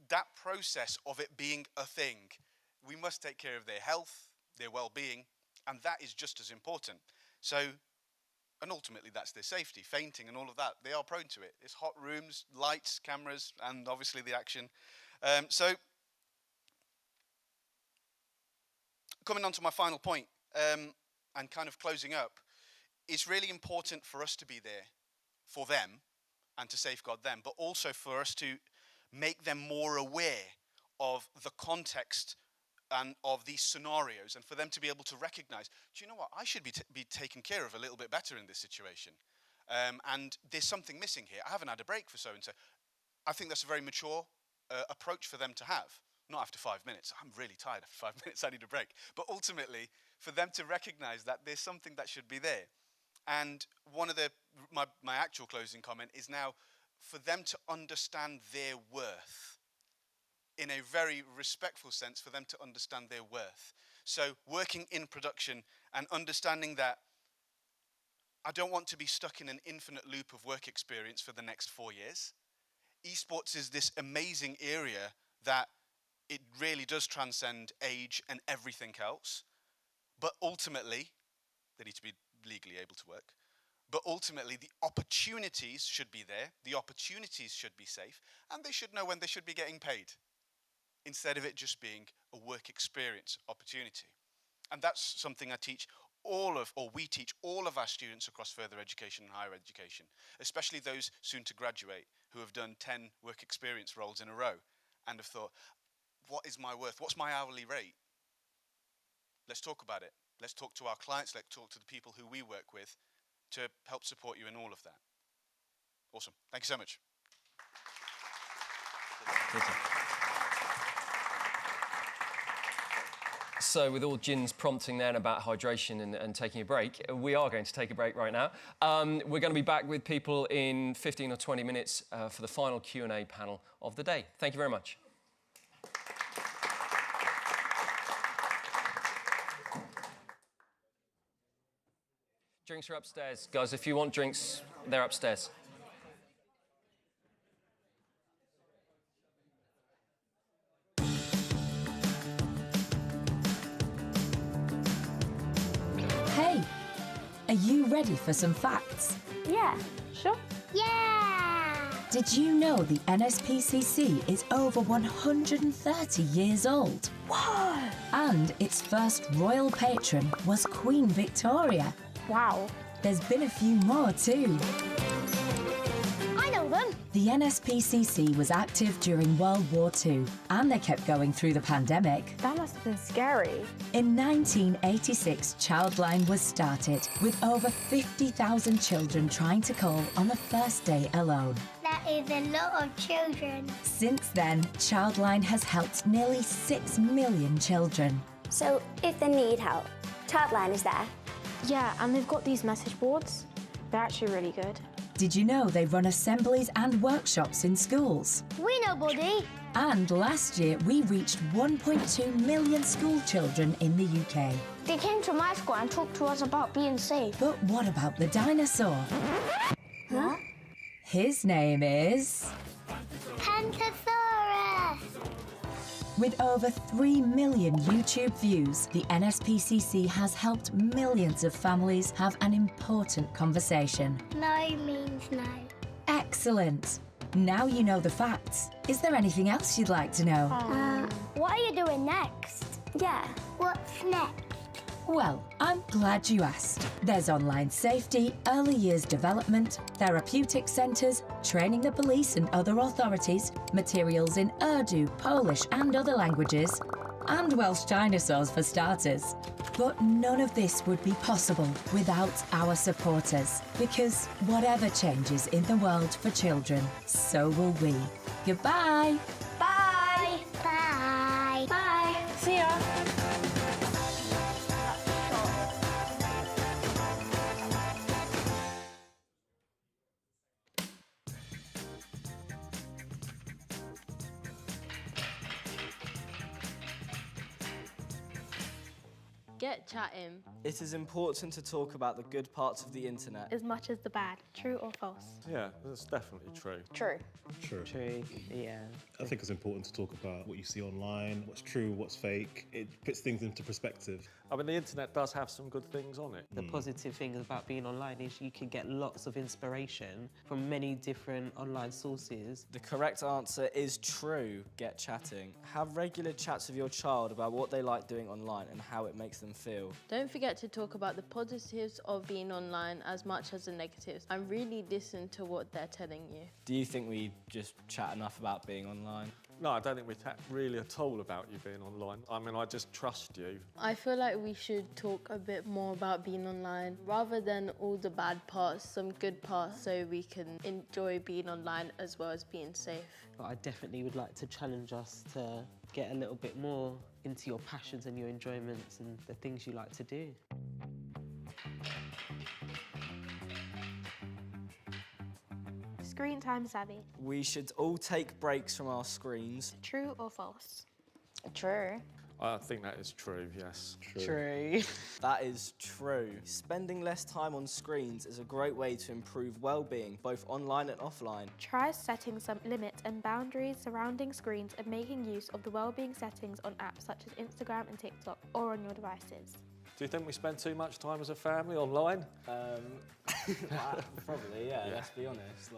[SPEAKER 18] that process of it being a thing, we must take care of their health, their well-being, and that is just as important. So, and ultimately that's their safety, fainting and all of that. They are prone to it. It's hot rooms, lights, cameras, and obviously the action. So, coming on to my final point, and kind of closing up, it's really important for us to be there for them and to safeguard them, but also for us to make them more aware of the context and of these scenarios, and for them to be able to recognize, do you know what, I should be taken care of a little bit better in this situation. And there's something missing here. I haven't had a break for so-and-so. I think that's a very mature approach for them to have. Not after 5 minutes. I'm really tired after 5 minutes, I need a break. But ultimately, for them to recognize that there's something that should be there. And one of my actual closing comment is now for them to understand their worth. In a very respectful sense, for them to understand their worth. So working in production and understanding that I don't want to be stuck in an infinite loop of work experience for the next 4 years. Esports is this amazing area that it really does transcend age and everything else. But ultimately, they need to be legally able to work. But ultimately, the opportunities should be there. The opportunities should be safe. And they should know when they should be getting paid, instead of it just being a work experience opportunity. And that's something we teach all of our students across further education and higher education, especially those soon to graduate who have done 10 work experience roles in a row and have thought, what is my worth? What's my hourly rate? Let's talk about it. Let's talk to our clients. Let's talk to the people who we work with to help support you in all of that. Awesome. Thank you so much.
[SPEAKER 4] So with all Jin's prompting then about hydration and taking a break, we are going to take a break right now. We're going to be back with people in 15 or 20 minutes for the final Q&A panel of the day. Thank you very much. Drinks are upstairs. Guys, if you want drinks, they're upstairs.
[SPEAKER 16] Hey, are you ready for some facts?
[SPEAKER 8] Yeah, sure. Yeah!
[SPEAKER 16] Did you know the NSPCC is over 130 years old?
[SPEAKER 8] Whoa!
[SPEAKER 16] And its first royal patron was Queen Victoria.
[SPEAKER 8] Wow.
[SPEAKER 16] There's been a few more too.
[SPEAKER 8] I know them.
[SPEAKER 16] The NSPCC was active during World War II, and they kept going through the pandemic.
[SPEAKER 8] That must have been scary.
[SPEAKER 16] In 1986, Childline was started, with over 50,000 children trying to call on the first day alone.
[SPEAKER 8] That is a lot of children.
[SPEAKER 16] Since then, Childline has helped nearly 6 million children.
[SPEAKER 8] So, if they need help, Childline is there.
[SPEAKER 21] Yeah, and they've got these message boards. They're actually really good.
[SPEAKER 16] Did you know they run assemblies and workshops in schools?
[SPEAKER 8] We know, buddy.
[SPEAKER 16] And last year, we reached 1.2 million school children in the UK.
[SPEAKER 8] They came to my school and talked to us about being safe.
[SPEAKER 16] But what about the dinosaur?
[SPEAKER 8] Huh?
[SPEAKER 16] His name is...
[SPEAKER 8] Pentasaurus.
[SPEAKER 16] With over 3 million YouTube views, the NSPCC has helped millions of families have an important conversation.
[SPEAKER 8] No means no.
[SPEAKER 16] Excellent. Now you know the facts. Is there anything else you'd like to know?
[SPEAKER 8] What are you doing next? Yeah, what's next?
[SPEAKER 16] Well, I'm glad you asked. There's online safety, early years development, therapeutic centres, training the police and other authorities, materials in Urdu, Polish and other languages, and Welsh dinosaurs for starters. But none of this would be possible without our supporters, because whatever changes in the world for children, so will we. Goodbye!
[SPEAKER 8] Bye! Bye!
[SPEAKER 21] Bye! See ya!
[SPEAKER 19] Get chatting.
[SPEAKER 14] It is important to talk about the good parts of the internet.
[SPEAKER 11] As much as the bad. True or false?
[SPEAKER 22] Yeah, that's definitely true.
[SPEAKER 11] True.
[SPEAKER 23] True.
[SPEAKER 14] True, yeah.
[SPEAKER 23] I think it's important to talk about what you see online, what's true, what's fake. It puts things into perspective.
[SPEAKER 22] I mean, the internet does have some good things on it.
[SPEAKER 24] The positive thing about being online is you can get lots of inspiration from many different online sources.
[SPEAKER 14] The correct answer is true. Get chatting. Have regular chats with your child about what they like doing online and how it makes them feel.
[SPEAKER 19] Don't forget to talk about the positives of being online as much as the negatives and really listen to what they're telling you.
[SPEAKER 14] Do you think we just chat enough about being online?
[SPEAKER 22] No, I don't think we chat really at all about you being online. I mean, I just trust you.
[SPEAKER 19] I feel like we should talk a bit more about being online rather than all the bad parts, some good parts, so we can enjoy being online as well as being safe.
[SPEAKER 24] But I definitely would like to challenge us to get a little bit more into your passions and your enjoyments and the things you like to do.
[SPEAKER 11] Screen time savvy.
[SPEAKER 14] We should all take breaks from our screens.
[SPEAKER 11] True or false?
[SPEAKER 21] True.
[SPEAKER 22] I think that is true, yes.
[SPEAKER 24] True.
[SPEAKER 14] That is true. Spending less time on screens is a great way to improve well-being, both online and offline.
[SPEAKER 11] Try setting some limits and boundaries surrounding screens and making use of the well-being settings on apps such as Instagram and TikTok or on your devices.
[SPEAKER 22] Do you think we spend too much time as a family online?
[SPEAKER 14] Probably, yeah, let's be honest.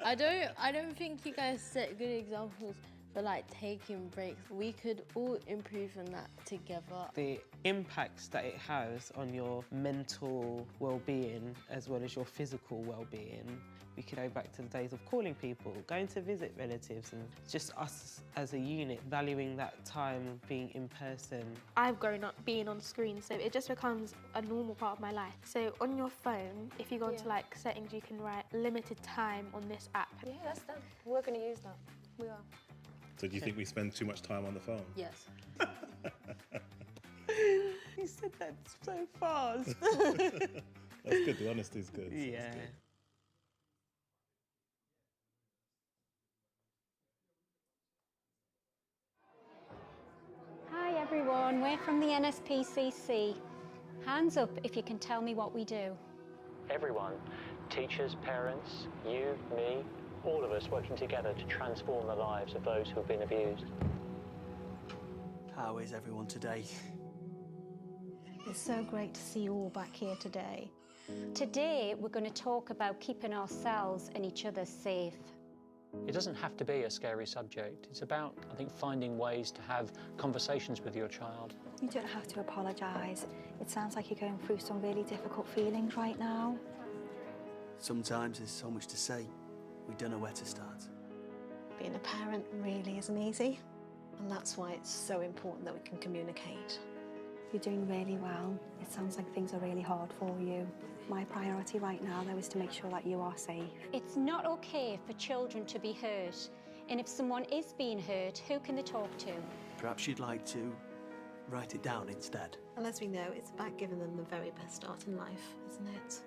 [SPEAKER 19] I don't think you guys set good examples for like taking breaks. We could all improve on that together.
[SPEAKER 24] The impacts that it has on your mental well-being as well as your physical well-being. We could go back to the days of calling people, going to visit relatives, and just us as a unit valuing that time being in person.
[SPEAKER 11] I've grown up being on screens, so it just becomes a normal part of my life. So on your phone, if you go into like settings, you can write limited time on this app.
[SPEAKER 21] Yeah, that's done. We're going to use that. We are.
[SPEAKER 23] So do you think we spend too much time on the phone?
[SPEAKER 19] Yes.
[SPEAKER 24] You said that so fast.
[SPEAKER 23] That's good, the honesty is good.
[SPEAKER 24] Yeah.
[SPEAKER 1] Hi everyone, we're from the NSPCC. Hands up if you can tell me what we do.
[SPEAKER 12] Everyone, teachers, parents, you, me, all of us working together to transform the lives of those who have been abused.
[SPEAKER 25] How is everyone today?
[SPEAKER 1] It's so great to see you all back here today. Today, we're going to talk about keeping ourselves and each other safe.
[SPEAKER 12] It doesn't have to be a scary subject. It's about, I think, finding ways to have conversations with your child.
[SPEAKER 21] You don't have to apologise. It sounds like you're going through some really difficult feelings right now.
[SPEAKER 25] Sometimes there's so much to say, we don't know where to start.
[SPEAKER 26] Being a parent really isn't easy, and that's why it's so important that we can communicate.
[SPEAKER 21] You're doing really well. It sounds like things are really hard for you. My priority right now, though, is to make sure that you are safe.
[SPEAKER 1] It's not okay for children to be hurt. And if someone is being hurt, who can they talk to?
[SPEAKER 25] Perhaps you'd like to write it down instead.
[SPEAKER 26] And as we know, it's about giving them the very best start in life, isn't it?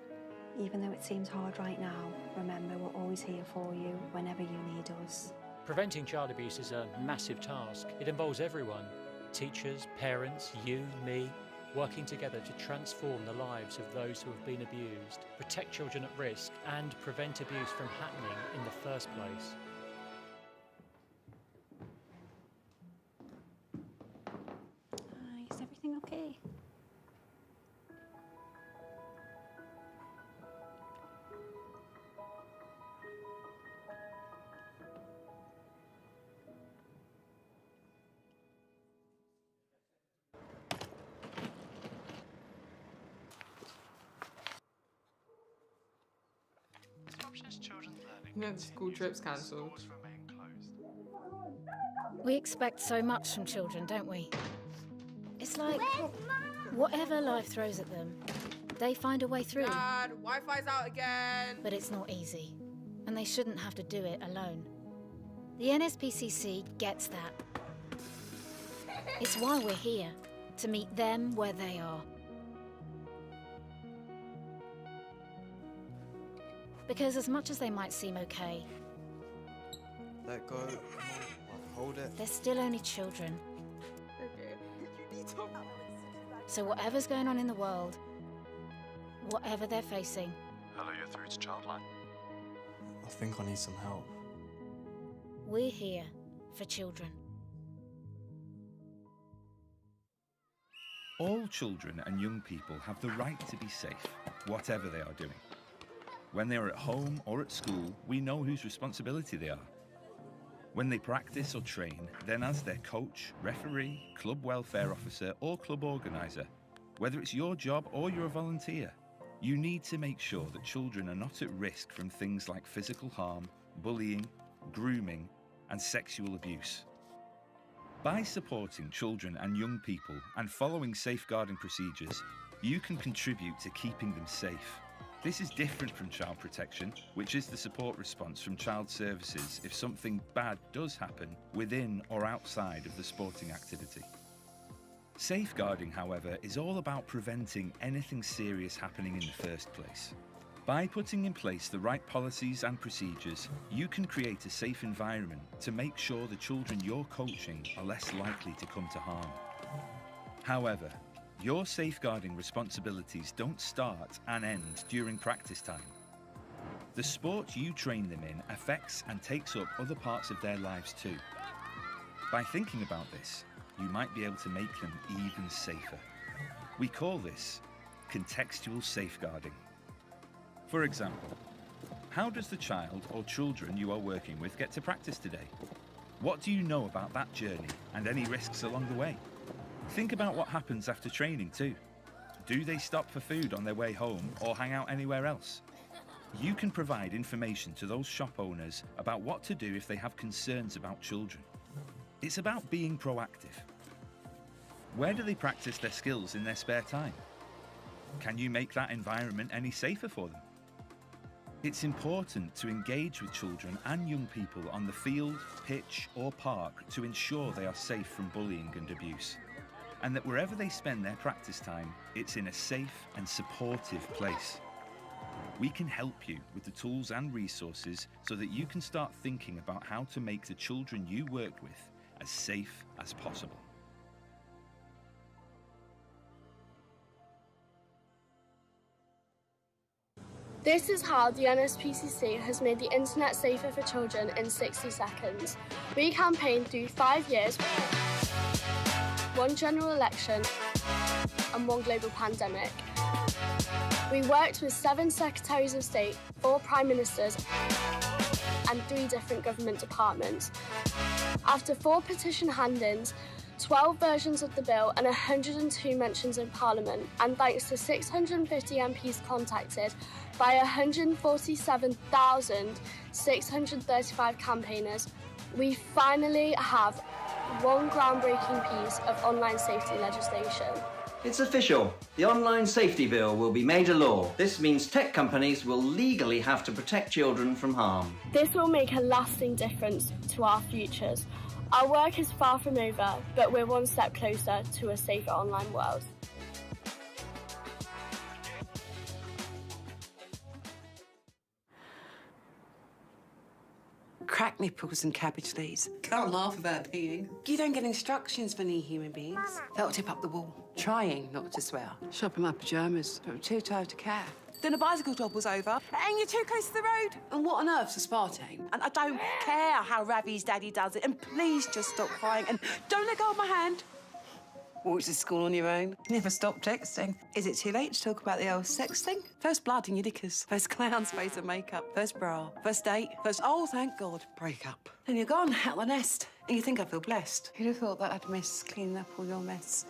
[SPEAKER 21] Even though it seems hard right now, remember we're always here for you whenever you need us.
[SPEAKER 12] Preventing child abuse is a massive task. It involves everyone. Teachers, parents, you, me, working together to transform the lives of those who have been abused, protect children at risk, and prevent abuse from happening in the first place.
[SPEAKER 1] Is everything okay?
[SPEAKER 3] You know, the school trip's cancelled.
[SPEAKER 5] We expect so much from children, don't we? It's like whatever life throws at them, they find a way through.
[SPEAKER 3] Dad, Wi-Fi's out again.
[SPEAKER 5] But it's not easy, and they shouldn't have to do it alone. The NSPCC gets that. It's why we're here, to meet them where they are. Because as much as they might seem okay,
[SPEAKER 25] Let go. Hold it.
[SPEAKER 5] they're still only children.
[SPEAKER 3] Okay. You need to.
[SPEAKER 5] So whatever's going on in the world, whatever they're facing,
[SPEAKER 2] Hello, you're through to Childline.
[SPEAKER 14] I think I need some help.
[SPEAKER 5] we're here for children.
[SPEAKER 6] All children and young people have the right to be safe, whatever they are doing. When they are at home or at school, we know whose responsibility they are. When they practice or train, then as their coach, referee, club welfare officer or club organiser, whether it's your job or you're a volunteer, you need to make sure that children are not at risk from things like physical harm, bullying, grooming and sexual abuse. By supporting children and young people and following safeguarding procedures, you can contribute to keeping them safe. This is different from child protection, which is the support response from child services if something bad does happen within or outside of the sporting activity. Safeguarding, however, is all about preventing anything serious happening in the first place. By putting in place the right policies and procedures, you can create a safe environment to make sure the children you're coaching are less likely to come to harm. However, your safeguarding responsibilities don't start and end during practice time. The sport you train them in affects and takes up other parts of their lives too. By thinking about this, you might be able to make them even safer. We call this contextual safeguarding. For example, how does the child or children you are working with get to practice today? What do you know about that journey and any risks along the way? Think about what happens after training too. Do they stop for food on their way home or hang out anywhere else? You can provide information to those shop owners about what to do if they have concerns about children. It's about being proactive. Where do they practice their skills in their spare time? Can you make that environment any safer for them? It's important to engage with children and young people on the field, pitch or park to ensure they are safe from bullying and abuse, and that wherever they spend their practice time, it's in a safe and supportive place. We can help you with the tools and resources so that you can start thinking about how to make the children you work with as safe as possible.
[SPEAKER 11] This is how the NSPCC has made the internet safer for children in 60 seconds. We campaigned through 5 years, 1 general election and 1 global pandemic. We worked with 7 secretaries of state, 4 prime ministers and 3 different government departments. After 4 petition hand-ins, 12 versions of the bill and 102 mentions in Parliament, and thanks to 650 MPs contacted by 147,635 campaigners, we finally have one groundbreaking piece of online safety legislation.
[SPEAKER 7] It's official. The Online Safety Bill will be made a law. This means tech companies will legally have to protect children from harm.
[SPEAKER 11] This will make a lasting difference to our futures. Our work is far from over, but we're one step closer to a safer online world.
[SPEAKER 9] Cracked nipples and cabbage leaves. Can't laugh about peeing. You don't get instructions for new human beings. That'll tip up the wall. Trying not to swear. Shop in my pyjamas. I'm too tired to care. Then the bicycle job was over, and you're too close to the road. And what on earth's aspartame? And I don't care how Ravi's daddy does it. And please just stop crying and don't let go of my hand. Walk to school on your own. Never stop texting. Is it too late to talk about the old sex thing? First blood in your knickers. First clown's face and makeup. First bra. First date. First, oh, thank God, break up. Then you're gone, out the nest. And you think I feel blessed. Who'd have thought that I'd miss cleaning up all your mess?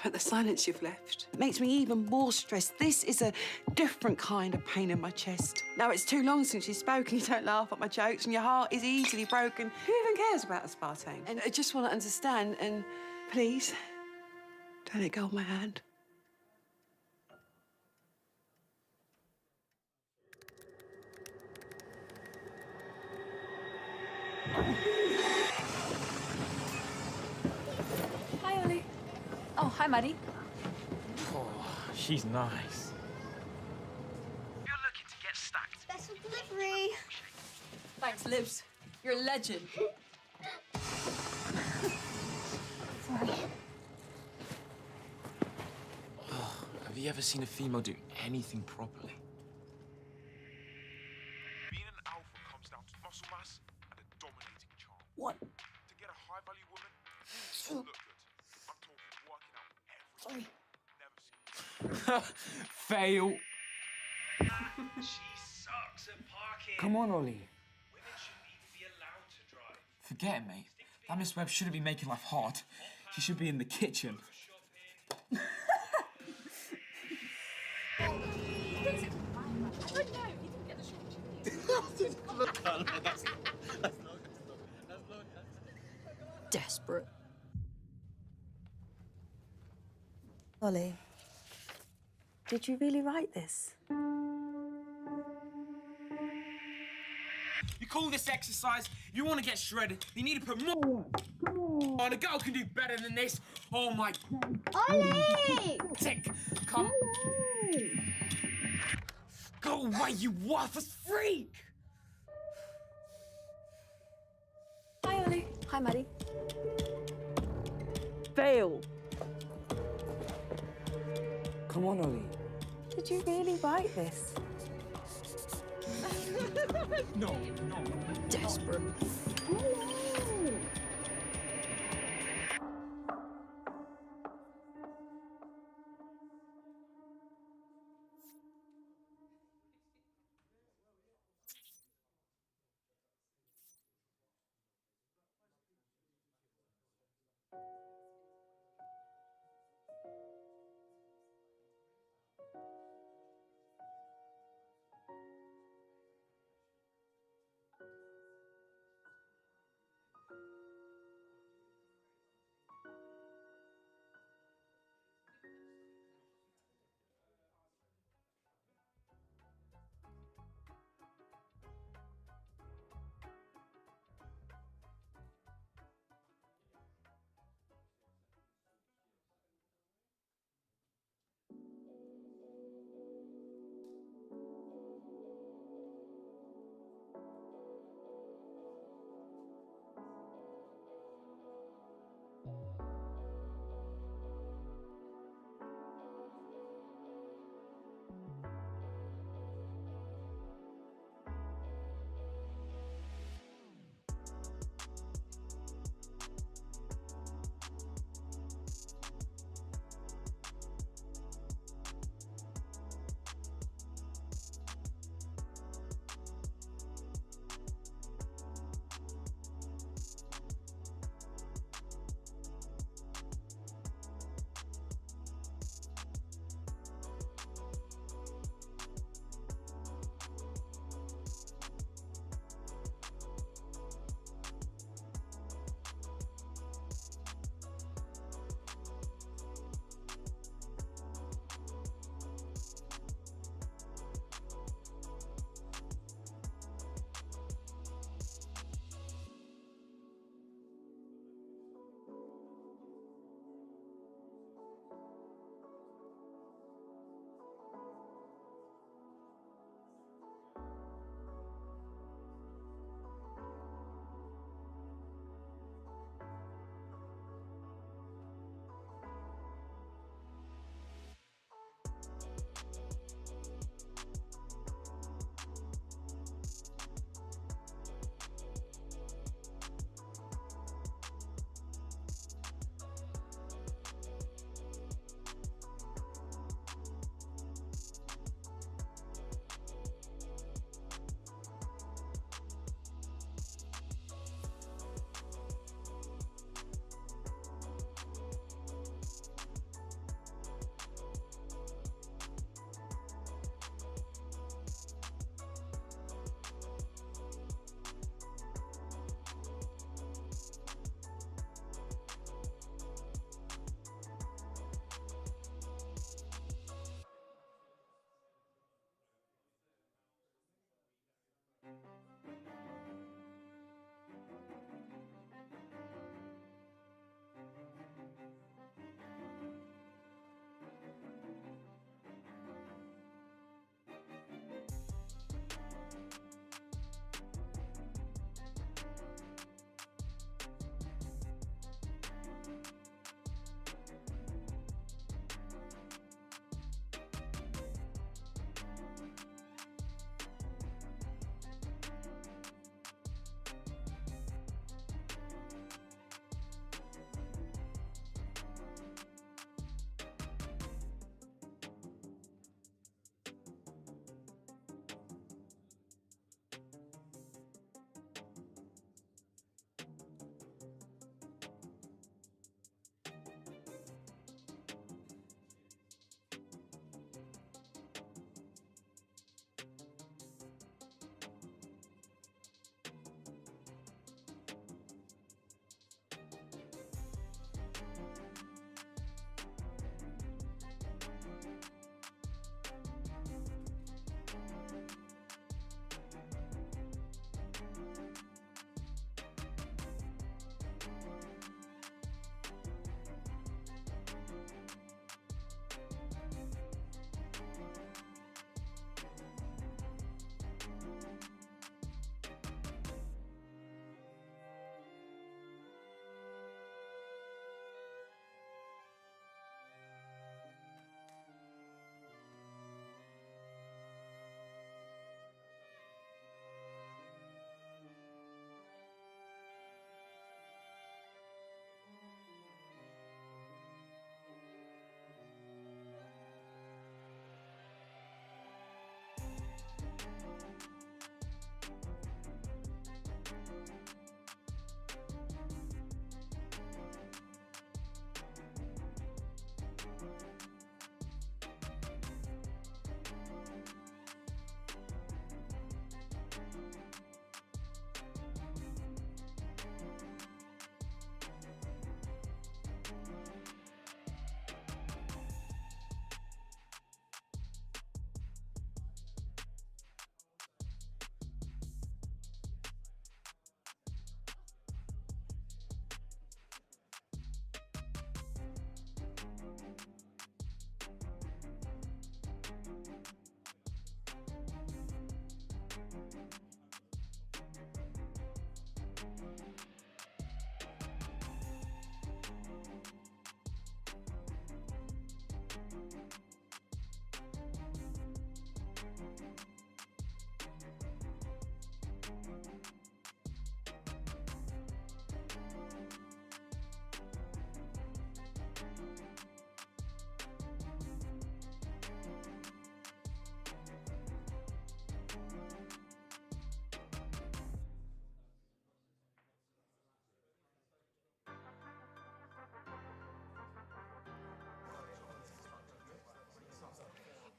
[SPEAKER 9] But the silence you've left makes me even more stressed. This is a different kind of pain in my chest. Now it's too long since you spoke and you don't laugh at my jokes and your heart is easily broken. Who even cares about aspartame? And I just want to understand and please, don't let go of my hand.
[SPEAKER 10] Hi, Ollie. Oh, hi, Maddie.
[SPEAKER 20] Oh, she's nice.
[SPEAKER 10] You're looking to get stacked. Special delivery. Thanks, Libs. You're a legend. Sorry.
[SPEAKER 20] you ever seen a female do anything properly?
[SPEAKER 4] Being an alpha comes down to muscle mass and a dominating charm.
[SPEAKER 25] What?
[SPEAKER 4] To get a high-value woman, you look good. I'm talking working out every day. Never seen.
[SPEAKER 20] Fail.
[SPEAKER 13] She sucks at parking.
[SPEAKER 20] Come on, Ollie.
[SPEAKER 13] Women shouldn't even be allowed to drive.
[SPEAKER 20] Forget it, mate. That Miss Webb shouldn't be making life hard. She should be in the kitchen.
[SPEAKER 15] Desperate. Ollie, did you really write this?
[SPEAKER 20] You call this exercise? You want to get shredded? You need to put more. Come on, a girl can do better than this. Oh my.
[SPEAKER 15] Ollie!
[SPEAKER 20] Tick. Come. Go away, you worthless freak!
[SPEAKER 15] Hi, Ollie. Hi, Maddie. Fail.
[SPEAKER 20] Come on, Ollie.
[SPEAKER 15] Did you really write this?
[SPEAKER 20] No.
[SPEAKER 15] Desperate.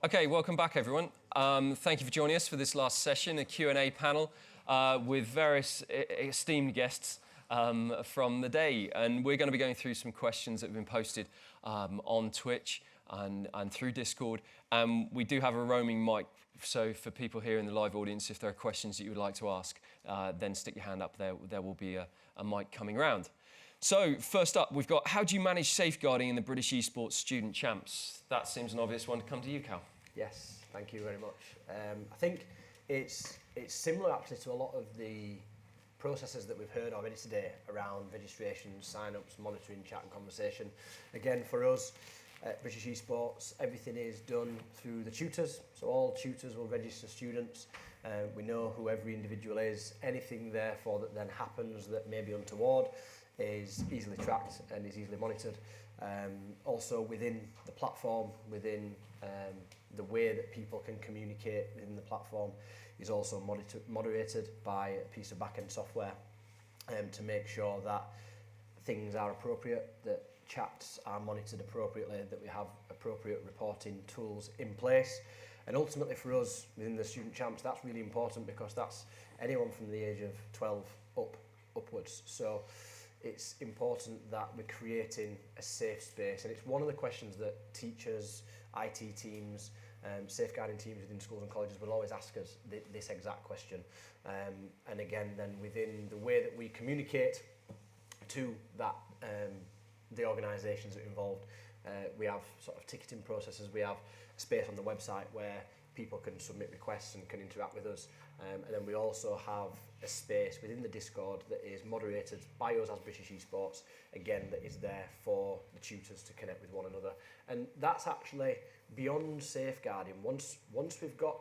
[SPEAKER 8] Okay, welcome back, everyone. Thank you for joining us for this last session, a Q&A panel with various esteemed guests from the day. And we're going to be going through some questions that have been posted on Twitch and through Discord. We do have a roaming mic, so for people here in the live audience, if there are questions that you would like to ask, then stick your hand up there. There will be a mic coming round. So, first up, we've got, how do you manage safeguarding in the British Esports Student Champs? That seems an obvious one to come to you, Cal.
[SPEAKER 16] Yes, thank you very much. I think it's similar actually to a lot of the processes that we've heard already today around registration, sign-ups, monitoring, chat and conversation. Again, for us at British Esports, everything is done through the tutors. So all tutors will register students. We know who every individual is. Anything therefore that then happens that may be untoward is easily tracked and is easily monitored. Also within the platform, within the way that people can communicate within the platform is also moderated by a piece of back-end software to make sure that things are appropriate, that chats are monitored appropriately, that we have appropriate reporting tools in place. And ultimately for us within the Student Champs, that's really important because that's anyone from the age of 12 upwards. So it's important that we're creating a safe space, and it's one of the questions that teachers, IT teams, safeguarding teams within schools and colleges will always ask us this exact question. And again, then within the way that we communicate to that, the organisations that are involved, we have sort of ticketing processes, we have a space on the website where people can submit requests and can interact with us. And then we also have a space within the Discord that is moderated by us as British Esports, again, that is there for the tutors to connect with one another. And that's actually beyond safeguarding. Once we've got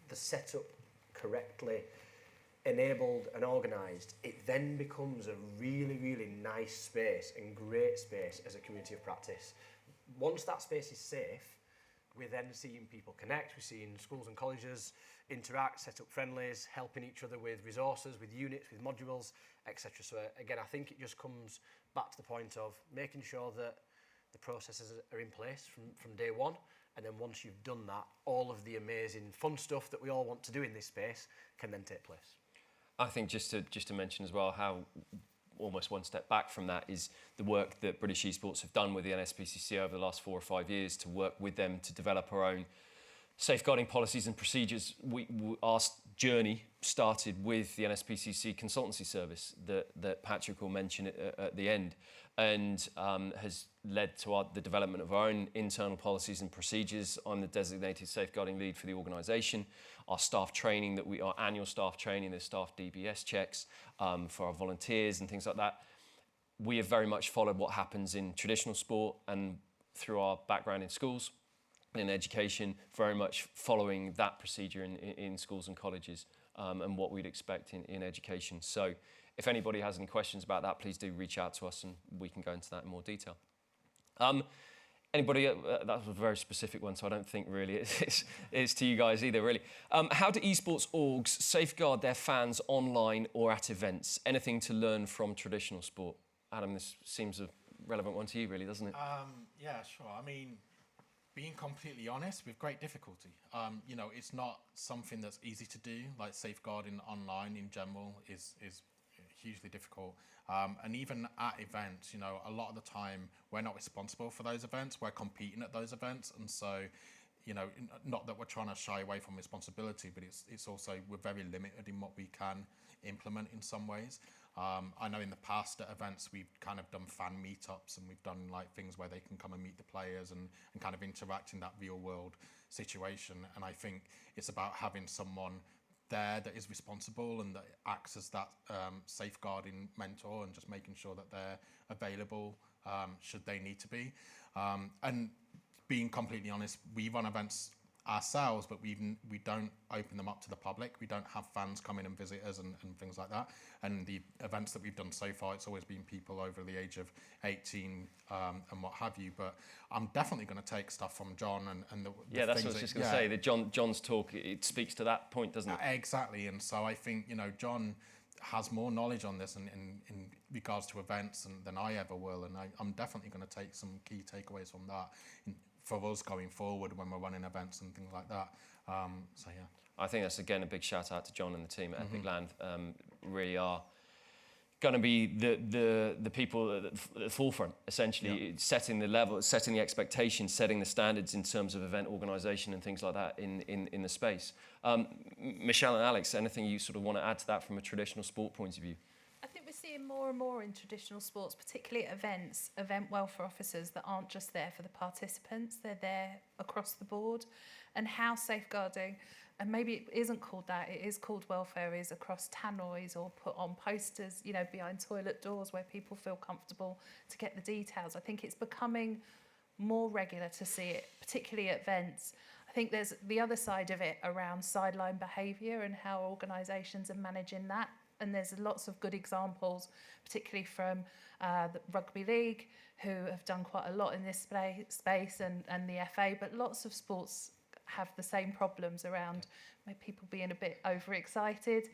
[SPEAKER 16] the setup correctly enabled and organised, it then becomes a really, really nice space and great space as a community of practice. Once that space is safe, we're then seeing people connect, we're seeing schools and colleges interact, set up friendlies, helping each other with resources, with units, with modules, etc. So again, I think it just comes back to the point of making sure that the processes are in place from day one, and then once you've done that, all of the amazing fun stuff that we all want to do in this space can then take place.
[SPEAKER 8] I think just to mention as well how almost one step back from that is the work that British Esports have done with the NSPCC over the last 4 or 5 years to work with them to develop our own safeguarding policies and procedures. Our journey started with the NSPCC consultancy service that Patrick will mention at the end, and has led to the development of our own internal policies and procedures. I'm the designated safeguarding lead for the organisation. Our staff training, our annual staff training, there's staff DBS checks for our volunteers and things like that. We have very much followed what happens in traditional sport, and through our background in schools and in education, very much following that procedure in schools and colleges and what we'd expect in education. So if anybody has any questions about that, please do reach out to us and we can go into that in more detail. Anybody, that was a very specific one, so I don't think really it's to you guys either, really. How do esports orgs safeguard their fans online or at events? Anything to learn from traditional sport? Adam, this seems a relevant one to you, really, doesn't it?
[SPEAKER 17] Yeah, sure. I mean, being completely honest, with great difficulty. You know, it's not something that's easy to do, like safeguarding online in general is hugely difficult. And even at events, you know, a lot of the time we're not responsible for those events, we're competing at those events. And so, you know, not that we're trying to shy away from responsibility, but it's also, we're very limited in what we can implement in some ways. I know in the past at events we've kind of done fan meetups, and we've done like things where they can come and meet the players and kind of interact in that real world situation. And I think it's about having someone there that is responsible and that acts as that safeguarding mentor, and just making sure that they're available should they need to be. And being completely honest, we run events ourselves, but we don't open them up to the public. We don't have fans come in and visit us and things like that. And the events that we've done so far, it's always been people over the age of 18 and what have you. But I'm definitely going to take stuff from John and the
[SPEAKER 8] yeah, that's what I was just going to say. That John's talk, it speaks to that point, doesn't it?
[SPEAKER 17] Exactly. And so I think, you know, John has more knowledge on this in regards to events than I ever will. And I'm definitely going to take some key takeaways from that for us going forward when we're running events and things like that. So yeah.
[SPEAKER 8] I think that's again a big shout out to John and the team at Epic Land. Really are going to be the people at the forefront, essentially, setting the level, setting the expectations, setting the standards in terms of event organisation and things like that in the space. Michelle and Alex, anything you sort of want to add to that from a traditional sport point of view?
[SPEAKER 18] I think we're seeing more and more in traditional sports, particularly at events, event welfare officers that aren't just there for the participants, they're there across the board. And how safeguarding, and maybe it isn't called that, it is called welfare, is across tannoys or put on posters, you know, behind toilet doors where people feel comfortable to get the details. I think it's becoming more regular to see it, particularly at events. I think there's the other side of it around sideline behaviour and how organisations are managing that. And there's lots of good examples, particularly from the Rugby League, who have done quite a lot in this space, and the FA, but lots of sports have the same problems around people being a bit overexcited.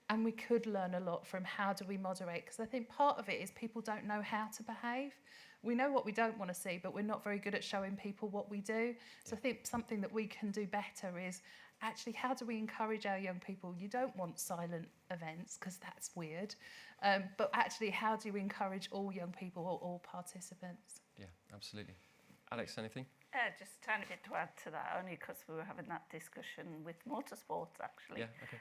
[SPEAKER 18] And we could learn a lot from how do we moderate, because I think part of it is people don't know how to behave. We know what we don't want to see, but we're not very good at showing people what we do. So I think something that we can do better is actually, how do we encourage our young people? You don't want silent events because that's weird. But actually, how do you encourage all young people or all participants?
[SPEAKER 8] Yeah, absolutely. Alex, anything?
[SPEAKER 19] Just a tiny bit to add to that, only because we were having that discussion with motorsports, actually.
[SPEAKER 8] Yeah, okay.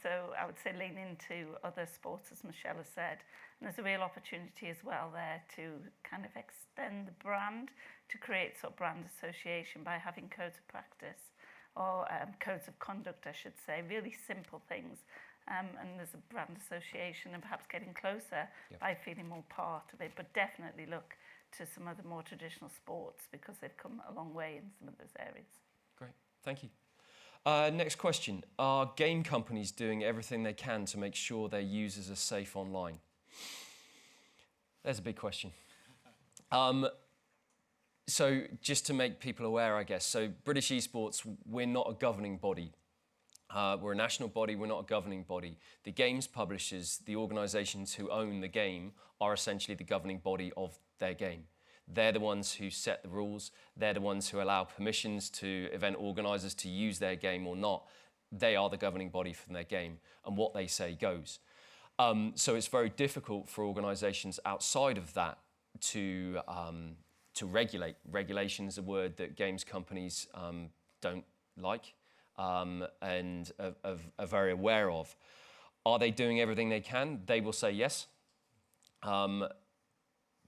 [SPEAKER 19] So I would say lean into other sports, as Michelle has said. And there's a real opportunity as well there to kind of extend the brand, to create sort of brand association by having codes of practice, or codes of conduct, I should say, really simple things. And there's a brand association and perhaps getting closer by feeling more part of it. But definitely look to some other more traditional sports because they've come a long way in some of those areas.
[SPEAKER 8] Great, thank you. Next question. Are game companies doing everything they can to make sure their users are safe online? There's a big question. So just to make people aware, I guess, so British Esports, we're not a governing body. We're a national body, we're not a governing body. The games publishers, the organisations who own the game, are essentially the governing body of their game. They're the ones who set the rules, they're the ones who allow permissions to event organisers to use their game or not. They are the governing body for their game, and what they say goes. So it's very difficult for organisations outside of that to regulate. Regulation is a word that games companies don't like. And are very aware of. Are they doing everything they can? They will say yes.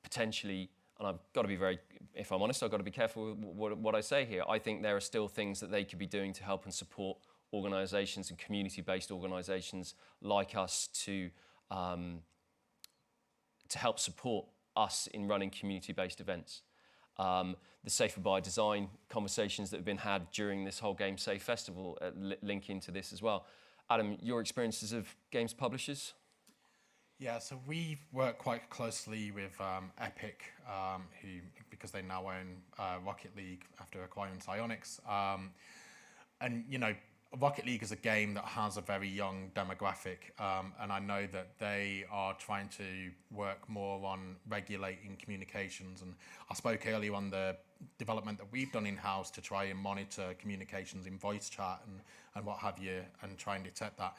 [SPEAKER 8] Potentially, and I've got to be very, if I'm honest, I've got to be careful with what I say here. I think there are still things that they could be doing to help and support organisations and community-based organisations like us to help support us in running community-based events. The Safer by Design conversations that have been had during this whole Game Safe Festival link into this as well. Adam, your experiences of games publishers?
[SPEAKER 17] Yeah, so we work quite closely with Epic, who, because they now own Rocket League after acquiring Psyonix. And, you know, Rocket League is a game that has a very young demographic, and I know that they are trying to work more on regulating communications. And I spoke earlier on the development that we've done in-house to try and monitor communications in voice chat and what have you, and try and detect that.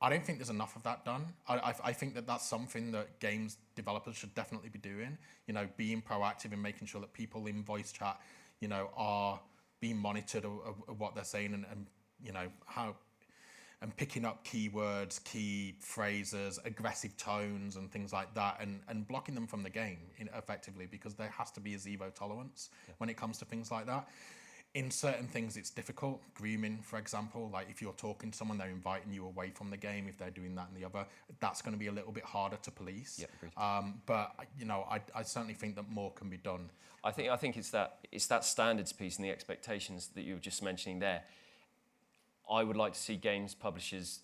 [SPEAKER 17] I don't think there's enough of that done. I think that that's something that games developers should definitely be doing, you know, being proactive and making sure that people in voice chat, you know, are being monitored of what they're saying and you know, how, and picking up keywords, key phrases, aggressive tones and things like that, and blocking them from the game effectively, because there has to be a zero tolerance when it comes to things like that. In certain things it's difficult, grooming for example, like if you're talking to someone, they're inviting you away from the game, if they're doing that and the other, that's going to be a little bit harder to police.
[SPEAKER 8] Yeah, agreed.
[SPEAKER 17] But you know, I certainly think that more can be done.
[SPEAKER 8] I think it's that standards piece and the expectations that you were just mentioning there. I would like to see games publishers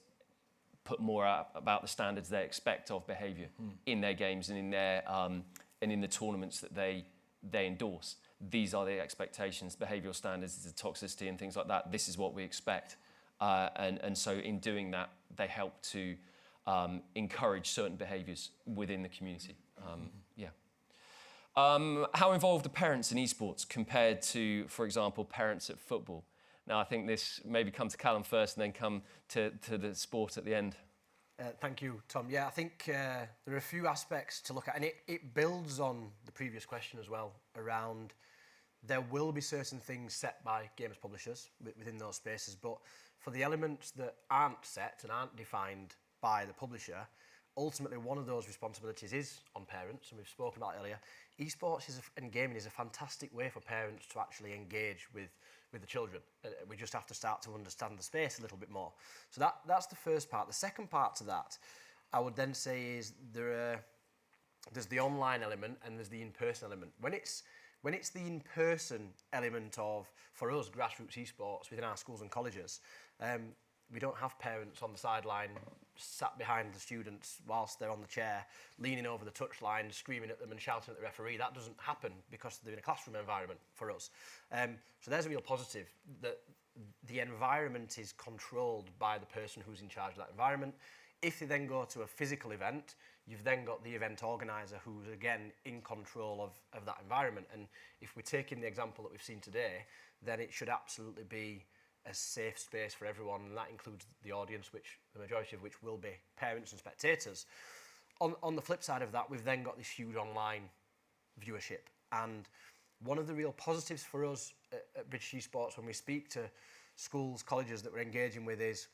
[SPEAKER 8] put more out about the standards they expect of behaviour in their games and in their and in the tournaments that they endorse. These are the expectations, behavioural standards, the toxicity and things like that. This is what we expect, and so in doing that, they help to encourage certain behaviours within the community. Yeah. How involved are parents in esports compared to, for example, parents at football? Now, I think this maybe come to Callum first and then come to the sport at the end.
[SPEAKER 16] Thank you, Tom. Yeah, I think there are a few aspects to look at, and it builds on the previous question as well, around there will be certain things set by games publishers within those spaces, but for the elements that aren't set and aren't defined by the publisher, ultimately one of those responsibilities is on parents, and we've spoken about it earlier. Esports and gaming is a fantastic way for parents to actually engage with the children. We just have to start to understand the space a little bit more. So that's the first part. The second part to that, I would then say, is there's the online element and there's the in-person element. When it's the in-person element of, for us, grassroots esports within our schools and colleges, we don't have parents on the sideline sat behind the students whilst they're on the chair, leaning over the touchline, screaming at them and shouting at the referee. That doesn't happen because they're in a classroom environment for us. So there's a real positive, that the environment is controlled by the person who's in charge of that environment. If they then go to a physical event, you've then got the event organiser who's, again, in control of that environment. And if we're taking the example that we've seen today, then it should absolutely be a safe space for everyone, and that includes the audience, which the majority of which will be parents and spectators. On the flip side of that, we've then got this huge online viewership, and one of the real positives for us at British Esports when we speak to schools, colleges that we're engaging with is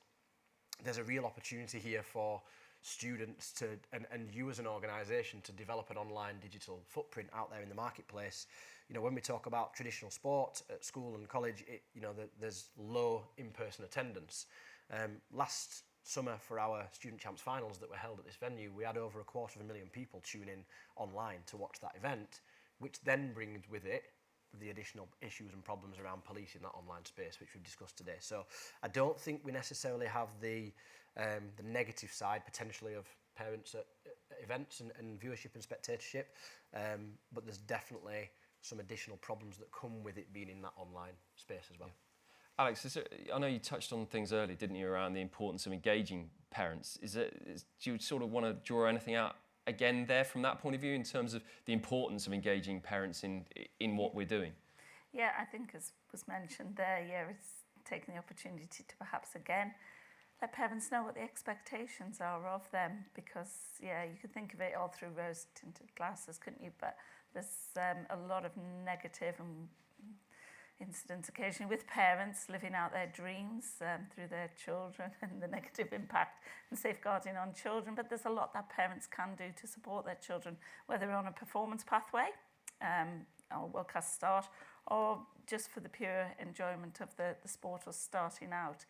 [SPEAKER 16] there's a real opportunity here for students to, and you as an organisation, to develop an online digital footprint out there in the marketplace. You know, when we talk about traditional sport at school and college, there's low in-person attendance. Last summer for our Student Champs finals that were held at this venue, we had over 250,000 people tune in online to watch that event, which then brings with it the additional issues and problems around policing that online space, which we've discussed today. So I don't think we necessarily have the negative side potentially of parents at events and viewership and spectatorship, but there's definitely some additional problems that come with it being in that online space as well.
[SPEAKER 8] Yeah. Alex, I know you touched on things earlier, didn't you, around the importance of engaging parents. Do you sort of want to draw anything out again there from that point of view in terms of the importance of engaging parents in what we're doing?
[SPEAKER 19] Yeah, I think as was mentioned there, it's taking the opportunity to perhaps again let parents know what the expectations are of them, because you could think of it all through rose-tinted glasses, couldn't you? But there's a lot of negative incidents occasionally with parents living out their dreams through their children and the negative impact and safeguarding on children. But there's a lot that parents can do to support their children, whether on a performance pathway or World Class Start, or just for the pure enjoyment of the sport or starting out.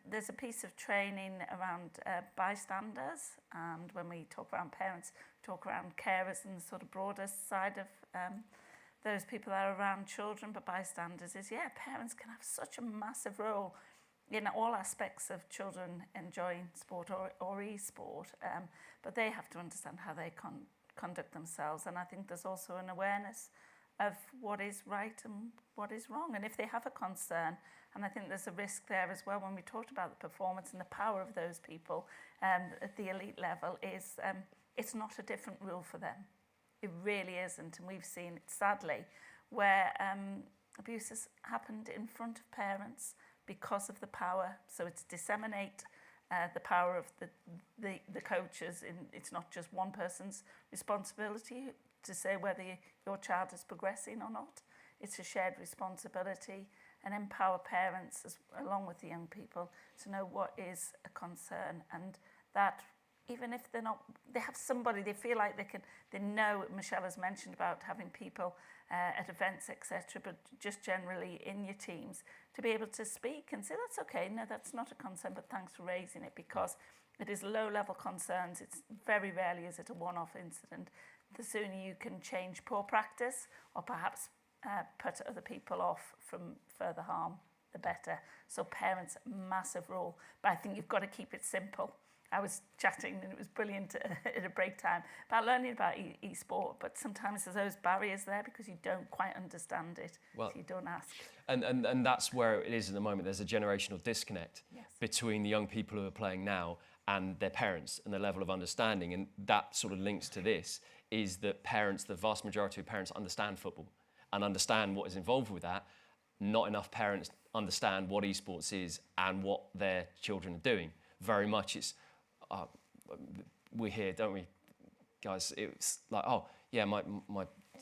[SPEAKER 19] There's a piece of training around bystanders, and when we talk around parents, we talk around carers and the sort of broader side of those people that are around children. But bystanders is, parents can have such a massive role in all aspects of children enjoying sport or e-sport, but they have to understand how they conduct themselves. And I think there's also an awareness of what is right and what is wrong, and if they have a concern. And I think there's a risk there as well when we talked about the performance and the power of those people at the elite level is it's not a different rule for them. It really isn't, and we've seen it sadly where abuse has happened in front of parents because of the power. So it's disseminate the power of the coaches. It's not just one person's responsibility to say whether your child is progressing or not. It's a shared responsibility, and empower parents along with the young people to know what is a concern, and that even if they're not, they have somebody, they feel like they know, Michelle has mentioned about having people at events, etc., but just generally in your teams, to be able to speak and say, that's okay, no, that's not a concern, but thanks for raising it, because it is low-level concerns. It's very rarely is it a one-off incident. The sooner you can change poor practice or perhaps put other people off from further harm, the better. So parents, massive role, but I think you've got to keep it simple. I was chatting, and it was brilliant at a break time, about learning about e-sport, but sometimes there's those barriers there because you don't quite understand it, so you don't ask.
[SPEAKER 8] And that's where it is at the moment. There's a generational disconnect between the young people who are playing now and their parents and the level of understanding. And that sort of links to this, is that parents, the vast majority of parents understand football and understand what is involved with that. Not enough parents understand what esports is and what their children are doing. Very much it's, we hear, don't we, guys, it's like, oh, yeah, my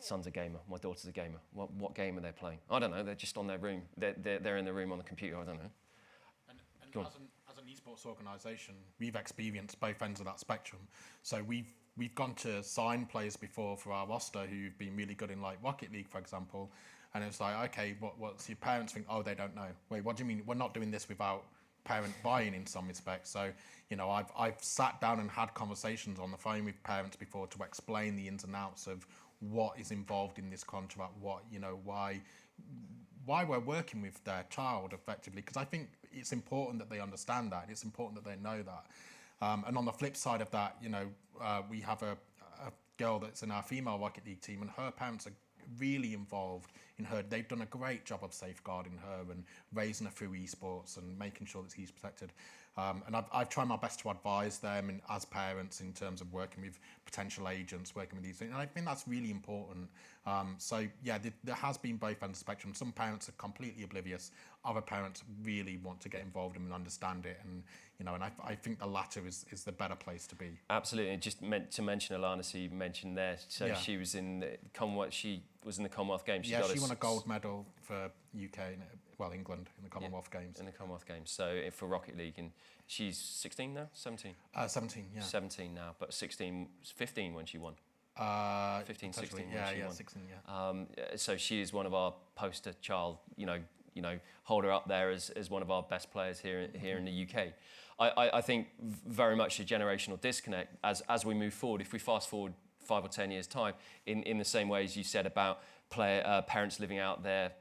[SPEAKER 8] son's a gamer, my daughter's a gamer. What game are they playing? I don't know, they're just on their room. They're in their room on the computer, I don't know.
[SPEAKER 17] And as an esports organisation, we've experienced both ends of that spectrum. So we've gone to sign players before for our roster who've been really good in like Rocket League, for example. And it's like, okay, what's your parents think? Oh, they don't know. Wait, what do you mean? We're not doing this without parent buy-in in some respects. So, you know, I've sat down and had conversations on the phone with parents before to explain the ins and outs of what is involved in this contract, what, you know, why we're working with their child effectively, because I think it's important that they understand that. It's important that they know that. And on the flip side of that, you know, we have a girl that's in our female Rocket League team, and her parents are really involved in her. They've done a great job of safeguarding her and raising her through esports and making sure that he's protected. And I've tried my best to advise them as parents in terms of working with potential agents, working with these things. And I think that's really important. So yeah, there has been both ends of the spectrum. Some parents are completely oblivious. Other parents really want to get involved and understand it. And you know, and I think the latter is the better place to be.
[SPEAKER 8] Absolutely. Just meant to mention Alana, so you mentioned there. So yeah. She was in the Commonwealth. She was in the Commonwealth Games.
[SPEAKER 17] She won a gold medal for UK, England in the Commonwealth Games.
[SPEAKER 8] In the Commonwealth Games. So for Rocket League, and she's 16 now, 17.
[SPEAKER 17] 17, yeah.
[SPEAKER 8] 17 now, but 15 when she won. 15, 16 when she won.
[SPEAKER 17] 16, yeah.
[SPEAKER 8] So she is one of our poster child, you know, hold her up there as one of our best players here in the UK. I think very much a generational disconnect as we move forward. If we fast forward 5 or 10 years' time, in the same way as you said about parents living out their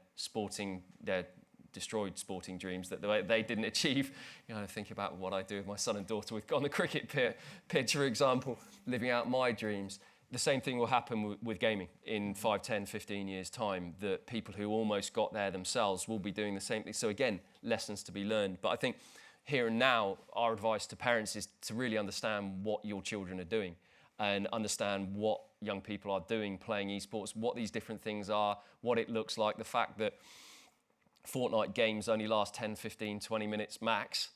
[SPEAKER 8] destroyed sporting dreams that they didn't achieve. You know, think about what I do with my son and daughter on the cricket pitch, for example, living out my dreams. The same thing will happen with gaming in 5, 10, 15 years' time, that people who almost got there themselves will be doing the same thing. So again, lessons to be learned. But I think here and now, our advice to parents is to really understand what your children are doing and understand what young people are doing playing esports, what these different things are, what it looks like, the fact that Fortnite games only last 10, 15, 20 minutes max.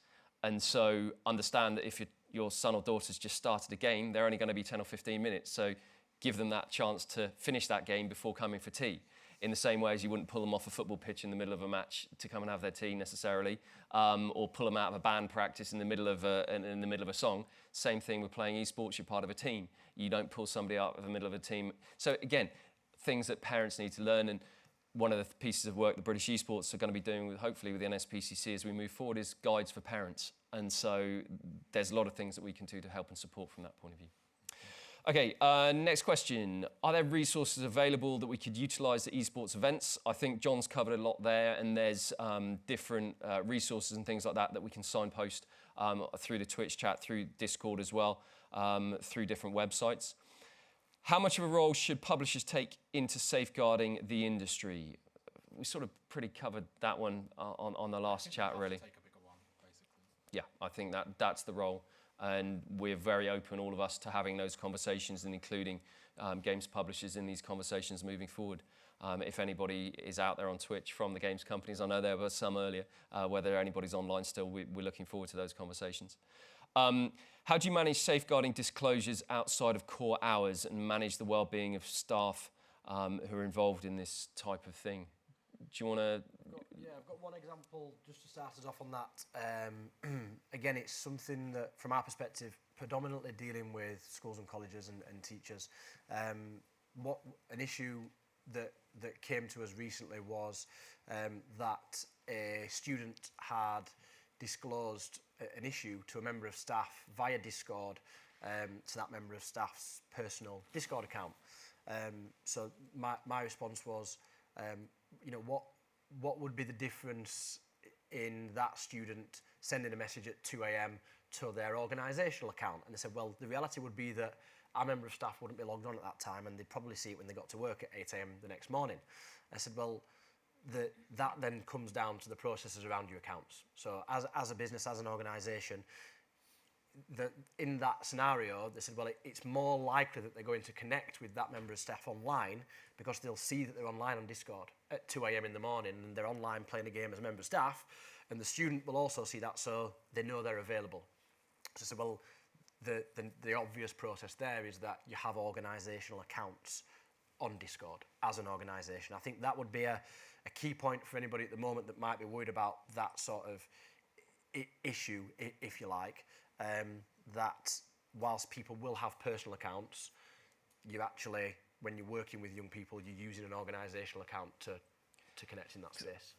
[SPEAKER 8] And so understand that if your son or daughter's just started a game, they're only going to be 10 or 15 minutes. So give them that chance to finish that game before coming for tea. In the same way as you wouldn't pull them off a football pitch in the middle of a match to come and have their tea necessarily, or pull them out of a band practice in the middle of a song. Same thing with playing esports, you're part of a team. You don't pull somebody out of the middle of a team. So again, things that parents need to learn. And one of the pieces of work the British esports are going to be doing, hopefully with the NSPCC as we move forward, is guides for parents. And so there's a lot of things that we can do to help and support from that point of view. Okay, next question. Are there resources available that we could utilise at esports events? I think John's covered a lot there, and there's different resources and things like that we can signpost through the Twitch chat, through Discord as well, through different websites. How much of a role should publishers take into safeguarding the industry? We sort of pretty covered that one on the last chat, really.
[SPEAKER 17] Take a bigger one, basically.
[SPEAKER 8] Yeah, I think that's the role. And we're very open, all of us, to having those conversations and including games publishers in these conversations moving forward. If anybody is out there on Twitch from the games companies, I know there were some earlier, whether anybody's online still, we're looking forward to those conversations. How do you manage safeguarding disclosures outside of core hours and manage the well-being of staff who are involved in this type of thing? Do you want to...
[SPEAKER 16] Yeah, I've got one example just to start us off on that. Again, it's something that, from our perspective, predominantly dealing with schools and colleges and teachers. What an issue that came to us recently was that a student had disclosed an issue to a member of staff via Discord to that member of staff's personal Discord account. So my response was, you know, what would be the difference in that student sending a message at 2 a.m. to their organisational account? And they said, well, the reality would be that our member of staff wouldn't be logged on at that time, and they'd probably see it when they got to work at 8 a.m. the next morning. I said, well, that then comes down to the processes around your accounts. So as a business, as an organisation, in that scenario, they said, well, it's more likely that they're going to connect with that member of staff online because they'll see that they're online on Discord at 2 a.m. in the morning and they're online playing a game as a member of staff, and the student will also see that, so they know they're available. So I said, well, the obvious process there is that you have organisational accounts on Discord as an organisation. I think that would be a key point for anybody at the moment that might be worried about that sort of issue, if you like, that whilst people will have personal accounts, you actually, when you're working with young people, you're using an organisational account to connect in that space.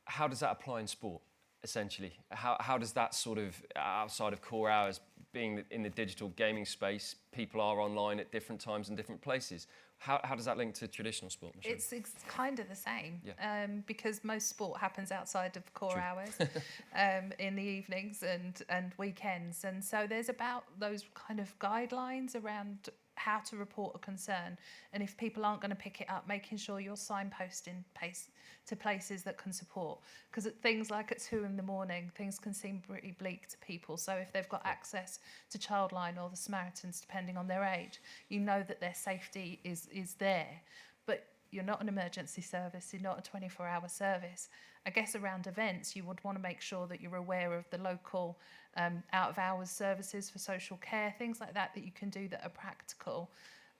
[SPEAKER 8] How does that apply in sport, essentially? How does that sort of, outside of core hours, being in the digital gaming space, people are online at different times and different places? How does that link to traditional sport, Michelle?
[SPEAKER 18] It's kind of the same,
[SPEAKER 8] Yeah.
[SPEAKER 18] Because most sport happens outside of core hours, in the evenings and weekends. And so there's about those kind of guidelines around how to report a concern. And if people aren't going to pick it up, making sure you're signposting to places that can support. Because at things like at 2 in the morning, things can seem pretty bleak to people. So if they've got access to Childline or the Samaritans, depending on their age, you know that their safety is there. But you're not an emergency service, you're not a 24-hour service. I guess around events, you would want to make sure that you're aware of the local out-of-hours services for social care, things like that you can do that are practical.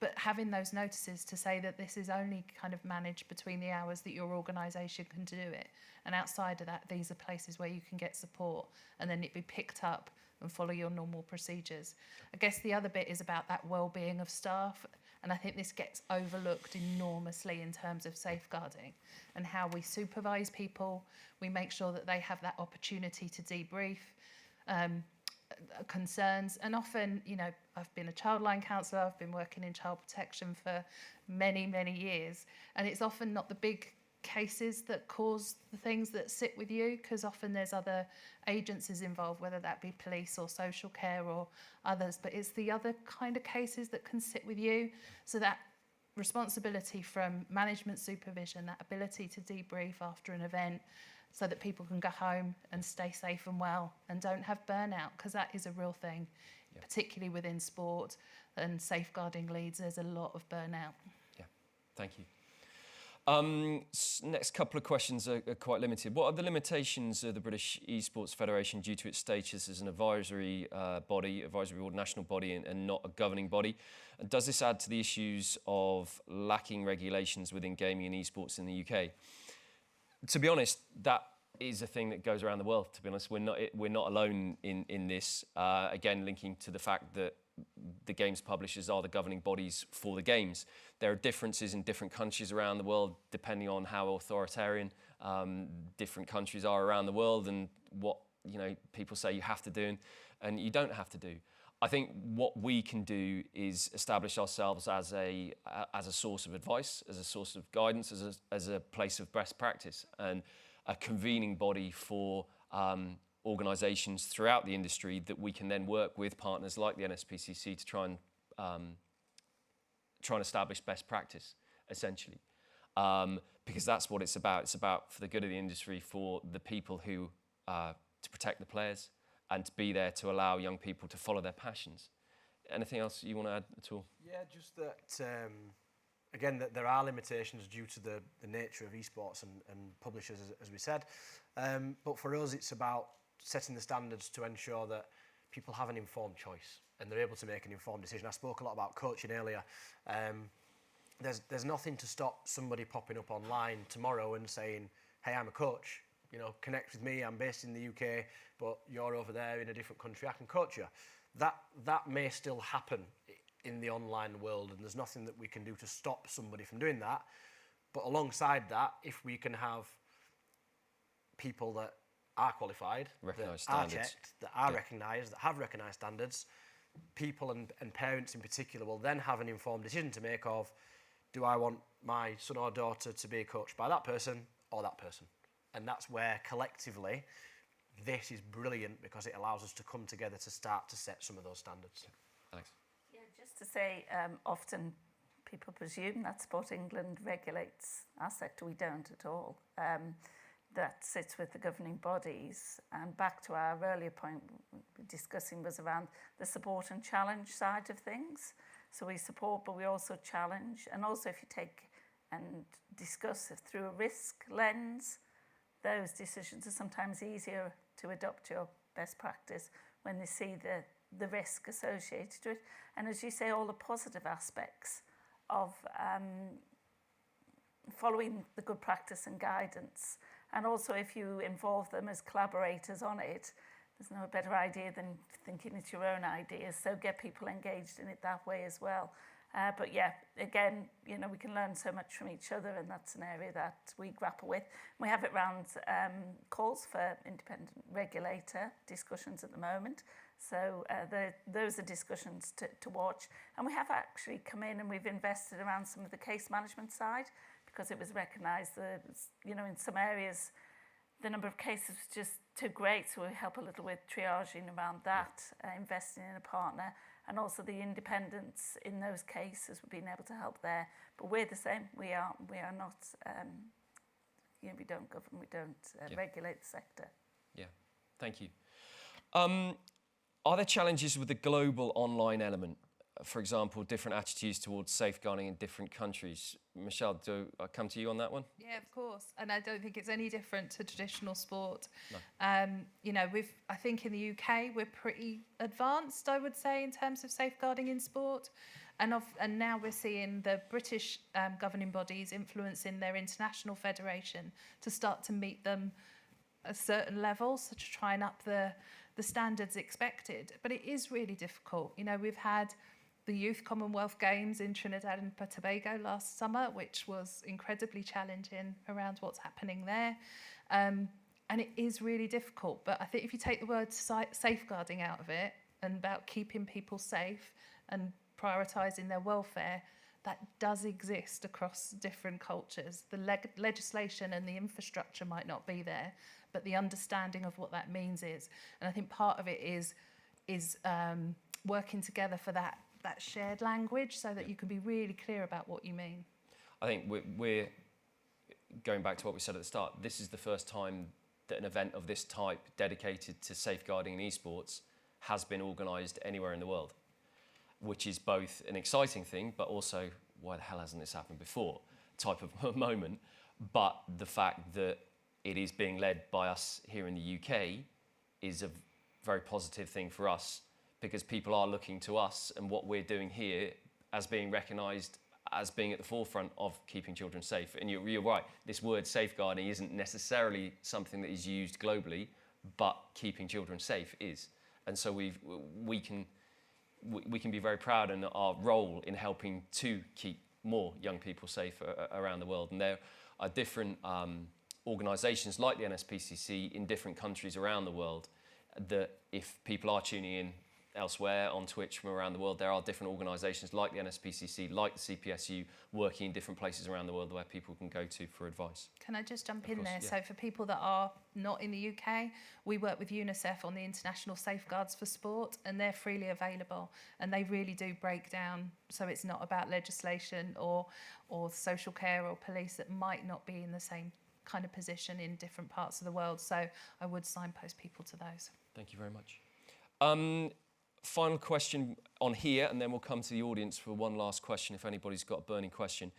[SPEAKER 18] But having those notices to say that this is only kind of managed between the hours that your organisation can do it. And outside of that, these are places where you can get support and then it be picked up and follow your normal procedures. I guess the other bit is about that well-being of staff. And I think this gets overlooked enormously in terms of safeguarding and how we supervise people. We make sure that they have that opportunity to debrief concerns. And often, you know, I've been a Childline counsellor, I've been working in child protection for many, many years. And it's often not the big cases that cause the things that sit with you, because often there's other agencies involved, whether that be police or social care or others, but it's the other kind of cases that can sit with you. So that responsibility from management supervision, that ability to debrief after an event so that people can go home and stay safe and well and don't have burnout, because that is a real thing, particularly within sport and safeguarding leads, there's a lot of burnout.
[SPEAKER 8] Yeah, thank you. Next couple of questions are quite limited. What are the limitations of the British Esports Federation due to its status as an advisory advisory board, national body, and not a governing body? And does this add to the issues of lacking regulations within gaming and esports in the UK? To be honest, that is a thing that goes around the world. To be honest, we're not alone in this. Again, linking to the fact that the games publishers are the governing bodies for the games. There are differences in different countries around the world depending on how authoritarian different countries are around the world and what people say you have to do and you don't have to do. I think what we can do is establish ourselves as a source of advice, as a source of guidance, as a place of best practice, and a convening body for organisations throughout the industry that we can then work with partners like the NSPCC to try and establish best practice, essentially. Because that's what it's about. It's about for the good of the industry, for the people who, to protect the players and to be there to allow young people to follow their passions. Anything else you want to add at all?
[SPEAKER 16] Yeah, just that, again, that there are limitations due to the nature of esports and publishers, as we said. But for us, it's about setting the standards to ensure that people have an informed choice and they're able to make an informed decision. I spoke a lot about coaching earlier. There's nothing to stop somebody popping up online tomorrow and saying, hey, I'm a coach, connect with me, I'm based in the UK, but you're over there in a different country, I can coach you. That may still happen in the online world, and there's nothing that we can do to stop somebody from doing that. But alongside that, if we can have people that are qualified, that are checked, that are recognised, that have recognised standards, people and parents in particular will then have an informed decision to make of, do I want my son or daughter to be coached by that person or that person? And that's where collectively this is brilliant, because it allows us to come together to start to set some of those standards.
[SPEAKER 8] Thanks.
[SPEAKER 19] Yeah, just to say, often people presume that Sport England regulates our sector. We don't at all. that sits with the governing bodies. And back to our earlier point we were discussing was around the support and challenge side of things. So we support, but we also challenge. And also if you take and discuss it through a risk lens, those decisions are sometimes easier to adopt your best practice when they see the risk associated with it. And as you say, all the positive aspects of following the good practice and guidance. And also if you involve them as collaborators on it, there's no better idea than thinking it's your own ideas. So get people engaged in it that way as well. But yeah, again, you know, we can learn so much from each other, and that's an area that we grapple with. We have it around calls for independent regulator discussions at the moment. So those are discussions to watch. And we have actually come in and we've invested around some of the case management side, because it was recognised that, you know, in some areas the number of cases was just too great. So we help a little with triaging around that, investing in a partner. And also the independence in those cases, we've been able to help there. But we're the same. We are not, you know, we don't govern, we don't regulate the sector.
[SPEAKER 8] Yeah, thank you. Are there challenges with the global online element? For example, different attitudes towards safeguarding in different countries. Michelle, do I come to you on that one?
[SPEAKER 18] Yeah, of course. And I don't think it's any different to traditional sport.
[SPEAKER 8] No.
[SPEAKER 18] You know, I think in the UK, we're pretty advanced, I would say, in terms of safeguarding in sport. And now we're seeing the British governing bodies influencing their international federation to start to meet them at a certain level, so to try and up the standards expected. But it is really difficult. You know, we've had the Youth Commonwealth Games in Trinidad and Tobago last summer, which was incredibly challenging around what's happening there. And it is really difficult. But I think if you take the word safeguarding out of it and about keeping people safe and prioritising their welfare, that does exist across different cultures. The legislation and the infrastructure might not be there, but the understanding of what that means is. And I think part of it is working together for that shared language so that you can be really clear about what you mean.
[SPEAKER 8] I think we're going back to what we said at the start. This is the first time that an event of this type dedicated to safeguarding in esports has been organised anywhere in the world, which is both an exciting thing, but also, why the hell hasn't this happened before type of moment. But the fact that it is being led by us here in the UK is a very positive thing for us, because people are looking to us and what we're doing here as being recognised as being at the forefront of keeping children safe. And you're right, this word safeguarding isn't necessarily something that is used globally, but keeping children safe is. And so we can be very proud in our role in helping to keep more young people safe around the world. And there are different organisations like the NSPCC in different countries around the world that, if people are tuning in elsewhere on Twitch from around the world, there are different organisations like the NSPCC, like the CPSU, working in different places around the world where people can go to for advice.
[SPEAKER 18] Can I just jump in
[SPEAKER 8] course,
[SPEAKER 18] there?
[SPEAKER 8] yeah.
[SPEAKER 18] So for people that are not in the UK, we work with UNICEF on the International Safeguards for Sport, and they're freely available, and they really do break down, so it's not about legislation or social care or police that might not be in the same kind of position in different parts of the world. So I would signpost people to those.
[SPEAKER 8] Thank you very much. Final question on here, and then we'll come to the audience for one last question if anybody's got a burning question.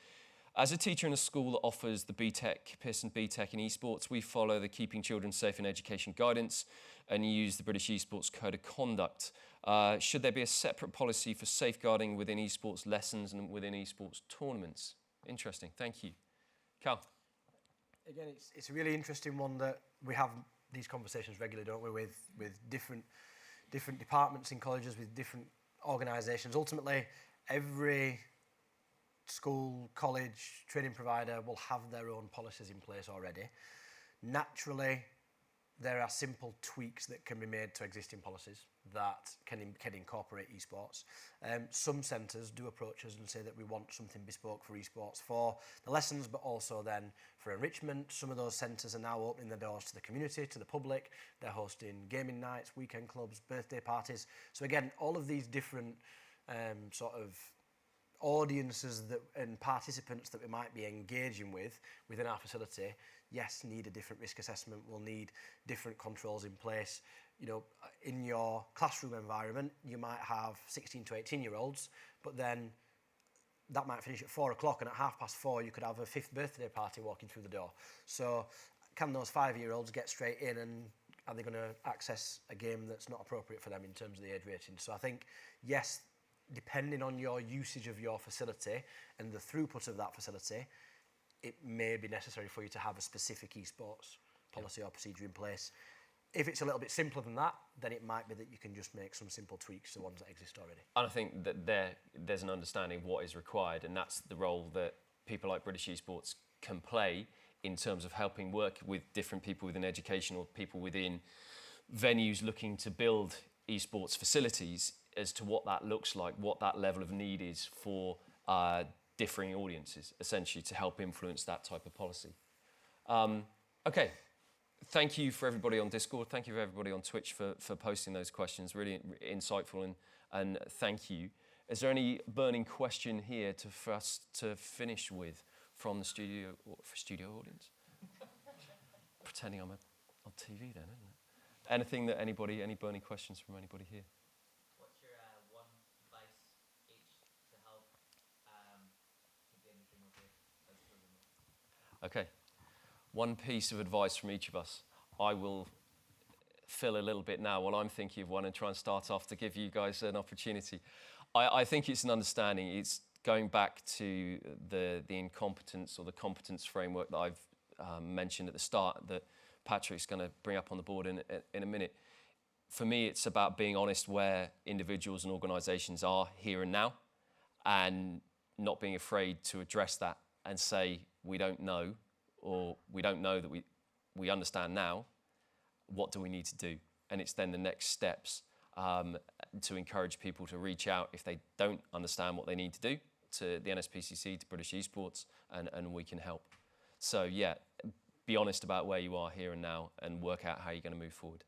[SPEAKER 8] As a teacher in a school that offers the BTEC, Pearson BTEC in esports, we follow the Keeping Children Safe in Education guidance and use the British Esports Code of Conduct. Should there be a separate policy for safeguarding within esports lessons and within esports tournaments? Interesting, thank you. Cal?
[SPEAKER 16] Again, it's a really interesting one that we have these conversations regularly, don't we, with different departments in colleges, with different organisations. Ultimately, every school, college, training provider will have their own policies in place already. Naturally, there are simple tweaks that can be made to existing policies that can incorporate esports. Some centres do approach us and say that we want something bespoke for esports for the lessons, but also then for enrichment. Some of those centres are now opening their doors to the community, to the public. They're hosting gaming nights, weekend clubs, birthday parties. So again, all of these different sort of audiences and participants that we might be engaging with within our facility yes, need a different risk assessment, will need different controls in place. You know, in your classroom environment, you might have 16 to 18-year-olds, but then that might finish at 4 o'clock, and at 4:30 you could have a 5th birthday party walking through the door. So can those 5-year-olds get straight in, and are they going to access a game that's not appropriate for them in terms of the age rating? So I think, yes, depending on your usage of your facility and the throughput of that facility, it may be necessary for you to have a specific esports policy or procedure in place. If it's a little bit simpler than that, then it might be that you can just make some simple tweaks to ones that exist already.
[SPEAKER 8] And I think that there's an understanding of what is required, and that's the role that people like British Esports can play in terms of helping work with different people within education or people within venues looking to build esports facilities as to what that looks like, what that level of need is for differing audiences, essentially, to help influence that type of policy. Okay. Thank you for everybody on Discord. Thank you for everybody on Twitch for posting those questions. Really insightful, and thank you. Is there any burning question here for us to finish with from the studio audience? Pretending I'm on TV then, isn't it? Anything that any burning questions from anybody here?
[SPEAKER 12] What's your one advice each to help keep the industry motivated?
[SPEAKER 8] Okay. One piece of advice from each of us. I will fill a little bit now while I'm thinking of one and try and start off to give you guys an opportunity. I think it's an understanding. It's going back to the incompetence or the competence framework that I've mentioned at the start that Patrick's going to bring up on the board in a minute. For me, it's about being honest where individuals and organisations are here and now, and not being afraid to address that and say, we don't know, or we don't know that we understand now, what do we need to do? And it's then the next steps to encourage people to reach out if they don't understand what they need to do to the NSPCC, to British Esports, and we can help. So yeah, be honest about where you are here and now and work out how you're going to move forward.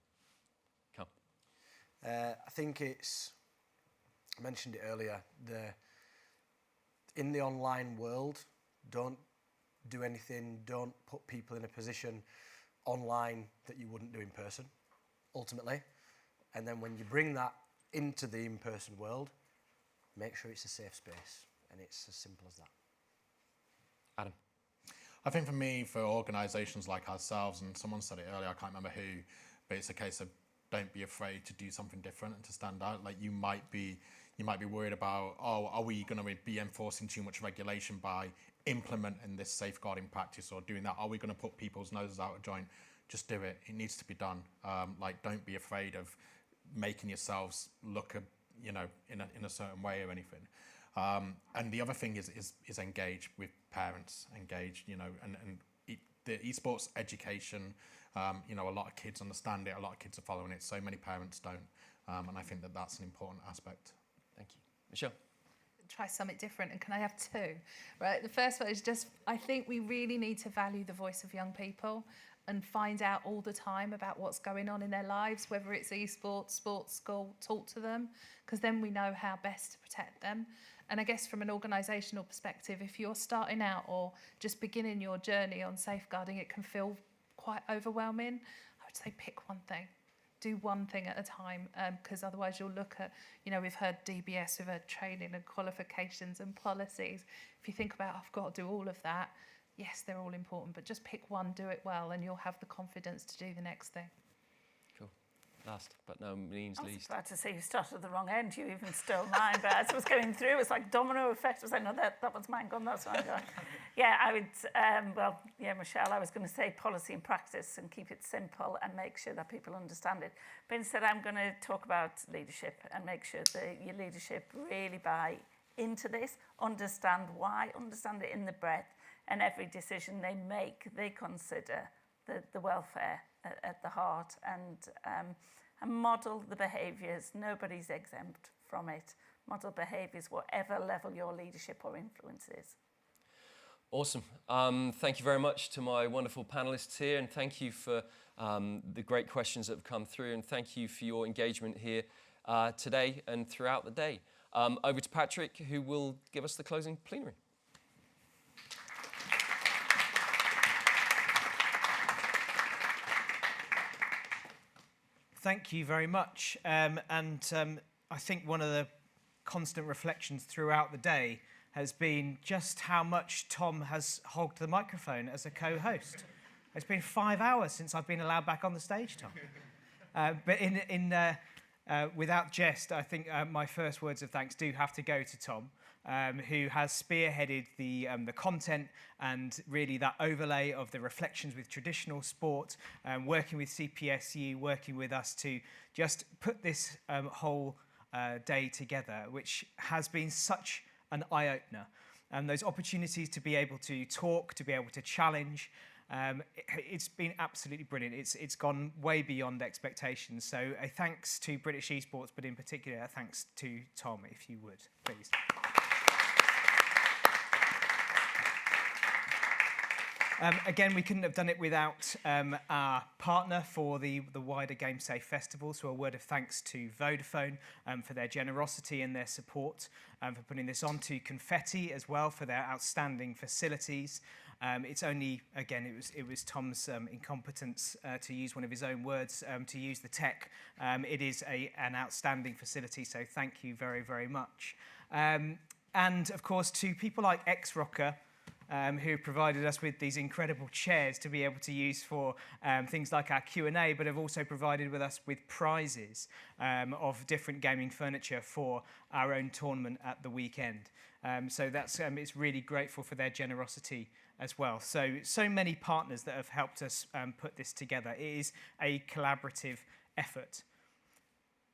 [SPEAKER 8] Come.
[SPEAKER 16] I think I mentioned it earlier, in the online world, don't do anything, don't put people in a position online that you wouldn't do in person, ultimately. And then when you bring that into the in-person world, make sure it's a safe space. And it's as simple as that.
[SPEAKER 8] Adam?
[SPEAKER 17] I think for me, for organisations like ourselves, and someone said it earlier, I can't remember who, but it's a case of don't be afraid to do something different and to stand out. Like you might be worried about, are we going to be enforcing too much regulation by implementing this safeguarding practice or doing that? Are we going to put people's noses out of joint? Just do it. It needs to be done. Don't be afraid of making yourselves look, in a certain way or anything. And the other thing is engage with parents, the esports education. A lot of kids understand it. A lot of kids are following it. So many parents don't, and I think that's an important aspect.
[SPEAKER 8] Thank you, Michelle.
[SPEAKER 18] Try something different, and can I have two? Right, the first one is just, I think we really need to value the voice of young people and find out all the time about what's going on in their lives, whether it's esports, sports, school, talk to them, because then we know how best to protect them. And I guess from an organisational perspective, if you're starting out or just beginning your journey on safeguarding, it can feel quite overwhelming. I would say pick one thing. Do one thing at a time, because otherwise you'll look at, we've heard DBS, we've heard training and qualifications and policies. If you think about, I've got to do all of that, yes, they're all important, but just pick one, do it well, and you'll have the confidence to do the next thing.
[SPEAKER 8] Cool. Last but no means least.
[SPEAKER 19] I was about to say you started at the wrong end. You even stole mine, but as I was going through, it was like domino effect. I was like, no, that one's mine gone, that's mine gone. Yeah, I would, Michelle, I was going to say policy and practice and keep it simple and make sure that people understand it. But instead, I'm going to talk about leadership and make sure that your leadership really buy into this, understand why, understand it in the breadth, and every decision they make, they consider the welfare at the heart and model the behaviours. Nobody's exempt from it. Model behaviours, whatever level your leadership or influence is.
[SPEAKER 8] Awesome. Thank you very much to my wonderful panellists here, and thank you for the great questions that have come through, and thank you for your engagement here today and throughout the day. Over to Patrick, who will give us the closing plenary.
[SPEAKER 1] Thank you very much. I think one of the constant reflections throughout the day has been just how much Tom has hogged the microphone as a co-host. It's been 5 hours since I've been allowed back on the stage, Tom. But without jest, I think my first words of thanks do have to go to Tom, who has spearheaded the content and really that overlay of the reflections with traditional sport, working with CPSU, working with us to just put this whole day together, which has been such an eye-opener. And those opportunities to be able to talk, to be able to challenge, it's been absolutely brilliant. It's gone way beyond expectations. So a thanks to British Esports, but in particular a thanks to Tom, if you would, please. Again, we couldn't have done it without our partner for the wider GameSafe Festival, so a word of thanks to Vodafone for their generosity and their support, for putting this on, to Confetti as well for their outstanding facilities. It's only, again, it was Tom's incompetence, to use one of his own words, to use the tech. It is an outstanding facility, so thank you very, very much. And of course, to people like X-Rocker, who provided us with these incredible chairs to be able to use for things like our Q&A, but have also provided with us with prizes of different gaming furniture for our own tournament at the weekend. So that's it's really grateful for their generosity as well. So many partners that have helped us put this together. It is a collaborative effort,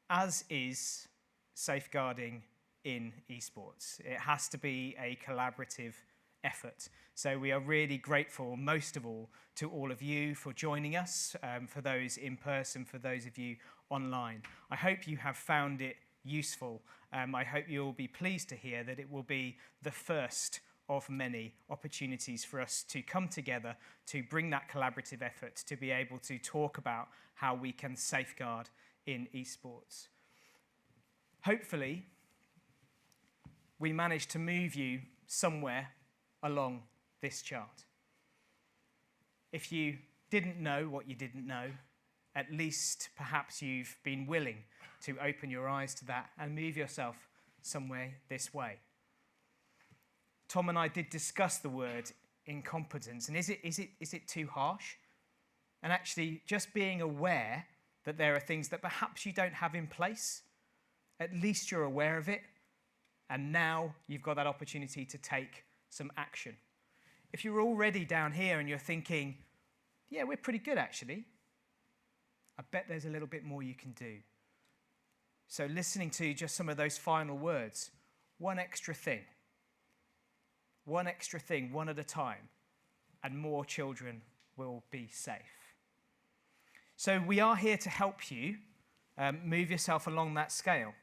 [SPEAKER 1] as is safeguarding in esports. It has to be a collaborative effort. So we are really grateful, most of all, to all of you for joining us, for those in person, for those of you online. I hope you have found it useful. I hope you'll be pleased to hear that it will be the first of many opportunities for us to come together, to bring that collaborative effort, to be able to talk about how we can safeguard in esports. Hopefully, we managed to move you somewhere along this chart. If you didn't know what you didn't know, at least perhaps you've been willing to open your eyes to that and move yourself somewhere this way. Tom and I did discuss the word incompetence, and is it too harsh? And actually, just being aware that there are things that perhaps you don't have in place, at least you're aware of it, and now you've got that opportunity to take some action. If you're already down here and you're thinking, yeah, we're pretty good actually, I bet there's a little bit more you can do. So listening to just some of those final words, one extra thing, one at a time, and more children will be safe. So we are here to help you move yourself along that scale.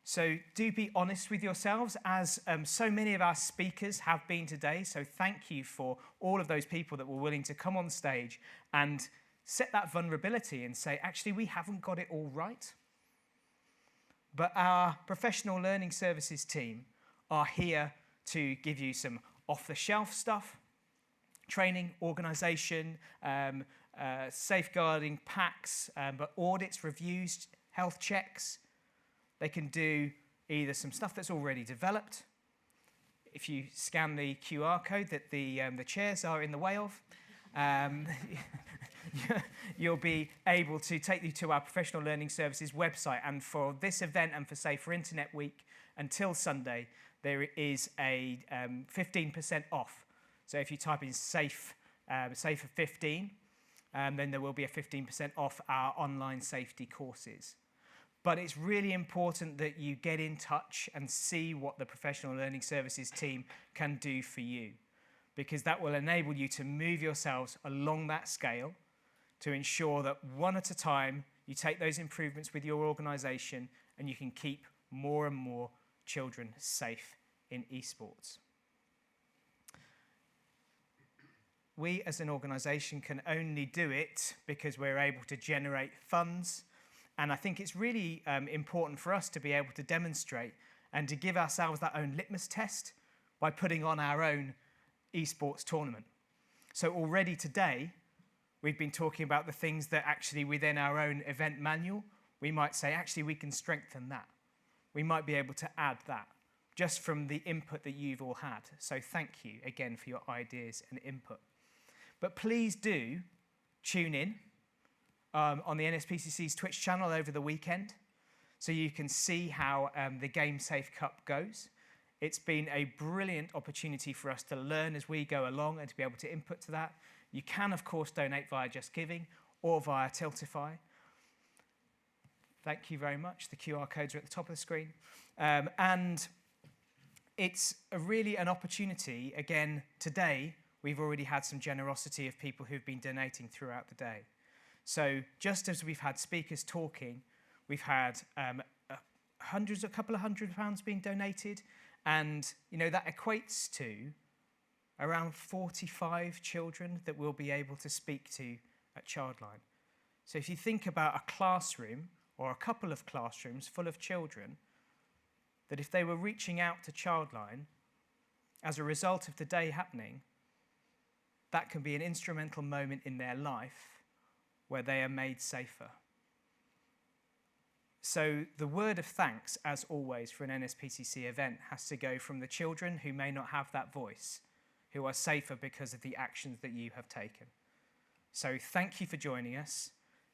[SPEAKER 1] So do be honest with yourselves, as so many of our speakers have been today. So thank you for all of those people that were willing to come on stage and set that vulnerability and say, actually, we haven't got it all right. But our professional learning services team are here to give you some off-the-shelf stuff, training, organisation, safeguarding packs, but audits, reviews, health checks. They can do either some stuff that's already developed. If you scan the QR code that the chairs are in the way of, you'll be able to take you to our Professional Learning Services website. And for this event and for Safer Internet Week until Sunday, there is a 15% off. So if you type in Safer 15, then there will be a 15% off our online safety courses. But it's really important that you get in touch and see what the Professional Learning Services team can do for you, because that will enable you to move yourselves along that scale to ensure that one at a time you take those improvements with your organisation and you can keep more and more children safe in esports. We as an organisation can only do it because we're able to generate funds. And I think it's really important for us to be able to demonstrate and to give ourselves that own litmus test by putting on our own esports tournament. So already today, we've been talking about the things that actually within our own event manual, we might say, actually, we can strengthen that. We might be able to add that just from the input that you've all had. So thank you again for your ideas and input. But please do tune in on the NSPCC's Twitch channel over the weekend so you can see how the Game Safe Cup goes. It's been a brilliant opportunity for us to learn as we go along and to be able to input to that. You can, of course, donate via Just Giving or via Tiltify. Thank you very much. The QR codes are at the top of the screen. And it's really an opportunity. Again, today, we've already had some generosity of people who've been donating throughout the day. So just as we've had speakers talking, we've had a couple of £100 being donated. And, you know, that equates to around 45 children that we'll be able to speak to at Childline. So if you think about a classroom or a couple of classrooms full of children, that if they were reaching out to Childline as a result of the day happening, that can be an instrumental moment in their life where they are made safer. So the word of thanks, as always, for an NSPCC event has to go from the children who may not have that voice, who are safer because of the actions that you have taken. So thank you for joining us.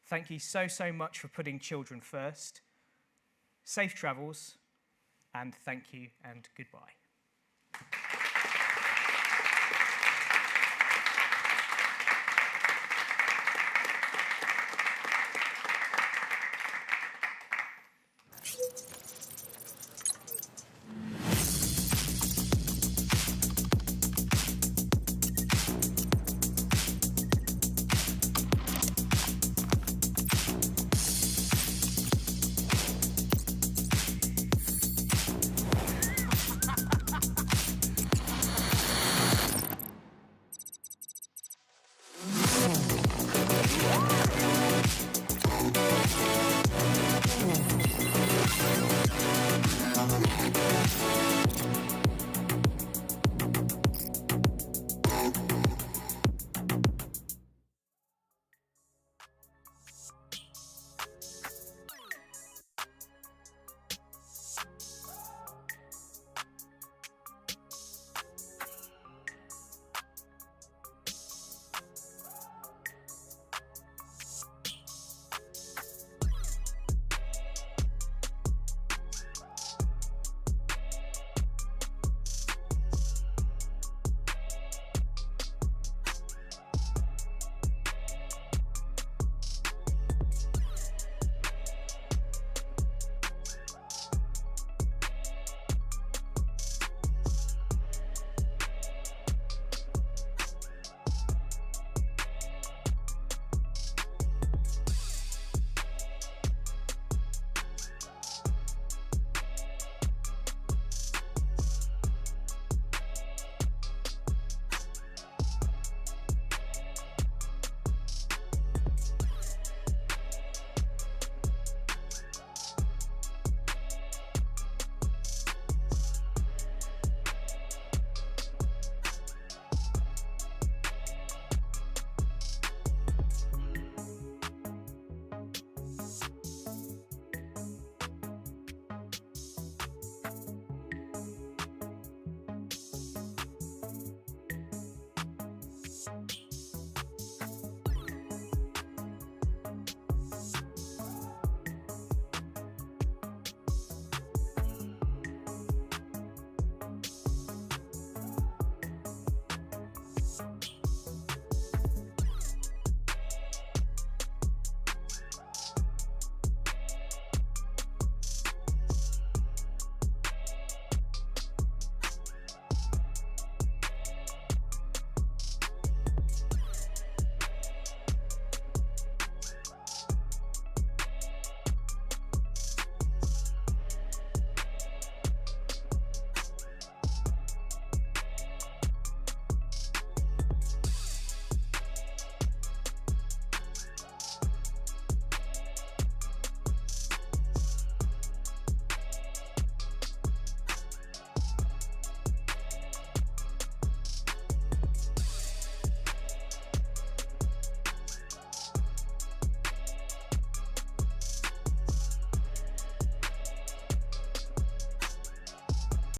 [SPEAKER 1] Thank you so, so much for putting children first. Safe travels, and thank you and goodbye.